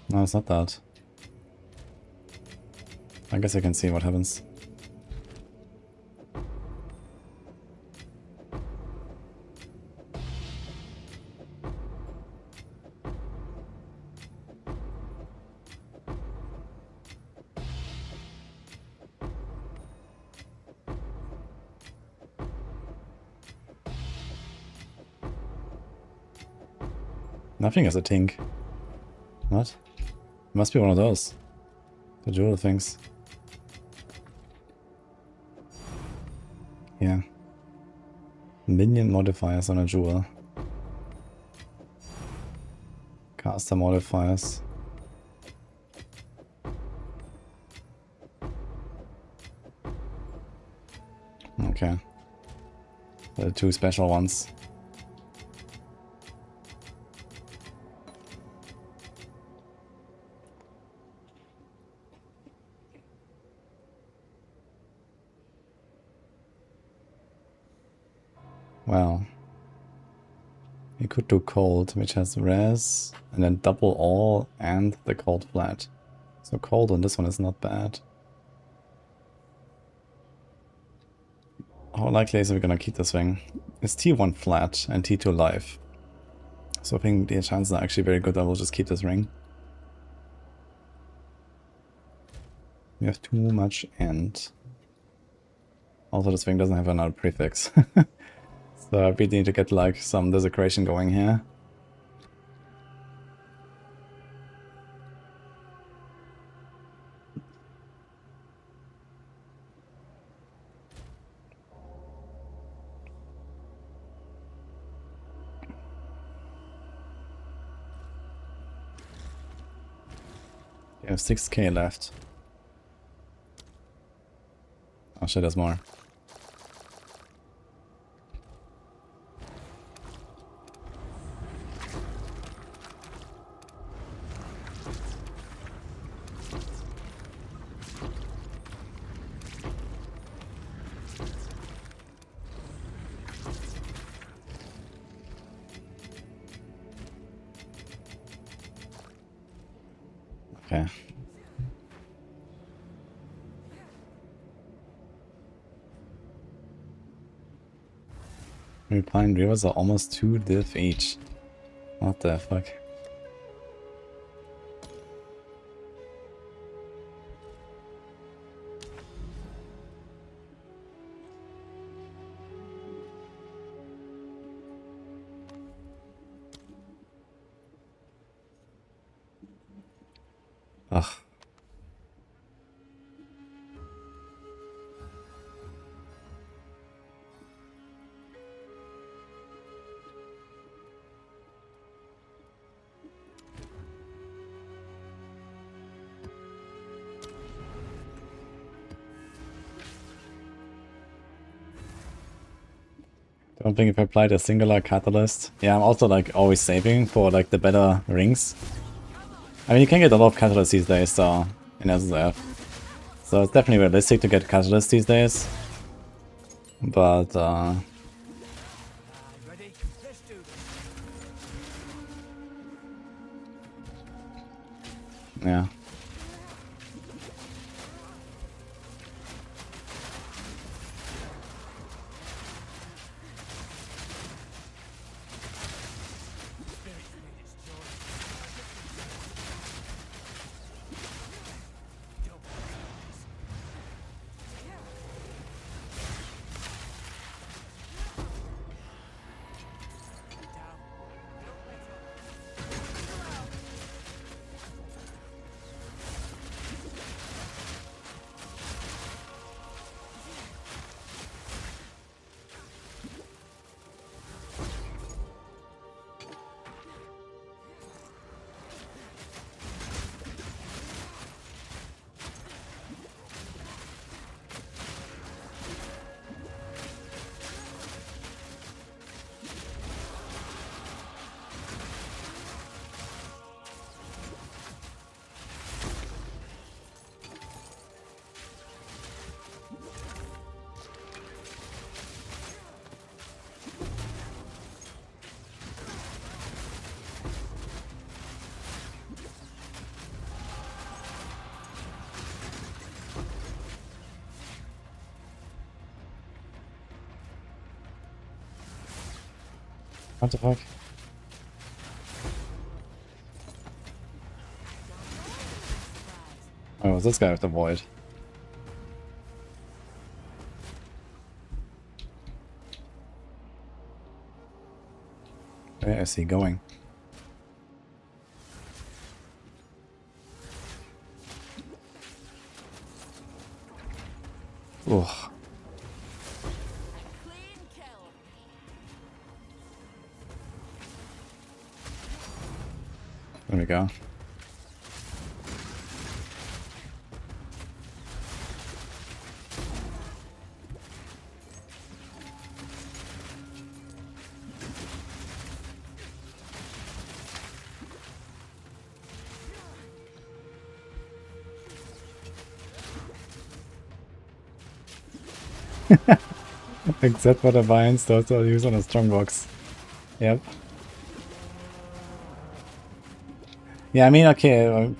No, it's not that. I guess I can see what happens. Nothing is a tink. What? Must be one of those. The jewel things. Yeah. Minion modifiers on a jewel. Caster modifiers. Okay. The 2 special ones. Well, you could do cold, which has res, and then double all and the cold flat. So cold on this one is not bad. How likely is it we're gonna keep this thing? It's T1 flat and T2 live. So I think the chances are actually very good that we'll just keep this ring. We have too much end. Also this thing doesn't have another prefix. So I really need to get like some desecration going here. We have 6k left. Oh shit, there's more. Okay. Repine rivers are almost 2 div each. What the fuck? Ugh. Don't think if I applied a singular catalyst. Yeah, I'm also like always saving for like the better rings. I mean, you can get a lot of catalysts these days, so in SSF. So it's definitely realistic to get catalysts these days. But Ready? Let's do this. yeah. What the fuck? Oh, was this guy with the void? Where is he going? Ugh. Clean kill. There we go. Except for the vines, those are used on a strongbox. Yep. Yeah, I mean, okay,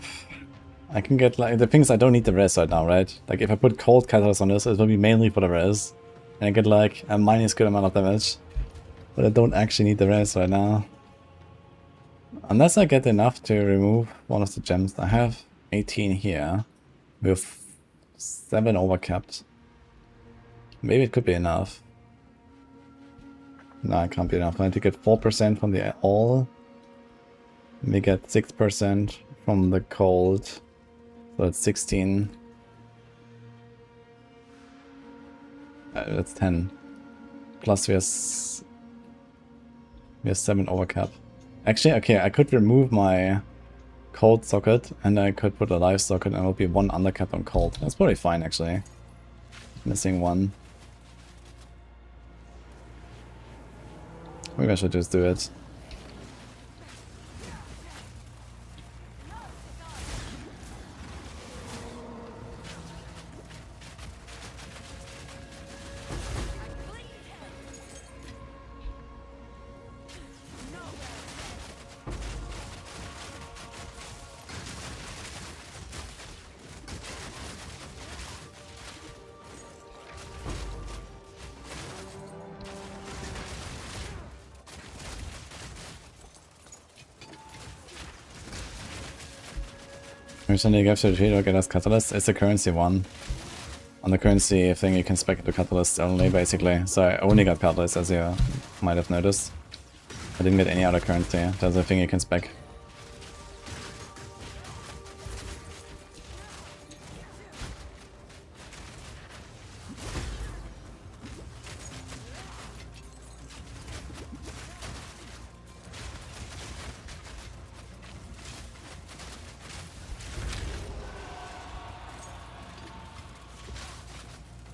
I can get, like, the thing is I don't need the res right now, right? Like, if I put cold catalyst on this, it will be mainly for the res. And I get, like, a minus good amount of damage. But I don't actually need the res right now. Unless I get enough to remove one of the gems. I have 18 here. With 7 overcapped. Maybe it could be enough. No, it can't be enough. I need to get 4% from the all. We get 6% from the cold. So it's 16. That's 10. Plus we have 7 overcap. Actually, okay, I could remove my cold socket and I could put a live socket and it would be 1 undercap on cold. That's probably fine actually. Missing 1. Maybe I should just do it. Recently gave to the trade or get us catalyst. It's a currency one. On the currency thing you can spec into catalyst only basically. So I only got catalyst as you might have noticed. I didn't get any other currency. There's a thing you can spec.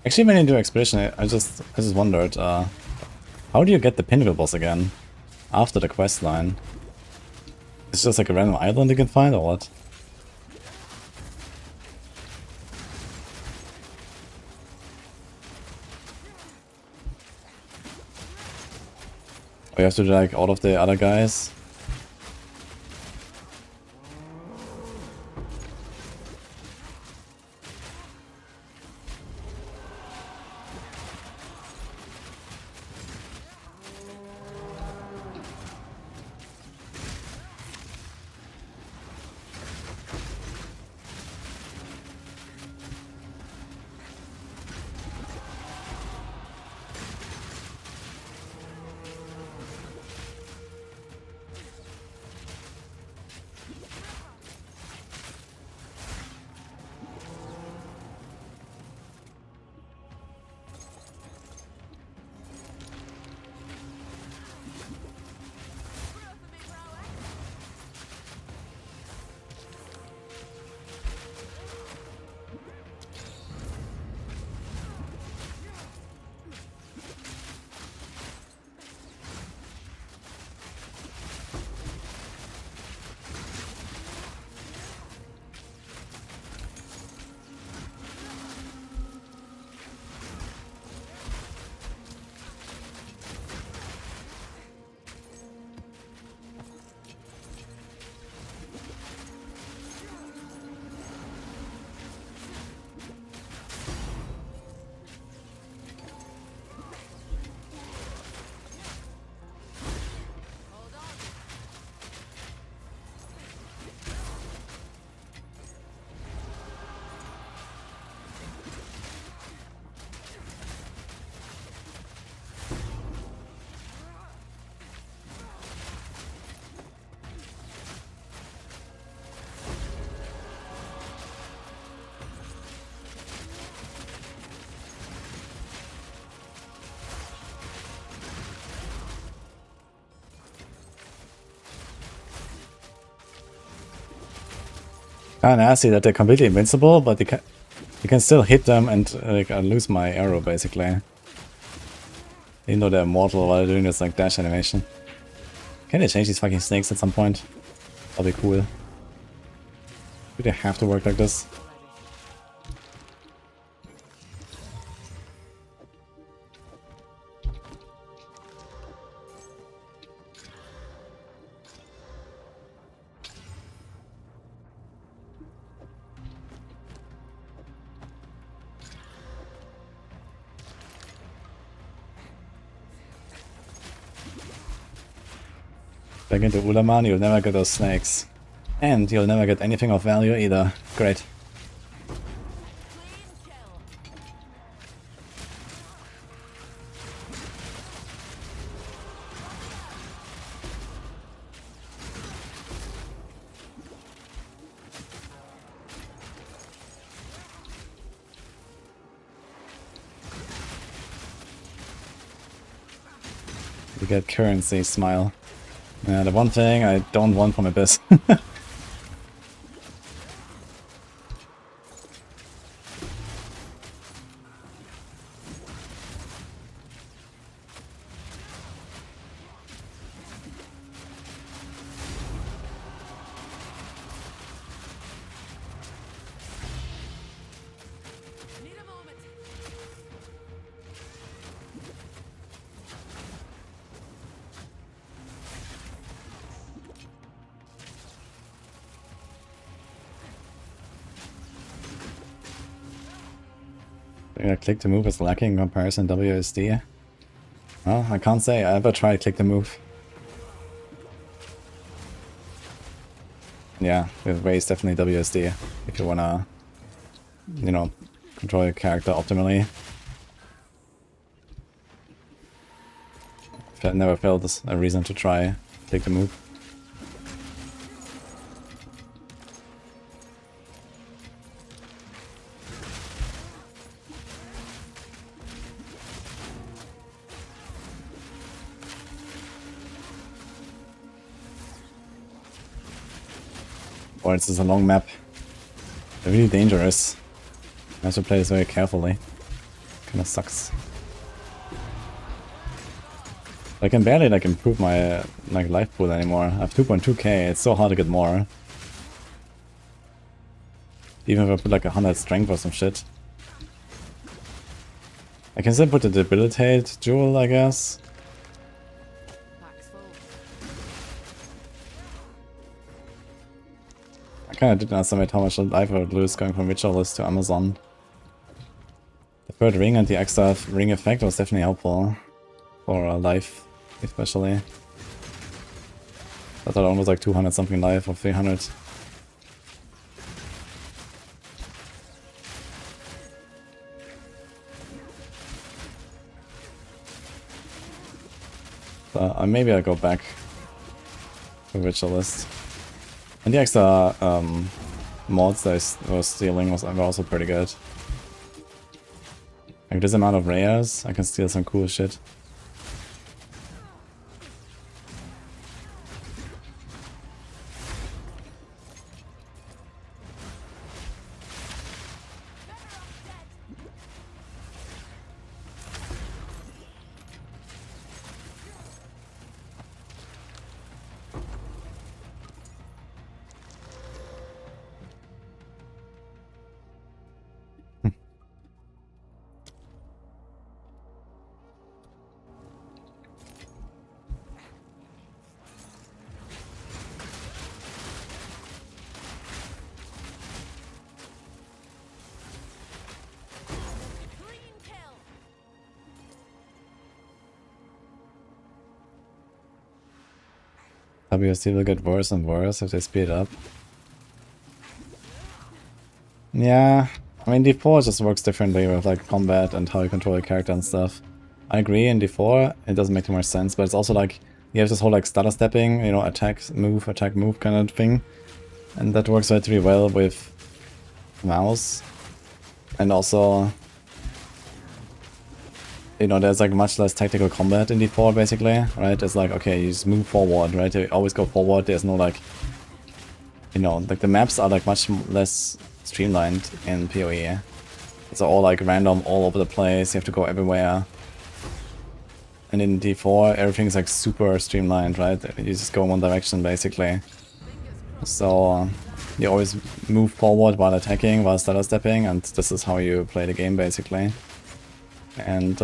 Actually, when you do expedition, I just wondered, how do you get the pinnacle boss again after the quest line? It's just like a random island you can find, or what? We have to do like all of the other guys. Kinda nasty that they're completely invincible, but you can still hit them and like I lose my arrow basically. Even though they're immortal while doing this like dash animation. Can they change these fucking snakes at some point? That'll be cool. Do they have to work like this? Back into Ulaman, you'll never get those snakes. And you'll never get anything of value either. Great. You get currency, smile. Yeah, the one thing I don't want from Abyss. Click to move is lacking in comparison to WSD. Well, I can't say I ever tried click to move. Yeah, the way is definitely WSD if you wanna, you know, control your character optimally. I never felt a reason to try click to move. Or it's just a long map. They're really dangerous. I have to play this very carefully. Kinda sucks. I can barely like improve my like life pool anymore. I have 2.2k, it's so hard to get more. Even if I put like 100 strength or some shit. I can still put the debilitate jewel, I guess. I kinda didn't estimate how much life I would lose going from Ritualist to Amazon. The third ring and the extra ring effect was definitely helpful. For life, especially. I thought almost like 200 something life or 300. Maybe I'll go back to Ritualist. And the extra mods that I was stealing were also pretty good. Like this amount of rares, I can steal some cool shit. WSD will get worse and worse if they speed up. Yeah, I mean D4 just works differently with like combat and how you control your character and stuff. I agree, in D4 it doesn't make too much sense, but it's also like you have this whole like stutter stepping, you know, attack, move kind of thing. And that works relatively well with mouse. And also, you know, there's like much less tactical combat in D4 basically, right? It's like, okay, you just move forward, right? You always go forward, there's no like, you know, like the maps are like much less streamlined in PoE. It's all like random all over the place, you have to go everywhere. And in D4 everything's like super streamlined, right? You just go in one direction basically. So you always move forward while attacking, while stutter stepping, and this is how you play the game basically. And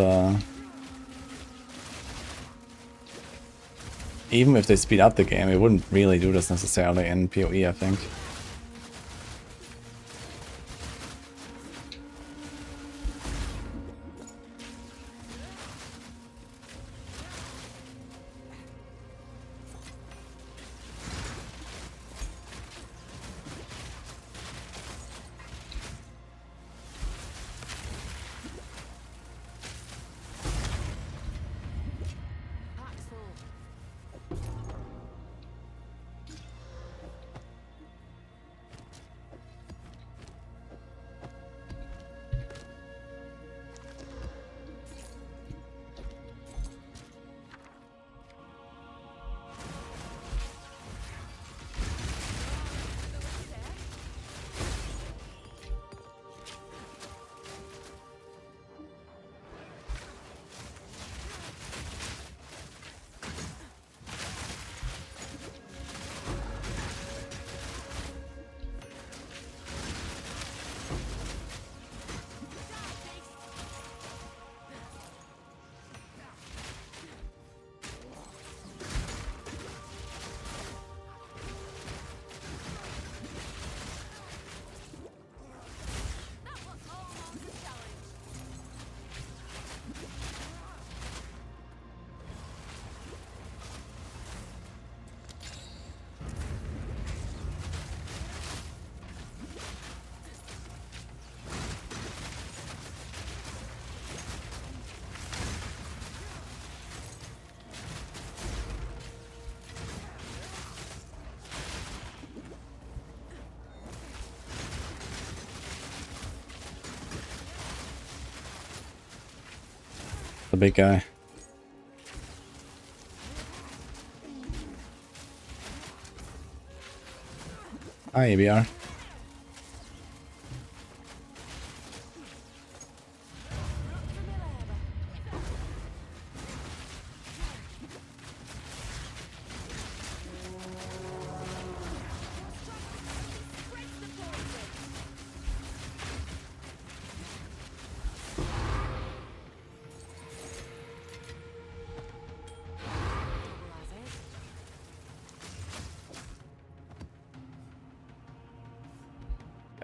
even if they speed up the game, it wouldn't really do this necessarily in PoE, I think. The big guy. Hi, EBR.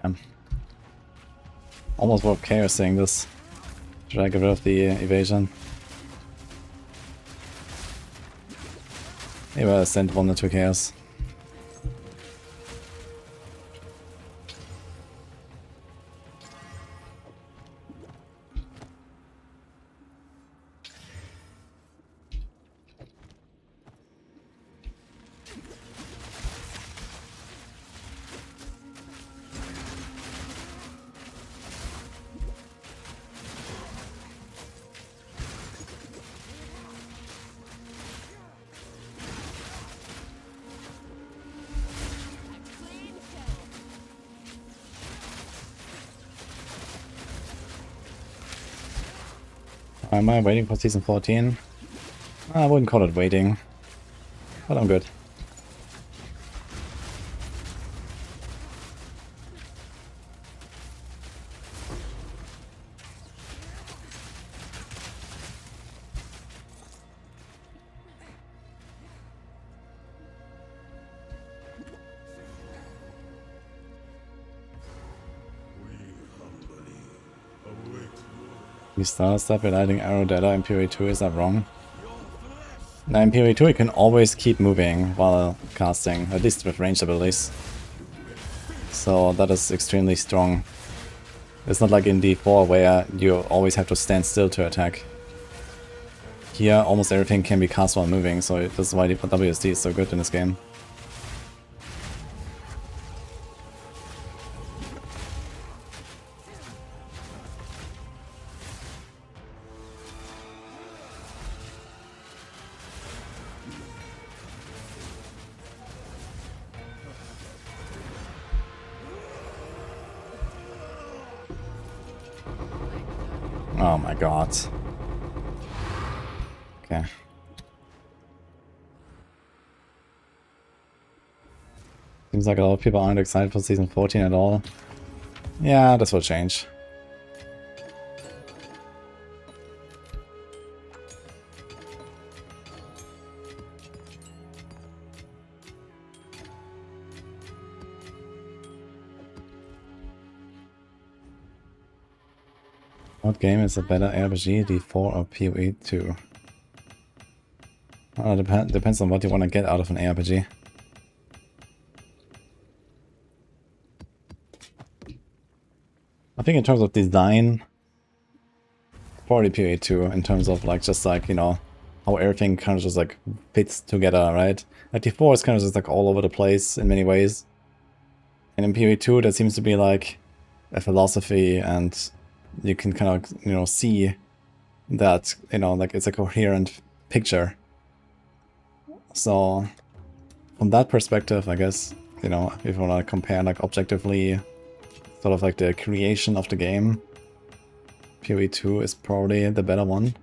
Damn. Almost worth chaos saying this. Should I get rid of the evasion? Maybe I'll send 1 or 2 chaos. Am I waiting for season 14? I wouldn't call it waiting, but I'm good. You start step with adding arrow data in PoE 2, is that wrong? Now in PoE 2 you can always keep moving while casting, at least with ranged abilities. So that is extremely strong. It's not like in D4 where you always have to stand still to attack. Here almost everything can be cast while moving, so this is why the WSD is so good in this game. Oh my god. Okay. Seems like a lot of people aren't excited for season 14 at all. Yeah, this will change. What game is a better RPG, D4 or PoE 2? Well, depends on what you want to get out of an RPG. I think in terms of design, probably PoE 2, in terms of like just like, you know, how everything kind of just like fits together, right? Like D4 is kind of just like all over the place in many ways. And in PoE 2 there seems to be like a philosophy, and you can kind of, you know, see that, you know, like it's a coherent picture. So from that perspective, I guess, you know, if you want to compare like objectively sort of like the creation of the game, PoE 2 is probably the better one.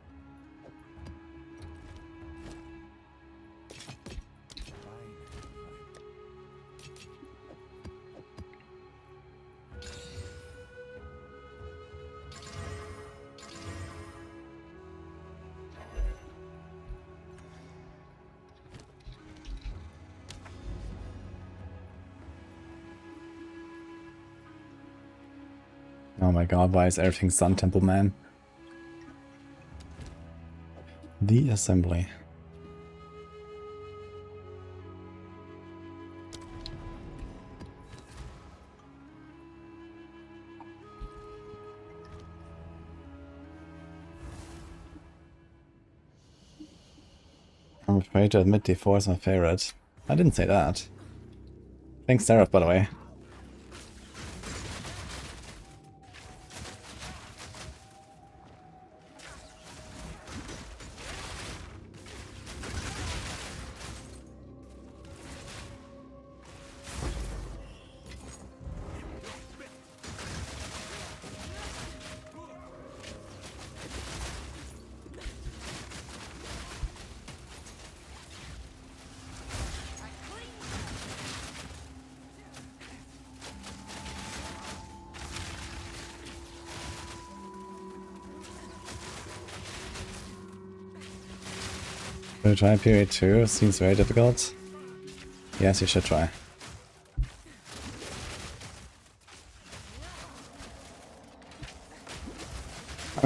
Oh my god, why is everything Sun Temple, man? The assembly. I'm afraid to admit D4 is my favorite. I didn't say that. Thanks, Seraph, by the way. Should I try PoE 2? Seems very difficult. Yes, you should try.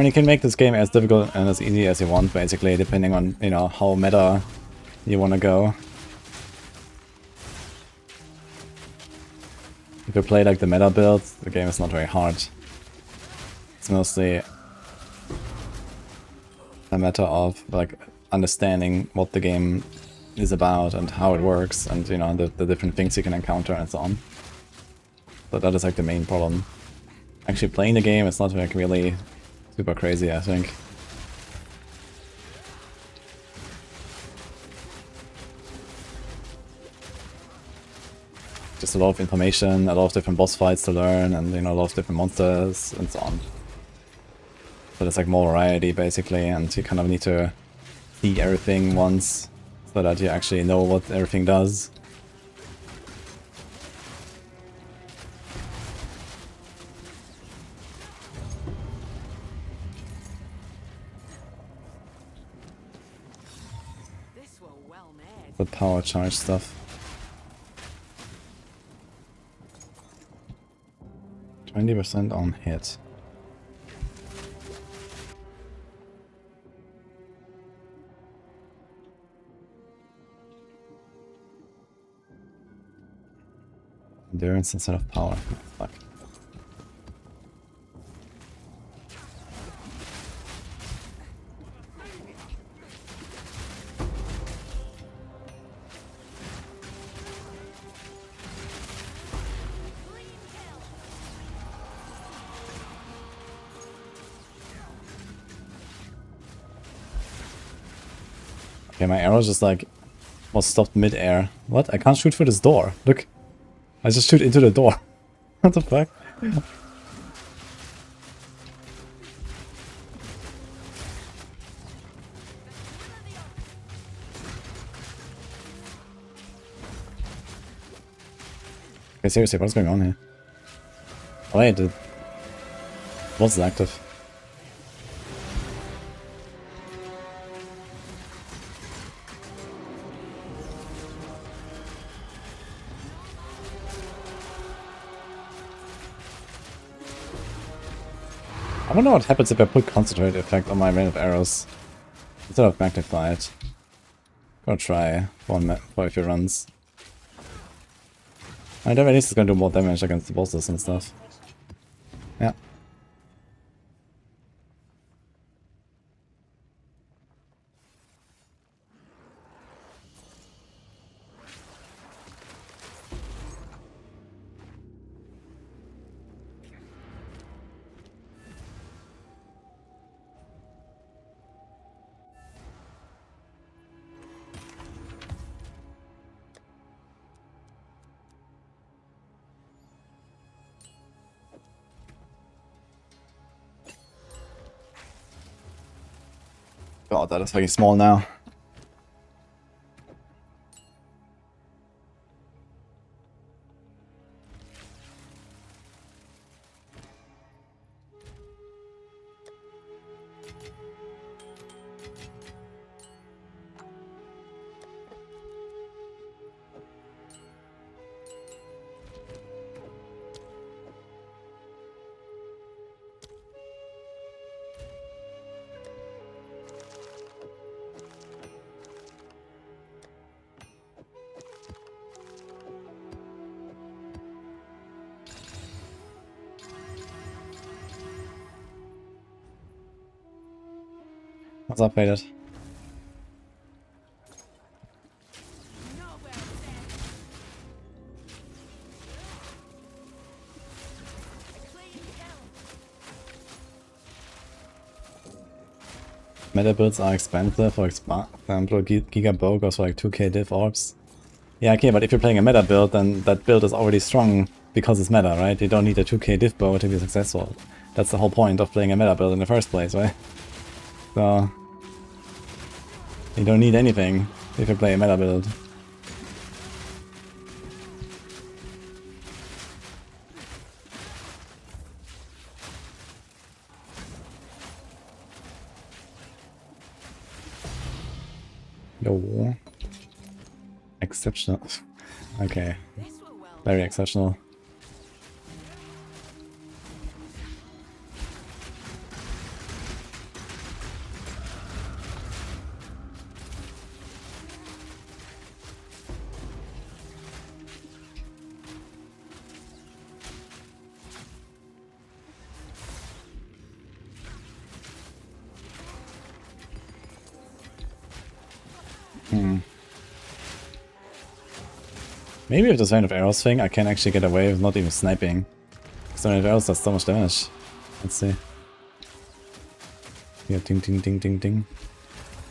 mean, you can make this game as difficult and as easy as you want, basically, depending on, you know, how meta you want to go. If you play like the meta build, the game is not very hard. It's mostly a matter of like understanding what the game is about and how it works, and you know, the different things you can encounter and so on. But that is like the main problem. Actually playing the game, it's not like really super crazy, I think. Just a lot of information, a lot of different boss fights to learn, and you know, a lot of different monsters and so on. So there's like more variety basically, and you kind of need to see everything once so that you actually know what everything does. This were well made. The power charge stuff. 20% on hit. Endurance instead of power. Fuck. Okay, my arrow just like was stopped mid-air. What? I can't shoot through this door. Look. I just shoot into the door. What the fuck? Okay, seriously, what's going on here? Oh wait, the boss is active. I wonder what happens if I put concentrate effect on my rain of arrows instead of magnify it. Gonna try for a few runs. I know at least it's gonna do more damage against the bosses and stuff. Yeah. God, that is fucking small now. What's up, Faded? Meta builds are expensive, for example, Giga Bow goes for like 2k div orbs. Yeah, okay, but if you're playing a meta build, then that build is already strong because it's meta, right? You don't need a 2k div bow to be successful. That's the whole point of playing a meta build in the first place, right? So you don't need anything if you play a meta build. Yo. Exceptional. Okay. Very exceptional. Maybe with this Rain of Arrows thing, I can actually get away with not even sniping. Because the Rain of Arrows does so much damage. Let's see. Yeah, ding ding ding ding ding.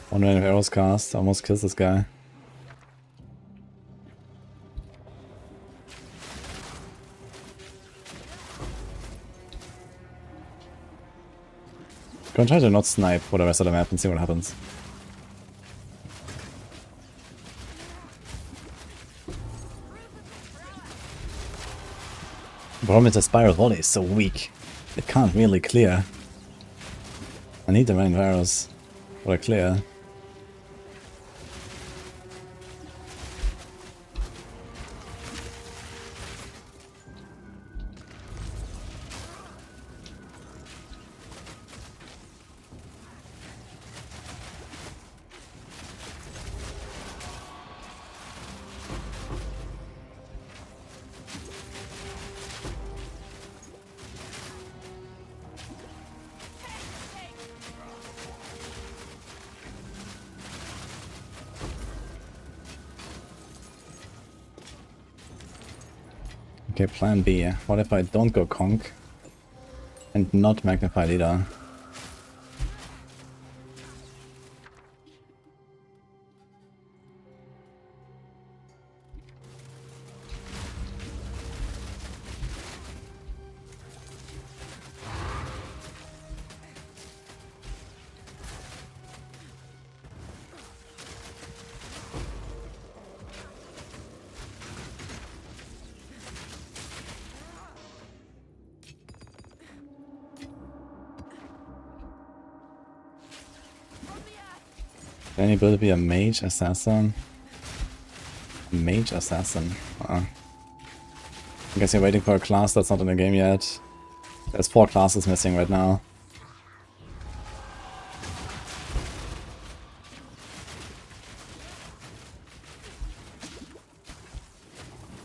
One Rain of Arrows cast, almost kills this guy. Go and try to not snipe for the rest of the map and see what happens. The problem is the spiral volley is so weak. It can't really clear. I need the Rain of Arrows for a clear. Okay, plan B. What if I don't go conk and not magnify leader? Can any build be a mage assassin? A mage assassin. I guess you're waiting for a class that's not in the game yet. There's 4 classes missing right now.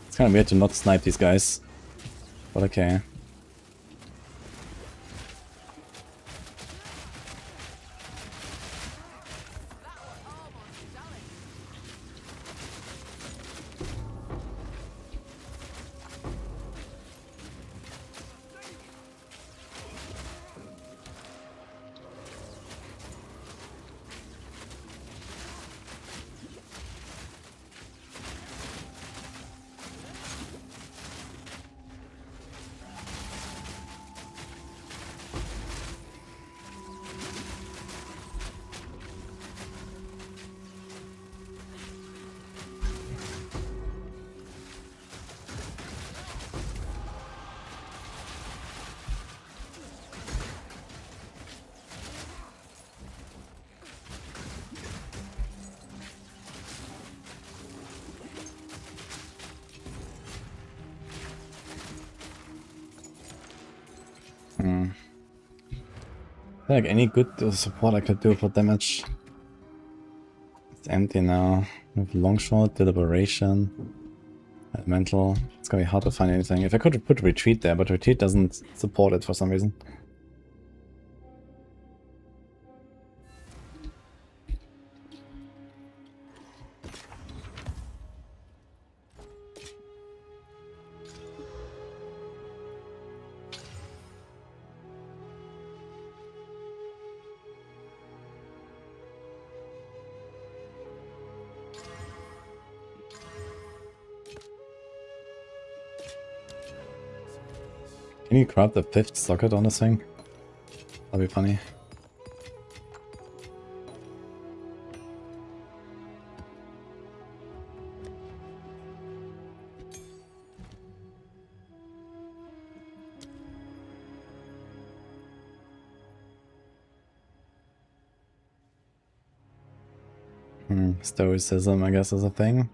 It's kind of weird to not snipe these guys, but okay. Like any good support I could do for damage. It's empty now. We have Longshot, Deliberation, Elemental. It's gonna be hard to find anything. If I could put Retreat there, but Retreat doesn't support it for some reason. Can you grab the 5th socket on this thing? That'd be funny. Stoicism, I guess, is a thing.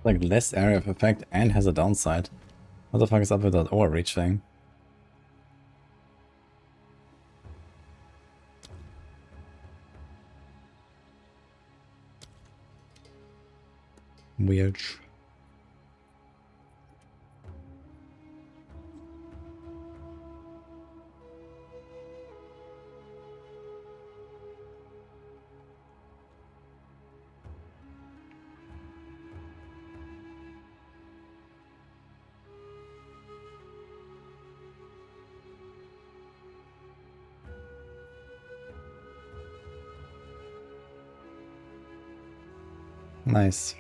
Like less area of effect and has a downside. What the fuck is up with that overreach thing? Weird. Nice.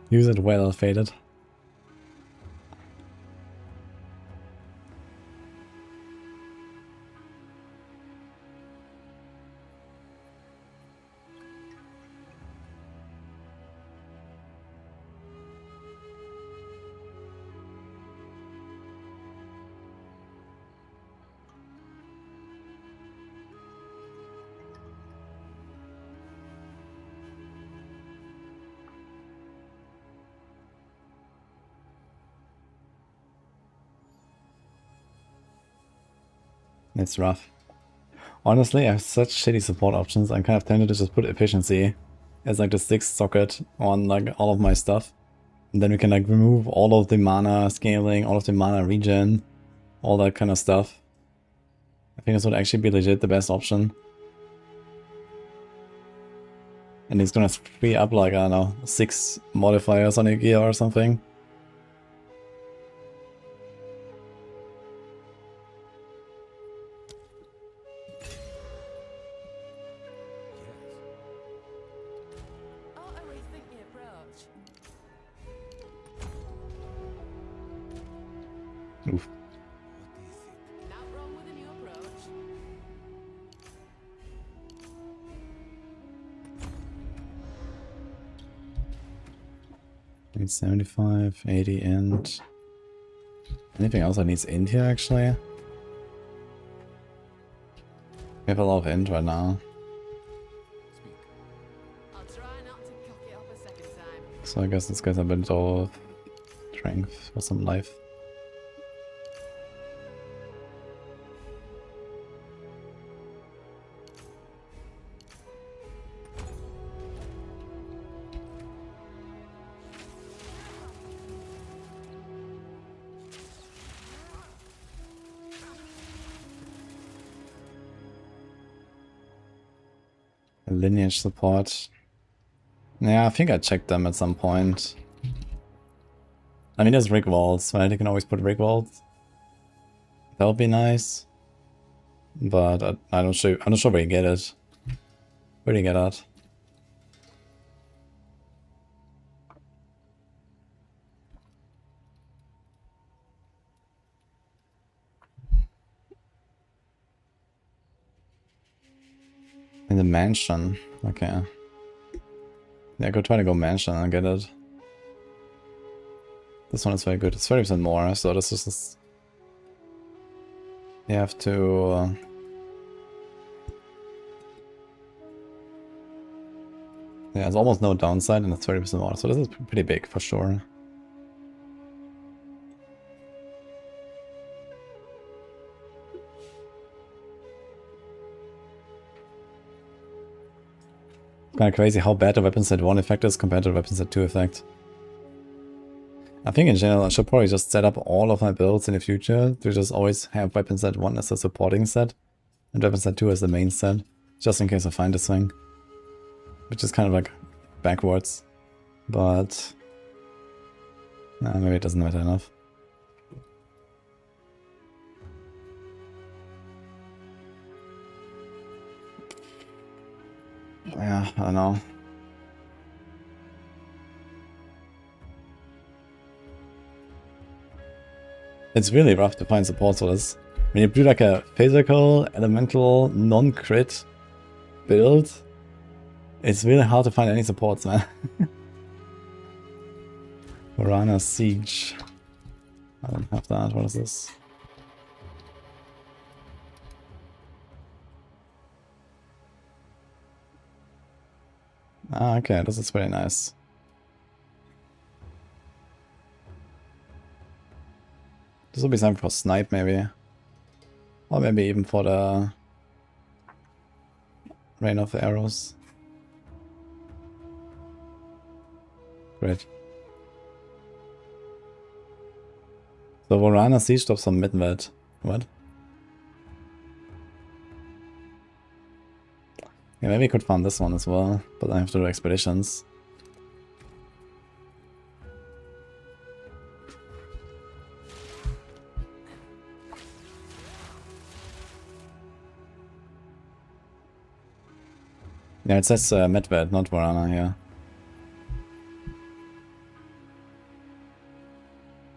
Use it well, Faded. It's rough. Honestly, I have such shitty support options. I'm kind of tempted to just put efficiency as like the 6th socket on like all of my stuff. And then we can like remove all of the mana scaling, all of the mana regen, all that kind of stuff. I think this would actually be legit the best option. And he's gonna free up like, I don't know, 6 modifiers on a gear or something. Ought to rethink the approach. Oof. Not wrong with a new approach. 75, 80 and... Anything else that needs int here actually? We have a lot of int right now. I'll try not to cock it up a second time. So I guess this guy's a bit of strength for some life. Lineage support. Yeah, I think I checked them at some point. I mean, there's rig walls, right? You can always put rig walls. That would be nice. But I'm not sure where you get it. Where do you get that? In the mansion. Okay. Yeah, go try to go mansion and get it. This one is very good. It's 30% more, so this is just... You have to... Yeah, there's almost no downside and it's 30% more, so this is pretty big for sure. Kind of crazy how bad the weapon set 1 effect is compared to the weapon set 2 effect. I think in general I should probably just set up all of my builds in the future to just always have weapon set 1 as a supporting set and weapon set 2 as the main set, just in case I find this thing. Which is kind of like backwards, but maybe it doesn't matter enough. Yeah, I don't know. It's really rough to find support for this. When you do like a physical, elemental, non-crit build, it's really hard to find any supports, man. Piranha Siege. I don't have that. What is this? Ah, okay, this is very nice. This will be something for snipe maybe. Or maybe even for the rain of arrows. Great. So Varana siege stops on mid-vet. What? Yeah, maybe I could farm this one as well, but I have to do expeditions. Yeah, it says Medved, not Varana here.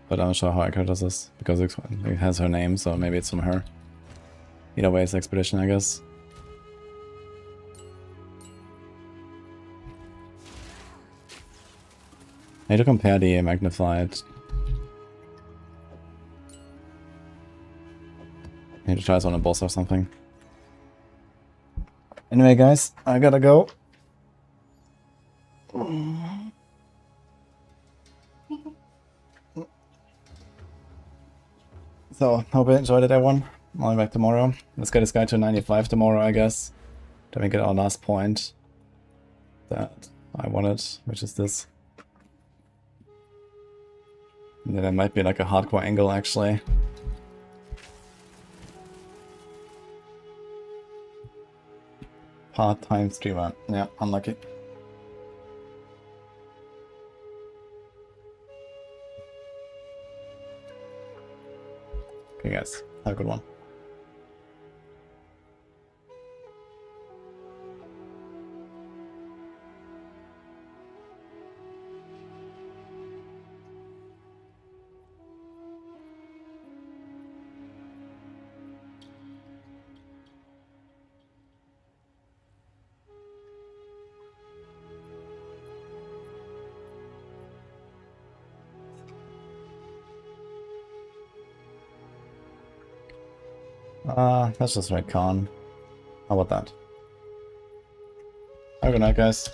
But I'm not sure how accurate this is, because it has her name, so maybe it's from her. Either way, it's expedition, I guess. I need to compare the magnified. I need to try this on a boss or something. Anyway, guys, I gotta go. So, hope you enjoyed it, everyone. I'll be back tomorrow. Let's get this guy to 95 tomorrow, I guess. Then we get our last point that I wanted, which is this. And then there might be like a hardcore angle, actually. Part-time streamer. Yeah, unlucky. Okay, guys. Have a good one. Let's just write Khan. How about that? Have a good night, guys.